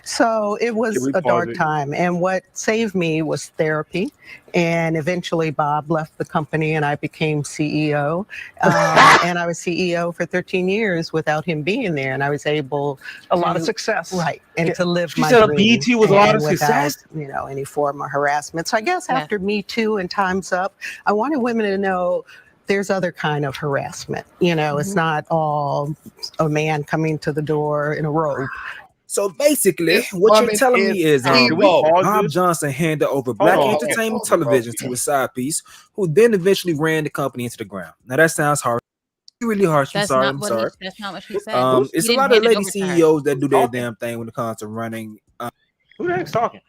So it was a dark time. And what saved me was therapy. And eventually Bob left the company and I became CEO. And I was CEO for 13 years without him being there. And I was able A lot of success. Right. And to live She my said dream. BET was a lot of without, success? any form of harassment. So I guess after Me Too and Time's Up, I wanted women to know there's other kind of harassment. It's not all a man coming to the door in a robe. So basically, This what you're woman telling me is evil. Bob Johnson handed over Black Entertainment Television to his side piece, who then eventually ran the company into the ground. Now that sounds harsh. Really harsh. That's I'm not sorry. that's not what she said. It's He a lot didn't of hand it lady over to her. CEOs that do their damn thing when it comes to running. Who the heck's talking?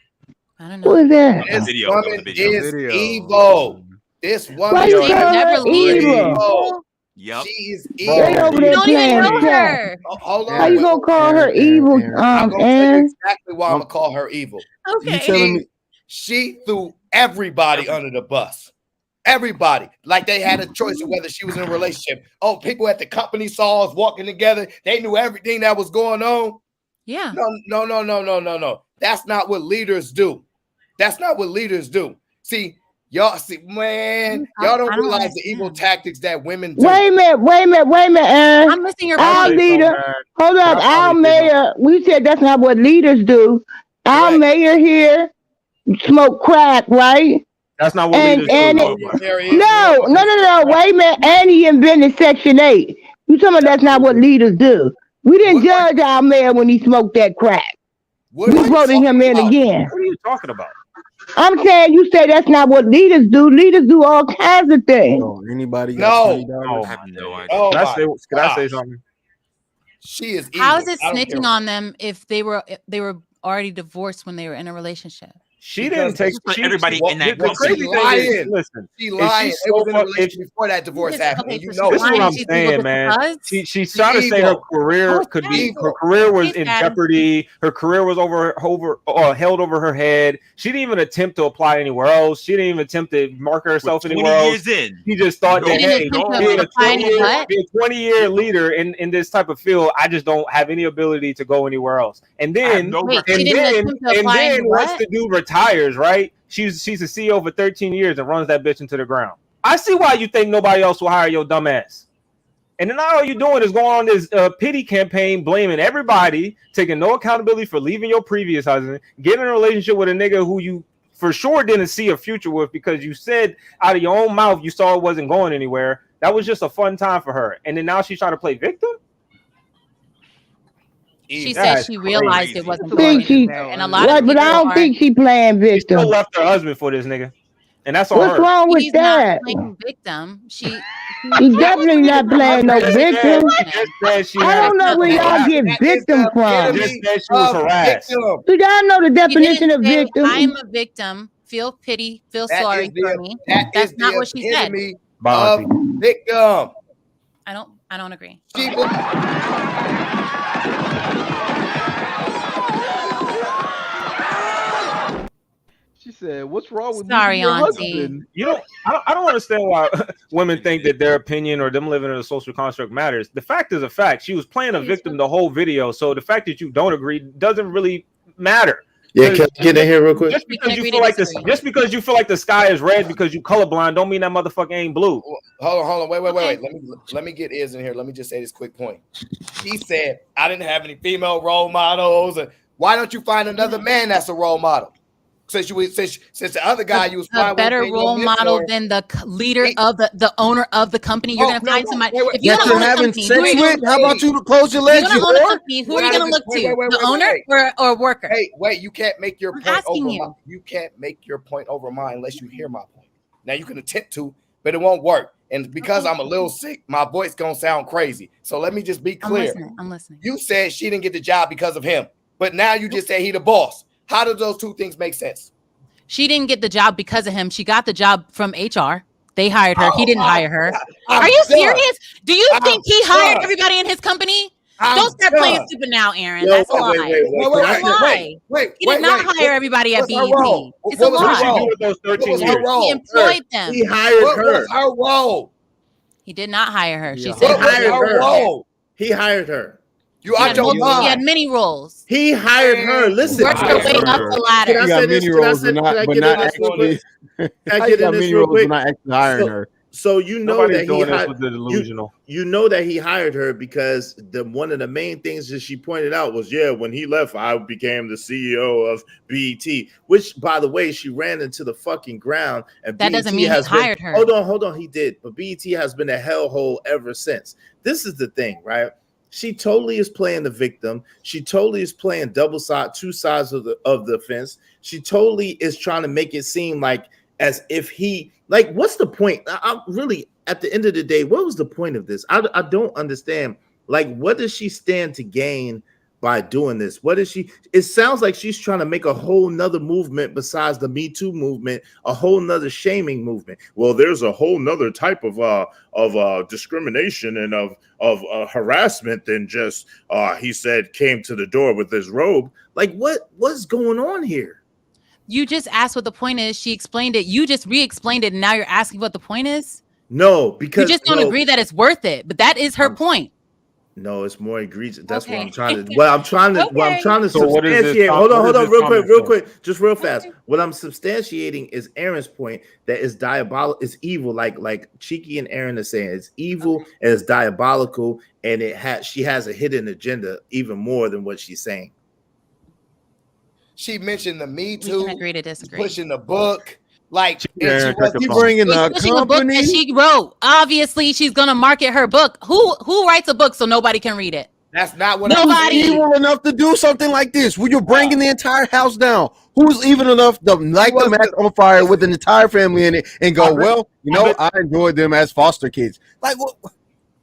I don't Who know. is that? This woman is Video. evil. This woman Why is you call her evil? She is They evil. over there You don't even playing know chat. her. Hold on. How you gonna call her evil, I'm gonna tell you Aaron? exactly why I'm gonna call her evil. You telling me? She threw everybody under the bus. Everybody, like they had a choice of whether she was in a relationship. Oh, people at the company saw us walking together. They knew everything that was going on. Yeah. No. That's not what leaders do. That's not what leaders do. See, y'all y'all don't realize the evil tactics that women do. Wait a minute, Aaron. I'm missing your Our point. leader, hold up, our mayor, we said that's not what leaders do. Our mayor here smoke crack, right? That's not what leaders do. No. Wait a minute. And he invented Section 8. You talking about that's not what leaders do. We didn't judge our mayor when he smoked that crack. We voted him in again. What are you talking about? I'm saying you say that's not what leaders do. Leaders do all kinds of things. Anybody got $20? I have no idea. Can I say something? She is evil. How is it I don't snitching care. on them if they were already divorced when they were in a relationship? She didn't take everybody in that the crazy She thing is, lying. listen, She if lying. she's It was so in a fuck, relationship before that divorce happened. Okay, And you so know she's this is what lying. I'm She's evil saying, man. because She's trying to say her evil. career could be evil. her career was She's in bad. jeopardy. Her career was held over her head. She didn't even attempt to apply anywhere else. She didn't even attempt to market herself 20 anywhere else. years in. She just thought that, She didn't hey, attempt to being a apply anywhere. 20-year leader in this type of field, I just don't have any ability to go anywhere else. And then, Wait, she didn't attempt to apply in once what? the dude retires, right? She's a CEO for 13 years and runs that bitch into the ground. I see why you think nobody else will hire your dumb ass. And then all you're doing is going on this pity campaign, blaming everybody, taking no accountability for leaving your previous husband, getting in a relationship with a nigga who you for sure didn't see a future with because you said out of your own mouth you saw it wasn't going anywhere. That was just a fun time for her. And then now she's trying to play victim? She said she realized it wasn't going anywhere, and a lot Right, of but people I don't are. think she playing She still victim. left her husband for this nigga. And that's on What's her. wrong with She's not that? playing victim. She She definitely not playing no Just victim. said she I had don't know where been y'all harassed. get victim from. Just said she was harassed. Do y'all know the She definition didn't of say victim? I'm a victim. Feel pity. Feel That sorry is for me. that That's is not the what she said. epitome of victim. I don't agree. She said, "What's wrong with Sorry, leaving your Auntie. husband?" You know, I don't understand why women think that their opinion or them living in a social construct matters. The fact is a fact. She was playing a victim the whole video, so the fact that you don't agree doesn't really matter. Yeah, can I get in here real quick? Just because you feel like this, just because you feel like the sky is red because you colorblind, don't mean that motherfucker ain't blue. Hold on, wait. Let me get Iz in here. Let me just say this quick point. She said, I didn't have any female role models. Why don't you find another man that's a role model? Since the other guy you was A better role model than the leader of the owner of the company. You're gonna find somebody. If you're That gonna you're own a having company, sex who are you with? gonna How look about to? you to close your If you're legs, gonna you own a whore? company, who are you gonna look to? The owner or worker? Wait, you can't make your point asking over you. you can't make your point over mine unless you hear my point. Now you can attempt to, but it won't work. And because I'm a little sick, my voice gonna sound crazy. So let me just be clear. I'm listening. You said she didn't get the job because of him, but now you just said he the boss. How do those two things make sense? She didn't get the job because of him. She got the job from HR. They hired her. He didn't hire her. Are you serious? Do you think he hired everybody in his company? Don't start playing stupid now, Aaron. That's a lie. That's a lie. He did not hire everybody at BET. It's a What was her lie. role? Those 13 What was her years? role? He employed them. He hired What her. was her role? He did not hire her. She He said hired her. role. He hired her. You She out had your multiple- she mind. had many roles. He hired her. Listen, Worked her way up the ladder. Can I She say got this? many Can I roles, say- but can I not get in this real actually. quick? Can I She get in got this many real roles, quick? but not actually hiring her. So you know Nobody's that he doing this hired. with the delusional. You know that he hired her because one of the main things that she pointed out was, when he left, I became the CEO of BET. Which, by the way, she ran into the fucking ground. And That BET doesn't mean he has hired her. Hold on, he did. But BET has been a hellhole ever since. This is the thing, right? She totally is playing the victim. She totally is playing two sides of the fence. She totally is trying to make it seem like as if what's the point? I'm really, at the end of the day, what was the point of this? I don't understand. Like, what does she stand to gain by doing this? What is she? It sounds like she's trying to make a whole nother movement besides the Me Too movement, a whole nother shaming movement. Well, there's a whole nother type of discrimination and of harassment than just he said came to the door with his robe. Like, what's going on here? You just asked what the point is. She explained it. You just re-explained it, and now you're asking what the point is? No, because you just don't agree that it's worth it. But that is her point. No, it's more egregious. That's what Okay. I'm trying to. What I'm trying to So what is this substantiate. Hold on, what is this real comment quick, just real fast. What I'm substantiating is Aaron's point that is diabolical, is evil. Like Cheeky and Aaron are saying, it's evil and it's diabolical, and she has a hidden agenda even more than what she's saying. She mentioned the Me We Too, can agree to disagree. pushing the book. Like, Yeah, and she you bringing She's the pushing a book that company. she wrote. Obviously, she's gonna market her book. Who writes a book so nobody can read it? That's not what Who's Nobody. evil enough to do something like this? When you're bringing the entire house down, who's evil enough to light the match on fire with an entire family in it and go, well, I enjoyed them as foster kids. Like, what?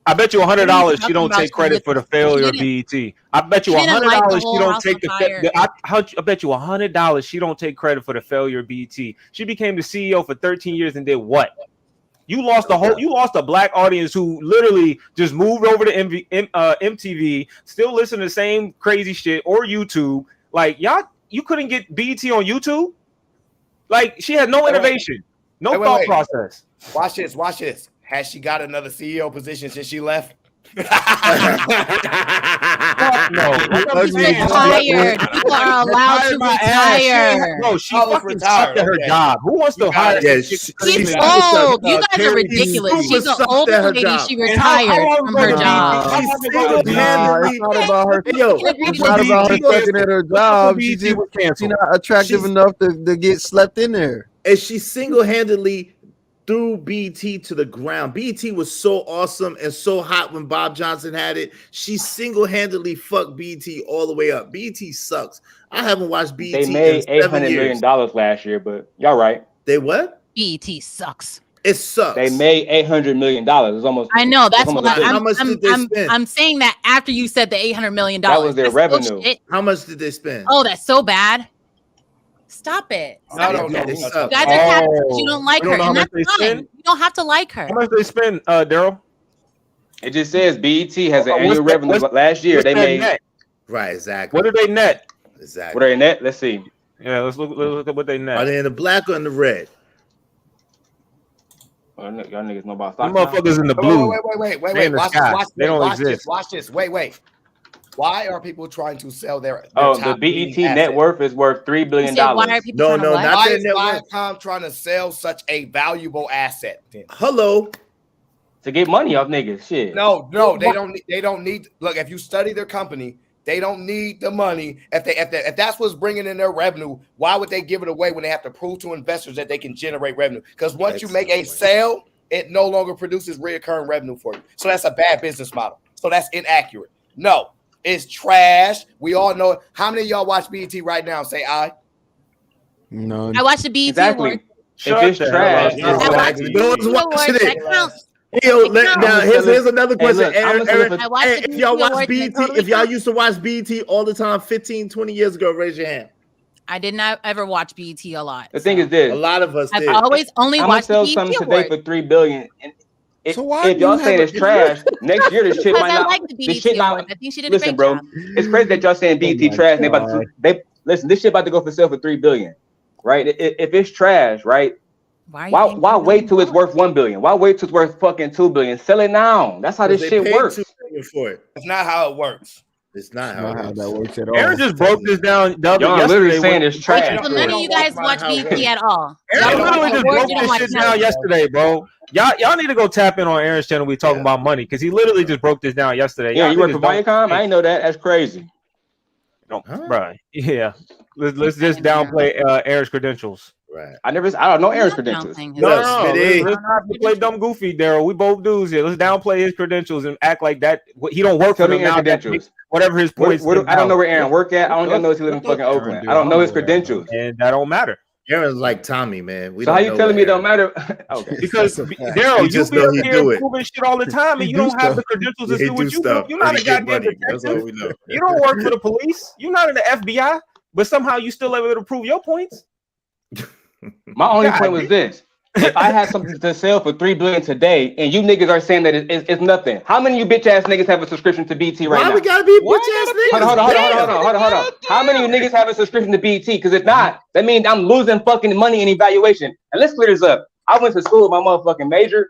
I bet you $100 she don't take credit for the failure of didn't- BET. I bet you she didn't like the $100 she whole don't House take on the. Fire. I bet you $100 she don't take credit for the failure of BET. She became the CEO for 13 years and did what? You lost you lost a black audience who literally just moved over to MTV, still listen to the same crazy shit, or YouTube. Like y'all, you couldn't get BET on YouTube. Like she had no innovation, no thought process. Watch this. Watch this. Has she got another CEO position since she left? No, like I'm saying, retired. People are allowed to retire. Bro, she fucking sucked at her job. Who wants to hire? She's old. You guys are ridiculous. She's an old lady. She retired from her job. It's not about her. It's not about her sucking at her job. She's not attractive enough to get slept in there. And she single-handedly threw BT to the ground. BT was so awesome and so hot when Bob Johnson had it. She single-handedly fucked BT all the way up. BT sucks. I haven't watched BT. They made in 7 $800 years. million last year, but y'all right. They what? BET sucks. It sucks. They made $800 million. It's almost. I know. That's almost what a How much did they spend? I'm saying that after you said the $800 million. That was their That's revenue. bullshit. How much did they spend? Oh, that's so bad. Stop it. No, You they suck. guys are happy because you don't like You her, don't know and how that's much they fine. spend? You don't have to like her. How much they spend, Daryl? It just says BET has an What's annual that- revenue. what's- Last year what's they that made. net? Right, exactly. What did they net? Exactly. What are they net? Let's see. Yeah, let's look at what they net. Are they in the black or in the red? Y'all niggas know about Them stock. motherfuckers in the blue. Wait. They in the Watch sky. this. They don't Watch exist. this. Watch this. Wait. Why are people trying to sell their Oh, the top BET leading net asset? worth is worth $3 billion. Why are people trying to what? not Why their is net worth. Viacom trying to sell such a valuable asset? Then? Hello. To get money off niggas. Shit. No, they don't need. Look, if you study their company, they don't need the money. If that's what's bringing in their revenue, why would they give it away when they have to prove to investors that they can generate revenue? Because once you make a sale, it no longer produces recurring revenue for you. So that's a bad business model. So that's inaccurate. No, it's trash. We all know it. How many of y'all watch BET right now? Say I. No. I watched the BET Exactly. Awards. If it's trash, No one's watching That it. counts. Yo, It counts. now here's another Hey, question. look, I'm Aaron, gonna say Aaron, I watched hey, the if y'all BET watch Awards, BET, it totally if y'all counts. used to watch BET all the time 15, 20 years ago, raise your hand. I did not ever watch BET a lot. the thing is this. A lot of us I've did. always only I'm gonna watched the sell BET something Awards. today for $3 billion. And if, So why if do y'all you saying have it's trash, next year this shit Because might I not. like the This BET shit Awards. not. I think she did a Listen, great bro. job. It's crazy that y'all saying BET my trash. And God. they listen. This shit about to go for sale for $3 billion, right? If it's trash, right? Why? Are you Why wait till it's worth $1 billion? Why wait till it's worth fucking $2 billion? Sell it now. That's how this They shit paid works. $2 billion for it. It's not how it works. It's not Not how how it that works. works at all. Aaron just broke this down the other Y'all yesterday. literally saying when- it's trash. So none of you guys watch BET at all. Aaron Y'all literally watch just awards, broke you don't this watch shit nothing. down yesterday, bro. Y'all need to go tap in on Aaron's channel. We talking about money because he literally just broke this down yesterday. Yeah, Y'all you work for niggas don't- Viacom? I ain't know that. That's crazy. Bro. Yeah, let's just downplay Aaron's credentials. Right. I don't know Aaron's I'm not credentials. downplaying his No, Smitty. let's not play dumb goofy, Daryl. We both dudes here. Let's downplay his credentials and act like that he don't work Tell for me them Aaron's now. That credentials. whatever his points. I don't know where Aaron work at. I don't even know if he live in fucking Oakland. I don't know his credentials. and that don't matter. Aaron's like Tommy, man. We So how don't you know telling me it what don't matter? Okay. Because That's a fact. Daryl, You you just be know up he here do it. proving shit all the time, and He you do don't have stuff. the credentials Yeah, to he do do what you stuff. do. You're not And a he get goddamn money. That's all detective. we know. You don't work for the police. You're not in the FBI. But somehow you still able to prove your points. My only God, point was dude. this. If I had something to sell for $3 billion today, and you niggas are saying that it's nothing, how many of you bitch ass niggas have a subscription to BT right Why now? we gotta be bitch ass niggas? Hold on. How many of you niggas have a subscription to BT? Because if not, that means I'm losing fucking money in evaluation. And let's clear this up. I went to school with my motherfucking major.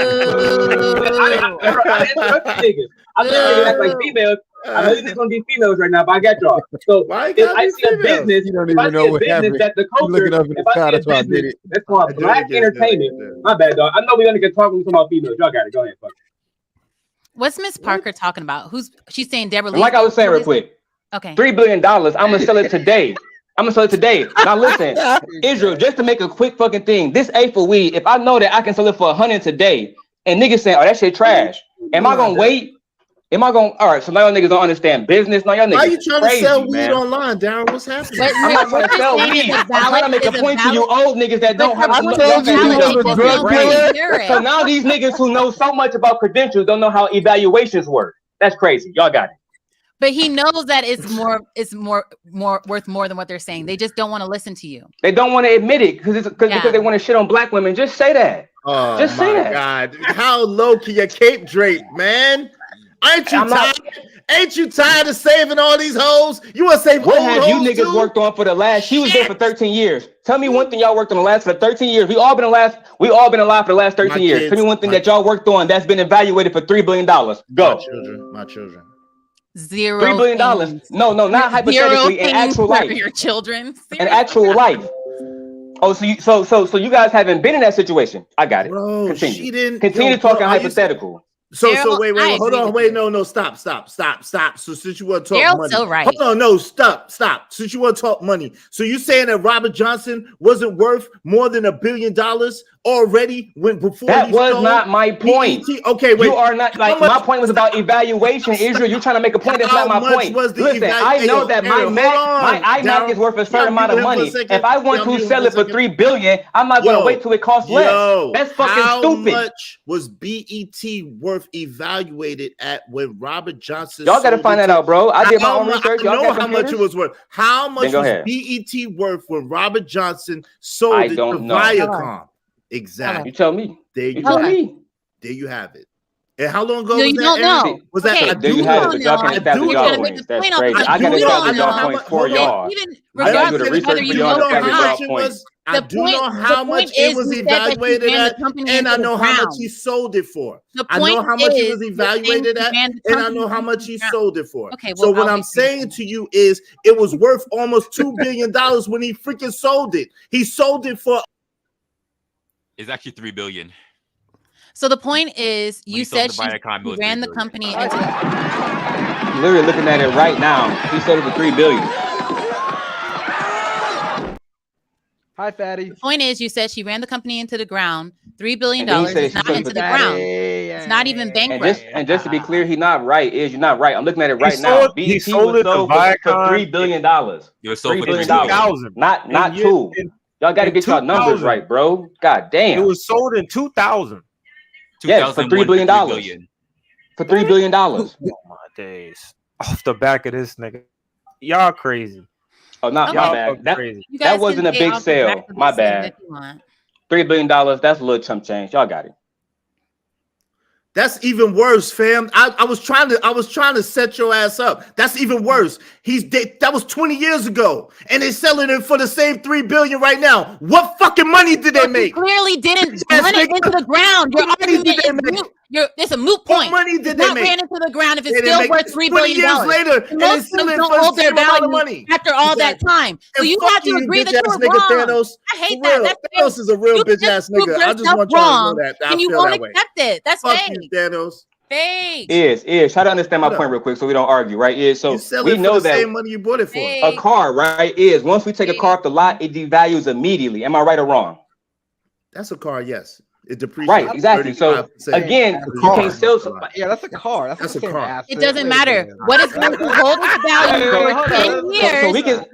I didn't interrupt you niggas. I'm just saying act like females. I know these gonna be females right now, but I got y'all. So if I see a business, You don't if I even see know a what business happened. that the You looking culture, up in the if I see chat, a that's why I did business it. that's called Black Entertainment, my bad, dog. I know we only can talk when we talk about females. Y'all got it. Go ahead, fuck. What's Miss Parker talking about? She's saying Deborah And Lee? like I was saying real quick, Okay. $3 billion. I'm gonna sell it today. Now listen, Israel, just to make a quick fucking thing. This A for weed. If I know that I can sell it for $100 today, and niggas saying, "Oh, that shit trash," am I gonna wait Am I going? All right, so now y'all niggas don't understand business. Now y'all niggas Why are you trying crazy, to sell weed man. online, Darren? What's happening? I'm not trying to sell weed. I'm trying to make a point to you old niggas that don't have enough. Y'all can't use your fucking brain. So now these niggas who know so much about credentials don't know how evaluations work. That's crazy. Y'all got it. But he knows that it's more worth more than what they're saying. They just don't want to listen to you. They don't want to admit it because they want to shit on black women. Just say that. Oh just say my that. God! How low can your cape drape, man? Ain't you tired? Ain't you tired of saving all these hoes? You want to save what old have you hoes niggas too? worked on for the last? She was there for 13 years. Tell me one thing y'all worked on the last for 13 years. We all been alive for the last 13 years. Kids, Tell me one thing that y'all worked on that's been evaluated for $3 billion. Go. My children. $0. $3 billion. No, not hypothetically. In actual life. Your children. In actual life. Oh, so you guys haven't been in that situation. I got it. Bro, continue. she didn't. Continue talking hypothetical. So wait, hold on, wait, no, stop. So since you want to talk Daryl's money, so right. hold on, no, stop. Since you want to talk money, so you saying that Robert Johnson wasn't worth more than $1 billion already before that he was stole not my point. BET? Okay, wait, you are not like my point was about evaluation. Israel, you're trying to make a point that's not my point. Listen, I know that my iMac is worth a certain amount of money. If I want to sell it for $3 billion, I'm not going to wait till it costs less. That's fucking stupid. How much was BET worth evaluated at when Robert Johnson? Y'all got to find that out, bro. I did my own research. I know how much it was worth. How much was ahead. BET worth when Robert Johnson sold it to Viacom? Exactly. You tell me. There you tell me. There you have it. And how long ago No, was you that? don't know. Was that? Okay, I There do you have it, know. but y'all can't establish y'all points. That's crazy. I got to establish y'all points for y'all. Even I got to do the regardless of research whether for you y'all know to or establish not, y'all points. I do know how much it was evaluated at, and I know how much he sold it for. I know how much it was evaluated at, and I know how much he sold it for. Okay, so what I'm saying to you is, it was worth almost $2 billion when he freaking sold it. He sold it for. It's actually $3 billion. So the point is, you said she ran the $3 company into. Literally looking at it right now. He sold it for $3 billion. Hi, Fatty. The point is, you said she ran the company into the ground. $3 billion is is not into the ground. It's not even bankrupt. And just to be clear, he's not right. You're not right. I'm looking at it right sold, now. BET was sold for $3 billion. You were sold $3 for billion. 2000. Not two. Y'all got to get y'all numbers right, bro. God damn. It was sold in 2000. Yes, for $3 billion. For $3 billion. Oh my days. Off the back of this nigga. Y'all crazy. Oh, not my bad. That wasn't a big sale. My bad. $3 billion. That's a little chump change. Y'all got it. That's even worse, fam. I was trying to set your ass up. That's even worse. That was 20 years ago, and they're selling it for the same $3 billion right now. What fucking money did they make? You clearly didn't run it into the ground. Your argument is moot. It's a moot point. What money did they make? Ran into the ground if it's still worth $3 billion. 20 years later, and they most still things in don't for hold the their same amount of value money after all that time. So you have to agree that you were wrong. I hate that. That's Thanos is a real bitch ass nigga. I just want y'all to know that. And you won't accept it. That's fake. You, Thanos. Fake. Try to understand my point real quick so we don't argue, right? So we know the that same money you bought it for. A car, right? Once we take a car off the lot, it devalues immediately. Am I right or wrong? That's a car, yes. It depreciates. Right, exactly. So again, you can't sell somebody. Yeah, that's a car. That's a car. It doesn't matter. What is going to hold its value for 10 years? So we can.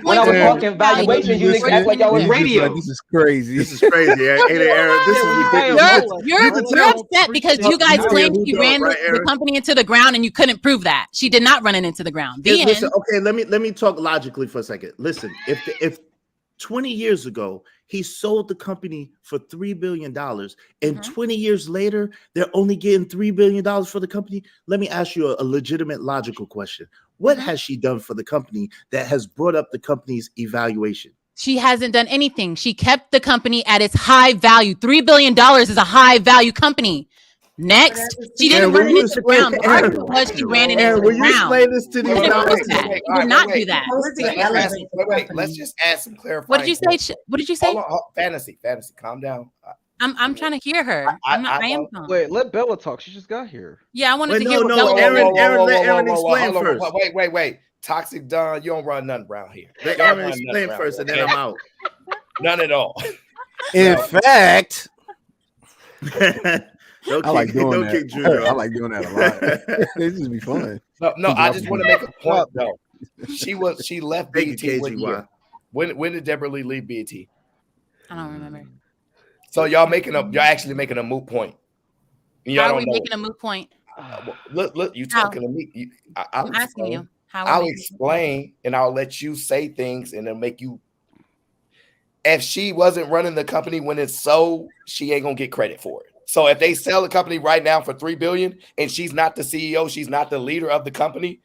When I was talking valuations, you niggas act like y'all was radio. This is crazy. This is crazy. Aaron, this is ridiculous. You're upset because you guys claimed she ran the company into the ground and you couldn't prove that. She did not run it into the ground. Listen, okay, let me talk logically for a second. Listen, if 20 years ago he sold the company for $3 billion, and 20 years later they're only getting $3 billion for the company. Let me ask you a legitimate, logical question. What has she done for the company that has brought up the company's evaluation? She hasn't done anything. She kept the company at its high value. $3 billion is a high value company. Next, she didn't run it into the ground. The argument was she ran it into the ground. Will you explain this to these guys? You did not do that. Wait. Let's just add some clarifying. What did you say? What did you say? Hold on, fantasy. Calm down. I'm trying to hear her. I am calm. Wait, let Bella talk. She just got here. Yeah, I wanted to hear. Aaron, let Aaron explain first. Wait. Toxic Don, you don't run nothing around here. Let Aaron explain first, and then I'm out. None at all. In fact. I like doing don't that. kick Junior I off. like doing that a lot. It just be fun. No, I just want to make a point though. She left Thank you, BET what KGY. year? When did Deborah Lee leave BET? I don't remember. So y'all actually making a moot point. Y'all How are don't we know. making a moot point? Look, you How? talking to me. I'm asking you. How are I'll we explain and I'll let you say things and it'll make you. If she wasn't running the company when it's sold, she ain't gonna get credit for it. So if they sell the company right now for $3 billion and she's not the CEO, she's not the leader of the company,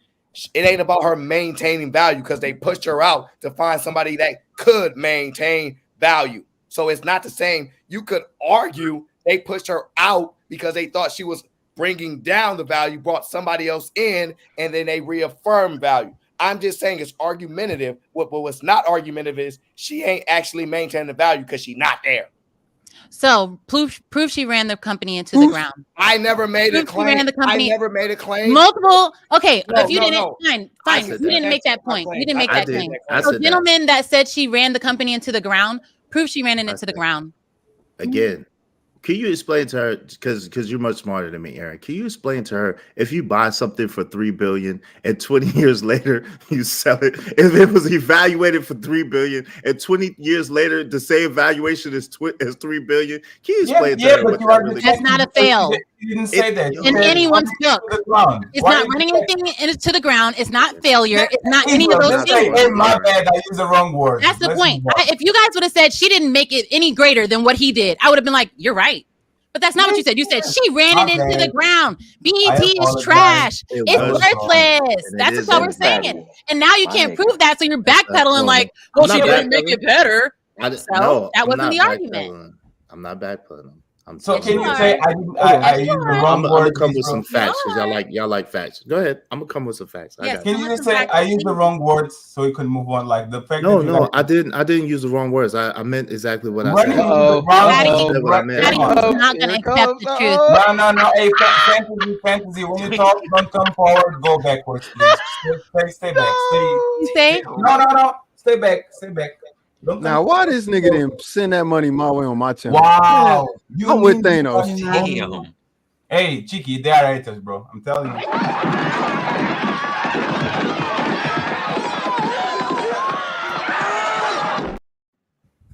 it ain't about her maintaining value because they pushed her out to find somebody that could maintain value. So it's not the same. You could argue they pushed her out because they thought she was bringing down the value, brought somebody else in, and then they reaffirmed value. I'm just saying it's argumentative. But what's not argumentative is she ain't actually maintaining the value because she's not there. So prove she ran the company into the ground. I never made a claim. Ran the company, I never made a claim. Multiple. Okay, if you didn't, no. fine. You didn't make that point. You didn't make that claim. I So said gentleman that said she ran the company into the ground, prove she ran it into the ground. Again, can you explain to her, because you're much smarter than me, Aaron, can you explain to her if you buy something for $3 billion and 20 years later you sell it, if it was evaluated for $3 billion and 20 years later the same valuation is $3 billion, can you explain to her what that really That's not a fail. You didn't say that. In anyone's book, it's not running anything into the ground. It's not failure. It's not any of those things. Hey, my bad. I used the wrong word. That's the point. If you guys would have said she didn't make it any greater than what he did, I would have been like, you're right. But that's not what you said. You said she ran it into the ground. BET is trash. It's worthless. That's what we're saying. And now you can't prove that, so you're backpedaling like, well, she didn't make it better. So that wasn't the argument. I'm not backpedaling. So can you say I used the wrong word? I'm gonna come with some facts because y'all like facts. Go ahead. I'm gonna come with some facts. Can you just say I used the wrong words so we can move on? Like the fact. No, I didn't use the wrong words. I meant exactly what I said. Patty's not gonna accept the truth. No. Hey, fantasy. When you talk, don't come forward. Go backwards, please. Stay back. Stay. No. Stay back. Now, why this nigga didn't send that money my way on my channel? Wow. Yeah, I'm with Thanos. Damn. Hey, Cheeky, they are haters, bro. I'm telling you.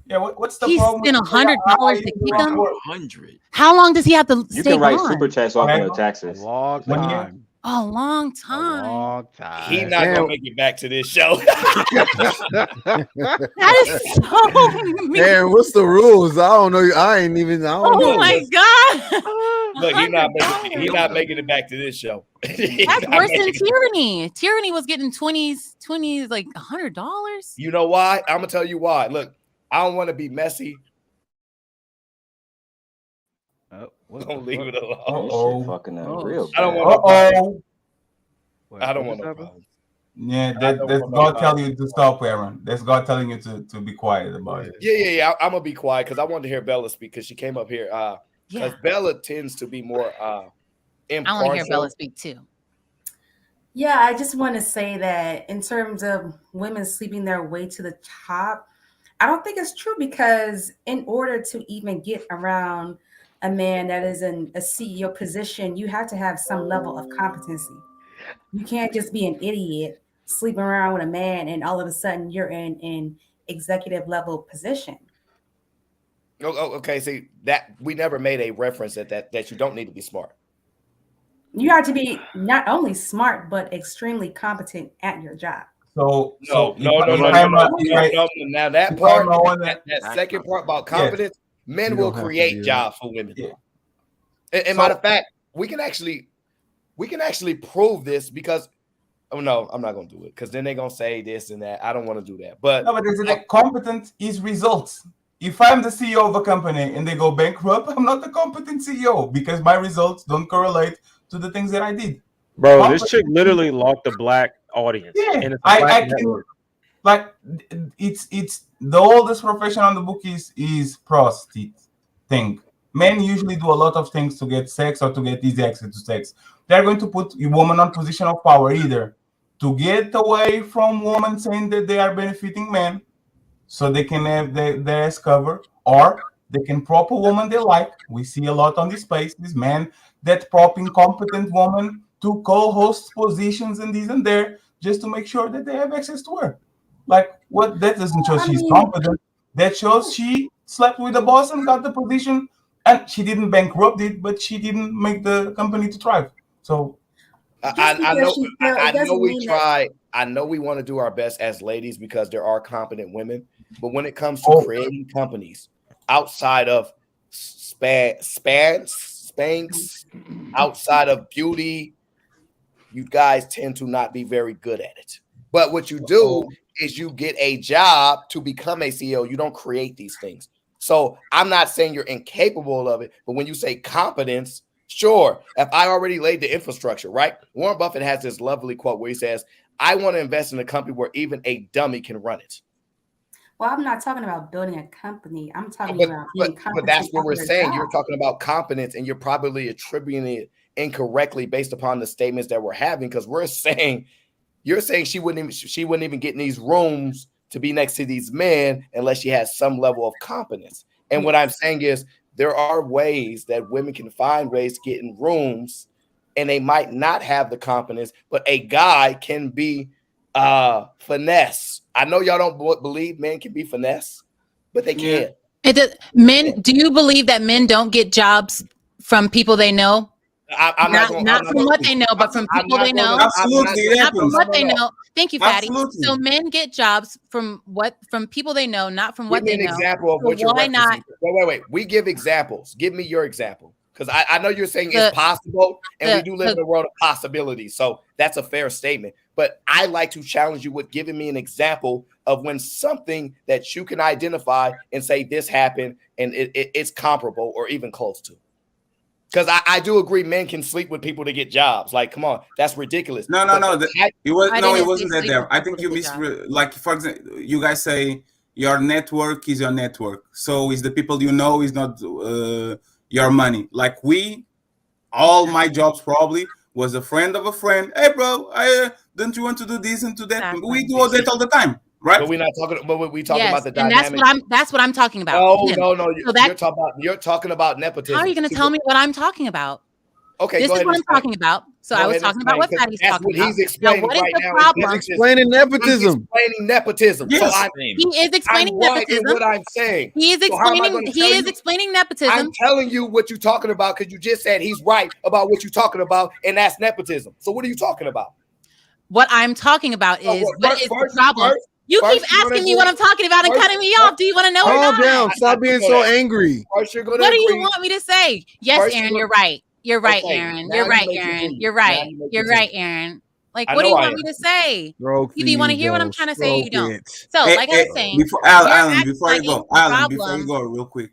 Yeah, what's the problem? He spent $100 to kick him. 100. How long does he have to stay You can write gone? super chats off of the taxes. Long time. A long time. Long time. He's not gonna make it back to this show. That is so mean. Man, what's the rules? I don't know. I don't know. Oh my god. Look, he's not making it back to this show. That's worse than tyranny. Tyranny was getting 20s like $100. You know why? I'm gonna tell you why. Look, I don't want to be messy. Don't leave it alone. Fucking real. I don't want. I don't want no problems. Yeah, that's God telling you to stop, Aaron. That's God telling you to be quiet about it. Yeah. I'm gonna be quiet because I wanted to hear Bella speak because she came up here. Because Bella tends to be more impartial. I want to hear Bella speak too. Yeah, I just want to say that in terms of women sleeping their way to the top, I don't think it's true because in order to even get around a man that is in a CEO position, you have to have some level of competency. You can't just be an idiot sleeping around with a man and all of a sudden you're in an executive level position. Okay. See that we never made a reference that you don't need to be smart. You have to be not only smart but extremely competent at your job. No. Now that part, that second part about confidence, men will create jobs for women. Yeah. And matter of fact, we can actually prove this because no, I'm not gonna do it because then they're gonna say this and that. I don't want to do that. But competent is results. If I'm the CEO of a company and they go bankrupt, I'm not the competent CEO because my results don't correlate to the things that I did. Bro, this chick literally locked a black audience. Yeah, I can, like it's the oldest profession on the book is prostitute thing. Men usually do a lot of things to get sex or to get easy access to sex. They're going to put a woman on position of power either to get away from women saying that they are benefiting men so they can have their ass covered, or They can prop a woman they like. We see a lot on this space. These men that prop incompetent women to co-host positions and this and there just to make sure that they have access to her. Like, what? That doesn't show she's competent. That shows she slept with the boss and got the position, and she didn't bankrupt it, but she didn't make the company to thrive. So I know we try. I know we want to do our best as ladies because there are competent women, but when it comes to creating companies outside of Spanx, outside of beauty, you guys tend to not be very good at it. But what you do is you get a job to become a CEO. You don't create these things. So I'm not saying you're incapable of it, but when you say competence, sure, if I already laid the infrastructure, right? Warren Buffett has this lovely quote where he says, I want to invest in a company where even a dummy can run it. Well, I'm not talking about building a company. I'm talking about being competent. But that's what at we're your saying. job. You're talking about competence, and you're probably attributing it incorrectly based upon the statements that we're having, because we're saying, you're saying she wouldn't even get in these rooms to be next to these men unless she has some level of competence. And what I'm saying is there are ways that women can find ways to get in rooms, and they might not have the competence, but a guy can be finesse. I know y'all don't believe men can be finesse, but they can. Men, do you believe that men don't get jobs from people they know? I'm not from what they know, but from people they know. Absolutely, not from what they know. Thank you, Fatty. Absolutely. So men get jobs from people they know, not from what Give me they an know. example of So what you're why referencing. not? Wait. We give examples. Give me your example. Because I know you're saying it's possible, and we do live in a world of possibilities. So that's a fair statement. But I like to challenge you with giving me an example of when something that you can identify and say this happened, and it's comparable or even close to. Because I do agree men can sleep with people to get jobs. Like, come on, that's ridiculous. No. It wasn't that there. I think you like, for example, you guys say your network is your network. So is the people you know is not your money. Like all my jobs probably was a friend of a friend. Hey, bro, don't you want to do this and do that? Exactly. We do all that all the time, right? But we're not talking. But we talking about the and dynamic. that's what I'm talking about. No. So You're talking about nepotism. how are you going to tell me what I'm talking about? Okay, this go is ahead what and I'm talking about. So I was talking about what Patty's talking about. He's explaining now, what is right the now. problem? He's explaining nepotism. He's explaining nepotism. Yes. So He is explaining I'm right nepotism. in what I'm saying. He is So how am I explaining. gonna He tell is you? explaining nepotism. I'm telling you what you're talking about because you just said he's right about what you're talking about, and that's nepotism. So what are you talking about? What I'm talking about is what is the problem? You keep asking me what I'm talking about and cutting me off. Do you want to know or Calm not? down. Stop being so angry. What do you want me to say? Yes, Aaron, you're right. You're right, Okay, Aaron. now You're you right, make it Aaron. easy. You're Now right. you make You're it right, easy. Aaron. Like, I what do know you I want me am. to say? Stroke Either you want to the hear what I'm ego, trying to say or you stroke don't. it. So, like I was saying, Before you're Alan, acting before like you go, it's a Alan, before problem. you go, real quick,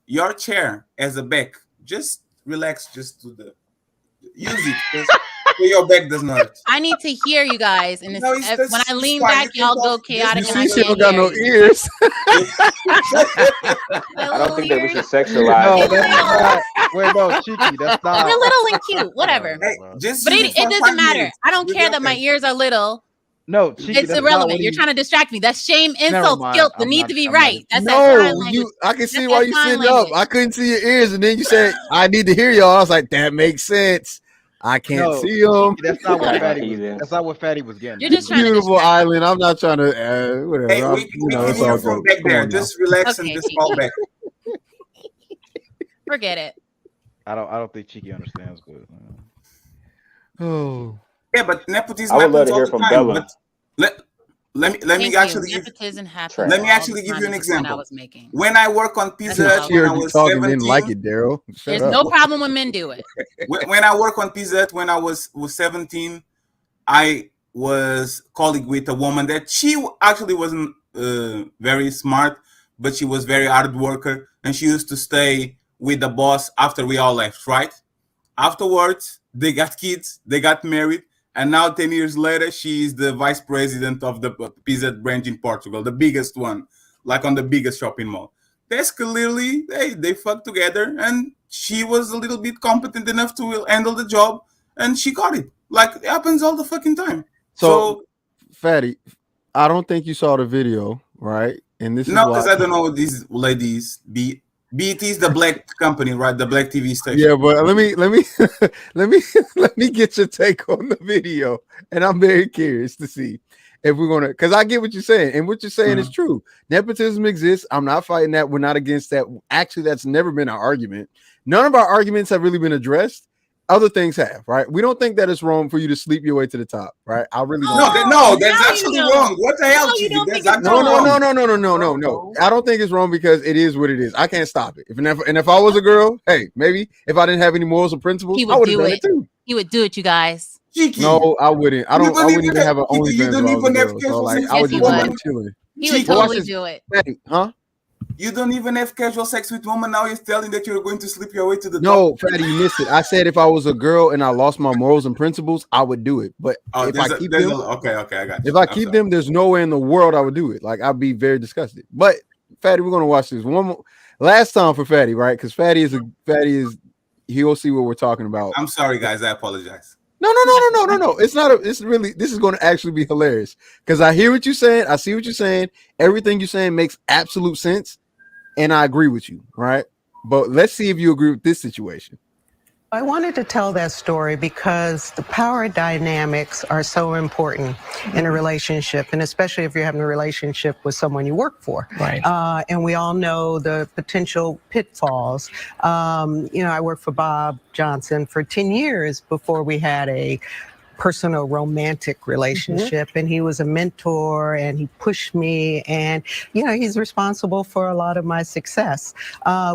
your chair as a back, just relax, just to the use it. Just so your back doesn't hurt. I need to hear you guys, and No, it's when I it's lean fine. back, You can y'all talk. go chaotic, Just and I She can't don't got hear no you. ears. I don't think that we should No, sexualize that's it. not. Wait, no, Cheeky, that's not. They're little and cute, whatever. Hey, just But use it it for doesn't 5 matter. minutes. I don't You'll care be that my okay. ears are little. No, Cheeky, It's that's not irrelevant. what You're he. trying to distract me. That's shame, Never insults, mind. guilt, the I'm need not. to be I'm not. right. That's that sign No, language. I can see That's why that you sign sitting language. up. I couldn't see your ears, and then you said, "I need to hear y'all." I was like, "That makes sense." I can't No, see them. Cheeky, that's not what Right, Fatty was. heathens. That's not what Fatty was getting You're at. just trying to Beautiful distract. island. I'm not trying to whatever. Hey, we It's can hear all from jokes. back Come there. on now. Just relax and Okay, just fall Cheeky. back. Forget it. I don't think Cheeky understands, but. Oh, Yeah, but nepotism I would love happens to all hear the from time. But Bella. let me Thank you. actually give Nepotism happens Trash. let me all actually the give time. you an Is the point I example. was making. When I work on Pizza That's Hut all. when I heard you was talking, didn't like 17, it, Daryl. Shut There's up. no problem when men do it. when I work on Pizza Hut when I was 17, I was colleague with a woman that she actually wasn't very smart, but she was very hard worker, and she used to stay with the boss after we all left, right? Afterwards, they got kids, they got married, and now 10 years later, she is the vice president of the Pizza Hut branch in Portugal, the biggest one, like on the biggest shopping mall. That's clearly they fucked together, and she was a little bit competent enough to handle the job, and she got it. Like it happens all the fucking time. So, Fatty, I don't think you saw the video, right? And this is No, why. because I don't know these ladies be BET is the black company, right? The black TV station. Yeah, but let me let me get your take on the video, and I'm very curious to see if we're gonna, because I get what you're saying, and what you're saying is true. Nepotism exists. I'm not fighting that. We're not against that. Actually, that's never been our argument. None of our arguments have really been addressed. Other things have, right? We don't think that it's wrong for you to sleep your way to the top, right? I really don't. No, that's actually wrong. What the hell, Chicky? That's actually No. I don't think it's wrong because it is what it is. I can't stop it. If I was a girl, hey, maybe if I didn't have any morals or principles, He I would would have do done it. it too. He would do it, you guys. No, I wouldn't. I wouldn't even have an OnlyFans you don't if I was a even have girl. So casual like, sex I would with just women. be chilling. He would But watch totally this. do it. Huh? You don't even have casual sex with women. Now you're telling that you're going to sleep your way to the No, top. Fatty, you missed it. I said if I was a girl and I lost my morals and principles, I would do it. But if I keep them, okay, I got you. if I keep them, there's no way in the world I would do it. Like I'd be very disgusted. But Fatty, we're gonna watch this one more last time for Fatty, right? Because Fatty is he'll see what we're talking about. I'm sorry, guys. I apologize. No. It's not. It's really. This is going to actually be hilarious because I hear what you're saying. I see what you're saying. Everything you're saying makes absolute sense, and I agree with you. Right? But let's see if you agree with this situation. I wanted to tell that story because the power dynamics are so important in a relationship, and especially if you're having a relationship with someone you work for. Right. And we all know the potential pitfalls. I worked for Bob Johnson for 10 years before we had a personal romantic relationship, and he was a mentor and he pushed me, and he's responsible for a lot of my success.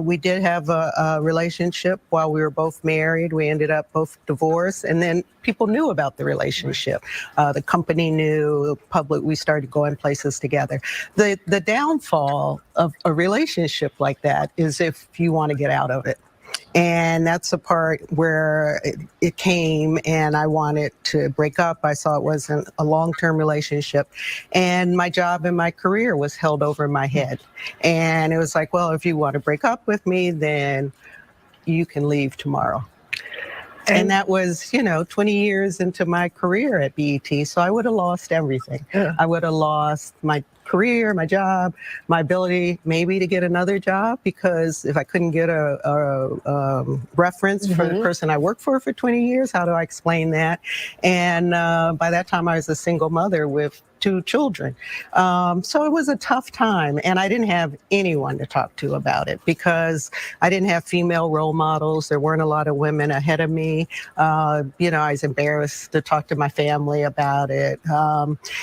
We did have a relationship while we were both married. We ended up both divorced, and then people knew about the relationship. The company knew, public, we started going places together. The downfall of a relationship like that is if you want to get out of it. And that's the part where it came, and I wanted to break up. I saw it wasn't a long-term relationship, and my job and my career was held over my head. And it was like, well, if you want to break up with me, then you can leave tomorrow. And that was, 20 years into my career at BET. So I would have lost everything. Yeah. I would have lost my career, my job, my ability maybe to get another job, because if I couldn't get a reference for the person I worked for 20 years, how do I explain that? And by that time I was a single mother with 2 children. So it was a tough time, and I didn't have anyone to talk to about it because I didn't have female role models. There weren't a lot of women ahead of me. I was embarrassed to talk to my family about it.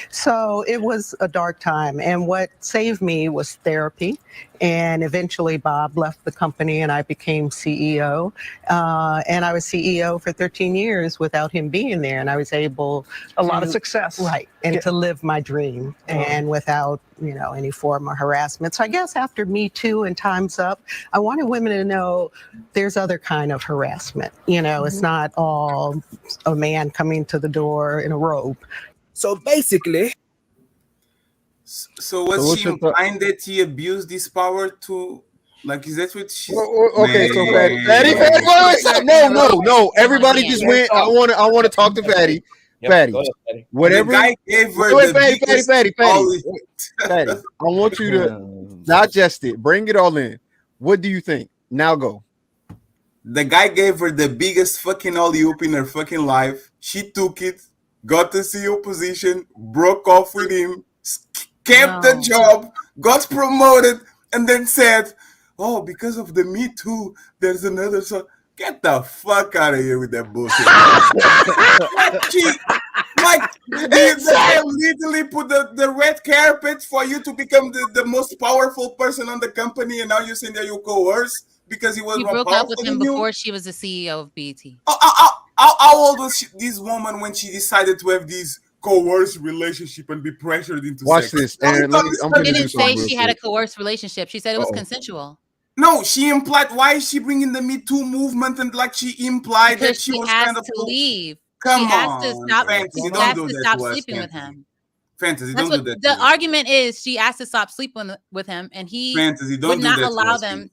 So it was a dark time, and what saved me was therapy. And eventually Bob left the company and I became CEO. And I was CEO for 13 years without him being there. And I was able A lot of success. Right. And to live my dream and without, any form of harassment. So I guess after Me Too and Time's Up, I wanted women to know there's other kind of harassment. It's not all a man coming to the door in a robe. So basically, So was she implying that he abused his power to, like, is that what she's... Okay, so Fatty, no. Everybody just went. I want to talk to Fatty. Fatty, whatever. The guy gave her Fatty. I want you to digest it. Bring it all in. What do you think? Now go. The guy gave her the biggest fucking alley-oop in her fucking life. She took it, got the CEO position, broke off with him, kept the job, got promoted, and then said, "Oh, because of the Me Too, there's another." So get the fuck out of here with that bullshit. They literally put the red carpet for you to become the most powerful person on the company, and now you're saying that you coerce because he was You more broke powerful up with him than you? before she was the CEO of BET. How old was this woman when she decided to have these coerced relationship and be pressured into Watch sex? this, and She didn't say she had a coerced relationship. She said it was consensual. No, she implied. Why is she bringing the Me Too movement and like she implied Because that she was asked kind of to leave. Come she asked on, to stop. Fantasy, She don't asked do to that stop to us, sleeping with Fantasy. him. Fantasy, That's don't what do that. the argument is. She asked to stop sleeping with him, and he Fantasy, don't would do not that to allow us, them.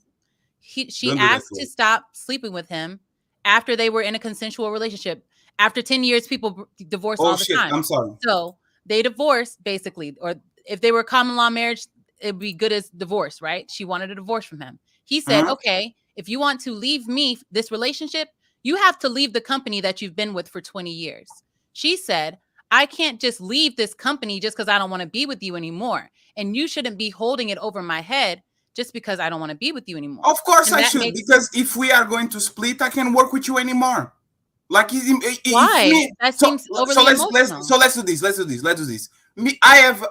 She Don't do that asked to to us. stop sleeping with him after they were in a consensual relationship. After 10 years, people divorce all the shit, time. I'm sorry. So they divorced basically, or if they were common law marriage, it'd be good as divorce, right? She wanted a divorce from him. He said, okay, if you want to leave me, this relationship, you have to leave the company that you've been with for 20 years. She said, I can't just leave this company just because I don't want to be with you anymore. And you shouldn't be holding it over my head just because I don't want to be with you anymore. Of course And I that should, makes because if we are going to split, I can't work with you anymore. Like, why? That seems overly emotional. Let's do this. Me, I have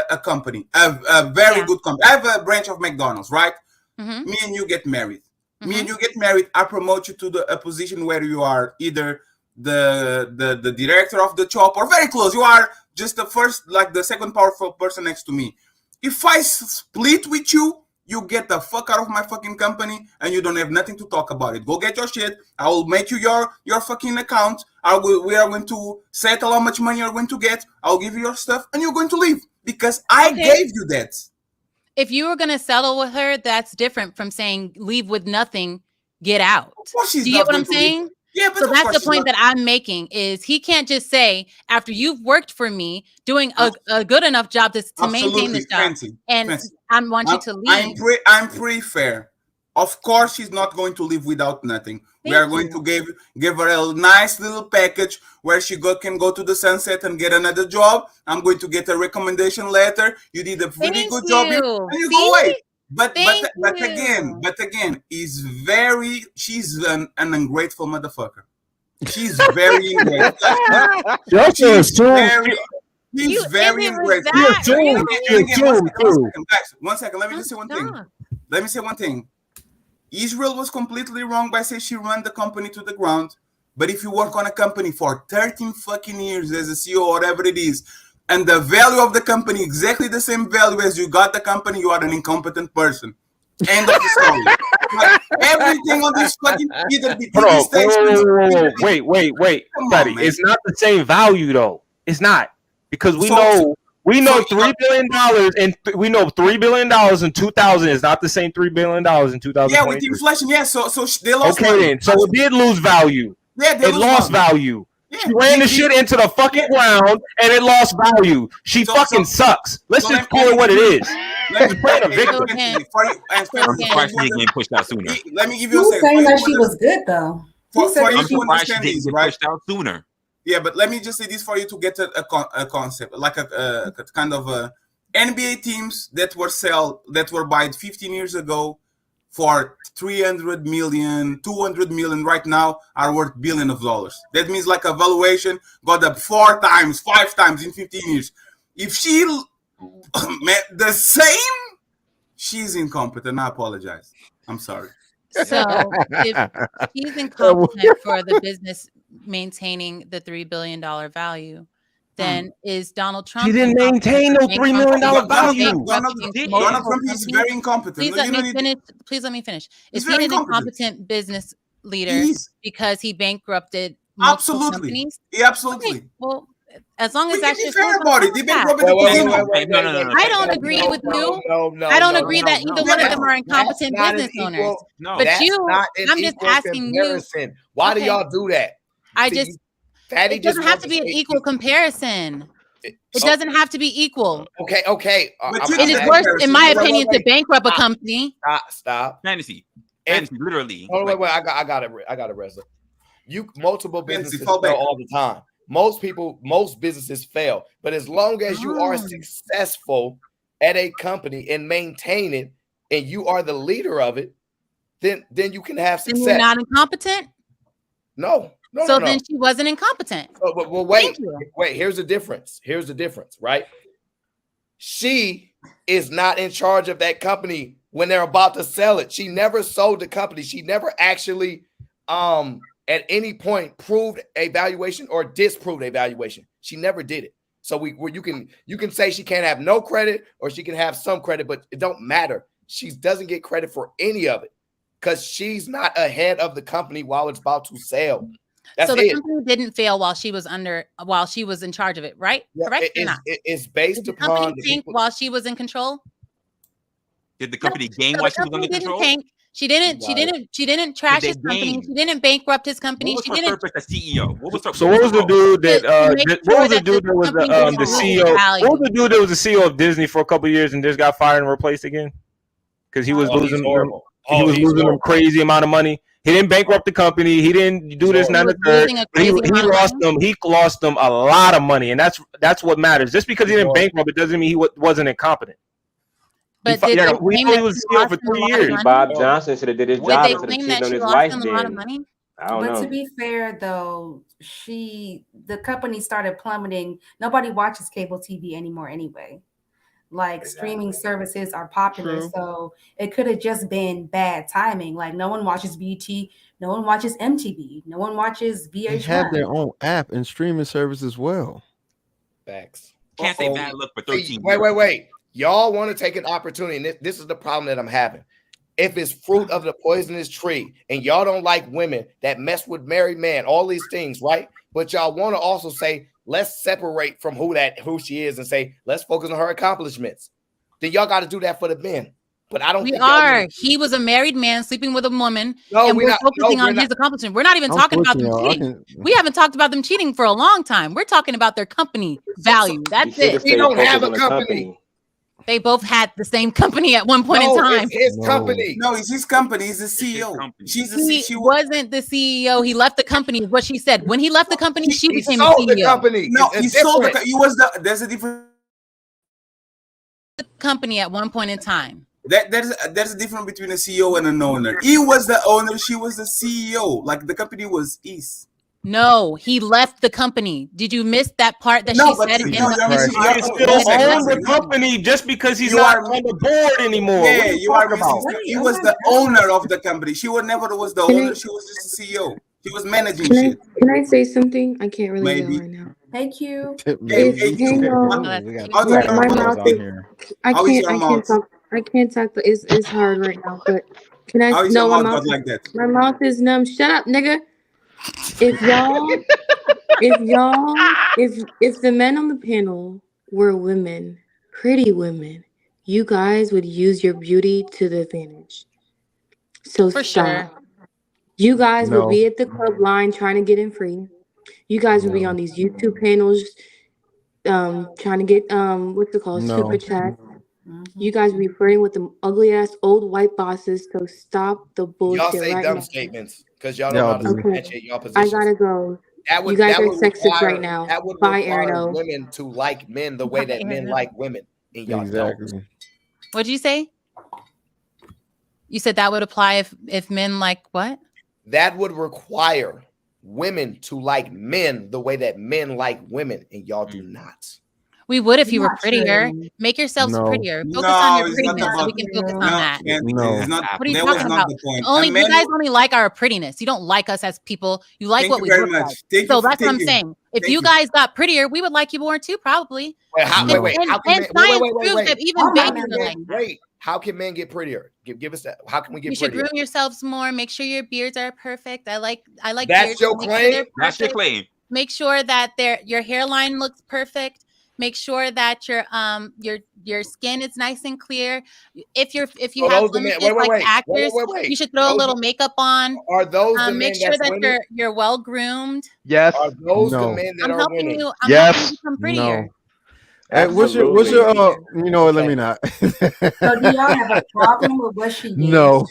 a company, a very good company. I have a branch of McDonald's, right? Me and you get married. Me and you get married. I promote you to a position where you are either the director of the shop or very close. You are just the first, like the second powerful person next to me. If I split with you, you get the fuck out of my fucking company and you don't have nothing to talk about it. Go get your shit. I will make you your fucking account. We are going to settle how much money you're going to get. I'll give you your stuff and you're going to leave because I gave you that. If you were going to settle with her, that's different from saying leave with nothing, get out. Do you get what I'm saying? Yeah, but so that's the point that I'm making is he can't just say after you've worked for me doing a good enough job to maintain this job I want you to leave. I'm pretty fair. Of course, she's not going to leave without nothing. We are going to give her a nice little package where she can go to the sunset and get another job. I'm going to get a recommendation letter. You did a really good job here, and you go away. But again, she's an ungrateful motherfucker. She's very ungrateful. She's very ungrateful. One second. Let me just say one thing. Israel was completely wrong by saying she ran the company to the ground. But if you work on a company for 13 fucking years as a CEO or whatever it is, and the value of the company exactly the same value as you got the company, you are an incompetent person. End of the story. Like, everything on this fucking Wait, Patty. It's not the same value though. It's not because we know $3 billion and we know $3 billion in 2000 is not the same $3 billion in 2000. Yeah, with inflation, yeah. So they lost. Okay, then. So it did lose value. Yeah, it lost value. Yeah. She ran the shit into the fucking ground and it lost value. She fucking sucks. Let's just call it what it is. Let's play a victim. I'm surprised she didn't get pushed out sooner. Let me give you a second. saying that she was good though. For you I'm to surprised she understand didn't this, get right? pushed out sooner. Yeah, but let me just say this for you to get a concept, like a kind of NBA teams that were bought 15 years ago for 300 million, 200 million right now are worth billions of dollars. That means like a valuation got up 4 times, 5 times in 15 years. If she met the same, she's incompetent. I apologize. I'm sorry. So if she's incompetent for the business maintaining the $3 billion value, then is Donald Trump? She didn't maintain no $3 million value. Donald Trump is very incompetent. Please let me finish. Is he an incompetent business leader because he bankrupted multiple companies? Yeah, absolutely. Okay, well, as long as that's just fair about it. I don't agree with you. I don't agree that either one of them are incompetent business owners. But I'm just asking you. Why do y'all do that? It doesn't have to be an equal comparison. It doesn't have to be equal. Okay. It is worse, in my opinion, to bankrupt a company. Stop. Fantasy, literally. Oh, wait. I got it, Reza. Multiple businesses fail all the time. Most businesses fail, but as long as you are successful at a company and maintain it, and you are the leader of it, then you can have success. Then you're not incompetent? No. Then she wasn't incompetent. Well, wait. Here's the difference, right? She is not in charge of that company when they're about to sell it. She never sold the company. She never actually at any point proved a valuation or disproved a valuation. She never did it. So you can say she can't have no credit or she can have some credit, but it don't matter. She doesn't get credit for any of it because she's not ahead of the company while it's about to sell. That's the company didn't fail while she was in charge of it, right? Yeah, correct or not? It's based upon the company tank while she was in control. Did the company gain while she was under control? Tank. She didn't trash his company. She didn't bankrupt his company. What was her purpose as CEO? What was her So what was the dude that was the CEO? What was the dude that was the CEO of Disney for a couple of years and just got fired and replaced again? Because he was losing. he was losing a crazy amount of money. He didn't bankrupt the company. He didn't do this, none of the third. He lost them a lot of money, and that's what matters. Just because he didn't bankrupt, it doesn't mean he wasn't incompetent. But did they claim that was she lost for him a 3 lot of years. money? Bob Johnson should have did his Did job they instead of claim cheating that on she his lost wife. him a lot of Then money? I don't But know. to be fair, though, the company started plummeting. Nobody watches cable TV anymore anyway. Like streaming services are popular, True. so it could have just been bad timing. Like no one watches BT, no one watches MTV, no one watches They have their VH1. own app and streaming service as well. Facts. Can't say bad luck for 13 Wait, years. wait. Y'all want to take an opportunity, and this is the problem that I'm having. If it's fruit of the poisonous tree, and y'all don't like women that mess with married men, all these things, right? But y'all want to also say, let's separate from who she is and say, let's focus on her accomplishments. Then y'all got to do that for the men. But I don't We think y'all are. He was a married man sleeping with a woman, No, and we're we're not. focusing No, we're on not. his accomplishment. We're not even I'm talking about pushing them y'all. I cheating. can- We haven't talked about them cheating for a long time. We're talking about their company value. That's it. He don't have a company. They both had the same company at one point in No, time. it's his company. No, it's his company. He's the CEO. He wasn't the CEO. He left the company, is what she said. When he left the company, she became sold a CEO. the company. No, It's he sold the. different. He was the. There's a different. The company at one point in time. There's a difference between a CEO and an owner. He was the owner. She was the CEO. Like the company was his. No, he left the company. Did you miss that part that No, she but said you in know, the I mean, He still owns the company just because he's not on the board anymore. Yeah, What are you are talking missing. about? He was the owner of the company. She never was the owner. She was just the CEO. She was managing shit. Can I say something? I can't really Maybe. yell right now. Hey Q. Hang on. My mouth is. I How is can't. your I mouth? can't talk. I can't talk. But it's hard right now. But can I? How is No, your my mouth mouth. got like that? My mouth is numb. Shut up, nigga. If y'all, if the men on the panel were women, pretty women, you guys would use your beauty to the advantage. So For stop. sure. You guys would No. be at the club line trying to get in free. You guys would be on these YouTube panels, trying to get what's it called, No. super chats. You guys would be flirting with them ugly ass old white bosses. So stop the Y'all bullshit say right dumb now. statements because y'all don't know how to Okay, differentiate y'all I positions. gotta go. That You guys that are would sexist require right now. that would Bye, require Arno. women to like men the way that men like women, and y'all don't. Exactly. What'd you say? You said that would apply if men like what? That would require women to like men the way that men like women, and y'all do not. We would if you were Not prettier. true. Make yourselves No. prettier. Focus No, on your it's not prettiness so we about. can focus on No, that. No. it's not. What are you That was talking not about? the point. Only A you man guys only like our prettiness. You don't like us as people. You like Thank what you we very look much. like. Thank So you. that's what Thank I'm you. saying. If Thank you guys got prettier, we would like you more too, probably. Wait, how No. can And men, science wait, proves that even Oh my babies are like that. wait. How can men get prettier? Give us that. How can we You get should prettier? groom yourselves more. Make sure your beards are perfect. I like That's beards. your Make sure they're claim? That's your perfect. claim. Make sure that your hairline looks perfect. Make sure that your skin is nice and clear. If you So have those the men. blemishes like the actors, Wait. you should throw a Those little makeup on. are those the Make men sure that's that winning? you're well groomed. Yes. Are those the No. men that I'm are helping winning? you. I'm helping you Yes. become prettier. No. Hey, what's your Absolutely. you know what, let Okay. me not. So do y'all have a problem with what she did? No.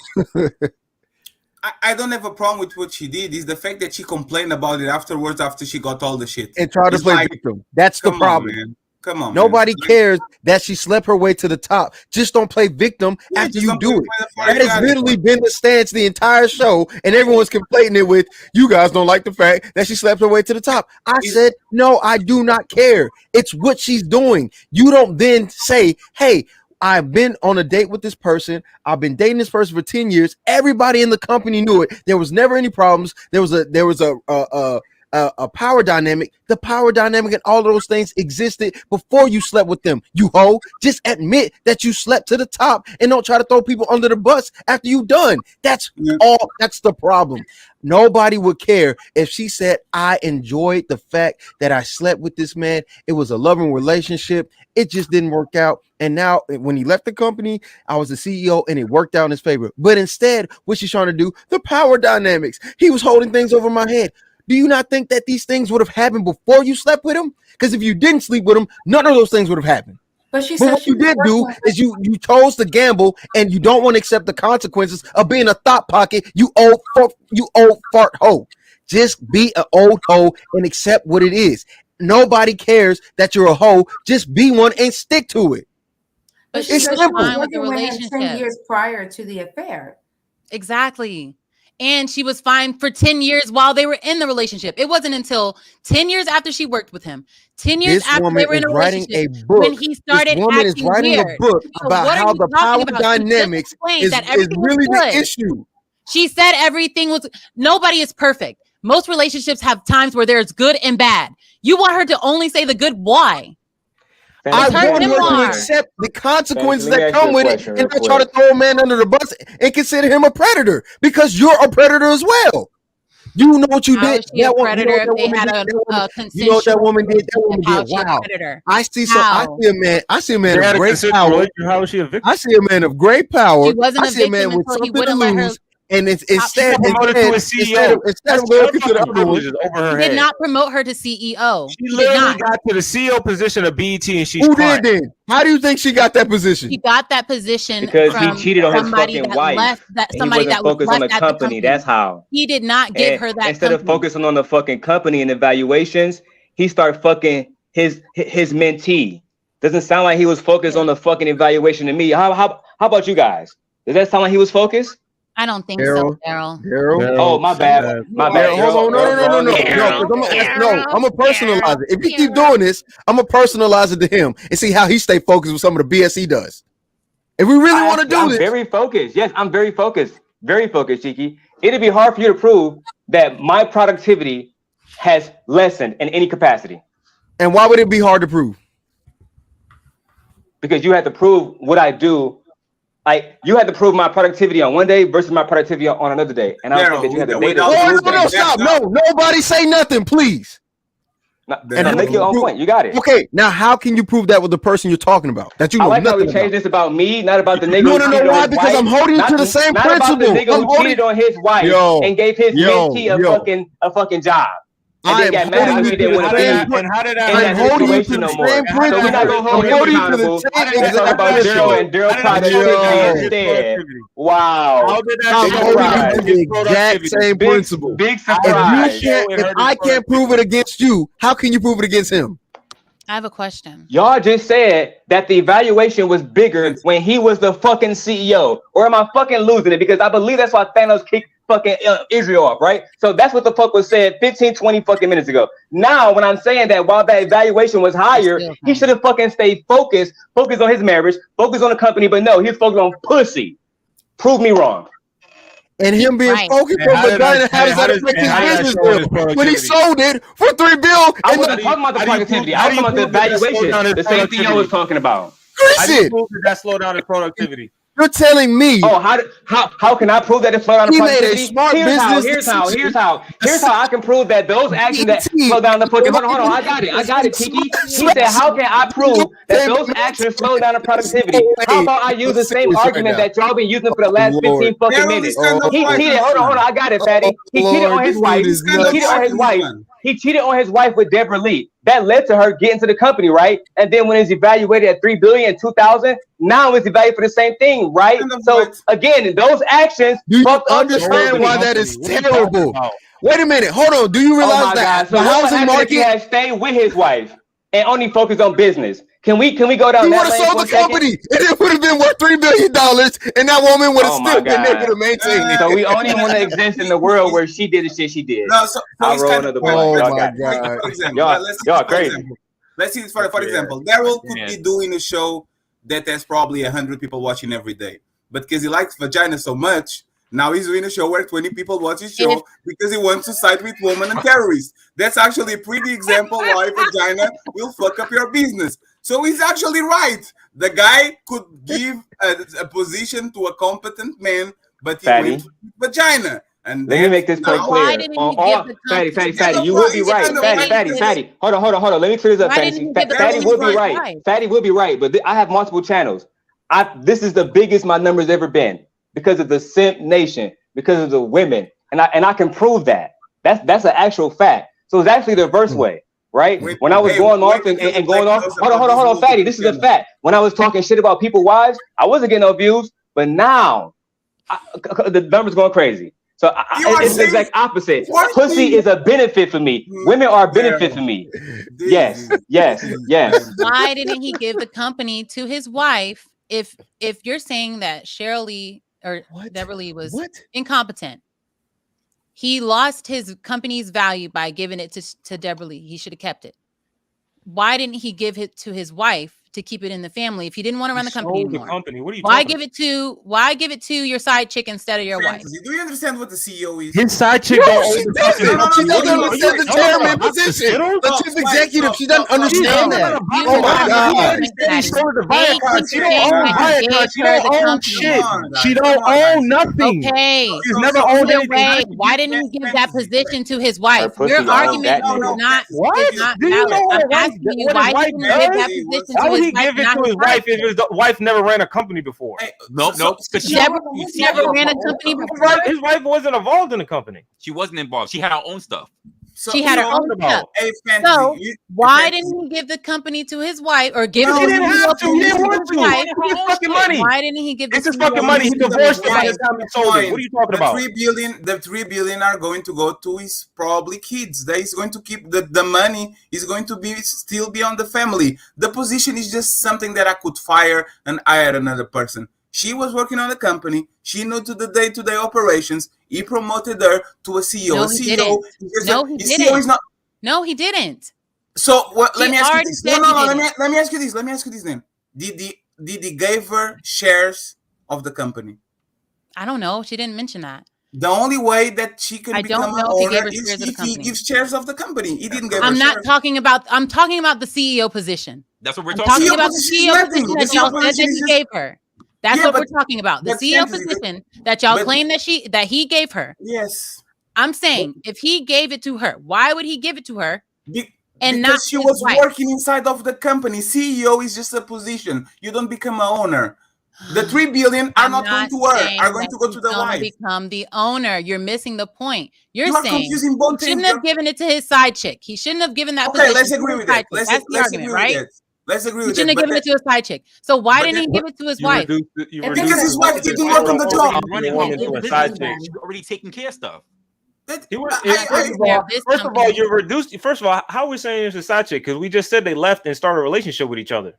I don't have a problem with what she did. It's the fact that she complained about it afterwards after she got all the shit. And try to It's play like, victim. That's the come on, problem. man. Come on, Nobody man. cares that she slept her way to the top. Just don't play victim Yeah, after just you don't do play it. the fire That you has got it. literally been the stance the entire show, and everyone's complaining it with, you guys don't like the fact that she slept her way to the top. I said, no, I do not care. It's what she's doing. You don't then say, hey, I've been on a date with this person. I've been dating this person for 10 years. Everybody in the company knew it. There was never any problems. There was a power dynamic. The power dynamic and all of those things existed before you slept with them. You hoe, just admit that you slept to the top and don't try to throw people under the bus after you done. That's all. That's the problem. Nobody would care if she said, I enjoyed the fact that I slept with this man. It was a loving relationship. It just didn't work out. And now when he left the company, I was the CEO and it worked out in his favor. But instead, what she's trying to do, the power dynamics. He was holding things over my head. Do you not think that these things would have happened before you slept with him? Because if you didn't sleep with him, none of those things would have happened. But she But said what she you was did working do with is you chose to gamble, and you don't want to accept the consequences of being a thought pocket. You old fart hoe. Just be an old hoe and accept what it is. Nobody cares that you're a hoe. Just be one and stick to it. But she It's said she simple. was fine with the working with him 10 relationship. years prior to the affair. Exactly. And she was fine for 10 years while they were in the relationship. It wasn't until 10 years after she worked with him, 10 years This after woman they were in is a writing relationship, a when book. he This started woman is acting writing a weird. book So about what are how you the talking power about? She just dynamics explained is that everything was really the good. issue. She said everything was, nobody is perfect. Most relationships have times where there's good and bad. You want her to only say the good. Why? I It's her want her to memoir. accept the consequences Let me that ask you come a with it question and real not try to quick. throw a man under the bus and consider him a predator, because you're a predator as well. You know what you How did. is she a You know predator what if that they woman had did. a You know what that consensual woman did. That woman relationship? How did. is she a Wow. predator? I see How? a man. I see a man They of had a great consensual power. relationship. How was she a victim? I see a man of great power. She wasn't I a see a man victim with until he something to wouldn't let her lose. And it's stop She got performing. promoted to a CEO. Instead of She looking got to the some other one. privileges over her He did head. not promote her to CEO. She He did literally not. got to the CEO position of BET, and she's Who crying. did then? How do you think she got that position? She got that position Because he from cheated on his somebody fucking that wife. left, that And he somebody wasn't that was focused on left the at the company. company. That's how. He did not give And her that instead of company. focusing on the fucking company and evaluations, he started fucking his mentee. Doesn't sound like he was focused on the fucking evaluation to me. How about you guys? Does that sound like he was focused? I don't think Daryl, so, Daryl. Oh, my bad. My bad. Hold on, no, Earl, no, again. because I'm gonna ask, I'm gonna personalize it. If you keep doing this, I'm gonna personalize it to him and see how he stay focused with some of the BS he does. If we really want to do I'm this, very focused. Yes, I'm very focused. Very focused, Cheeky. It'd be hard for you to prove that my productivity has lessened in any capacity. And why would it be hard to prove? Because you had to prove what I do. Like, you had to prove my productivity on one day versus my productivity on another day. And I don't think that you had the data to prove that. No, stop. No, nobody say nothing, please. And make your own point. You got it. Okay, now how can you prove that with the person you're talking about? That you know I like how we nothing changed about? this about me, not about the nigga You who want to know cheated on why? his Because wife. I'm holding you Not, to the same not principle. about the nigga who cheated on his wife and gave his mentee a fucking job. And then got mad because he didn't want to be in that situation no more. So we're not gonna hold him accountable. Let's talk about Daryl and Daryl productivity instead. Wow. How did that I'm show holding her you to the exact same principle. Big surprise. If I can't prove it against you, how can you prove it against him? I have a question. Y'all just said that the evaluation was bigger when he was the fucking CEO. Or am I fucking losing it? Because I believe that's why Thanos kicked fucking Israel off, right? So that's what the fuck was said 15, 20 fucking minutes ago. Now, when I'm saying that while that evaluation was higher, he should have fucking stayed focused on his marriage, focused on the company, but no, he's focused on pussy. Prove me wrong. And him being focused on vagina, how does that affect his business deal? When he sold it for $3 billion. I wasn't talking about the productivity. I was talking about the evaluation. The same thing I was talking about. How do you prove that that slowed down his productivity? You're telling me. Oh, how can I prove that it slowed down the He made a productivity? smart business Here's how I can prove that those actions that slow down the fucking. Hold on, I got it, Kiki. He said, how can I prove that those actions slow down the productivity? How about I use the same argument that y'all been using for the last 15 fucking minutes? He cheated. Hold on, I got it, fatty. He cheated on his wife. He cheated on his wife with Deborah Lee. That led to her getting to the company, right? And then when it's evaluated at $3 billion in 2000, now it's evaluated for the same thing, right? So again, those actions. Do you understand why that is terrible? Wait a minute, hold on. Do you realize that so the what housing happened if he market? had stayed with his wife and only focused on business? Can we go down He that would have lane sold for the a second? company, and it would have been worth $3 billion, and that woman would have Oh my still been God. able to maintain it. So we only want to exist in the world where she did the shit she did. No, so I'll it's roll kind of, another blunt. Y'all my got it. God. for example, Y'all crazy. Let's see, for example, Daryl could be doing a show that has probably 100 people watching every day, but because he likes vagina so much, now he's doing a show where 20 people watch his show because he wants to side with women and terrorists. That's actually a pretty example why vagina will fuck up your business. So he's actually right. The guy could give a position to a competent man, but he went to vagina. And let me make this point clear. Fatty, you will be right. Fatty. Hold on. Let me clear this up, Fatty. Fatty will be right. Fatty will be right. But I have multiple channels. This is the biggest my number's ever been because of the simp nation, because of the women, and I can prove that. That's an actual fact. So it's actually the reverse way, right? When I was going off and going off, hold on, Fatty. This is a fact. When I was talking shit about people's wives, I wasn't getting no views, but now the numbers going crazy. So it's the exact opposite. Pussy is a benefit for me. Women are a benefit for me. Yes. Why didn't he give the company to his wife? If you're saying that Cheryl Lee or Deborah Lee was incompetent, he lost his company's value by giving it to Deborah Lee. He should have kept it. Why didn't he give it to his wife to keep it in the family if he didn't want to run the company anymore? The company. What are you why talking give it to your side chick instead of your wife? Do you understand what the CEO is? His side chick No, she doesn't. She doesn't understand the chairman position. The chief executive. She doesn't understand that. Oh my God. She don't own Viacom. She don't own shit. She don't own nothing. Okay. She's never owned anything. Why didn't he give that position to his wife? pussy Your owned argument that is nigga. not Do you valid. know I'm what asking you why he didn't give that position Why to would his he wife, give it not to his his wife if his wife never ran a company before? Nope. Deborah never ran a company before. His wife wasn't involved in the company. She wasn't involved. She had her own stuff. She had her own stuff. So why didn't he give the company to his wife or give it to He didn't have to. He didn't want his to. wife? It's his fucking money. Why didn't he give It's his fucking money. He divorced her by the time he sold it. What are you talking about? The 3 billion are going to go to his probably kids. That he's going to keep the money is going to still be on the family. The position is just something that I could fire and hire another person. She was working on the company. She knew to the day-to-day operations. He promoted her to a CEO. No, he didn't. No, he didn't. CEO is not. No, he didn't. So let me ask you this. said No. he Let me ask you this. Let me ask you this then. Did he give her shares of the company? I don't know. She didn't mention that. The only way that she can I become don't an know if he gave owner her shares is of the if he company. gives shares of the company. He didn't give her I'm not shares. talking about. I'm talking about the CEO position. That's what we're I'm talking talking about. about the CEO position that y'all said that he gave her. That's what we're talking about. The CEO position that y'all claim that he gave her. Yes. I'm saying if he gave it to her, why would he give it to her? And because not she his was wife? working inside of the company. CEO is just a position. You don't become an owner. The 3 billion are not going to her. Are going to go to the wife. Become the owner. You're missing the point. You're You are saying confusing both he shouldn't things. have given it to his side chick. He shouldn't have given that. Okay, let's position to agree his with side that. chick. That's the argument, right? Let's agree He with shouldn't that. have given it to his side chick. So why didn't he give it to his wife? Because his wife didn't work on the job. She's already taking care of stuff. First of all, you're reduced. First of all, how are we saying it's a side chick? Because we just said they left and started a relationship with each other.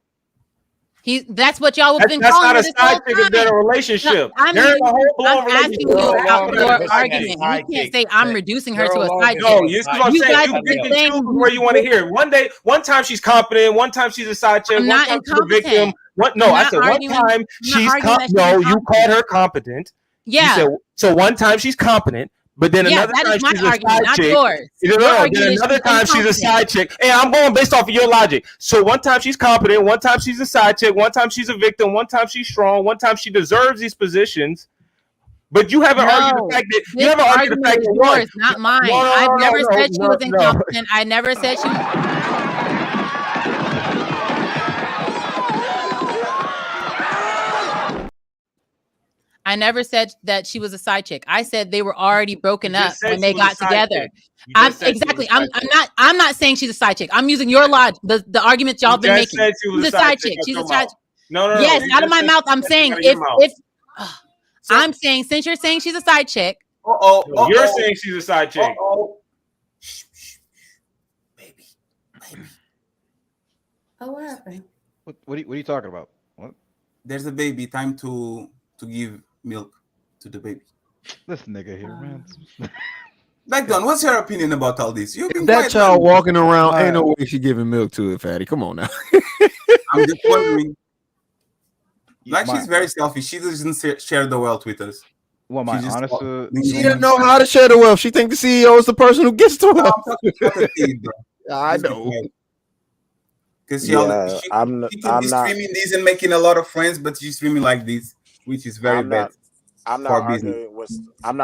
That's what y'all have been That's calling not a this whole side chick. It's been a relationship. No, They're in a whole-blown I'm asking relationship. you about your argument. You can't say I'm reducing her to a side chick. No, this is what I'm You saying. guys You have pick been and saying choose where you want to hear. One time she's competent. One time she's a side chick. I'm One not time she's a victim. incompetent. I said one time she's no. You called her competent. Yeah. You said, so one time she's competent. But then another time she's a side chick. Then another time she's a side chick. Hey, I'm going based off of your logic. So one time she's competent, one time she's a side chick, one time she's a victim, one time she's strong, one time she deserves these positions. But you haven't argued the fact that you haven't argued the fact that yours, not mine. I've never said she was incompetent. I never said she was. I never said that she was a side chick. I said they were already broken up when they got together. I'm not saying she's a side chick. I'm using your logic, the argument y'all been making. She's a side chick. She's a side chick. No. Yes, out of my mouth. I'm saying I'm saying since you're saying she's a side chick. You're saying she's a side chick. Baby. Oh, what happened? What are you talking about? What? There's a baby. Time to give milk to the baby. This nigga here, man. Backdown, what's your opinion about all this? You've been That child walking around, ain't no way she giving milk to it, Fatty. Come on now. I'm just wondering. She's very selfish. She doesn't share the wealth with us. Well, my honest. She didn't know how to share the wealth. She think the CEO is the person who gets the wealth. I know. Because she could be streaming these and making a lot of friends, but she's streaming like this, which is very bad. I'm not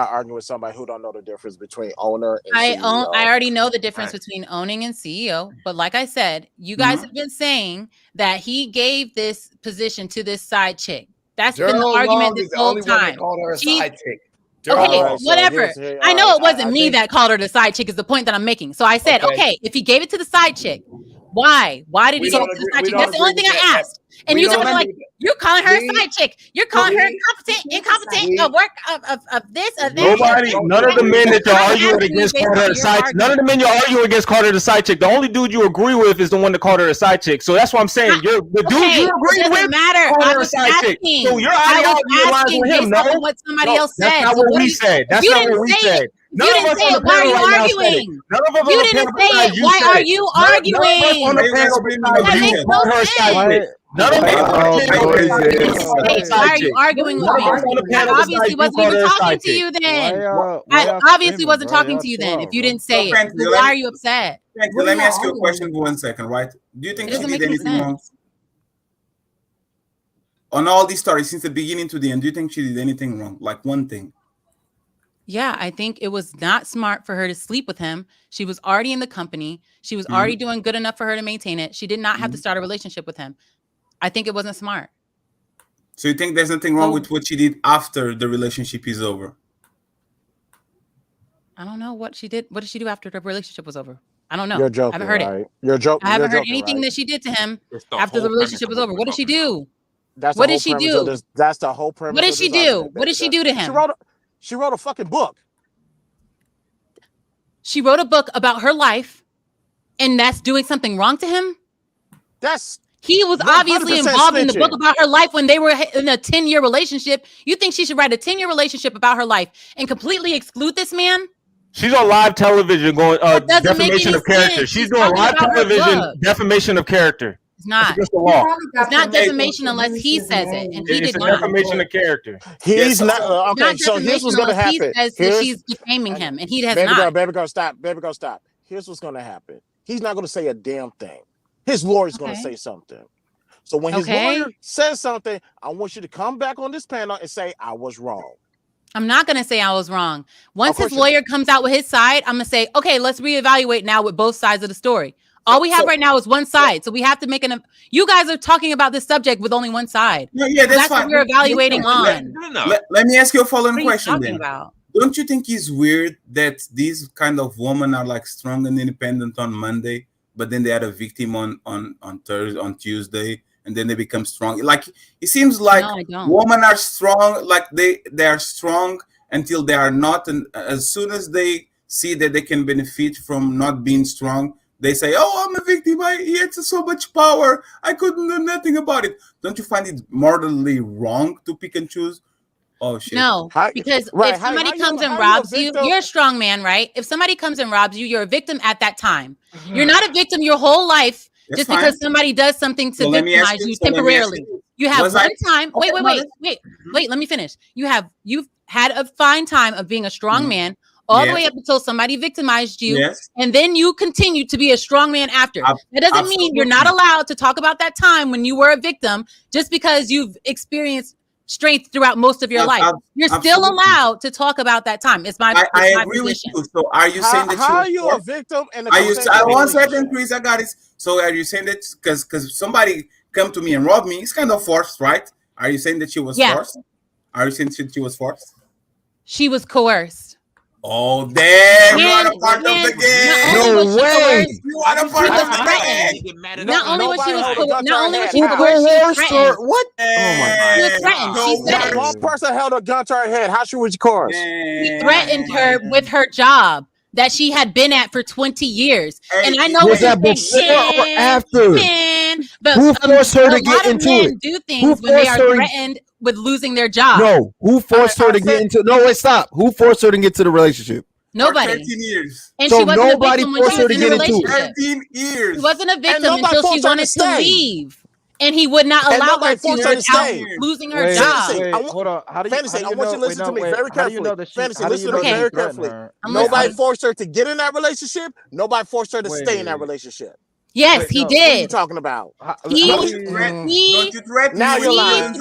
arguing with somebody who don't know the difference between owner and CEO. I already know the difference between owning and CEO, but like I said, you guys have been saying that he gave this position to this side chick. That's been the argument this whole time. Called her a side chick. Okay, All right, so whatever. I know it wasn't me that called her the side chick is the point that I'm making. So I said, okay, if he gave it to the side chick, why? Why did he give it to the side chick? That's the only thing I asked. And you guys are like, you're calling her a side chick. You're calling her incompetent, a work of this, of that. Nobody, none of the men that you're arguing against called her a side chick. None of the men you're arguing against called her the side chick. The only dude you agree with is the one that called her a side chick. So that's what I'm saying. You're the dude you agree with. Matter. Called I her a was side chick. asking. So your I was ideology aligns asking with him. based off No, of what somebody else said. that's not what we said. That's not what we said. None You of didn't us say on it. the Why are panel you right now said it. arguing? None of us You on the didn't panel say it. besides you Why said are it. you None of us arguing? on the panel besides you called her a side chick. None of us on the panel besides you called her a Why side are you chick. arguing with None me? of us on the I panel besides obviously you wasn't called even her a talking side to you chick. then. Why I y'all obviously screaming, wasn't bro? talking Y'all to you chill then. out, If you bro. didn't say it, Frankie, why are you upset? Frankie, let me ask you a question for 1 second, right? Do you think It she doesn't did make any anything wrong? On all these stories, since the beginning to the end, do you think she did anything wrong? Like one thing? Yeah, I think it was not smart for her to sleep with him. She was already in the company. She was already doing good enough for her to maintain it. She did not have to start a relationship with him. I think it wasn't smart. So you think there's nothing wrong with what she did after the relationship is over? I don't know what she did. What did she do after the relationship was over? I don't know. You're I joking, haven't heard right? it. You're joking. I haven't You're heard joking, anything right? that she did to him the after the whole premise relationship of was what over. we're What did she talking about. do? That's the What whole did she premise of do? this. That's the whole premise. What did of she this do? argument, What did she do to him? She wrote a fucking book. She wrote a book about her life, and that's doing something wrong to him? He was obviously involved in the book about her life when they were in a 10-year relationship. You think she should write a 10-year relationship about her life and completely exclude this man? She's on live television going That doesn't make defamation any of character. sense. She's She's doing talking live about her television book. defamation of character. It's not. It's against the law. It's not defamation unless he says it, and he It's did a not. defamation of character. He's not It's okay. not So here's what's defamation gonna unless he happen. says that she's defaming him, and he has not. Baby girl, stop. Baby girl, stop. Here's what's gonna happen. He's not gonna say a damn thing. His lawyer's gonna say something. So when his lawyer says something, I want you to come back on this panel and say I was wrong. I'm not going to say I was wrong. Once his lawyer comes out with his side, I'm going to say, okay, let's reevaluate now with both sides of the story. All we have right now is one side. So we have to make you guys are talking about this subject with only one side. Yeah, that's fine. What we're evaluating on. Let me ask you a following What are you question talking then. about? Don't you think it's weird that these kind of women are like strong and independent on Monday, but then they are a victim on Thursday, on Tuesday, and then they become strong? Like it seems like women are strong, like they are strong until they are not, and as soon as they see that they can benefit from not being strong, they say, "Oh, I'm a victim. He had so much power. I couldn't do nothing about it." Don't you find it morally wrong to pick and choose? Oh shit! No, because if somebody comes and robs you, you're a strong man, right? If somebody comes and robs you, you're a victim at that time. You're not a victim your whole life just because somebody does something to victimize you temporarily. You have one time. Wait. Let me finish. You've had a fine time of being a strong man all the way up until somebody victimized you, and then you continue to be a strong man after. That doesn't mean you're not allowed to talk about that time when you were a victim just because you've experienced strength throughout most of your life. You're still allowed to talk about that time. It's my I my agree position. with you. So are you saying that how are you a victim? And one second, Chris, I got it. So are you saying that because somebody come to me and rob me, it's kind of forced, right? Are you saying that she was forced? Are you saying she was forced? She was coerced. Oh, damn! You are a part of the game. No way! You are a part of the game. Not only was she coerced, she was threatened. What? Oh my! She was threatened. She said one person held a gun to her head. How she was coerced? He threatened her with her job that she had been at for 20 years. And I know Was that before or after? But who forced her to get into it? Do things when they are threatened with losing their job. No, who forced her to get into? No, wait, stop. Who forced her to get to the relationship? Nobody. 13 years. And so she wasn't nobody a victim forced her to get into it. 13 years. She wasn't a victim until she wanted to leave. And he would not allow her to without losing her job. Hold on. How do you, Fantasy, how I do want you you to know, listen to me wait, very how do carefully. you know that she, Fantasy, how do listen you to know me she very threatened carefully. her? Nobody forced her to get in that relationship. Nobody forced her to stay in that relationship. Yes, he did. What are you talking about? He threatened Now you're lying. He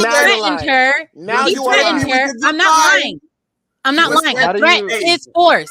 threatened her. Now he you threatened her. I'm not lying. I'm not lying. A threat is force.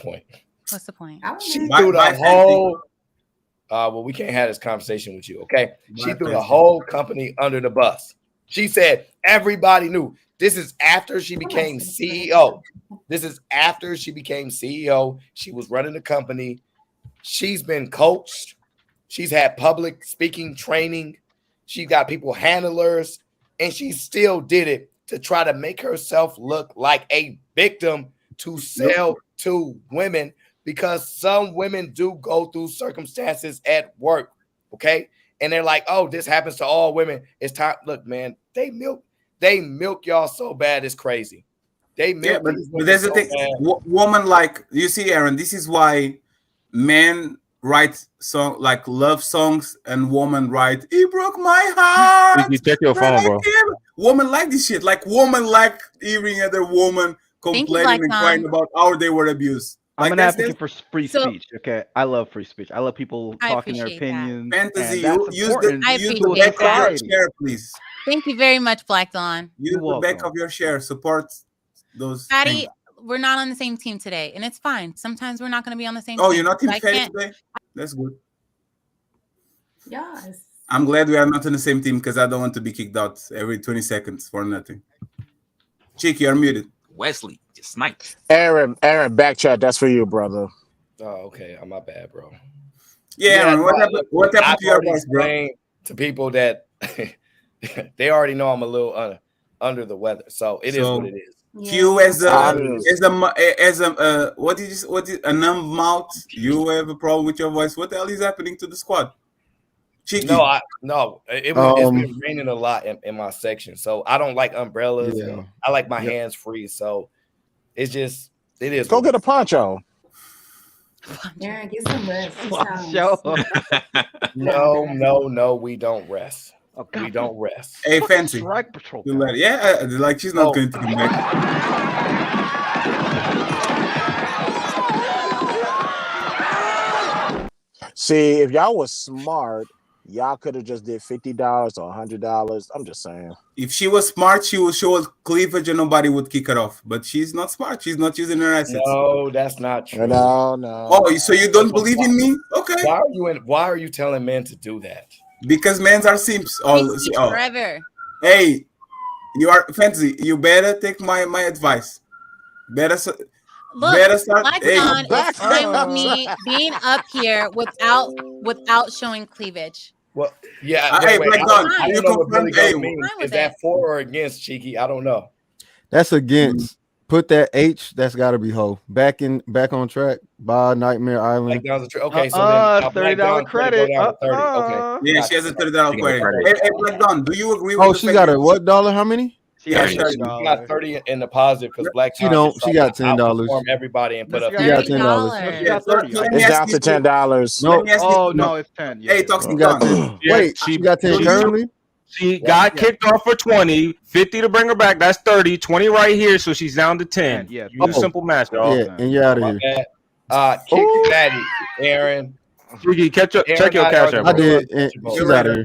point. What's the point? She threw the whole. Well, we can't have this conversation with you, okay? She threw the whole company under the bus. She said everybody knew. This is after she became CEO. This is after she became CEO. She was running the company. She's been coached. She's had public speaking training. She got people handlers, and she still did it to try to make herself look like a victim to sell to women because some women do go through circumstances at work, okay? And they're like, oh, this happens to all women. It's time. Look, man, they milk y'all so bad, it's crazy. They milk these but women there's the so thing. bad. Woman, like you see, Aaron. This is why men write like love songs, and woman write "He broke my heart." You check your phone, bro. Woman like this shit. Like woman like hearing other woman complaining and crying about how they were abused. I'm Like an advocate for free So- speech. Okay, I love free speech. I love people I talking their appreciate that. opinions. Fantasy, and that's use important I the to a appreciate back of your society. chair, please. Thank you very much, Black Dawn. Use the back of your chair. Support those Patty, things. we're not on the same team today, and it's fine. Sometimes we're not going to be on the same Oh, team. you're not Team I Fatty can't. today? That's good. Yes. I'm glad we are not on the same team because I don't want to be kicked out every 20 seconds for nothing. Cheeky, you're muted. Wesley, just sniped. Aaron, back chat. That's for you, brother. Oh, okay. I'm my bad, bro. Yeah, Aaron, what happened I've to your already voice, bro? explained to people that they already know I'm a little under the weather, so it is what it is. Q as a what is a numb mouth? You have a problem with your voice? What the hell is happening to the squad? Cheeky. No, it's been raining a lot in my section, so I don't like umbrellas. Yeah. And I like my hands free, so it is. Go get a poncho. Aaron, get some rest. No, we don't rest. Oh, we don't rest. Hey, Fancy. Strike Patrol. Yeah, like she's not going to come back. See, if y'all was smart, y'all could have just did $50 or $100. I'm just saying. If she was smart, she would show cleavage and nobody would kick her off. But she's not smart. She's not using her assets. No, that's not true. No. Oh, so you don't believe in me? Okay. Why are you telling men to do that? Because men are simps. Forever. Hey, you are Fancy. You better take my advice. Better start. Black Dawn is fine with me being up here without showing cleavage. Well, yeah. Hey, Black Dawn, I you don't know what confirm. really Hey, means. Is that for or against, Cheeky? I don't know. That's against. Put that H. That's got to be ho. Back on track. By Nightmare Island. Okay, so then $30 credit. Okay. Yeah, she has a $30 credit. Hey, Black Dawn, do you agree with Oh, she got a what dollar? How many? She got 30 in the positive because Black She don't. She got $10. Outperform everybody and put up. She got $10. She got 30. It's down to $10. No. No, it's 10. Hey, talk She got 10. Wait, she got 10 currently? She got kicked off for 20, 50 to bring her back. That's 30, 20 right here, so she's down to 10. Yeah. Use simple math, y'all. Yeah, and you're out of here. Kick your daddy, Aaron. Cheeky, check your cash app. I did. And she's out of here.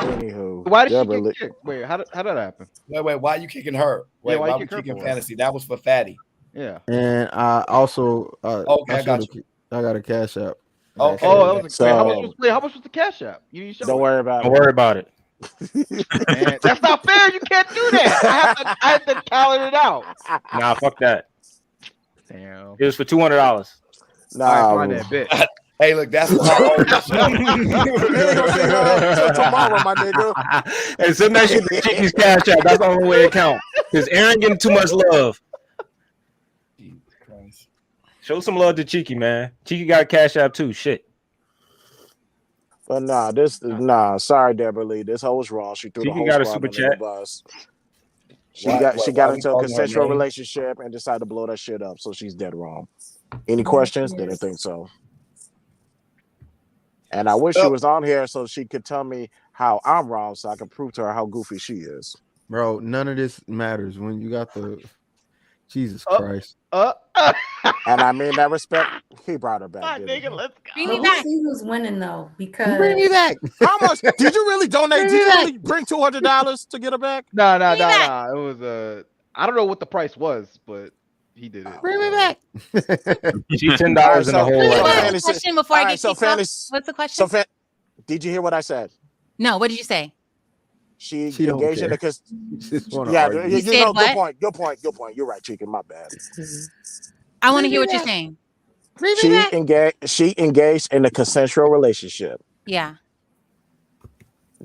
Anywho, Why did she get kicked? Wait, how did that happen? Wait, why are you kicking her? Wait, why you why kick you her kicking for? Fantasy? That was for Fatty. Yeah. And I also Okay, I got you. I got a cash app. Okay. Oh, that was So- how much was the cash app? You didn't show Don't it. worry about Don't it. worry about it. Man, that's not fair. You can't do that. I have to calculate it out. Nah, fuck that. Damn. It was for $200. All right, find No. that bitch. Hey, look, that's what I owe this Till tomorrow, my nigga. And send that shit to Cheeky's cash app. That's the only way it counts. Because Aaron getting too much love. Jesus Christ. Show some love to Cheeky, man. Cheeky got a cash app too. Shit. But sorry, Deborah Lee. This hoe was wrong. She threw Cheeky the whole got a squad super under chat. the bus. She Why got we into a calling her consensual name? relationship and decided to blow that shit up. So she's dead wrong. Any questions? Didn't think so. And I wish she was on here so she could tell me how I'm wrong, so I can prove to her how goofy she is. Bro, none of this matters when you got the Jesus Christ. And I mean that respect. He brought her back. Didn't he? Let's go. Bring me back. See who's winning though, because Bring me back. How much did you really donate? Did you really bring $200 to get her back? No. It was I don't know what the price was, but he did it. Bring me back. She's $10 in the hole right now. What's the question before I get kicked off? What's the question? Did you hear what I said? No, what did you say? She don't engaged in care. the Just wanna yeah, argue. you said know, what? good point. You're right, Chicken. My bad. I want to hear what you're saying. She engaged in a consensual relationship. Yeah.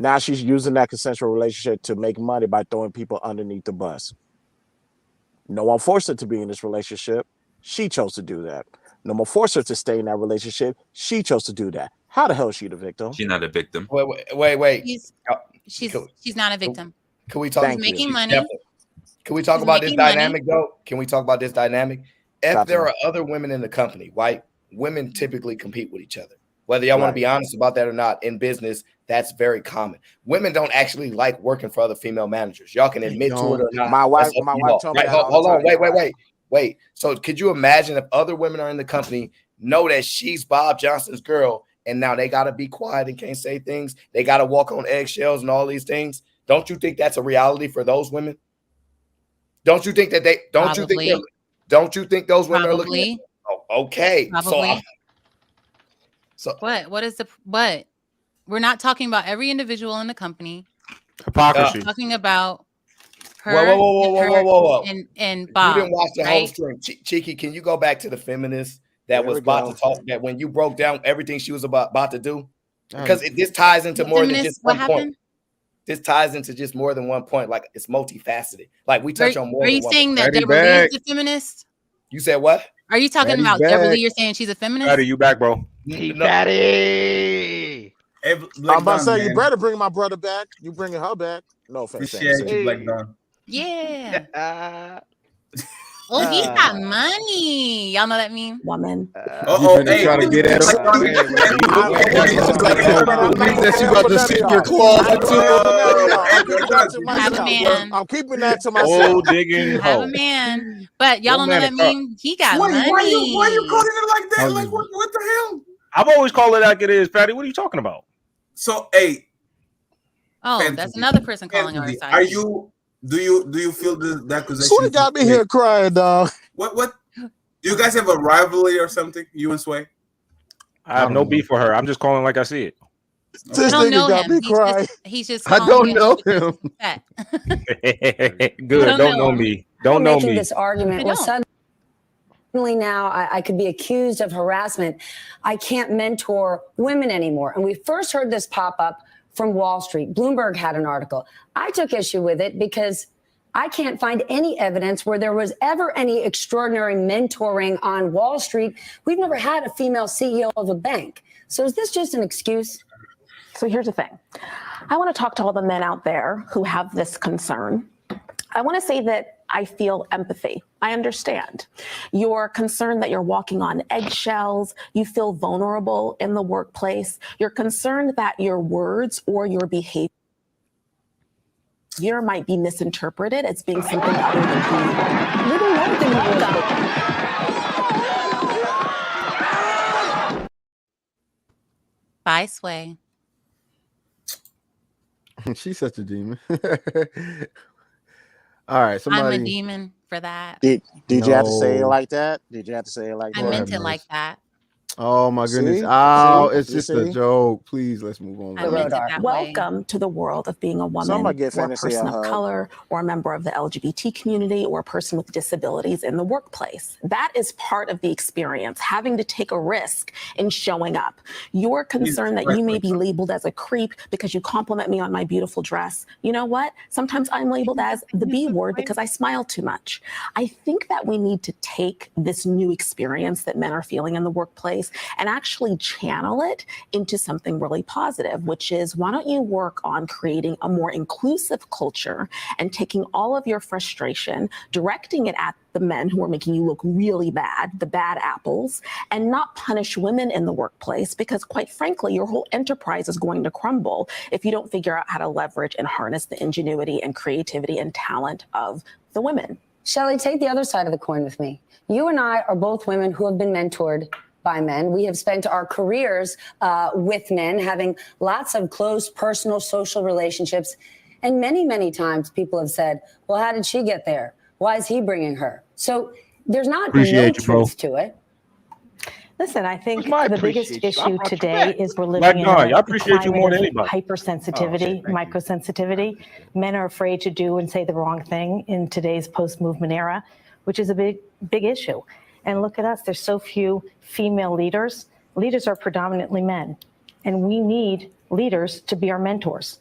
Now she's using that consensual relationship to make money by throwing people underneath the bus. No one forced her to be in this relationship. She chose to do that. No one forced her to stay in that relationship. She chose to do that. How the hell is she the victim? She's not a victim. Wait. She's not a victim. Can we talk? She's making money. Can we talk She's about this making money. dynamic though? Can we talk about this dynamic? If Talk to there me. are other women in the company, right? Women typically compete with each other. Whether y'all want to Right. be honest about that or not, in business, that's very common. Women don't actually like working for other female managers. Y'all can admit to it or not. My wife That's up to told y'all. me Right, that all hold the on. time. Wait. So could you imagine if other women are in the company, know that she's Bob Johnson's girl, and now they got to be quiet and can't say things. They got to walk on eggshells and all these things. Don't you think that's a reality for those women? Don't you think that they? Don't you think? Probably. Don't you think those women are looking? Probably. Oh, okay. Probably. So What? What is the what? We're not talking about every individual in the company. Hypocrisy. We're talking about her Whoa. and Bob. You didn't watch the whole right? stream. Cheeky, can you go back to the feminist that There was we about go. to talk, that when you broke down everything she was about to do? Because this ties into The more than feminist, just what one point. happened? This ties into just more than one point. Like it's multifaceted. Like we touch on more Are than you one saying point. that Deborah Lee is a feminist? You said what? Are you talking Patty's about Deborah back. Lee? You're saying she's a feminist? Patty, you back, bro? Patty. Hey, I'm Black about to Dawn, say, you man. better bring my brother back. You bringing her back. No offense, Appreciate you, Black Dawn. Yeah. Oh, he got money. Y'all know that meme? Woman. Uh-oh, hey, try to get at him. Means that you about to sink your claws Have a man. I'm keeping that to myself. Gold digging Have a hoe. man. But y'all don't know that Romantic. meme? He got Wait, money. why you calling it like that? Like what the hell? I've always called it like it is, Patty. What are you talking about? So, hey, Oh, Fantasy. that's another person calling her a Fantasy. side. Are you? Do you feel the accusation? Sway got me here crying, dog. What? Do you guys have a rivalry or something? You and Sway? I have no beef with her. I'm just calling like I see it. This I don't nigga know got him. me crying. He's just I calling don't me know him. fat. Good. Don't know him. me. Don't know making me. this argument was suddenly now I could be accused of harassment. I can't mentor women anymore. And we first heard this pop up from Wall Street. Bloomberg had an article. I took issue with it because I can't find any evidence where there was ever any extraordinary mentoring on Wall Street. We've never had a female CEO of a bank. So is this just an excuse? So here's the thing. I want to talk to all the men out there who have this concern. I want to say that I feel empathy. I understand. You're concerned that you're walking on eggshells. You feel vulnerable in the workplace. You're concerned that your words or your behavior might be misinterpreted as being something other than who you are. We don't know what the world. Bye, Sway. She's such a demon. All right, somebody. I'm a demon for that. Did you have to say it No. like that? Did you have to say it like I that? meant it like that. Oh my goodness. See? Oh, See? it's You just a see? joke. Please, let's move on. I meant it that way. Welcome to the world of being a woman, Somebody give or a Fantasy person a of hug. color, or a member of the LGBT community, or a person with disabilities in the workplace. That is part of the experience, having to take a risk in showing up. You're concerned that you may be labeled as a creep because you compliment me on my beautiful dress. You know what? Sometimes I'm labeled as the B word because I smile too much. I think that we need to take this new experience that men are feeling in the workplace and actually channel it into something really positive, which is, why don't you work on creating a more inclusive culture and taking all of your frustration, directing it at the men who are making you look really bad, the bad apples, and not punish women in the workplace, because quite frankly, your whole enterprise is going to crumble if you don't figure out how to leverage and harness the ingenuity and creativity and talent of the women. Shelley, take the other side of the coin with me. You and I are both women who have been mentored by men. We have spent our careers with men, having lots of close personal, social relationships. And many, many times people have said, well, how did she get there? Why is he bringing her? So there's not no truth to it. Listen, I think my the biggest appreciation? I issue brought you today back. is we're Black living Dawn, in I a appreciate you climate more than of anybody. hypersensitivity, microsensitivity. Men are afraid to do and say the wrong thing in today's post-movement era, which is a big issue. And look at us, there's so few female leaders. Leaders are predominantly men, and we need leaders to be our mentors.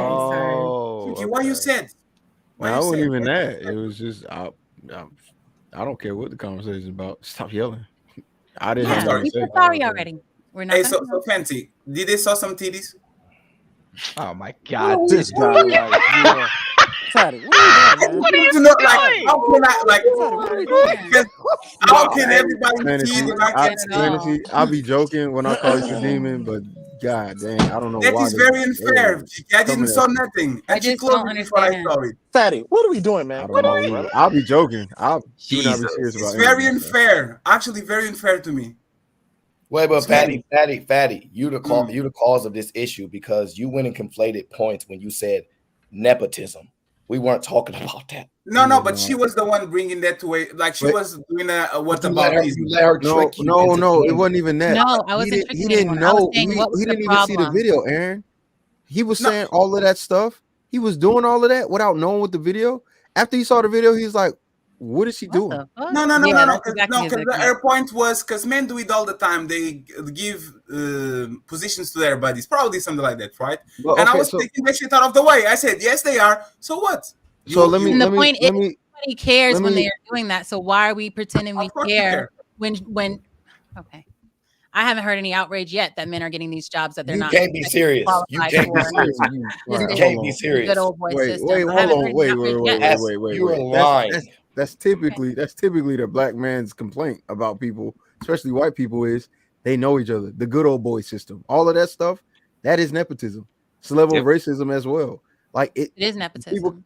Oh, Suki, why you said? Why No, you it wasn't said? even that. It was just I don't care what the conversation is about. Stop yelling. I didn't Yeah, have nothing you to said say. sorry already. We're not Hey, gonna so Fancy, did they saw some titties? Oh my God, This guy, like, yeah. Fatty, what are you doing, man? To know, like, how can I, like, Fatty, what are we doing? how can everybody Fantasy, see and I can't see? fantasy. I'll be joking when I call you a demon, but god dang, I don't know That why is they. very unfair. Hey, I some didn't of saw that. nothing, I and she just closed don't it before I understand. saw it. Fatty, what are we doing, man? I don't Come know on, either. brother. I'll be joking. I do not be Jesus. serious It's about very any of that. unfair. Actually, very unfair to me. Wait, but It's very- Fatty, you the cause of this issue because you went and conflated points when you said nepotism. We weren't talking about that. No, but she was the one bringing that to it. Like she Wait. was doing a what You about let her No, trick you no, into no. It doing wasn't even that. No, I wasn't He tricking didn't anyone. I was know. saying, what was He the didn't even see the problem? video, Aaron. He was No. saying all of that stuff. He was doing all of that without knowing what the video. After he saw the video, he's like, "What is she doing?" No. Yeah, that's exactly his Because point. her point was because men do it all the time. They give positions to their bodies, probably something like that, right? Well, And I okay, was so taking that shit out of the way. I said, yes, they are. So what? so let me And the let me point is, let me nobody cares let when me. they are doing that. So why are we pretending we course we care care. when? Okay, I haven't heard any outrage yet that men are getting these jobs that they're You not. can't be serious. You qualified can't be for. serious. All This right, is Can't be the serious. good old boy Wait, system. wait, I hold haven't on, heard any wait, outrage wait, yet. You're wait. lying. That's typically the black man's complaint about people, especially white people, is they know each other. The good old boy system, all of that stuff, that is nepotism. It's a level of racism as well. Like It is nepotism.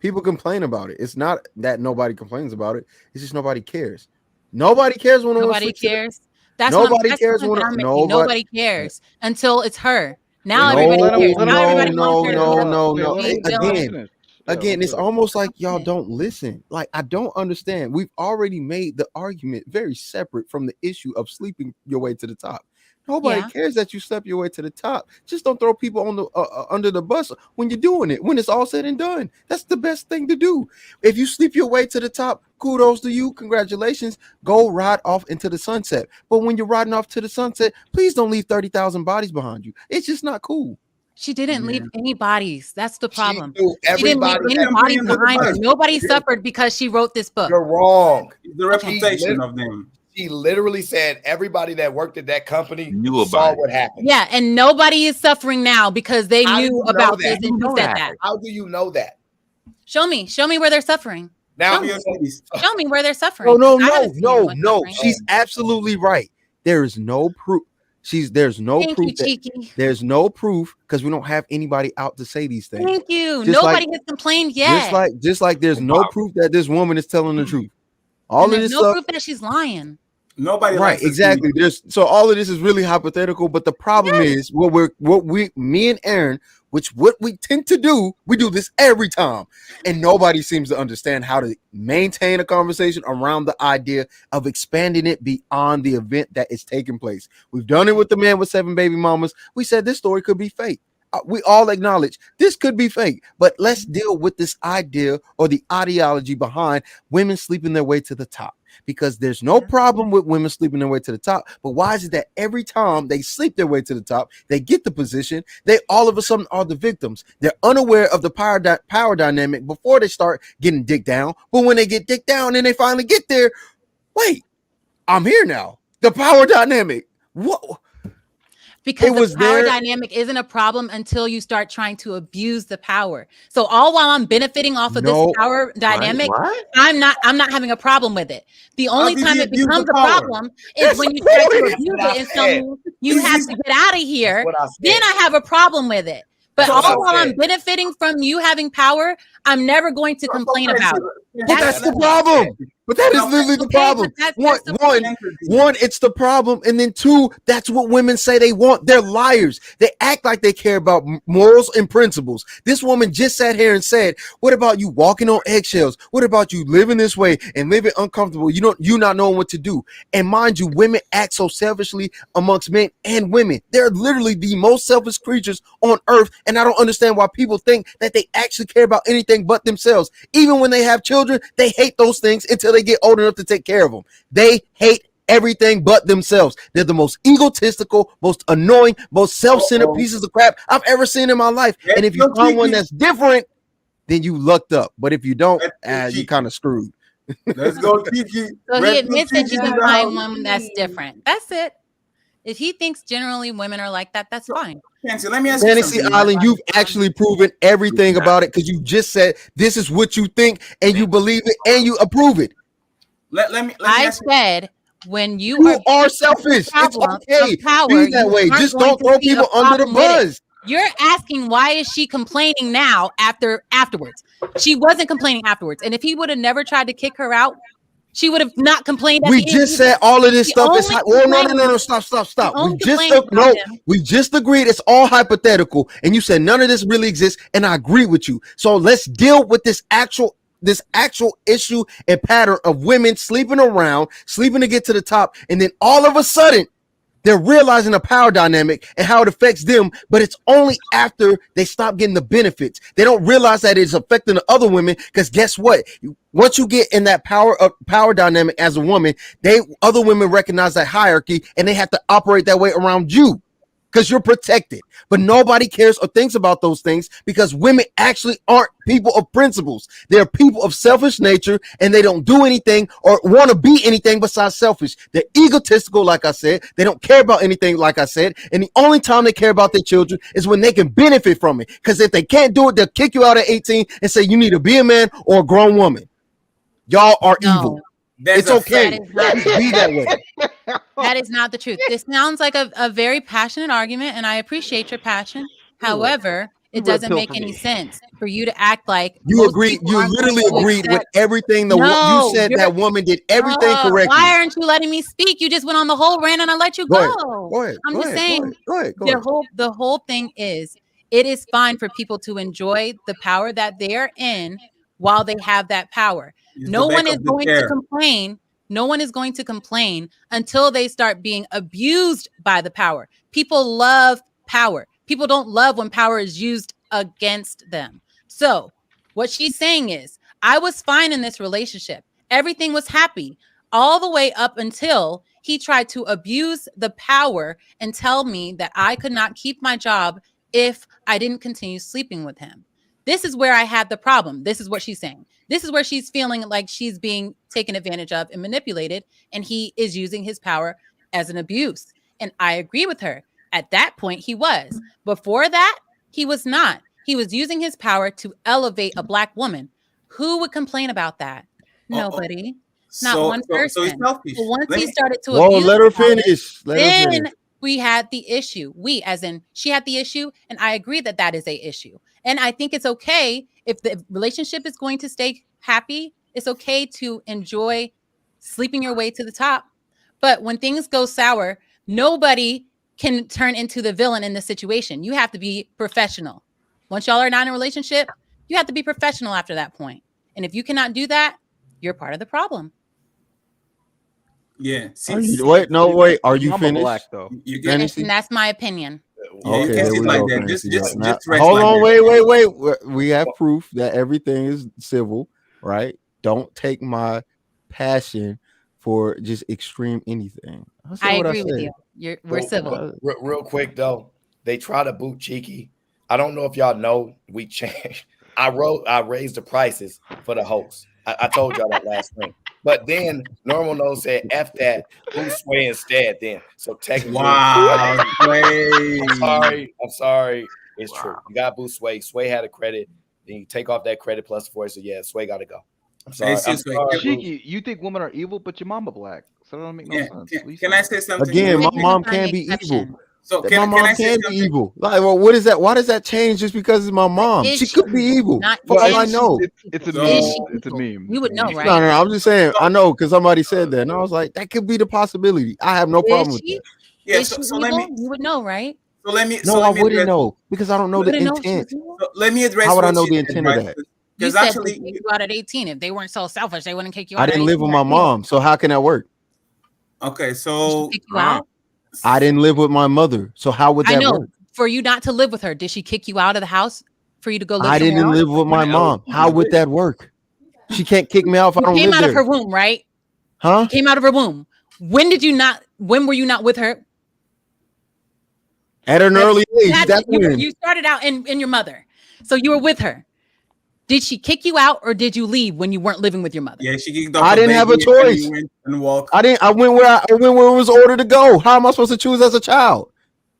People complain about it. It's not that nobody complains about it. It's just nobody cares. Nobody cares when Nobody cares. That's what I'm. Nobody That's the cares point when that I'm making. Nobody cares until it's her. Now No, everybody cares. no, Now everybody no, wants her to be up. no. Being villain. Again, it's almost like y'all don't listen. Like, I don't understand. We've already made the argument very separate from the issue of sleeping your way to the top. Nobody Yeah. cares that you slept your way to the top. Just don't throw people on the under the bus when you're doing it. When it's all said and done, that's the best thing to do. If you sleep your way to the top, kudos to you. Congratulations. Go ride off into the sunset. But when you're riding off to the sunset, please don't leave 30,000 bodies behind you. It's just not cool. She didn't leave any bodies. That's the problem. threw She didn't leave everybody any that- bodies behind her. Nobody suffered because she wrote this book. You're wrong. The reputation of them. She literally said everybody that worked at that company Knew saw about what happened. Yeah, and nobody is suffering now because they How do knew you know about that? this and who said that. How do you know that? Show me where they're suffering. Now, Show me where they're suffering. No, I haven't seen anyone suffering. She's absolutely right. There is no proof. There's no Thank proof. you, Cheeky. There's no proof because we don't have anybody out to say these things. Thank you. Just Nobody like- has complained yet. Just like there's no proof that this woman is telling the truth. All and of there's this no stuff, proof that she's lying. Nobody right? likes to see Exactly. So all of this is really hypothetical. But the problem is me and Aaron, what we tend to do, we do this every time, and nobody seems to understand how to maintain a conversation around the idea of expanding it beyond the event that is taking place. We've done it with the man with 7 baby mamas. We said this story could be fake. We all acknowledge this could be fake, but let's deal with this idea or the ideology behind women sleeping their way to the top. Because there's no problem with women sleeping their way to the top, but why is it that every time they sleep their way to the top, they get the position, they all of a sudden are the victims? They're unaware of the power dynamic before they start getting dicked down, but when they get dicked down and they finally get there, wait, I'm here now. The power dynamic. What? Because the power dynamic isn't a problem until you start trying to abuse the power. So all while I'm benefiting off of this power dynamic, I'm not having a problem with it. The only time it becomes a problem is when you try to abuse it and tell me you have to get out of here. Then I have a problem with it. But all while I'm benefiting from you having power, I'm never going to complain about it. But that's the problem. But that is literally the problem. One, it's the problem. And then 2, that's what women say they want. They're liars. They act like they care about morals and principles. This woman just sat here and said, what about you walking on eggshells? What about you living this way and living uncomfortable? You not knowing what to do. And mind you, women act so selfishly amongst men and women. They're literally the most selfish creatures on earth. And I don't understand why people think that they actually care about anything but themselves. Even when they have children, they hate those things until they get old enough to take care of them. They hate everything but themselves. They're the most egotistical, most annoying, most self-centered pieces of crap I've ever seen in my life. And if you find one that's different, then you lucked up. But if you don't, you kind of screwed. Let's go, Kiki. So he admits that you can find one that's different. That's it. If he thinks generally women are like that, that's fine. Fancy, let me ask you Fantasy something. Island, you've actually proven everything about it because you just said this is what you think and you believe it and you approve it. Let me I ask said when you are selfish. It's okay. Power, Be that you way. aren't Just going don't to throw see a people under the problem with it. bus. You're asking why is she complaining now afterwards? She wasn't complaining afterwards. And if he would have never tried to kick her out, she would have not complained. We just said all of this stuff is no, stop. We just agreed it's all hypothetical, and you said none of this really exists, and I agree with you. So let's deal with this actual issue and pattern of women sleeping around, sleeping to get to the top, and then all of a sudden they're realizing the power dynamic and how it affects them, but it's only after they stop getting the benefits. They don't realize that it's affecting the other women, because guess what? Once you get in that power dynamic as a woman, other women recognize that hierarchy and they have to operate that way around you because you're protected. But nobody cares or thinks about those things because women actually aren't people of principles. They're people of selfish nature, and they don't do anything or want to be anything besides selfish. They're egotistical, like I said. They don't care about anything, like I said. And the only time they care about their children is when they can benefit from it. Because if they can't do it, they'll kick you out at 18 and say you need to be a man or a grown woman. Y'all are evil. It's okay. Be that way. That is not the truth. This sounds like a very passionate argument, and I appreciate your passion. However, it doesn't make any sense for you to act like you agree. You literally agreed with everything. You said that woman did everything correctly. Why aren't you letting me speak? You just went on the whole rant, and I let you go. Go ahead. I'm just saying. Go ahead. The whole thing is, it is fine for people to enjoy the power that they are in while they have that power. No one is going to complain. No one is going to complain until they start being abused by the power. People love power. People don't love when power is used against them. So what she's saying is, I was fine in this relationship. Everything was happy all the way up until he tried to abuse the power and tell me that I could not keep my job if I didn't continue sleeping with him. This is where I had the problem. This is what she's saying. This is where she's feeling like she's being taken advantage of and manipulated, and he is using his power as an abuse. And I agree with her. At that point, he was. Before that, he was not. He was using his power to elevate a Black woman. Who would complain about that? Nobody. Not one person. So he's selfish. But once he started to abuse, let her finish. Then we had the issue. We, as in, she had the issue, and I agree that that is a issue. And I think it's okay if the relationship is going to stay happy. It's okay to enjoy sleeping your way to the top. But when things go sour, nobody can turn into the villain in the situation. You have to be professional. Once y'all are not in a relationship, you have to be professional after that point. And if you cannot do that, you're part of the problem. Yeah. Wait. Are you finished? Black, though. And that's my opinion. Okay, you can't sit like that. Just hold on, wait. We have proof that everything is civil, right? Don't take my passion for just extreme anything. I agree with you. We're civil. Real quick though, they try to boot Cheeky. I don't know if y'all know we changed. I raised the prices for the host. I told y'all that last thing. But then Normal Nose said, F that, boost Sway instead then. So technically, wow, I'm sorry. It's true. You got boost Sway. Sway had a credit. Then you take off that credit plus 4. So yeah, Sway got to go. I'm sorry. Cheeky, you think women are evil, but your mama Black. So that don't make no sense. Can I say something? Again, my mom can be evil. So my mom can be evil. Like, well, what is that? Why does that change just because it's my mom? She could be evil. For all I know. It's a meme. It's a meme. You would know, right? No, I'm just saying. I know because somebody said that, and I was like, that could be the possibility. I have no problem with that. Yeah. So let me. You would know, right? So let me. No, I wouldn't know because I don't know the intent. So let me address. How would I know the intent of that? You said actually, they kick you out at 18. If they weren't so selfish, they wouldn't kick you out. I didn't live with my mom, so how can that work? Okay, so kick you out? I didn't live with my mother, so how would that work? For you not to live with her, did she kick you out of the house for you to go live? I didn't live with my mom. How would that work? She can't kick me out if I don't live there. Came out of her womb, right? Huh? Came out of her womb. When were you not with her? At an early age. That's when you started out in your mother, so you were with her. Did she kick you out or did you leave when you weren't living with your mother? Yeah, she kicked off. I didn't have a choice. And walk. I went where it was ordered to go. How am I supposed to choose as a child?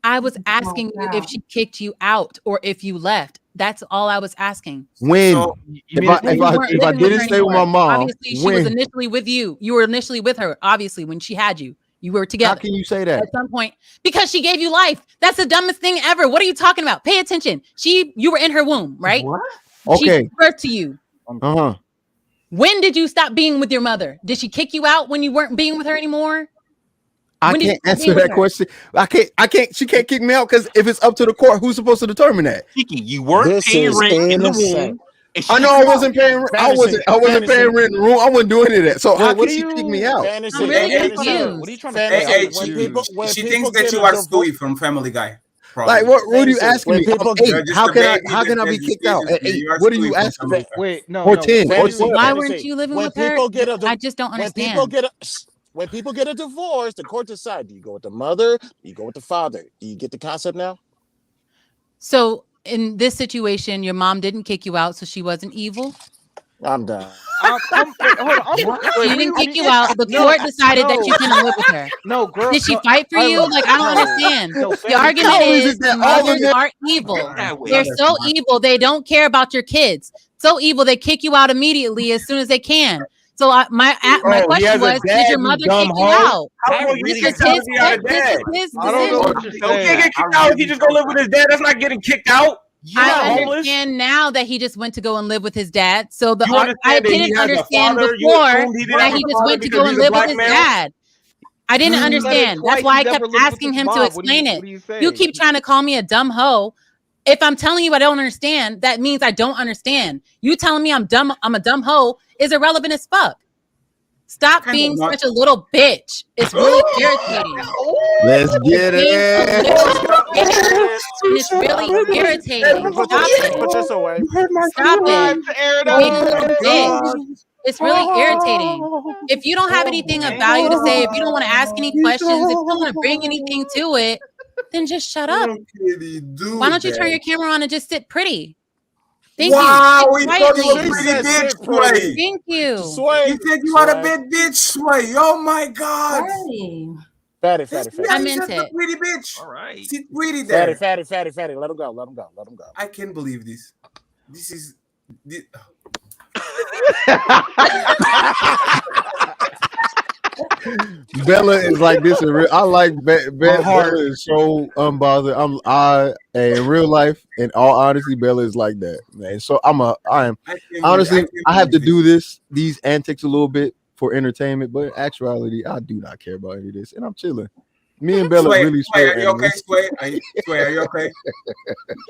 I was asking you if she kicked you out or if you left. That's all I was asking. When? So, if I didn't stay with my mom, obviously she was initially with you. You were initially with her. Obviously, when she had you, you were together. How can you say that? At some point, because she gave you life. That's the dumbest thing ever. What are you talking about? Pay attention. You were in her womb, right? What? Okay. She gave birth to you. Uh-huh. When did you stop being with your mother? Did she kick you out when you weren't being with her anymore? I can't answer that question. I can't. She can't kick me out because if it's up to the court, who's supposed to determine that? You weren't paying rent in the womb. I know I wasn't paying rent. I wasn't paying rent in the room. I wasn't doing any of that. So how can she kick me out? I'm really confused. What are you trying to say? She thinks that you are Stewie from Family Guy. Probably. Like what are you asking me? How can I be kicked out at 8? What are you asking me? Wait, no, or 10 or 12? Why weren't you living with her? I just don't understand. When people get a divorce, the court decides: do you go with the mother? Do you go with the father? Do you get the concept now? So in this situation, your mom didn't kick you out, so she wasn't evil. I'm done. She didn't kick you out. The court decided that you couldn't live with her. No, girl. Did she fight for you? Like, I don't understand. The argument is mothers are evil. They're so evil, they don't care about your kids. So evil, they kick you out immediately as soon as they can. So my question was, did your mother kick you out? This is his decision. I don't know what you're saying. He can't get kicked out if he just go live with his dad. That's not getting kicked out. I understand now that he just went to go and live with his dad. So I didn't understand before that he just went to go and live with his dad. I didn't understand. That's why I kept asking him to explain it. You keep trying to call me a dumb hoe. If I'm telling you I don't understand, that means I don't understand. You telling me I'm dumb, I'm a dumb hoe is irrelevant as fuck. Stop being such a little bitch. It's really irritating. Let's get it. It's really irritating. Stop it. Put this away. Stop it. Being a little bitch. It's really irritating. If you don't have anything of value to say, if you don't want to ask any questions, if you don't want to bring anything to it, then just shut up. Why don't you turn your camera on and just sit pretty? Thank you. Wow, we thought you were a pretty bitch, Sway. Thank you. Sway. You said you are a bad bitch, Sway. Oh my God. Fatty. I meant it. Pretty bitch. All right. She's pretty there. Fatty. Let him go. I can't believe this. This is. Bella is like this in real. I like Bella is so unbothered. In real life, in all honesty, Bella is like that, man. So I have to do these antics a little bit for entertainment, but in actuality, I do not care about any of this, and I'm chilling. Me and Bella really Sway, are you okay, Sway? Are you okay?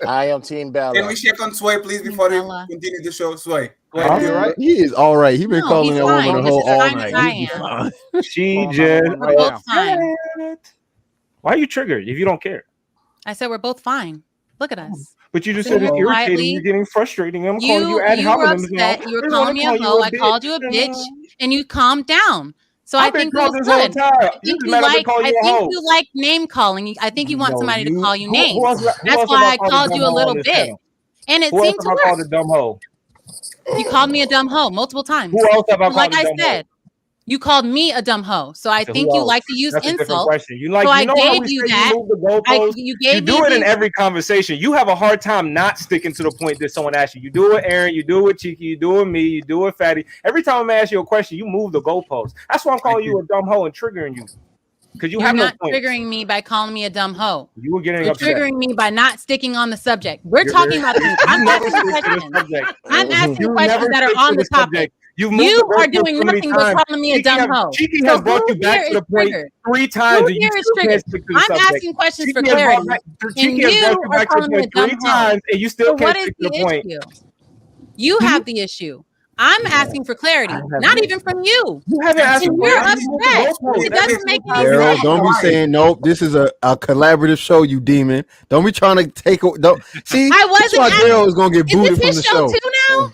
I am Team Bella. Can we check on Sway, please, before we continue the show? Sway. Right? He is all right. He's been calling that woman a hoe all night. She just. We're both fine. Why are you triggered if you don't care? I said we're both fine. Look at us. But you just said it's irritating. You're getting frustrating. I'm calling you ad You were hominem. upset. You were calling me a hoe. I called you a bitch, and you calmed down. So I think it was good. I think you like name calling. I think you want somebody to call you names. That's why I called you a little bit. And it seemed to work. A dumb hoe? You called me a dumb hoe multiple times. Who else have I called like a dumb I said, you called me a dumb hoe. So I think you like to use That's insults. You like, so you I know gave you that. You do it in every conversation. You have a hard time not sticking to the point that someone asks you. You do it, Aaron. You do it, Cheeky. You do it, me. You do it, Fatty. Every time I ask you a question, you move the goalpost. That's why I'm calling you a dumb hoe and triggering you. Because you're not triggering me by calling me a dumb hoe. You were getting You're triggering me by not sticking on the subject. We're talking about things. I'm asking questions. I'm asking questions that are on the topic. You are doing nothing but calling me a dumb hoe. Cheeky has brought you back to the point 3 times. And you still can't stick to the subject. I'm asking questions for clarity. Cheeky has brought you back to the point 3 times, and you still can't stick to the point. You have the issue. I'm asking for clarity, not even from you. You haven't asked for You're upset. It doesn't make any sense. Don't be saying nope. This is a collaborative show, you demon. Don't be trying to take. Don't see. I wasn't. That's why Daryl is gonna get booted from the show. Too now.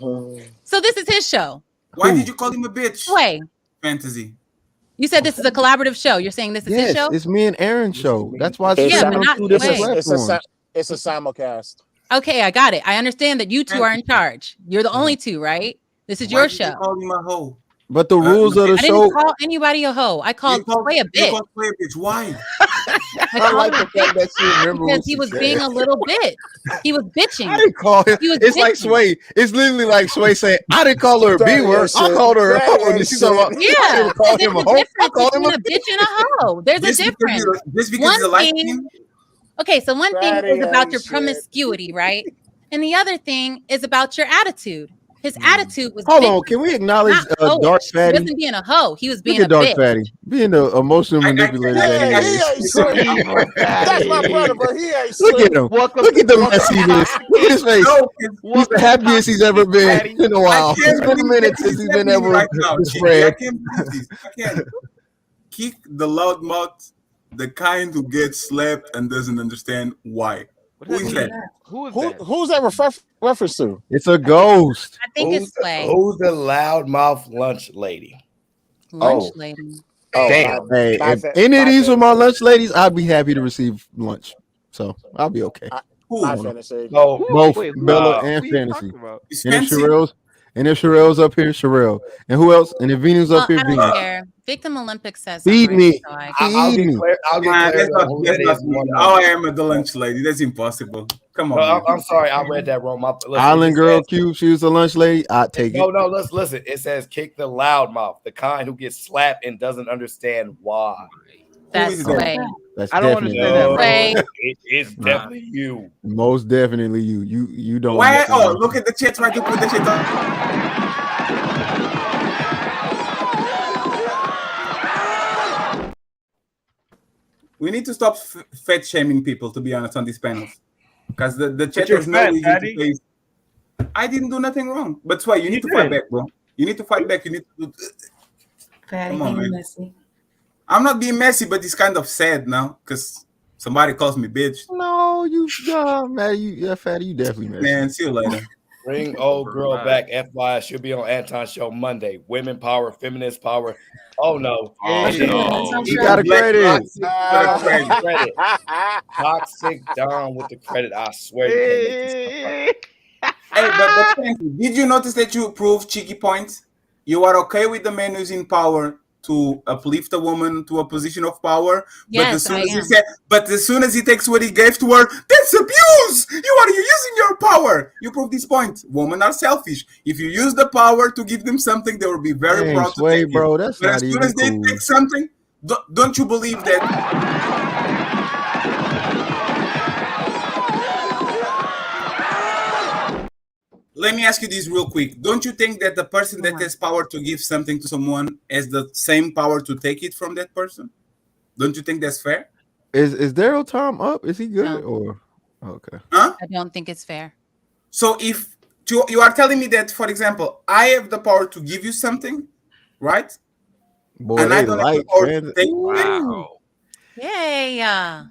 So this is his show. Why did you call him a bitch? Wait. Fantasy. You said this is a collaborative show. You're saying this is his show? It's me and Aaron's show. That's why it's on 2 different platforms. It's a simulcast. Okay, I got it. I understand that you two are in charge. You're the only two, right? This is your Did you show. call him a hoe? But the rules of the I didn't show. call anybody a hoe. I called Sway a You bitch. called Sway a bitch. Why? I like the fact that she remember because what he she was said. being a little bitch. He was bitching. I didn't call him. He was It's like bitching. Sway. It's literally like Sway saying, "I didn't call her a B That word. ain't I shit. called her a That hoe." And ain't she's talking about, Yeah, "I didn't call there's him a a hoe. I difference called him between a." a bitch and a hoe. There's a Just difference. because One he's a light thing. skin? Okay, so one thing Fatty is about ain't your shit. promiscuity, right? And the other thing is about your attitude. His attitude was Hold bitch, on, can we acknowledge not Dark hoish. He Fatty? wasn't being a hoe. He was Look being at a Dark bitch. Fatty being the emotional manipulator that Yeah, he he is. ain't sweet. That's my brother, but he ain't Look sweet. at him. Welcome Look at the welcome to messiness. Toxic Look at his face. No, He's Welcome the to happiest he's Toxic ever Geek, been Fatty. in a I while. can't It's been a believe minute that since is he's been happening ever right now, this Chicky. I red. can't believe this. I can't. Kick the loudmouth, the kind who gets slapped and doesn't understand why. Who is that? Who is that? Who's that reference to? It's a ghost. I think it's Sway. Who's the loudmouth lunch lady? Lunch lady. Oh, Damn. Hey, my if any of my these were my fantasy. lunch ladies, I'd be happy to receive lunch. So I'll be okay. My Who? fantasy. So Both Wait, Bella who and are you Fantasy. talking about? Is And if Fancy? Sherelle's up here, Sherelle. And who else? And if Venus up here, I don't Venus. care. Victim Olympics says Feed something. me. So I I'll Feed get me. I'll get Nah, clarity that's on who not that is. me. One How moment. I am at the lunch lady. That's impossible. Come No, on, man. I'm sorry, I read that wrong. Listen, it Island just Girl says, Q, she was a lunch lady. I'd take it. no, listen. It says kick the loudmouth, the kind who gets slapped and doesn't understand why. That's is that? Sway. That's I don't definitely understand that, Sway. bro. It's definitely you. most definitely you. You don't. Why? understand. Oh, look at the chat. Try to put the shit on. We need to stop fat shaming people, to be honest, on these panels. Because the chat you're has no fat, reason Fatty. to face. I didn't do nothing wrong. But why? You need to did. fight back, bro. You need to fight back. You need to. Fatty, Come on, being man. messy. I'm not being messy, but it's kind of sad now because somebody calls me bitch. No, man, yeah, Fatty, you definitely messy. Man, see you later. Bring old girl back. FYI, she'll be on Anton's show Monday. Women power, feminist power. Oh no. Oh, Shit. no. He got a credit. Toxic Don with the credit. I swear you can't make this up. Hey, but thank you. Did you notice that you proved cheeky points? You are okay with the man who's in power to uplift a woman to a position of power, Yes, I am. but as soon as he takes what he gave to her, that's abuse. You are using your power. You prove this point. Women are selfish. If you use the power to give them something, they will be very Dang, proud to Sway, take bro, it. that's But not as soon even as they cool. take something, don't you believe that? Let me ask you this real quick. Don't you think that the person that has power to give something to someone has the same power to take it from that person? Don't you think that's fair? Is Daryl Tom up? Is he good No. or okay? Huh? I don't think it's fair. So if you are telling me that, for example, I have the power to give you something, right? Boy, And I they don't have the like power fans. to take it. Wow. Yay.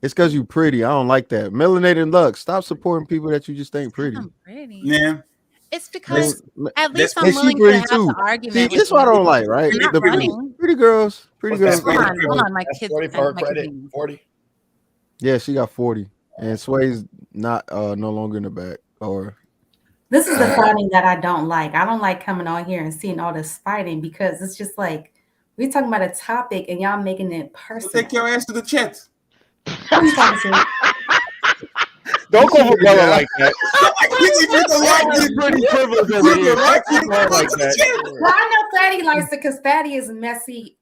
It's because you pretty. I don't like that. Melanated Lux. Stop supporting people that you just ain't pretty. I'm pretty. Yeah. It's because at least And I'm she willing to pretty have too. the argument. See, with this what I you. don't like, right? You're not The running. pretty girls. Pretty What's girls. that? Hold on, my That's kids. 40 for her my kids credit. need- 40. Yeah, she got 40. And Sway's not no longer in the back. Or This is the fighting that I don't like. I don't like coming on here and seeing all this fighting because it's just like we're talking about a topic and y'all making it personal. Take your ass to the chat. Who you talking to? Don't go for Bella like that. He's pretty privileged over here. Don't go for her like that. Well, I know Fatty likes it because Fatty is messy.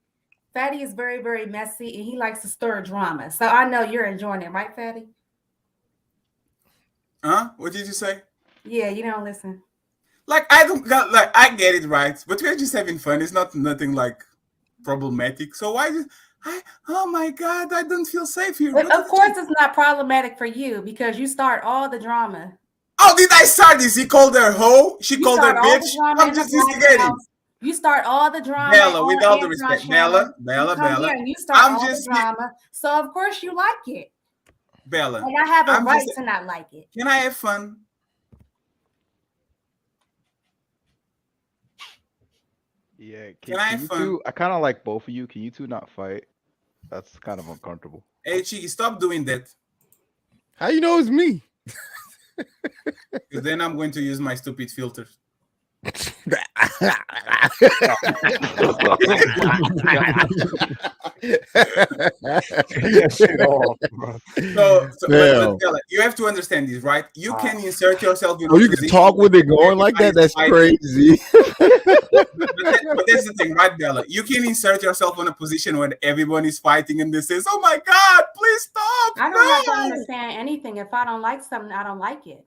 Fatty is very, very messy and he likes to stir drama. So I know you're enjoying it, right, Fatty? Huh? What did you say? Yeah, you don't listen. Like I get it, right? But we're just having fun. It's nothing like problematic. So why just oh my god, I don't feel safe here. But of course it's not problematic for you because you start all the drama. Oh, did I start this? He called her hoe. She called her start all the bitch. drama I'm in just the Black instigating. House. You start all the drama. Bella, with all the on respect, Anton Bella, channel. Bella, You come Bella. here and you start I'm all just the drama. So of course you like it. Bella. And I have a I'm right just- to not like it. Can I have fun? Yeah, Can I have you fun? two? I kind of like both of you. Can you two not fight? That's kind of uncomfortable. Hey, Cheeky, stop doing that. how you know it's me? Because then I'm going to use my stupid filters. But Bella, you have to understand this, right? You can insert yourself in Oh, a you position can talk with it going like that? That's crazy. but that's the thing, right, Bella? You can insert yourself in a position when everyone is fighting and they says, "Oh my God, please stop!" I don't have to understand anything. If I don't like something, I don't like it,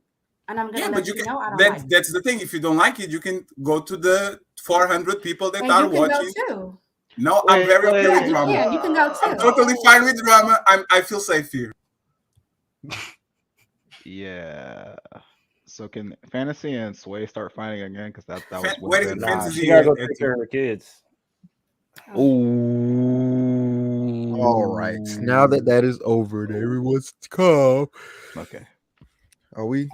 and I'm gonna let you know I don't like it. That's the thing. If you don't like it, you can go to the 400 people that And are you can watching. go too. No, I'm very okay with drama. Yeah, you can go too. I'm totally fine with drama. I feel safe here. Yeah. So can Fantasy and Sway start fighting again? Because that was Where is good. Fantasy? She gotta go take care of her kids. Ooh. All right. Now that is over and everyone's calm. Okay. Are we?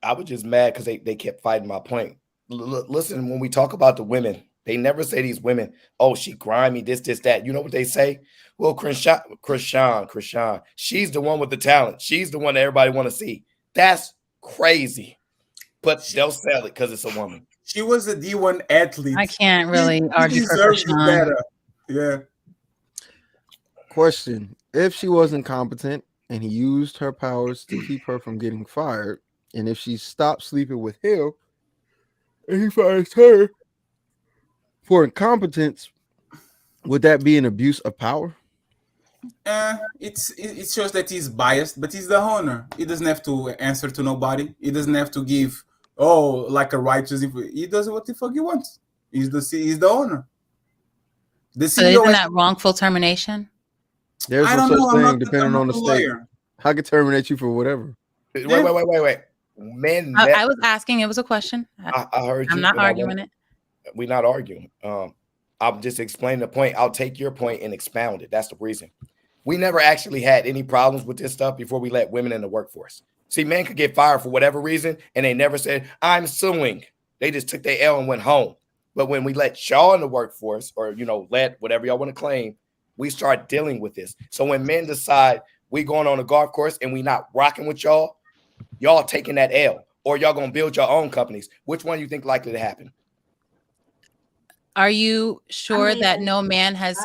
I was just mad because they kept fighting my point. Listen, when we talk about the women, they never say these women, oh, she grimy, this, that. You know what they say? Well, Krishan, she's the one with the talent. She's the one that everybody want to see. That's crazy. But they'll sell it because it's a woman. She was a D1 athlete. I can't really argue for deserves Krishan. better. Yeah. Question: if she wasn't competent and he used her powers to keep her from getting fired, and if she stopped sleeping with him and he fires her for incompetence, would that be an abuse of power? It shows that he's biased, but he's the owner. He doesn't have to answer to nobody. He doesn't have to give like a righteous. He does what the fuck he wants. He's the owner. The So CEO isn't that wrongful termination? There's I no don't know. such I'm thing not- depending I'm on not the a state. lawyer. I could terminate you for whatever. Wait. Men. I was asking. It was a question. I heard you. I'm not and I arguing won't- it. We're not arguing. I'm just explaining the point. I'll take your point and expound it. That's the reason. We never actually had any problems with this stuff before we let women in the workforce. See, men could get fired for whatever reason, and they never said, I'm suing. They just took their L and went home. But when we let y'all in the workforce, or, let whatever y'all want to claim, we start dealing with this. So when men decide we going on a golf course and we not rocking with y'all taking that L, or y'all going to build your own companies. Which one you think likely to happen? Are you sure that no man has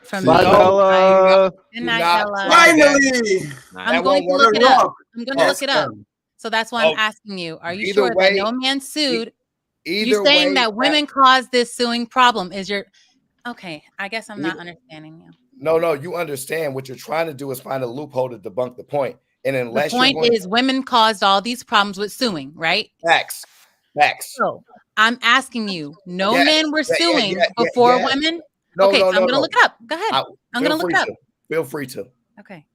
from Bye, Bella. Good night, Bella. Finally, I'm going to look it up. I'm going to look it up. So that's why I'm asking you. Are you Either sure way- that no man sued? Either You're saying way, that women caused this suing problem. Okay, I guess I'm not understanding you. No, you understand. What you're trying to do is find a loophole to debunk the point. And The unless point you're going is women caused all these problems with suing, right? Facts. So I'm asking you, no Yes, men were yeah, suing yeah, before yeah. women? No, Okay, no, so I'm no, going to no. look it up. Go ahead. I'm going to Feel look free it up. to. Feel free to. Okay.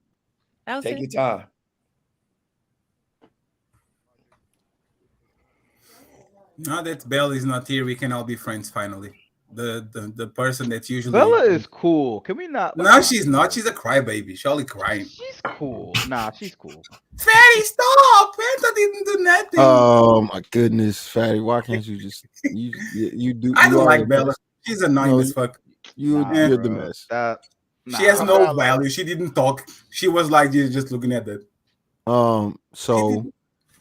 That was Take it. your time. Now that Belle is not here, we can all be friends finally. The person that usually Bella is cool. Can we not? No, she's not. She's a crybaby. She's only crying. She's cool. Nah, she's cool. Fatty, stop! Panta didn't do nothing. Oh my goodness, Fatty! Why can't you just you do? I you don't are like the Bella. best. She's annoying No, as fuck. You're the best. She has no value. She didn't talk. She was like just looking at that. So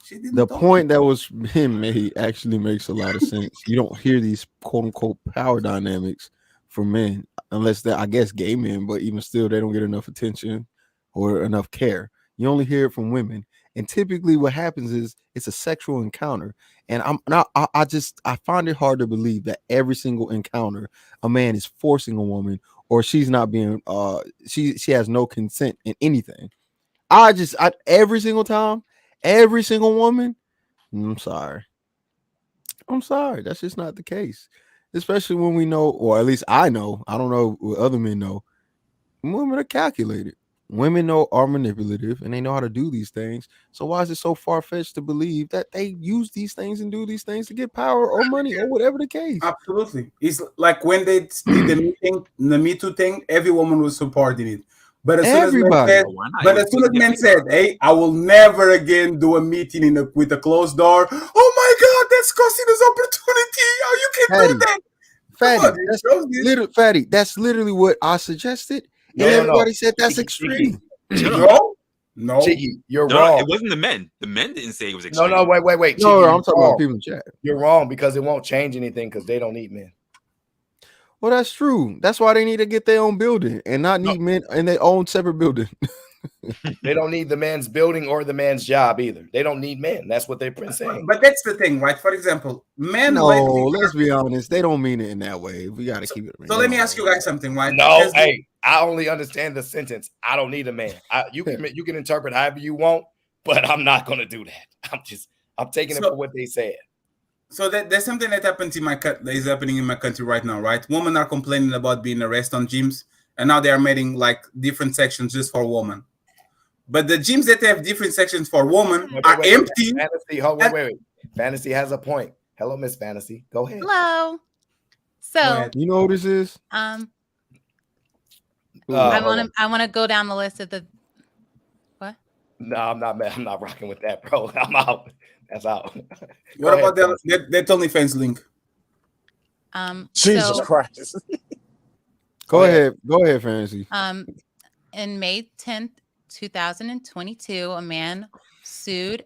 She didn't the talk. point that was being made actually makes a lot of sense. You don't hear these quote unquote power dynamics for men unless they're, I guess, gay men, but even still, they don't get enough attention or enough care. You only hear it from women, and typically, what happens is it's a sexual encounter. And I find it hard to believe that every single encounter, a man is forcing a woman, or she's not being she has no consent in anything. Every single time, every single woman, I'm sorry. That's just not the case. Especially when we know, or at least I know, I don't know what other men know, women are calculated. Women are manipulative and they know how to do these things. So why is it so far-fetched to believe that they use these things and do these things to get power or money or whatever the case? Absolutely. It's like when they did the Me Too thing, every woman was supporting it. But as Everybody. soon as men said, "Hey, I will never again do a meeting with a closed door," oh my God, that's costing us opportunity. Oh, you can do that. Fatty, that's literally what I suggested, No, and no, no. everybody said that's extreme. No, No, Chiggy, you're No, wrong. it wasn't the men. The men didn't say it was No, extreme. no, wait. No, Chiggy, I'm talking about people in chat. You're wrong because it won't change anything because they don't need men. Well, that's true. That's why they need to get their own building and not need men in their own separate building. They don't need the man's building or the man's job either. They don't need men. That's what they're saying. But that's the thing, right? For example, men. No, when they let's be honest. They don't mean it in that way. We got to keep it. So let me ask you guys something, right? No, Because hey, I only understand the sentence. I don't need a man. You can interpret however you want, but I'm not gonna do that. I'm taking it for what they said. So there's something that happens that is happening in my country right now, right? Women are complaining about being arrested on gyms, and now they are making like different sections just for women. But the gyms that have different sections for women are empty. Fantasy, wait. Fantasy has a point. Hello, Miss Fantasy. Go ahead. Hello. So you know who this is? I want to go down the list of the. What? No, I'm not mad. I'm not rocking with that, bro. I'm out. That's out. What about that OnlyFans link? Jesus Christ. Go ahead, Fantasy. In May 10th, 2022, a man sued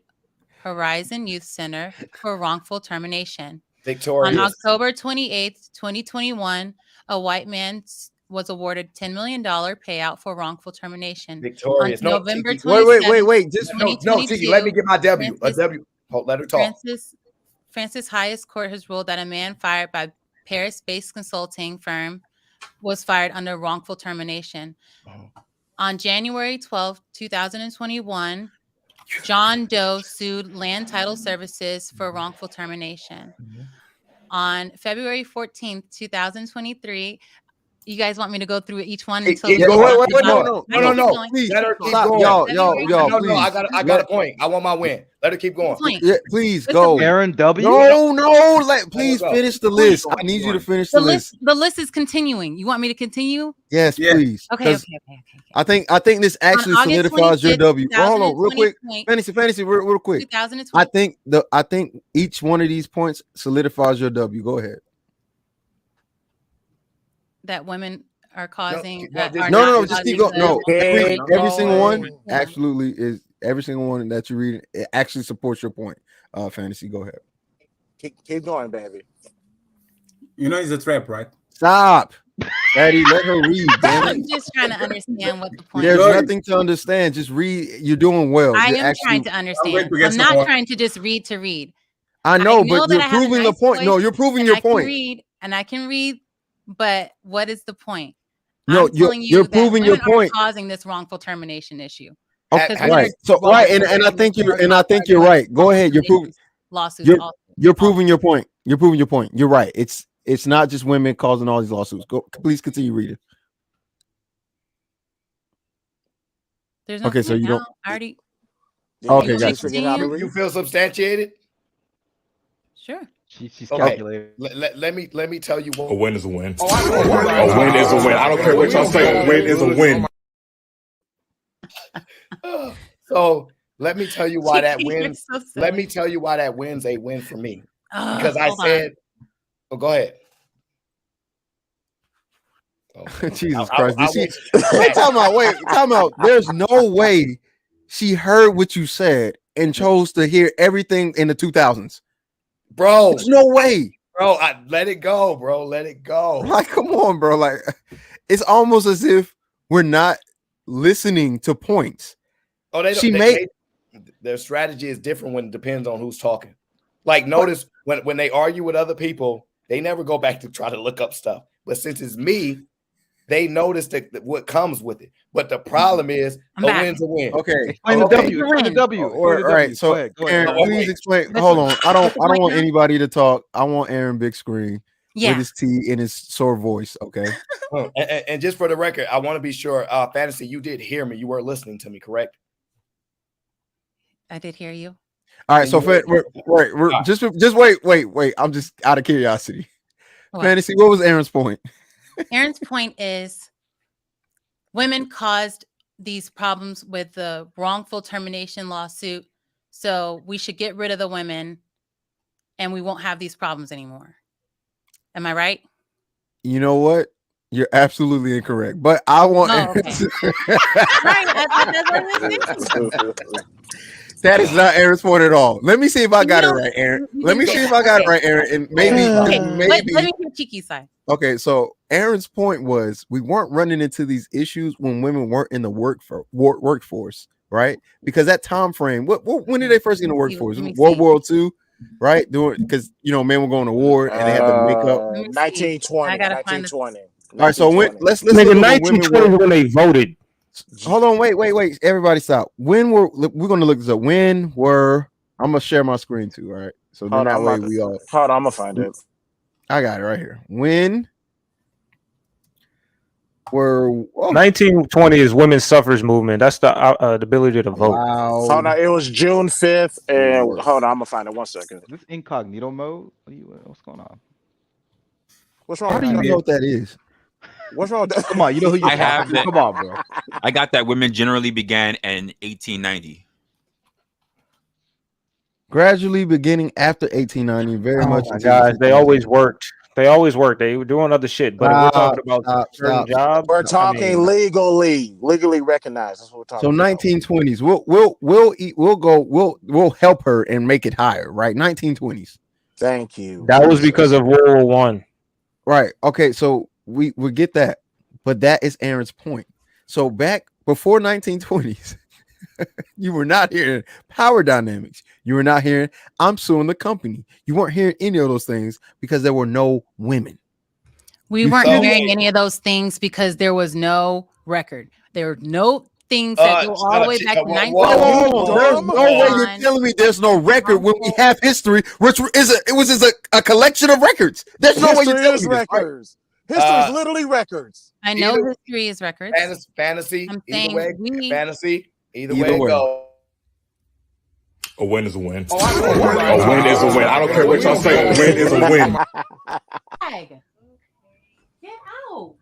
Horizon Youth Center for wrongful termination. Victorious. On October 28th, 2021, a white man was awarded $10 million payout for wrongful termination. Victorious. On November 27th, wait. Just no, Tiki, let me get my W. A W. Let her talk. France's highest court has ruled that a man fired by Paris-based consulting firm was fired under wrongful termination. On January 12, 2021, John Doe sued Land Title Services for wrongful termination. On February 14th, 2023, you guys want me to go through each one until No. Please let her keep going. Y'all, no, I got a point. I want my win. Let her keep going. Yeah, please go. Aaron W. No. Please finish the list. I need you to finish the list. The list is continuing. You want me to continue? Yes, please. Okay. I think this actually solidifies your W. Hold on, real quick. Fantasy, real quick. 2020. I think each one of these points solidifies your W. Go ahead. That women are causing. No, just keep going. No, every single one absolutely is. Every single one that you read, it actually supports your point. Fantasy, go ahead. Keep going, baby. You know it's a trap, right? Stop, Daddy. Let her read. Damn it. I'm just trying to understand what the point There's is. nothing to understand. Just read. You're doing well. I You're am trying to understand. I'm not trying to just read to read. I know, but that you're I have a proving nice the point. voice No, you're proving your point. I can read, but what is the point? No, I'm telling you're that proving your women are point. Causing this wrongful termination issue. Okay, right. So right, and I think you're right. Go ahead. You're proving lawsuits. You're proving your point. You're proving your point. You're right. It's not just women causing all these lawsuits. Go, please continue reading. There's no okay, so you don't. I already. Okay, gotcha. You feel substantiated? Sure. She's okay. calculated. Let me tell you what. A win is a win. A win is a win. I don't care what y'all say. A win is a win. So let me tell you why that wins. Let me tell you why that wins a win for me. Because I said, go ahead. Jesus Christ. Time out. There's no way she heard what you said and chose to hear everything in the 2000s. Bro. There's no way. Bro, let it go, bro. Let it go. Like, come on, bro. Like, it's almost as if we're not listening to points. Oh, their strategy is different when it depends on who's talking. Like, notice when they argue with other people, they never go back to try to look up stuff. But since it's me, they notice that what comes with it. But the problem is a win's a win. Okay. Explain the W. Explain the W. All right. So go ahead. Aaron, please explain. Hold on. I don't want anybody to talk. I want Aaron big screen with his T in his sore voice. Okay. And just for the record, I want to be sure, Fantasy, you did hear me. You were listening to me, correct? I did hear you. All right. So we're just wait. I'm just out of curiosity. What? Fantasy, what was Aaron's point? Aaron's point is women caused these problems with the wrongful termination lawsuit. So we should get rid of the women and we won't have these problems anymore. Am I right? You know what? You're absolutely incorrect. But I want Oh, okay. Right, that's what I'm saying. that is not Aaron's point at all. Let me see if I You got it don't- right, Aaron. you Let me didn't see say if that. I got it Okay. right, Aaron. And maybe, Okay, maybe. let me hear Chiki's side. Okay, so Aaron's point was we weren't running into these issues when women weren't in the workforce, right? Because that time frame, when did they first get in the workforce? Let me World see. War II, right? Doing because men were going to war and they had to make up. 1920. I gotta find the. 1920. All right, so let's look Nigga, at when women 1920 were. when they voted. Hold on, wait. Everybody stop. We're going to look this up. When were I'm gonna share my screen too, all right? So then that way we all. Hold on, I'm gonna find it. I got it right here. When were 1920 is women's suffrage movement. That's the ability to vote. Hold on, it was June 5th, and hold on, I'm gonna find it. 1 second. Is this incognito mode? What's going on? What's wrong? How do with you that? know what that is? What's wrong with that? Come on, you know who you I have talking to? that. Come on, bro. I got that women generally began in 1890. Gradually beginning after 1890, very much. My guys, they always worked. They were doing other shit. But if we're talking about certain jobs, We're talking legally recognized. That's what we're talking So about. 1920s. We'll help her and make it higher, right? 1920s. Thank you. that was because of World War I. Right. Okay. So we get that, but that is Aaron's point. So back before 1920s, you were not hearing power dynamics. You were not hearing I'm suing the company. You weren't hearing any of those things because there were no women. We You weren't feel me? hearing any of those things because there was no record. There were no things that go all the way back to 1920. There's no way you're telling me there's no record when we have history, which is a collection of records. There's no way you're History telling is me this, right? records. History is literally records. I know history is records. Fantasy. I'm Either saying way, fantasy. Either Either way it way. go. A win is a win. A win is a win. I don't care what y'all say. A win is a win. Get out.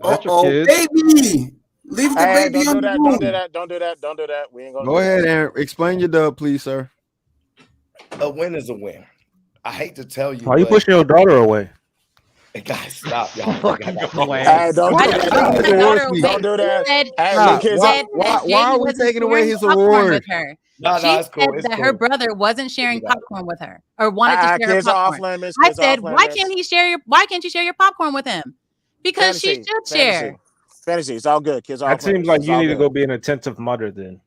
That's your Oh, kid. baby. Leave the Hey, baby don't on do the that. room. Don't do that. Don't do that. Don't do that. We ain't gonna Go do ahead, that. Aaron. Explain your dub, please, sir. A win is a win. I hate to tell you. Why you but- pushing your daughter away? Hey, guys, stop, y'all. Hey, don't Why do did that. you Don't take do your daughter that. away? Don't do that. Said, Hey, Stop. look, kids. said Why that are Jay we wasn't taking away sharing his popcorn award? with her. No, She it's cool. said It's that cool. her brother wasn't sharing popcorn with her or wanted to share her Kids are off popcorn. limits. I Kids are said, off why limits. can't he share your? Why can't you share your popcorn with him? Because she should share. Fantasy. It's all good. Kids are That off seems limits. like It's you all need to good. go be an attentive mother then.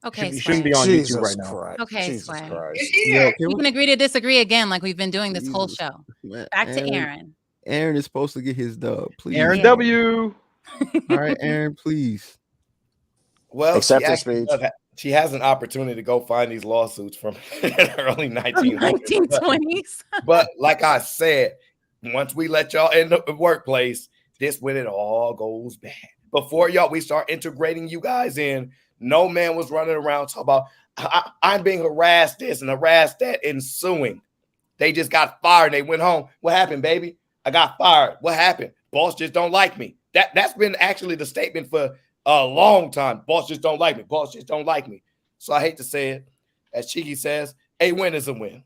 Okay, You shouldn't be Sway. on YouTube Jesus right now. Christ. Okay, Jesus Sway. Christ. Yeah, We can agree to disagree again, like we've been doing this whole Jesus. show. Man, Back to Aaron. Aaron is supposed to get his dub. Please. Aaron Yeah. W. All right, Aaron, please. Well, Acceptance speech. she has an opportunity to go find these lawsuits from the early 1900s. 1920s. But like I said, once we let y'all in the workplace, this when it all goes bad. Before we start integrating you guys in, no man was running around talking about I'm being harassed this and harassed that and suing. They just got fired. They went home. What happened, baby? I got fired. What happened? Boss just don't like me. That's been actually the statement for a long time. Boss just don't like me. Boss just don't like me. So I hate to say it. As Cheeky says, a win is a win.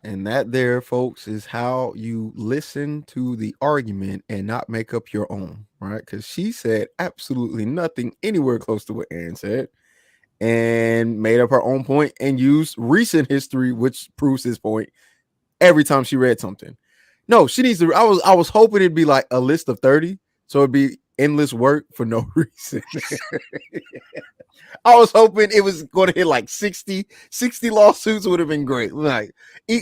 And that there, folks, is how you listen to the argument and not make up your own, right? Because she said absolutely nothing anywhere close to what Aaron said and made up her own point and used recent history, which proves his point every time she read something. No, she needs to. I was hoping it'd be like a list of 30, so it'd be endless work for no reason. I was hoping it was going to hit like 60 lawsuits would have been great. Like,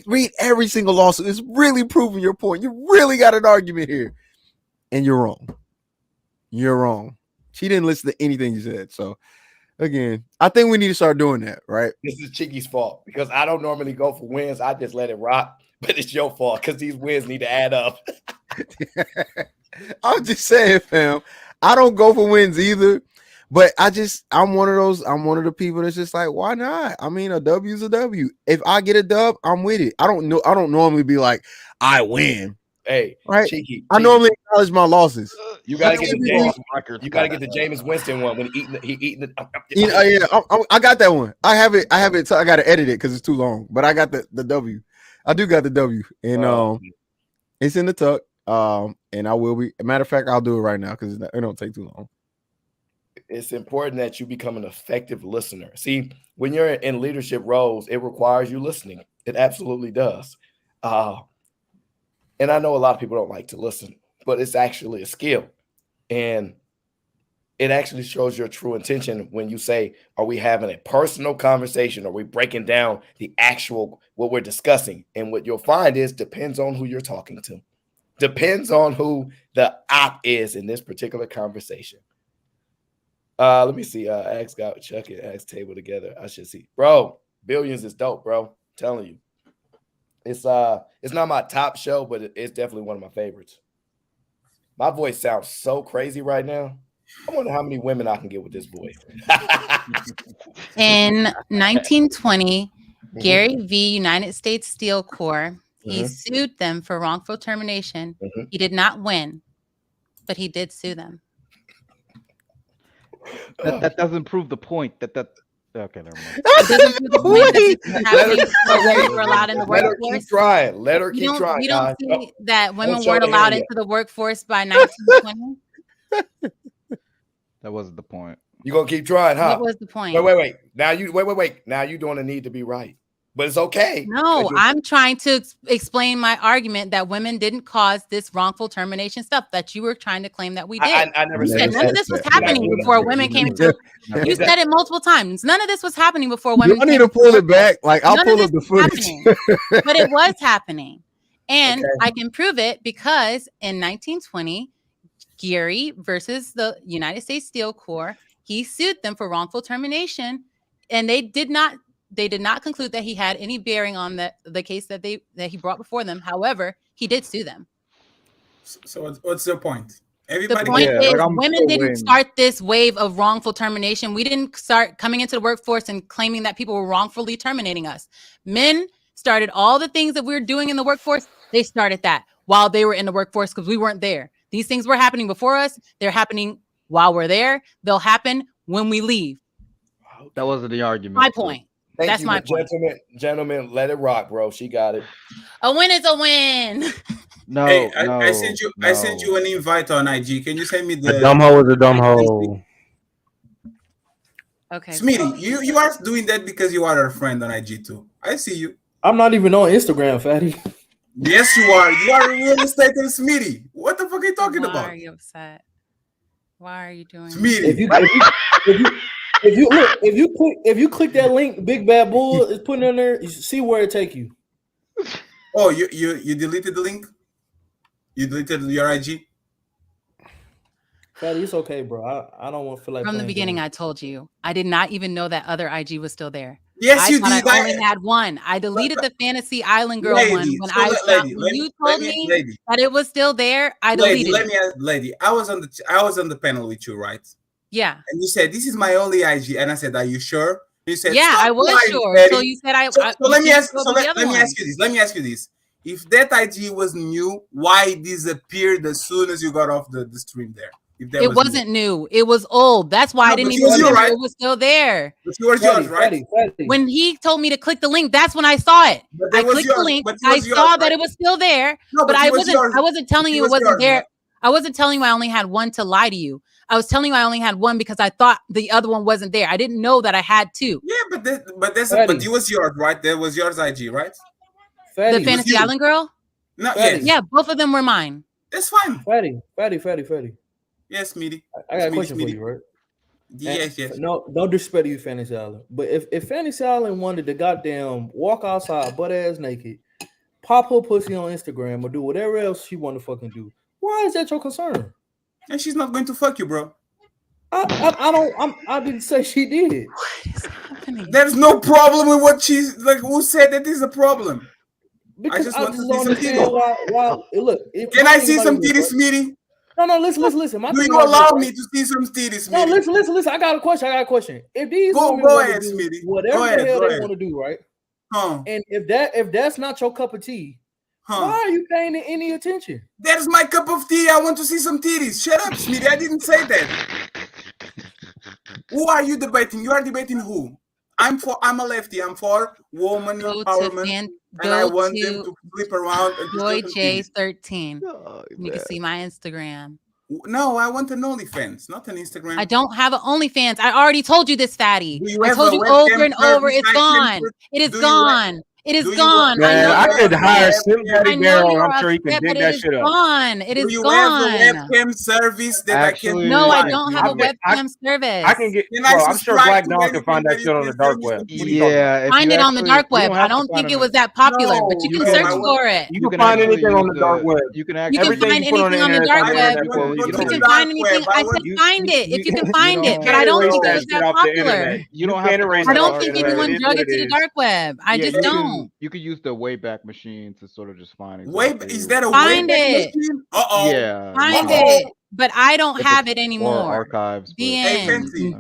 read every single lawsuit. It's really proving your point. You really got an argument here. And you're wrong. You're wrong. She didn't listen to anything you said. So, again, I think we need to start doing that, right? This is Cheeky's fault because I don't normally go for wins. I just let it rock. But it's your fault because these wins need to add up. I'm just saying, fam. I don't go for wins either. But I'm one of the people that's just like, why not? I mean, a W is a W. If I get a dub, I'm with it. I don't normally be like, I win. Hey, right? Cheeky. I normally acknowledge my losses. You gotta get the James. You gotta get the James Winston one when he eating the. I got that one. I have it. So I gotta edit it because it's too long. But I got the W. I do got the W, and it's in the tuck. And I will be. Matter of fact, I'll do it right now because it don't take too long. It's important that you become an effective listener. See, when you're in leadership roles, it requires you listening. It absolutely does. And I know a lot of people don't like to listen, but it's actually a skill. And it actually shows your true intention when you say, are we having a personal conversation? Are we breaking down the actual, what we're discussing? And what you'll find is depends on who you're talking to. Depends on who the op is in this particular conversation. Let me see. Axe got Chuck and Axe table together. I should see. Bro, Billions is dope, bro. I'm telling you. It's not my top show, but it's definitely one of my favorites. My voice sounds so crazy right now. I wonder how many women I can get with this voice. In 1920, Gary V. United States Steel Corps, he sued them for wrongful termination. He did not win, but he did sue them. That doesn't prove the point. Okay, never mind. It doesn't prove the point that this was happening before women were allowed in the Let her workforce. keep trying. Let her keep trying. You don't guys. see that women Don't show weren't the allowed hand into yet. the workforce by 1920? That wasn't the point. You're gonna keep trying, huh? What was the point? Wait. Now you wait. Now you doing a need to be right. But it's okay. No, I'm trying to explain my argument that women didn't cause this wrongful termination stuff that you were trying to claim that we did. I never You said said none of this was that. happening before women came into. You said it multiple times. None of this was happening before women. I need to pull it back. Like I'll pull up the footage. But it was happening, and I can prove it because in 1920, Geary versus the United States Steel Corps, he sued them for wrongful termination, and they did not conclude that he had any bearing on the case that he brought before them. However, he did sue them. So what's the point? Everybody. The point is, women didn't start this wave of wrongful termination. We didn't start coming into the workforce and claiming that people were wrongfully terminating us. Men started all the things that we were doing in the workforce. They started that while they were in the workforce because we weren't there. These things were happening before us. They're happening while we're there. They'll happen when we leave. That wasn't the argument. My point. Thank That's you, my point. Gentlemen, let it rock, bro. She got it. A win is a win. No, hey, I sent you an invite on IG. Can you send me the A dumb hoe is a dumb hoe. Okay. Smitty, you are doing that because you are our friend on IG too. I see you. I'm not even on Instagram, fatty. Yes, you are. You are a real estate and Smitty. What the fuck are you talking about? Why are you upset? Why are you doing Smitty? If you click that link, Big Bad Bull is putting in there. You see where it take you. Oh, you deleted the link? You deleted your IG? Fatty, it's okay, bro. I don't want to feel like From the beginning, I told you. I did not even know that other IG was still there. Yes, you thought did. I only had one. I deleted the Fantasy Island Girl one when you told me that it was still there. I deleted it. Lady, I was on the panel with you, right? Yeah. And you said this is my only IG, and I said, "Are you sure?" You said, "Yeah, I was lying, sure." Betty. So you said, let me ask you this. Let me ask you this. If that IG was new, why it disappeared as soon as you got off the stream there? It wasn't new. It was old. That's why I didn't even remember it was still there. But yours, right? When he told me to click the link, that's when I saw it. I clicked the link. I saw that it was still there, but I wasn't telling you it wasn't there. I wasn't telling you I only had one to lie to you. I was telling you I only had one because I thought the other one wasn't there. I didn't know that I had two. Yeah, but it was yours, right? That was yours IG, right? The Fantasy Island Girl? No, yes. Yeah, both of them were mine. That's fine. Fatty. Yes, Smitty. I got a question for you, right? Yes. No disrespect to you, Fantasy Island. But if Fantasy Island wanted to goddamn walk outside butt ass naked, pop her pussy on Instagram, or do whatever else she want to fucking do, why is that your concern? And she's not going to fuck you, bro. I didn't say she did. What is happening? There's no problem with what she's like. Who said that is a problem? Because I just want to see some titties. Why look, can I see some titties, Smitty? No, listen. Do you allow me to see some titties, Smitty? No, listen. I got a question. If these go ahead, Smitty. Whatever the hell they want to do, right? And if that's not your cup of tea, why are you paying it any attention? That's my cup of tea. I want to see some titties. Shut up, Smitty. I didn't say that. Who are you debating? You are debating who? I'm a lefty. I'm for woman empowerment. and I Go want them to to flip around and to Joy still continue. J13. Oh, You can see my Instagram. No, I want an OnlyFans, not an Instagram. I don't have an OnlyFans. I already told you this, fatty. Do you I have told a you over webcam and over. service It's I can gone. put- It is do you have- gone. It is do you- gone. I Man, know I you're could hire upset. somebody I know Daryl, you and are I'm sure he can upset, dig but it that is shit up. gone. It Do is you gone. have a webcam service that Actually, No, I buy? don't have a webcam service. I can get, Can I bro. I'm sure subscribe Black to Dawn can find that anything shit on the dark web. What are you talking about? if Find you it on the actually- dark you web. don't I have to don't find think it it on- was that popular, but you you can can- search for it. You can find actually anything on use the dark web. You can You actually can Everything find you put on anything the on the internet dark on the web. internet, before you You don't can get- find anything. I said find it if you can find it, but I don't think it was that popular. You don't can't have to erase go I to don't the think dark anyone web. drug it to the dark web. I just don't. You could use the Wayback Machine to sort of just find it. Is that a Find Wayback it. Machine? Uh-oh. Yeah. Find Uh-oh. it. But I don't It's have a- it or anymore. archives. The Hey, end. Fancy,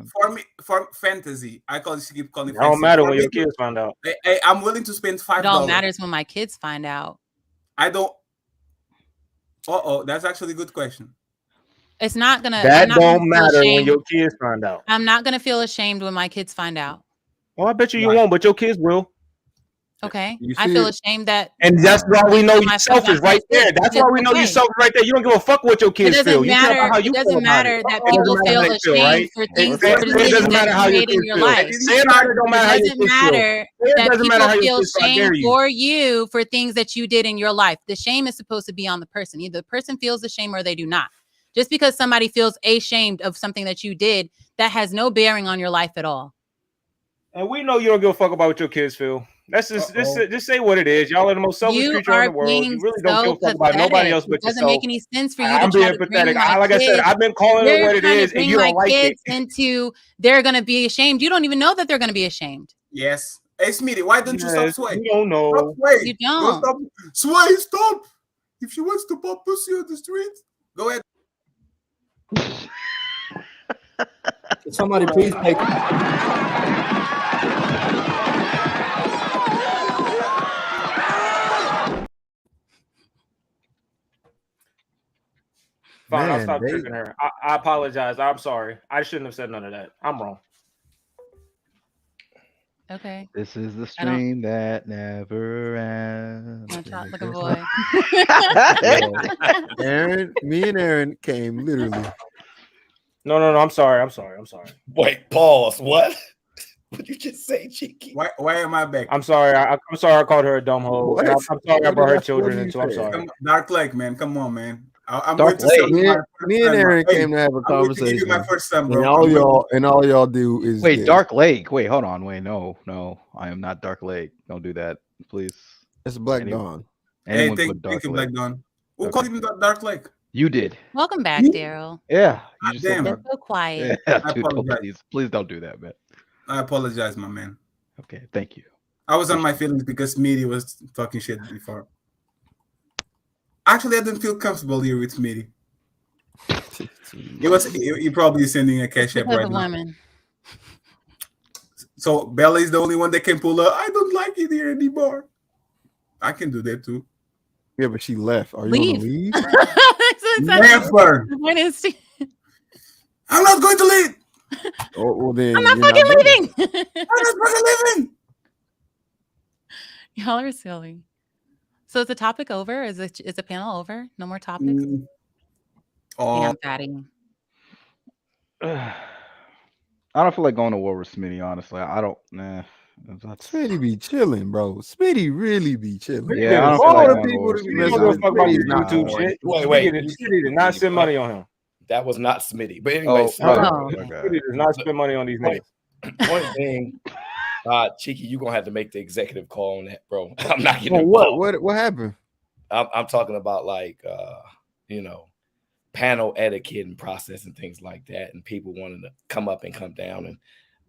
for fantasy, I call she keep calling It don't fancy. matter For when me your to- kids find out. Hey, I'm willing to spend $5. It all matters when my kids find out. I don't. Uh-oh, that's actually a good question. It's not gonna. That I'm not gonna don't feel matter when ashamed. your kids find out. I'm not gonna feel ashamed when my kids find out. Well, I bet you won't, but your kids will. Okay, You I see feel it? ashamed that. And that's why we know my you're selfish right there. That's why we know you're selfish right there. You don't give a fuck what your It kids feel. doesn't You care about matter. how It you feel doesn't about matter it. that It doesn't people matter feel how you feel, ashamed right? for It things, doesn't decisions matter that how you your made in kids your feel. life. Say about it don't matter how It your doesn't kids feel. matter It that doesn't matter people how your feel kids feel. I dare shame you. for you for things that you did in your life. The shame is supposed to be on the person. Either the person feels the shame or they do not. Just because somebody feels ashamed of something that you did, that has no bearing on your life at all. And we know you don't give a fuck about what your kids feel. That's just say what it is. Y'all are the most selfish You creature in are the world. being You really don't so give a fuck about nobody pathetic. else but It doesn't yourself. make any sense for you I'm to try being to bring pathetic. my Like I said, kids. I've been calling it You're what it trying to is, and bring you my don't like it. kids into they're gonna be ashamed. You don't even know that they're gonna be ashamed. Yes. Hey, Smitty, why don't you stop Yes, Sway? you don't know. Stop Sway. You don't. Stop. Sway, stop. If she wants to pop pussy on the street, go ahead. Somebody please take. Fine, I'll Man, stop they- tricking her. I apologize. I'm sorry. I shouldn't have said none of that. I'm wrong. Okay. This is the I don't- stream that never ends. No, child, look a boy. Aaron, me and Aaron came literally. No. I'm sorry. I'm sorry. Wait, pause. What? What did you just say, Cheeky? Why am I back? I'm sorry. I'm sorry. I called her a dumb hoe. What? I'm sorry. I What brought did her I- children what did into. you I'm say? sorry. Come- Dark Lake, man. Come on, man. I'm Dark going to Lake. celebrate Me, my first me and son, Aaron bro. came to have a I'm going to give you conversation. my first son, bro. And I'm all y'all do is Wait, this. Dark Lake. Wait, hold on. Wait, no. I am not Dark Lake. Don't do that, please. It's Black Dawn. Hey, Anyone thank put Dark you, Lake. Black Dawn. Who Okay. called him Dark Lake? You did. Welcome back, Daryl. Yeah. You just said Damn. Dark- You're so quiet. Yeah, I dude, don't, apologize. please don't do that, man. I apologize, my man. Okay, thank you. I was on my feelings because Smitty was talking shit before. Actually, I didn't feel comfortable here with Smitty. He probably is sending a cash app Because right of now. women. So Bella is the only one that can pull up. I don't like it here anymore. I can do that too. Yeah, but she left. Are you Leave. gonna leave? Never. The point is, I'm not going to leave. Oh, well, then I'm not you're fucking there. leaving. I'm not fucking leaving. Y'all are silly. So is the topic over? Is the panel over? No more topics? Oh, Damn, fatty. I don't feel like going to war with Smitty, honestly. I don't. Nah. Smitty be chilling, bro. Smitty really be chilling. Yeah, I don't feel all like the going to people war to with be You Smitty. don't messing give a with fuck about Smitty's this not YouTube going. shit. Wait. Smitty did not spend money on him. That was not Smitty. But anyway, Oh, Smitty does not spend money on these niggas. Point being, Cheeky, you're gonna have to make the executive call on that, bro. I'm not getting Well, involved. what happened? I'm talking about like panel etiquette and process and things like that, and people wanting to come up and come down. And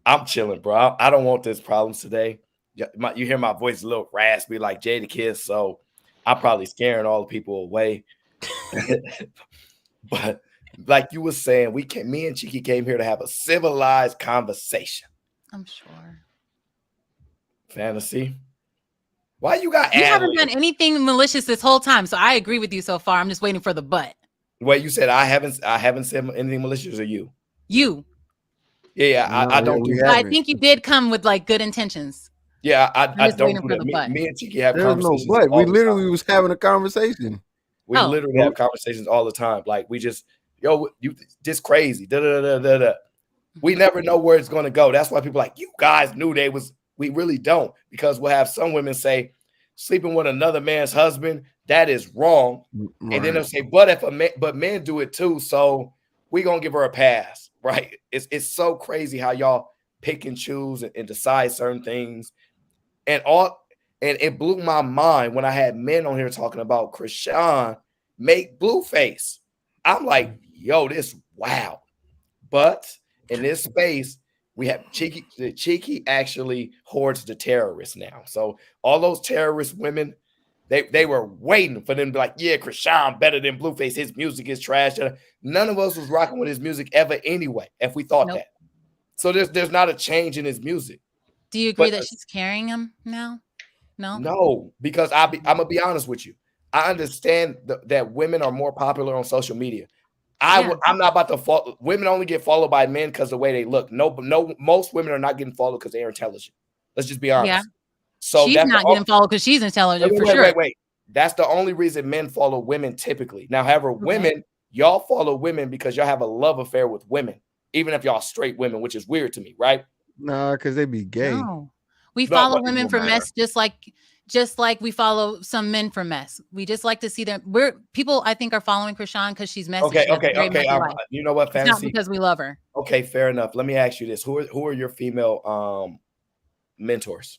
I'm chilling, bro. I don't want this problems today. You hear my voice a little raspy like Jada Kiss, so I'm probably scaring all the people away. But like you were saying, me and Cheeky came here to have a civilized conversation. I'm sure. Fantasy. Why you got You haven't ad-libs? done anything malicious this whole time, so I agree with you so far. I'm just waiting for the but. Wait, you said I haven't said anything malicious, or you? You. Yeah, I don't do But I think you did come with like good intentions. Yeah, I just don't waiting do for that. the butt. Me and Tiki have There's no conversations but. all We the literally time. was having a conversation. We Oh. literally have conversations all the time. Like we just, yo, you just crazy. Da, da, da, da, da. We never know where it's gonna go. That's why people are like, you guys knew they was. We really don't, because we'll have some women say, sleeping with another man's husband, that is wrong. Right. And then they'll say, but if a man, but men do it too, so we gonna give her a pass, right? It's so crazy how y'all pick and choose and decide certain things, and it blew my mind when I had men on here talking about Krishan make Blueface. I'm like, yo, this wow. But in this space, we have Cheeky actually hoards the terrorists now. So all those terrorist women, they were waiting for them to be like, yeah, Krishan better than Blueface. His music is trash. None of us was rocking with his music ever anyway, if we thought that. So there's not a change in his music. Do you agree that she's carrying him now? No. No, because I'm gonna be honest with you. I understand that women are more popular on social media. I'm not about to follow. Women only get followed by men because the way they look. No, most women are not getting followed because they're intelligent. Let's just be honest. Yeah. So she's that's not getting followed because she's intelligent for sure. Wait. That's the only reason men follow women typically. Now, however, women, y'all follow women because y'all have a love affair with women, even if y'all straight women, which is weird to me, right? Nah, because they be gay. No. We follow women for mess just like we follow some men for mess. We just like to see them. People I think are following Krishan because she's messy. Okay. You know what, Fantasy? It's not because we love her. Okay, fair enough. Let me ask you this: Who are your female mentors?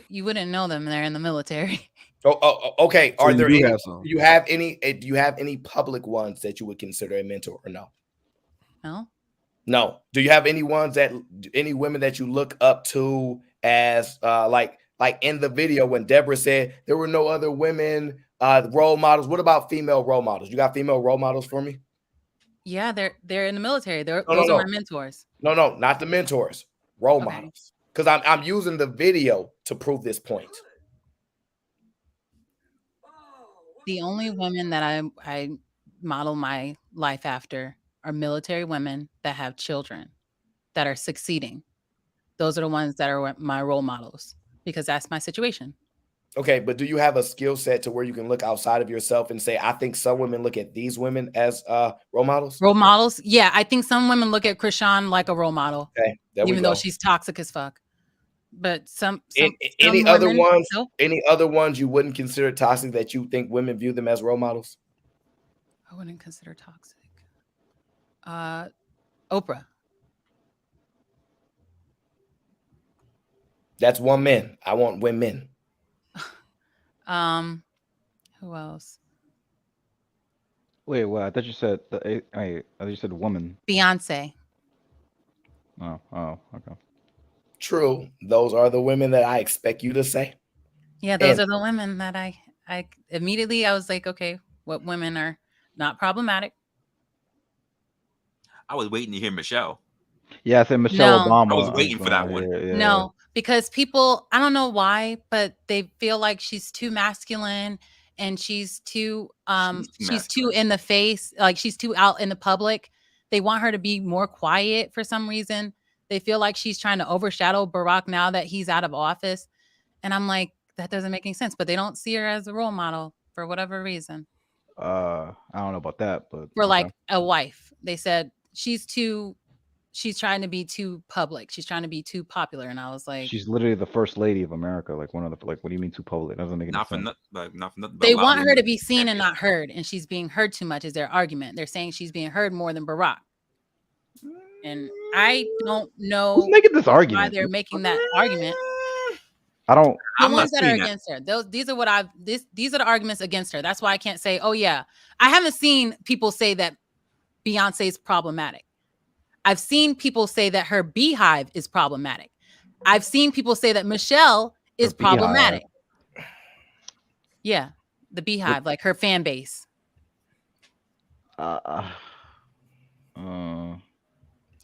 You wouldn't know them. They're in the military. Okay. So Are there any? some. Do you have any public ones that you would consider a mentor or no? No. Do you have any women that you look up to as like in the video when Deborah said there were no other women role models? What about female role models? You got female role models for me? Yeah, they're in the military. Those No. are my mentors. No, not the mentors. Role models. Because I'm using the video to prove this point. The only women that I model my life after are military women that have children that are succeeding. Those are the ones that are my role models because that's my situation. Okay, but do you have a skill set to where you can look outside of yourself and say, I think some women look at these women as role models? Role models? Yeah, I think some women look at Krishan like a role model. Okay, even though she's toxic as fuck. But any other ones? No? Any other ones you wouldn't consider toxic that you think women view them as role models? I wouldn't consider toxic. Oprah. That's one man. I want women. Who else? Wait, what? I thought you said woman. Beyonce. Oh, okay. True. Those are the women that I expect you to say. Yeah, those are the women that I immediately I was like, okay, what women are not problematic? I was waiting to hear Michelle. Yeah, I said Michelle Obama. I was waiting for that one. Yeah. No, because people, I don't know why, but they feel like she's too masculine and she's too in the face, like she's too out in the public. They want her to be more quiet for some reason. They feel like she's trying to overshadow Barack now that he's out of office. And I'm like, that doesn't make any sense. But they don't see her as a role model for whatever reason. I don't know about that, but for like a wife, they said she's trying to be too public. She's trying to be too popular. And I was like, she's literally the first lady of America. Like one of the, what do you mean too public? That doesn't make any sense. Not for nothing. They want her to be seen and not heard. And she's being heard too much is their argument. They're saying she's being heard more than Barack. And I don't know who's making this argument. why they're making that argument. I don't. The ones that are against her. These are the arguments against her. That's why I can't say, oh yeah. I haven't seen people say that Beyonce is problematic. I've seen people say that her beehive is problematic. I've seen people say that Michelle is problematic. Yeah, the beehive, like her fan base.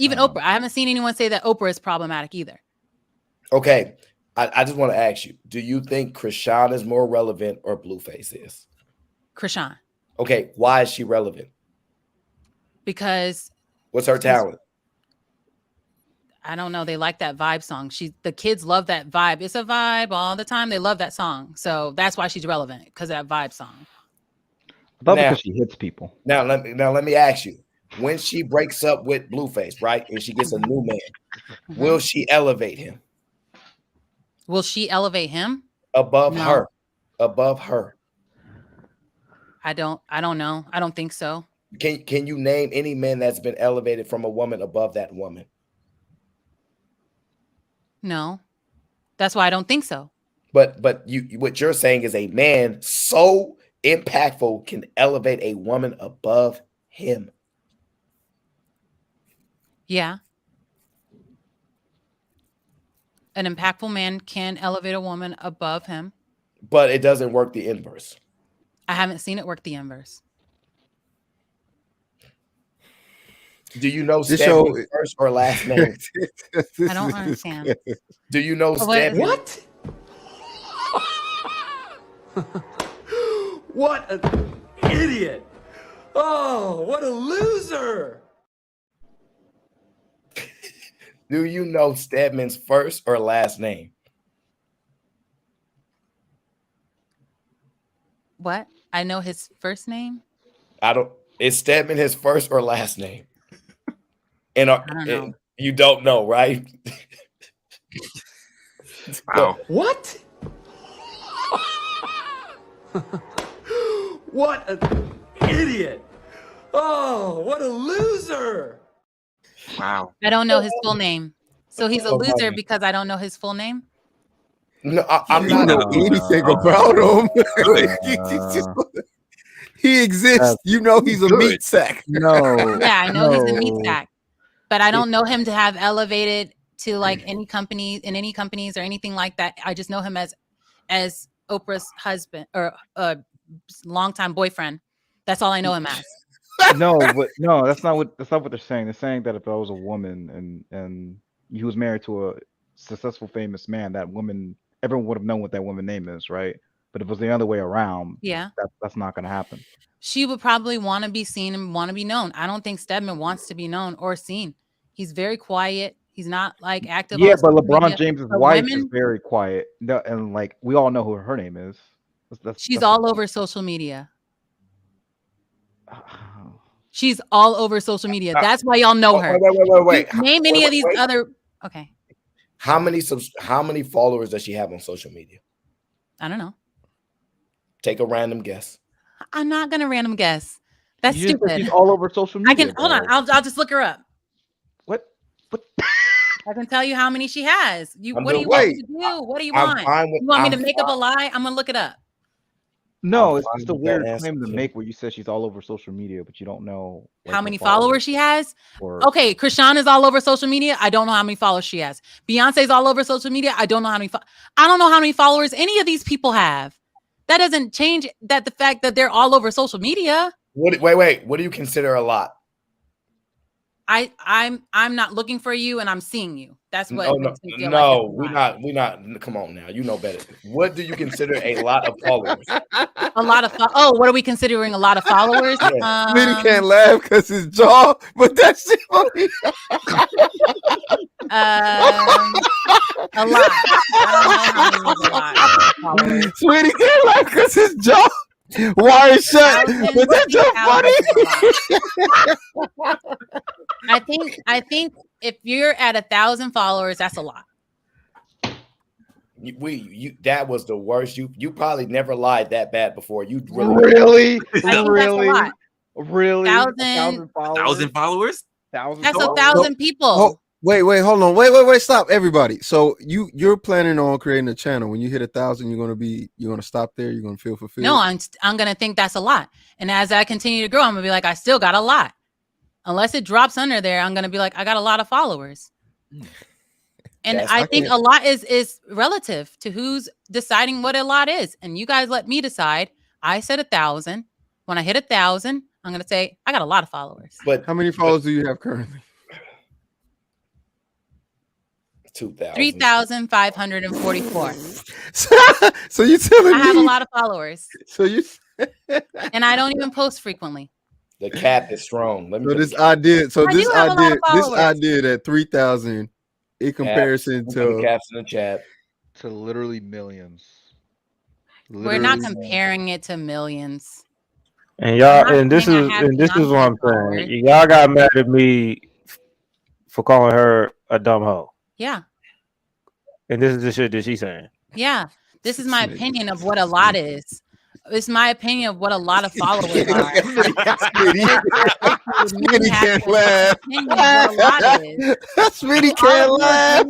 Even Oprah. I haven't seen anyone say that Oprah is problematic either. Okay. I just want to ask you, do you think Krishan is more relevant or Blueface is? Krishan. Okay. Why is she relevant? Because what's her talent? I don't know. They like that vibe song. The kids love that vibe. It's a vibe all the time. They love that song. So that's why she's relevant, because of that vibe song. Probably because she hits people. Now let me ask you. When she breaks up with Blueface, right, and she gets a new man, will she elevate him? Will she elevate him? Above No. her. Above her. I don't know. I don't think so. Can you name any man that's been elevated from a woman above that woman? No. That's why I don't think so. But what you're saying is a man so impactful can elevate a woman above him. Yeah. An impactful man can elevate a woman above him. But it doesn't work the inverse. I haven't seen it work the inverse. Do you know Stephanie's first or last name? I don't understand. Do you know Stephanie? What? What an idiot! Oh, what a loser! Do you know Stedman's first or last name? What? I know his first name. Is Stedman his first or last name? And I don't know. You don't know, right? Wow. What? What an idiot! Oh, what a loser! Wow. I don't know his full name. So he's a loser because I don't know his full name? No, I'm not know anything about him. He exists. You know he's a meat sack. No. Yeah, I know he's a meat sack. But I don't know him to have elevated to like any company in any companies or anything like that. I just know him as Oprah's husband or longtime boyfriend. That's all I know him as. No, that's not what they're saying. They're saying that if I was a woman and he was married to a successful, famous man, that woman, everyone would have known what that woman's name is, right? But if it was the other way around, Yeah, that's not going to happen. She would probably want to be seen and want to be known. I don't think Stedman wants to be known or seen. He's very quiet. He's not like active. Yeah, on but social LeBron media. James's For wife is women, very quiet, and like we all know who her name is. she's all over social media. She's all over social media. That's why y'all know her. Wait. Name any of these other. Okay, How many followers does she have on social media? I don't know. Take a random guess. I'm not gonna random guess. That's You just said stupid. she's all over social media. I can hold on. I'll just look her up. What? I can tell you how many she has. What do you want me to do? What do you I'm want? fine with- You want me to I'm make up a lie? I'm gonna look it up. No, I'm it's fine just a with that weird answer, claim to too. make where you said she's all over social media, but you don't know like, How her many followers she has? or- Okay, Krishan is all over social media. I don't know how many followers she has. Beyonce's all over social media. I don't know how many. I don't know how many followers any of these people have. That doesn't change the fact that they're all over social media. Wait. What do you consider a lot? I'm not looking for you, and I'm seeing you. That's what makes me feel No, like it's we're not. Come on now, you know better. What do you consider a lot of followers? a lot of. What are we considering a lot of followers? Smitty can't laugh because his jaw, but that's funny. A lot. I don't know how many is a lot. Followers. Smitty can't laugh because his jaw wire shut. But that's so funny. I think if you're at 1,000 followers, that's a lot. That was the worst. You probably never lied that bad before. You Really? Really? That's a lot. Really? 1,000 1,000 followers? That's 1,000 people. Oh, wait, hold on. Wait, stop, everybody. So you're planning on creating a channel. When you hit 1,000, you're gonna stop there, you're gonna feel fulfilled. No, I'm gonna think that's a lot. And as I continue to grow, I'm gonna be like, I still got a lot. Unless it drops under there, I'm gonna be like, I got a lot of followers. And I think a lot is relative to who's deciding what a lot is. And you guys let me decide. I said 1,000. When I hit 1,000, I'm gonna say I got a lot of followers. But how many followers do you have currently? 2,000. 3,544. So you telling me I have a lot of followers. So you and I don't even post frequently. The cap is strong. Let me So this idea at 3,000, in comparison Put the to caps in the chat. To literally millions. We're not Literally comparing it to millions. And I'm y'all, not and this saying I is have and this is what Beyonce I'm followers. saying. Y'all got mad at me for calling her a dumb hoe, Yeah. and this is the shit that she's saying. Yeah. This is my opinion of what a lot is. It's my opinion of what a lot of followers are. Smitty can't laugh. Smitty can't laugh.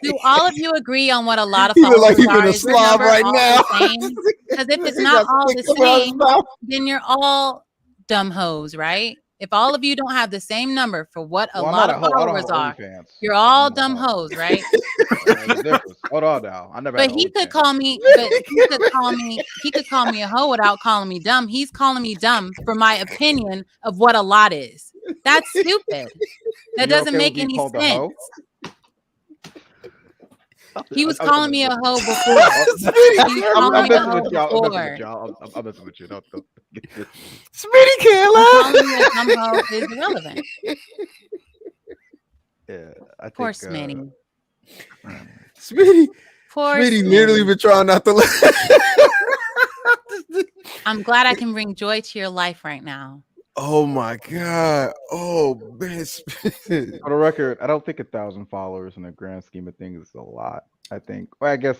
Do all of you agree on what a lot of He look followers like he are? finna Is your slob number right all now. the same? Because if it's He not got all spit the coming out his same, mouth. then you're all dumb hoes, right? If all of you don't have the same number for what a Well, I'm lot not of a hoe. I don't followers have are, OnlyFans. you're all dumb hoes, right? There's a difference. Hold on now. I never had But an he could call me, he could call me a hoe without calling me dumb. He's calling me dumb for my opinion of what a lot is. That's stupid. That You're doesn't okay with make being any called a sense. hoe? He was I'm calling me a hoe before. He was I'm calling me a messing hoe with y'all. I'm messing before. with y'all. I'm messing with you. Don't get this. Smitty can't laugh. Calling me a dumb hoe is irrelevant. Yeah, I Poor think Smitty. Smitty, Poor Smitty literally Smitty. been trying not to laugh. I'm glad I can bring joy to your life right now. Oh my god. Oh man. For the record, I don't think 1,000 followers in the grand scheme of things is a lot. I think. Well, I guess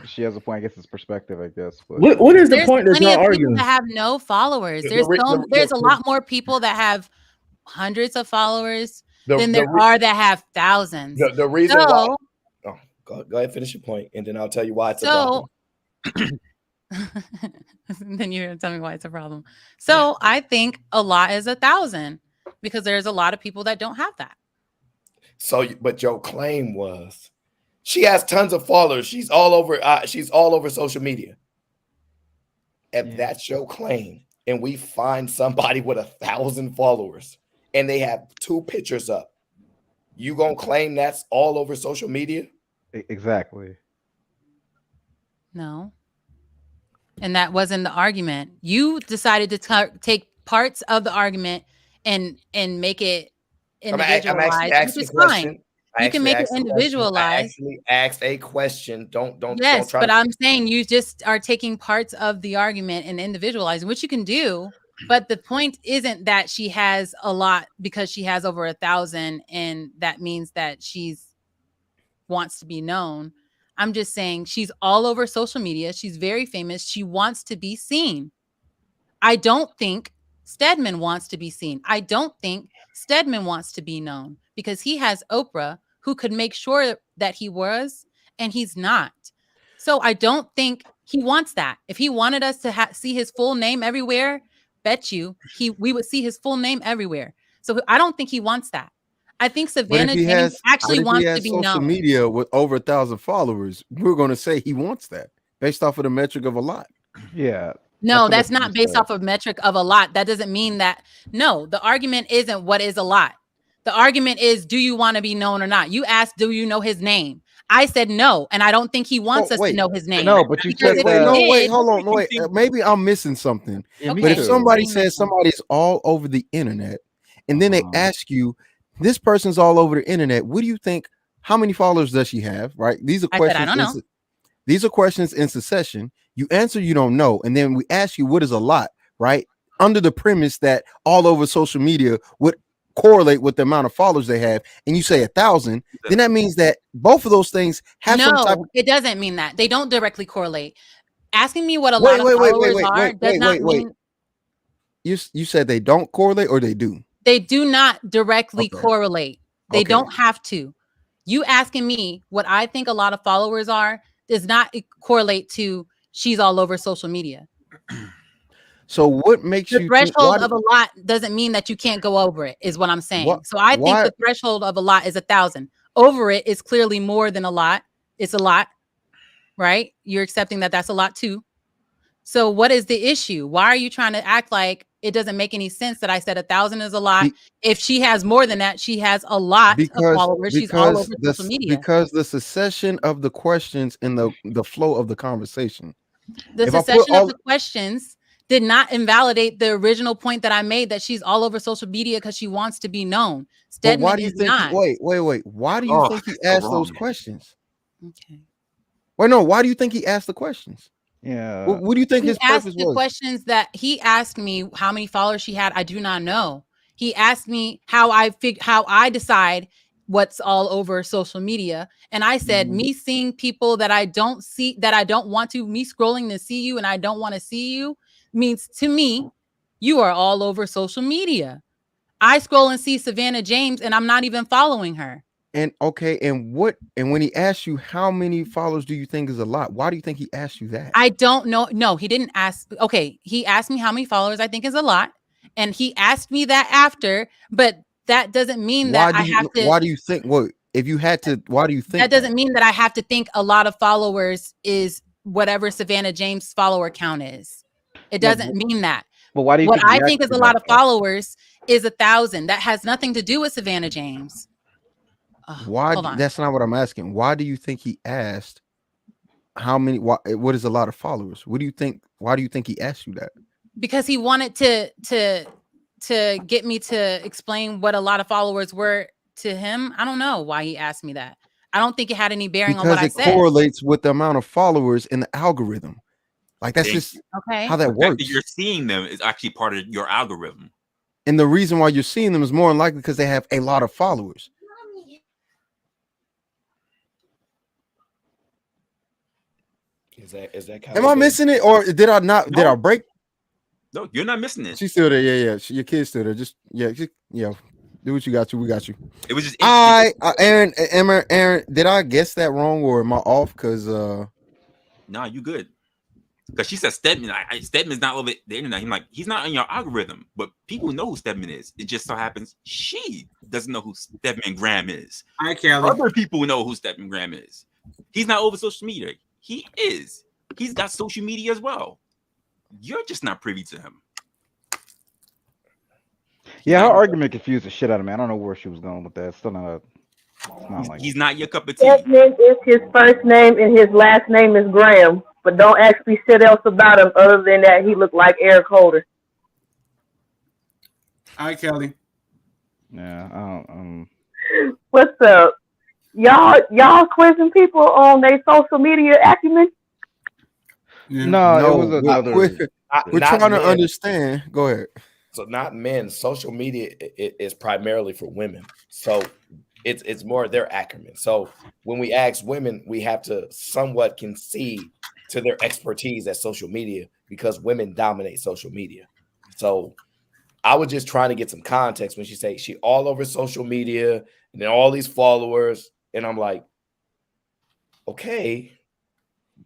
she has a point. I guess it's perspective. I guess. But What is the There's point that plenty y'all of people arguing? that have no followers. There's a lot more people that have hundreds of followers than there are that have thousands. The reason why. Oh, go ahead, finish your point, and then I'll tell you why it's a problem. Then you're gonna tell me why it's a problem. So I think a lot is 1,000 because there's a lot of people that don't have that. So, but your claim was she has tons of followers. She's all over. She's all over social media. If that's your claim, and we find somebody with 1,000 followers, and they have 2 pictures up, you gonna claim that's all over social media? Exactly. No. And that wasn't the argument. You decided to take parts of the argument and make it individualized, which is fine. You can make it individualized. I actually asked a question. Don't Yes, try but to. I'm saying you just are taking parts of the argument and individualizing, which you can do. But the point isn't that she has a lot because she has over 1,000, and that means that she's wants to be known. I'm just saying she's all over social media. She's very famous. She wants to be seen. I don't think Stedman wants to be seen. I don't think Stedman wants to be known because he has Oprah who could make sure that he was, and he's not. So I don't think he wants that. If he wanted us to see his full name everywhere, bet you we would see his full name everywhere. So I don't think he wants that. I think Savannah James actually wants to be social known. media with over 1,000 followers, we're going to say he wants that based off of the metric of a lot. Yeah. No, that's not based off of metric of a lot. That doesn't mean that. No, the argument isn't what is a lot. The argument is, do you want to be known or not? You asked, do you know his name? I said no, and I don't think he wants us to know his name. No, but you said Hold on. Maybe I'm missing something. Yeah, but if somebody says somebody's all over the internet, and then they ask you, this person's all over the internet, what do you think? How many followers does she have? Right? These are questions. I don't know. These are questions in succession. You answer, you don't know, and then we ask you, what is a lot? Right? Under the premise that all over social media would correlate with the amount of followers they have, and you say 1,000, then that means that both of those things have some type of. It doesn't mean that. They don't directly correlate. Asking me what a lot of followers are does not mean. You said they don't correlate, or they do? They do not directly correlate. They don't have to. You asking me what I think a lot of followers are does not correlate to she's all over social media. So what makes the threshold of a lot doesn't mean that you can't go over it, is what I'm saying. So I think the threshold of a lot is 1,000. Over it is clearly more than a lot. It's a lot, right? You're accepting that that's a lot too. So what is the issue? Why are you trying to act like it doesn't make any sense that I said 1,000 is a lot? If she has more than that, she has a lot of followers. She's all over social media. Because the succession of the questions in the flow of the conversation. The succession of the questions did not invalidate the original point that I made, that she's all over social media because she wants to be known. But why Stedman do you is think? not. Wait. Why do you think he so asked those wrong. questions? Okay. Wait, no. Why do you think he asked the questions? Yeah. What do you think He his asked purpose the was? questions that he asked me how many followers she had. I do not know. He asked me how I decide what's all over social media. And I said, me seeing people that I don't see, that I don't want to, me scrolling to see you and I don't want to see you, means to me, you are all over social media. I scroll and see Savannah James and I'm not even following her. And okay, and when he asked you how many followers do you think is a lot? Why do you think he asked you that? I don't know. No, he didn't ask. Okay, he asked me how many followers I think is a lot. And he asked me that after, but that doesn't mean that I have to. Why do you think? What if you had to? Why do you think That doesn't mean that I have to think a lot of followers is whatever Savannah James' follower count is. It No, doesn't mean that. but why do you What think he I asked think is you a that, lot of though? followers is 1,000. That has nothing to do with Savannah James. Why? Hold on. That's not what I'm asking. Why do you think he asked how many? What is a lot of followers? What do you think? Why do you think he asked you that? Because he wanted to get me to explain what a lot of followers were to him. I don't know why he asked me that. I don't think it had any bearing on what Because I it said. correlates with the amount of followers in the algorithm. Like that's just Okay. how that The fact works. that you're seeing them is actually part of your algorithm. And the reason why you're seeing them is more than likely because they have a lot of followers. Is that kind Am I missing it, or did I not? Did I break? No, you're not missing it. She's still there. Yeah. Your kid's still there. Just do what you got to. We got you. It was just Aaron, did I guess that wrong or am I off? Because no, you good. Because she said Stedman. Stedman's not over the internet. He's not on your algorithm, but people know who Stedman is. It just so happens she doesn't know who Stedman Graham is. Hi, Kelly. Other people know who Stedman Graham is. He's not over social media. He is. He's got social media as well. You're just not privy to him. Yeah, her argument confused the shit out of me. I don't know where she was going with that. It's still not. He's not your cup of tea. Stedman is his first name and his last name is Graham. But don't ask me shit else about him other than that he looked like Eric Holder. Hi, Kelly. Yeah. What's up? Y'all quizzing people on their social media acumen? No, it was another. We're trying to understand. Go ahead. So not men. Social media is primarily for women. So it's more their acumen. So when we ask women, we have to somewhat concede to their expertise at social media because women dominate social media. So I was just trying to get some context when she say she all over social media and then all these followers. And I'm like, okay,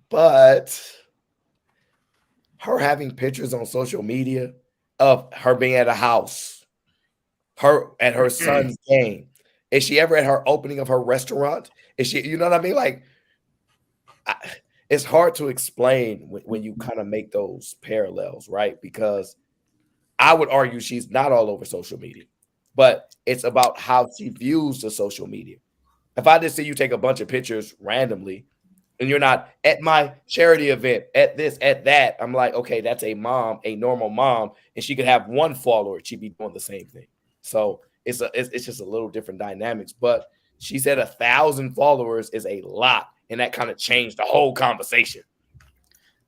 but her having pictures on social media of her being at a house, her at her son's game. Is she ever at her opening of her restaurant? Is she, you know what I mean? Like, it's hard to explain when you kind of make those parallels, right? Because I would argue she's not all over social media, but it's about how she views the social media. If I just see you take a bunch of pictures randomly and you're not at my charity event, at this, at that, I'm like, okay, that's a mom, a normal mom, and she could have one follower, she'd be doing the same thing. So it's just a little different dynamics. But she said 1,000 followers is a lot, and that kind of changed the whole conversation.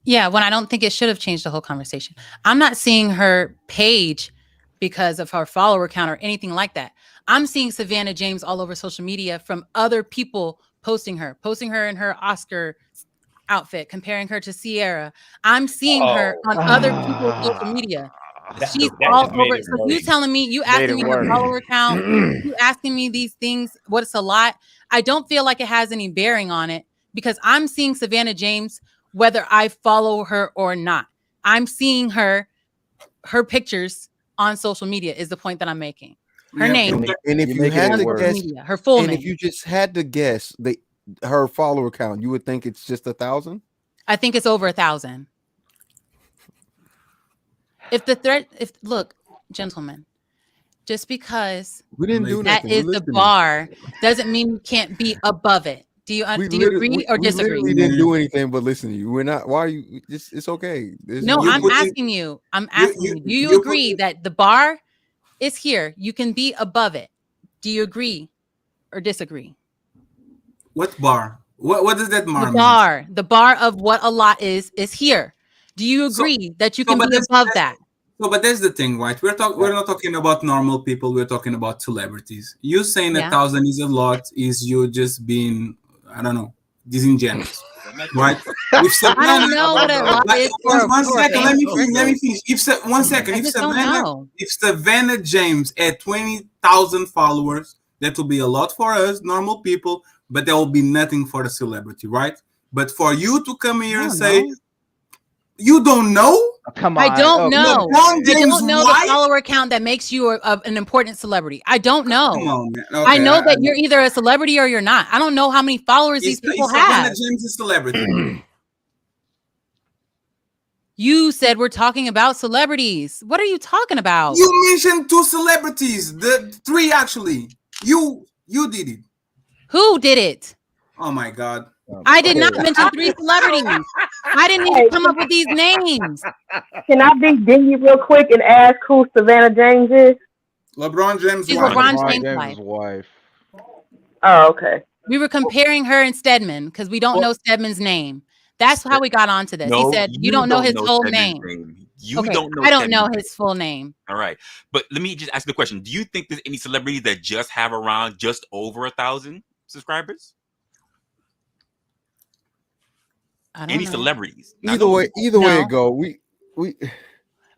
Yeah, when I don't think it should have changed the whole conversation. I'm not seeing her page because of her follower count or anything like that. I'm seeing Savannah James all over social media from other people posting her in her Oscar outfit, comparing her to Sierra. I'm seeing her on other people's social media. She's all over. So you telling me, you asking me her follower count, you asking me these things, what it's a lot. I don't feel like it has any bearing on it because I'm seeing Savannah James whether I follow her or not. I'm seeing her pictures on social media is the point that I'm making. Her name. And if you had to guess, media, her full and name. if you just had to guess her follower count, you would think it's just 1,000? I think it's over 1,000. Look, gentlemen, just because we didn't do that nothing. is the bar doesn't mean you can't be above it. Do you agree or we disagree? literally didn't do anything but listen to you. We're not. Why are you? It's okay. No, I'm asking you. I'm asking you. Do you agree that the bar is here? You can be above it. Do you agree or disagree? What bar? What does that bar mean? The bar of what a lot is here. Do you agree that you can be above that? So, but that's the thing, right? We're not talking about normal people. We're talking about celebrities. You saying 1,000 is a lot is you just being, I don't know, disingenuous, right? If Savannah, I don't know what a lot is for one a second, famous let me person. finish. I just don't know. If Savannah James had 20,000 followers, that will be a lot for us, normal people, but there will be nothing for the celebrity, right? But for you to come here and say, you don't know? Come on. I don't know. LeBron I James' don't know wife? the follower count that makes you an important celebrity. I don't know. Come on, man. I Okay, know that you're either a celebrity or you're not. I don't know how many followers these people have. Savannah James is a celebrity. You said we're talking about celebrities. What are you talking about? You mentioned 2 celebrities, the 3 actually. You did it. Who did it? Oh my God. I did not mention 3 celebrities. I didn't even come up with these names. Can I be dingy real quick and ask who Savannah James is? LeBron James' She's wife. LeBron James' wife. Oh, okay. We were comparing her and Stedman because we don't know Stedman's name. That's how we got onto this. No, He said, you don't know his whole name. You Okay, don't know. I don't know Stedman's his full name. All right. But let me just ask the question. Do you think there's any celebrities that just have around just over 1,000 subscribers? Any celebrities? Either way it go. We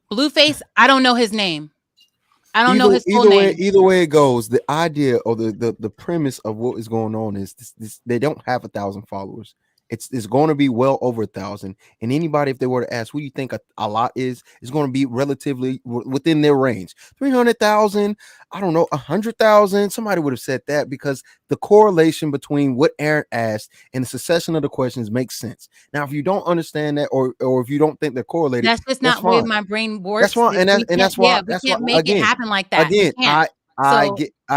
Blueface, I don't know his name. I don't know his full name. Either way it goes, the idea or the premise of what is going on is this they don't have 1,000 followers. It's going to be well over 1,000. And anybody, if they were to ask what do you think a lot is going to be relatively within their range. 300,000, I don't know, 100,000. Somebody would have said that because the correlation between what Aaron asked and the succession of the questions makes sense. Now, if you don't understand that or if you don't think they're correlated, That's just not where my brain works. That's fine, and that's why we can't make it happen like that. Again, I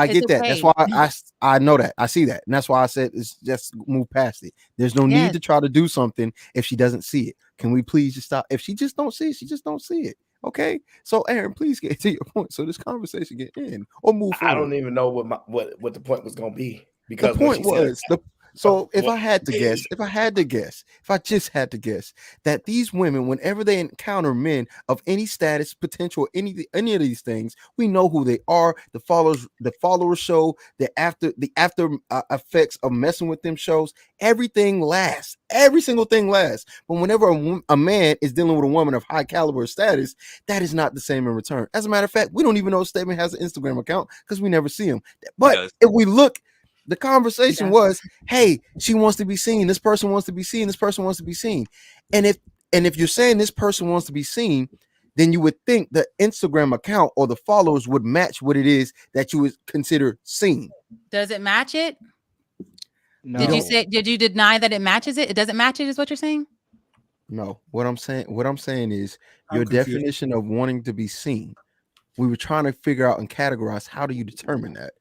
get that. Okay. That's why I know that. I see that. And that's why I said it's just move past it. There's no need to try to do something if she doesn't see it. Can we please just stop? If she just don't see it, she just don't see it. Okay. So Aaron, please get to your point. So this conversation get in or move forward. I don't even know what the point was gonna be because the point was if I just had to guess that these women, whenever they encounter men of any status, potential, any of these things, we know who they are. The followers show the after effects of messing with them shows. Everything lasts. Every single thing lasts. But whenever a man is dealing with a woman of high caliber status, that is not the same in return. As a matter of fact, we don't even know if Stedman has an Instagram account because we never see him. But if we look. The conversation was, hey, she wants to be seen. This person wants to be seen. This person wants to be seen. And if you're saying this person wants to be seen, then you would think the Instagram account or the followers would match what it is that you would consider seen. Does it match it? No. Did you deny that it matches it? It doesn't match it, is what you're saying? No. What I'm saying is your definition of wanting to be seen. We were trying to figure out and categorize how do you determine that.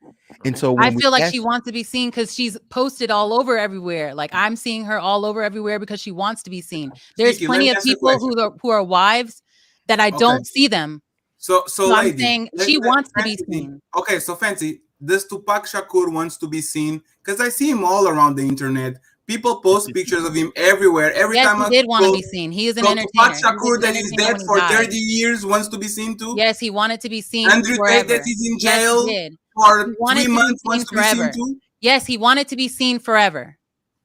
And so when I feel like she wants to be seen because she's posted all over everywhere. Like I'm seeing her all over everywhere because she wants to be seen. There's plenty of people who are wives that I don't see them. So I'm saying she wants to be seen. Okay, so Fancy, does Tupac Shakur wants to be seen? Because I see him all around the internet. People post pictures of him everywhere. Every time he did want to be seen. He is an entertainer. Tupac Shakur that is dead for 30 years wants to be seen too. Yes, he wanted to be seen. Andrew Tate that is in jail for 3 months wants to be seen too. Yes, he wanted to be seen forever.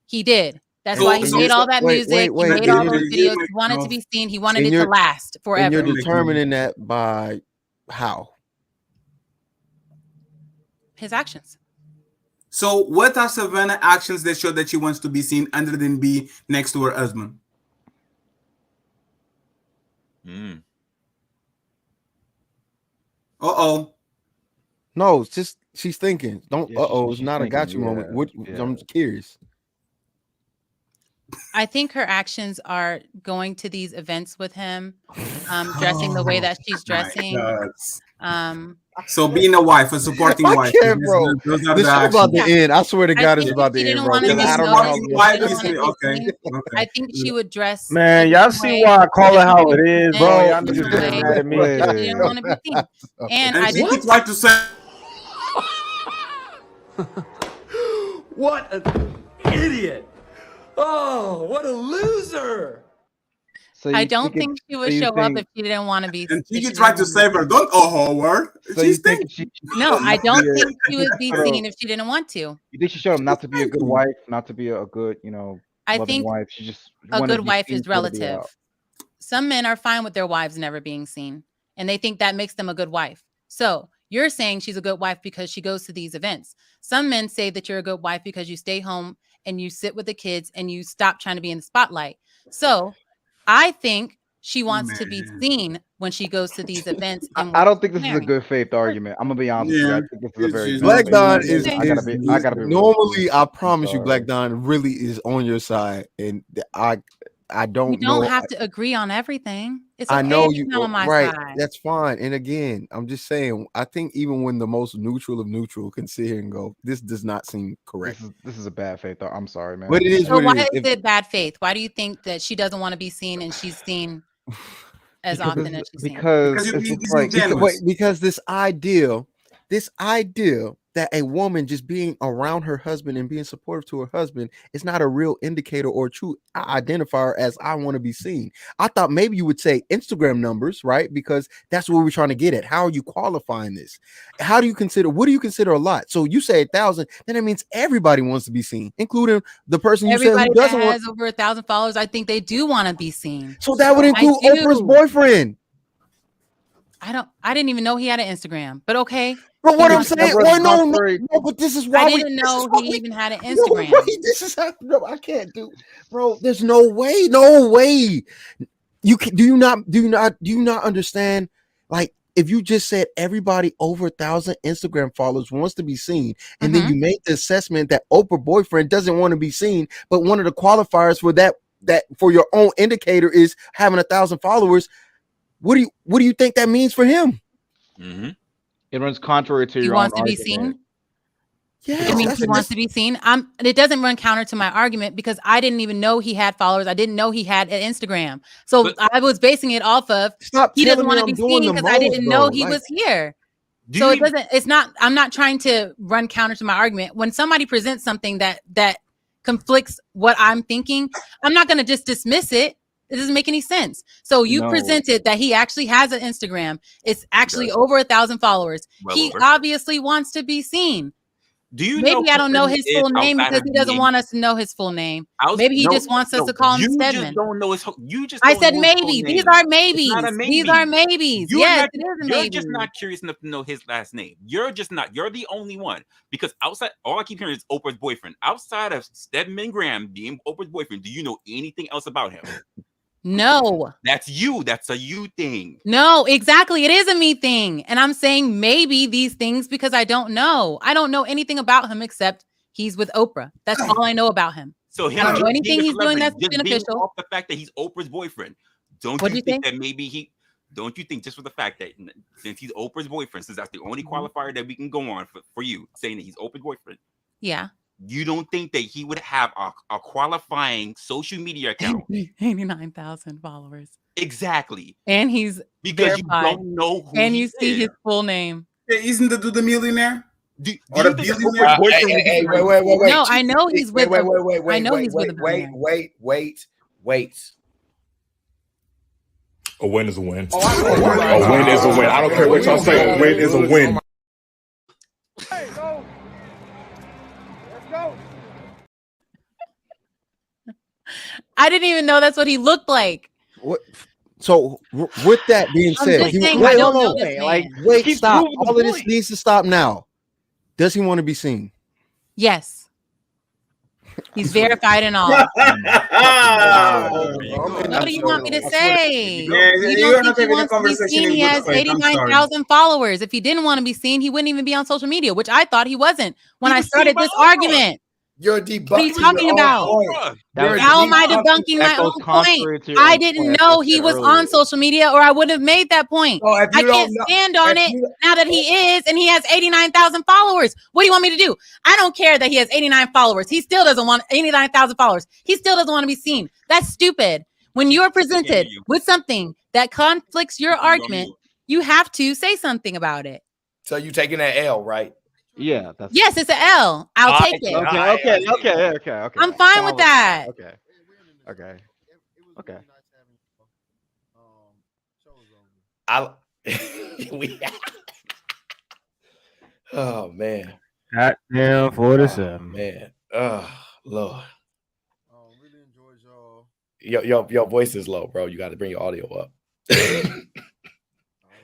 He did. That's why he made all that music. He made all those videos. He wanted to be seen. He wanted it to last forever. And you're determining that by how? His actions. So what are Savannah actions that show that she wants to be seen other than be next to her husband? Uh-oh. No, it's just she's thinking. Don't Yeah, it's not a got you moment. I'm curious. I think her actions are going to these events with him, dressing the way that she's dressing. So being a wife, a supporting wife. I can't, bro. Those are The the show about to actions. end. I swear to God, it's think about if she to end, didn't bro. want to Because be I don't know how noticed, we if she didn't want to be Okay. seen, I think she would dress. Man, a y'all different see way. why I call She it how would it is, present bro. a Y'all niggas different getting way mad at me. if she didn't want to be seen. And I she did. tried to say. What an idiot! Oh, what a loser! So I you don't think think she so would you show up think if she didn't want to be. And if she she tried didn't to wanna be save her. seen. Don't owe her. so you She's think thinking. No, I don't be a- think she would be showed up- seen if she didn't want to. You think she showed him not to be a good wife, not to be a good, I loving think wife. She just a wanted to good be wife seen is for her to be out. relative. Some men are fine with their wives never being seen, and they think that makes them a good wife. So you're saying she's a good wife because she goes to these events. Some men say that you're a good wife because you stay home and you sit with the kids and you stop trying to be in the spotlight. So I think she wants to be seen when she goes to these events. And I don't think this is a married. good faith argument. I'm gonna be honest with you. I think this is a very bad Black faith Don argument. is, I gotta be real with you. normally. I promise you, sorry. Black Don really is on your side, and I You don't don't know. have to agree on everything. It's I okay know if you you're not on my right. side. That's fine. And again, I'm just saying. I think even when the most neutral of neutral can sit here and go, this does not seem correct. This is a bad faith. I'm sorry, man. But it is So what why it is. is it bad faith? Why do you think that she doesn't want to be seen and she's seen as often as she's seen? Because you're it's being just like disingenuous. because this idea that a woman just being around her husband and being supportive to her husband is not a real indicator or true identifier as I want to be seen. I thought maybe you would say Instagram numbers, right? Because that's what we're trying to get at. How are you qualifying this? What do you consider a lot? So you say 1,000, then that means everybody wants to be seen, including the person you said Everybody who that doesn't want. has over 1,000 followers, I think they do want to be seen. So that would include I Oprah's do. boyfriend. I didn't even know he had an Instagram, but okay. But what I'm He saying, wants- no, but this is why I didn't know he even had an No Instagram. way, this is how, no, I can't do, bro. There's no way. You can, do you not understand? Like, if you just said everybody over 1,000 Instagram followers wants to be seen, and then you make the assessment that Oprah boyfriend doesn't want to be seen, but one of the qualifiers for that for your own indicator is having 1,000 followers. What do you think that means for him? It runs contrary to He your wants own to be argument. seen. Yes, It means he wants to be seen. It doesn't run counter to my argument because I didn't even know he had followers. I didn't know he had an Instagram. So I was basing it off of he doesn't want to be seen because I didn't know he was here. So I'm not trying to run counter to my argument. When somebody presents something that conflicts what I'm thinking, I'm not going to just dismiss it. It doesn't make any sense. So you presented that he actually has an Instagram. It's actually over 1,000 followers. He obviously wants to be seen. Do you Maybe know I don't know who his he full is name outside because of he doesn't being- want us to know his full name. Maybe he just wants us to call him You Stedman. just don't know his. You just. I don't said know his full maybe. These name. are It's maybes. not a These maybe. are maybes. You're Yes, not- it is a You're maybe. just not curious enough to know his last name. You're just not. You're the only one because outside, all I keep hearing is Oprah's boyfriend. Outside of Stedman Graham being Oprah's boyfriend, do you know anything else about him? No. That's you. That's a you thing. No, exactly. It is a me thing. And I'm saying maybe these things because I don't know. I don't know anything about him except he's with Oprah. That's all I know about him. So I him don't know just anything being a he's doing celebrity, that's just being beneficial. off the fact that he's Oprah's boyfriend. Don't What'd you you think say? that maybe he? Don't you think just for the fact that since he's Oprah's boyfriend, since that's the only qualifier that we can go on for you saying that he's Oprah's boyfriend, Yeah. you don't think that he would have a qualifying social media account? 89,000 followers. Exactly. And he's Because verified. you don't know who and he you see is. his full name. Isn't the dude the millionaire? you Or the think billionaire? Wait. No, I know he's with I know he's with a billionaire. Wait. A win is a win. A win is a win. I don't care what y'all say. A win is a win. I didn't even know that's what he looked like. What? So with that being I'm said, just saying, I don't know this man. wait, stop. All of this needs to stop now. Does he want to be seen? Yes. He's verified and all. What do you want me to say? You don't think he wants to be seen? He has 89,000 followers. If he didn't want to be seen, he wouldn't even be on social media, which I thought he wasn't when I started this argument. You're debunking. What are you talking about? How am I debunking my own point? I didn't know he was on social media, or I wouldn't have made that point. So if I you can't don't know- stand on if it you- now that he is, and he has 89,000 followers. What do you want me to do? I don't care that he has 89 followers. He still doesn't want 89,000 followers. He still doesn't want to be seen. That's stupid. When you're presented with something that conflicts your argument, you have to say something about it. So you taking that L, right? Yeah. That's Yes, it's an L. I'll take it. Okay. I'm fine with that. Okay. Oh man. Goddamn 47. Man. Oh Lord. Your voice is low, bro. You got to bring your audio up.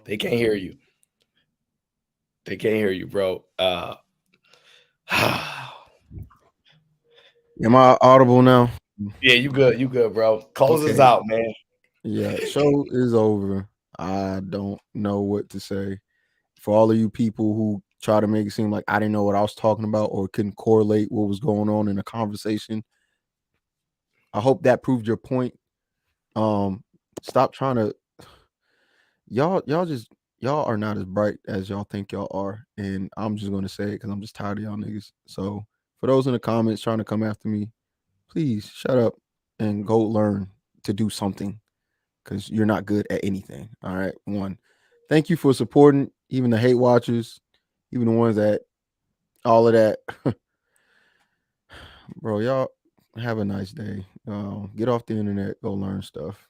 They can't hear you. They can't hear you, bro. Am I audible now? Yeah, you good. You good, bro. Close us Okay. out, man. Yeah, show is over. I don't know what to say. For all of you people who try to make it seem like I didn't know what I was talking about or couldn't correlate what was going on in a conversation, I hope that proved your point. Stop trying to y'all are not as bright as y'all think y'all are, and I'm just gonna say it because I'm just tired of y'all niggas. So for those in the comments trying to come after me, please shut up and go learn to do something, because you're not good at anything. All right. One, thank you for supporting even the hate watchers, even the ones that all of that. Bro, y'all have a nice day. Get off the internet, go learn stuff.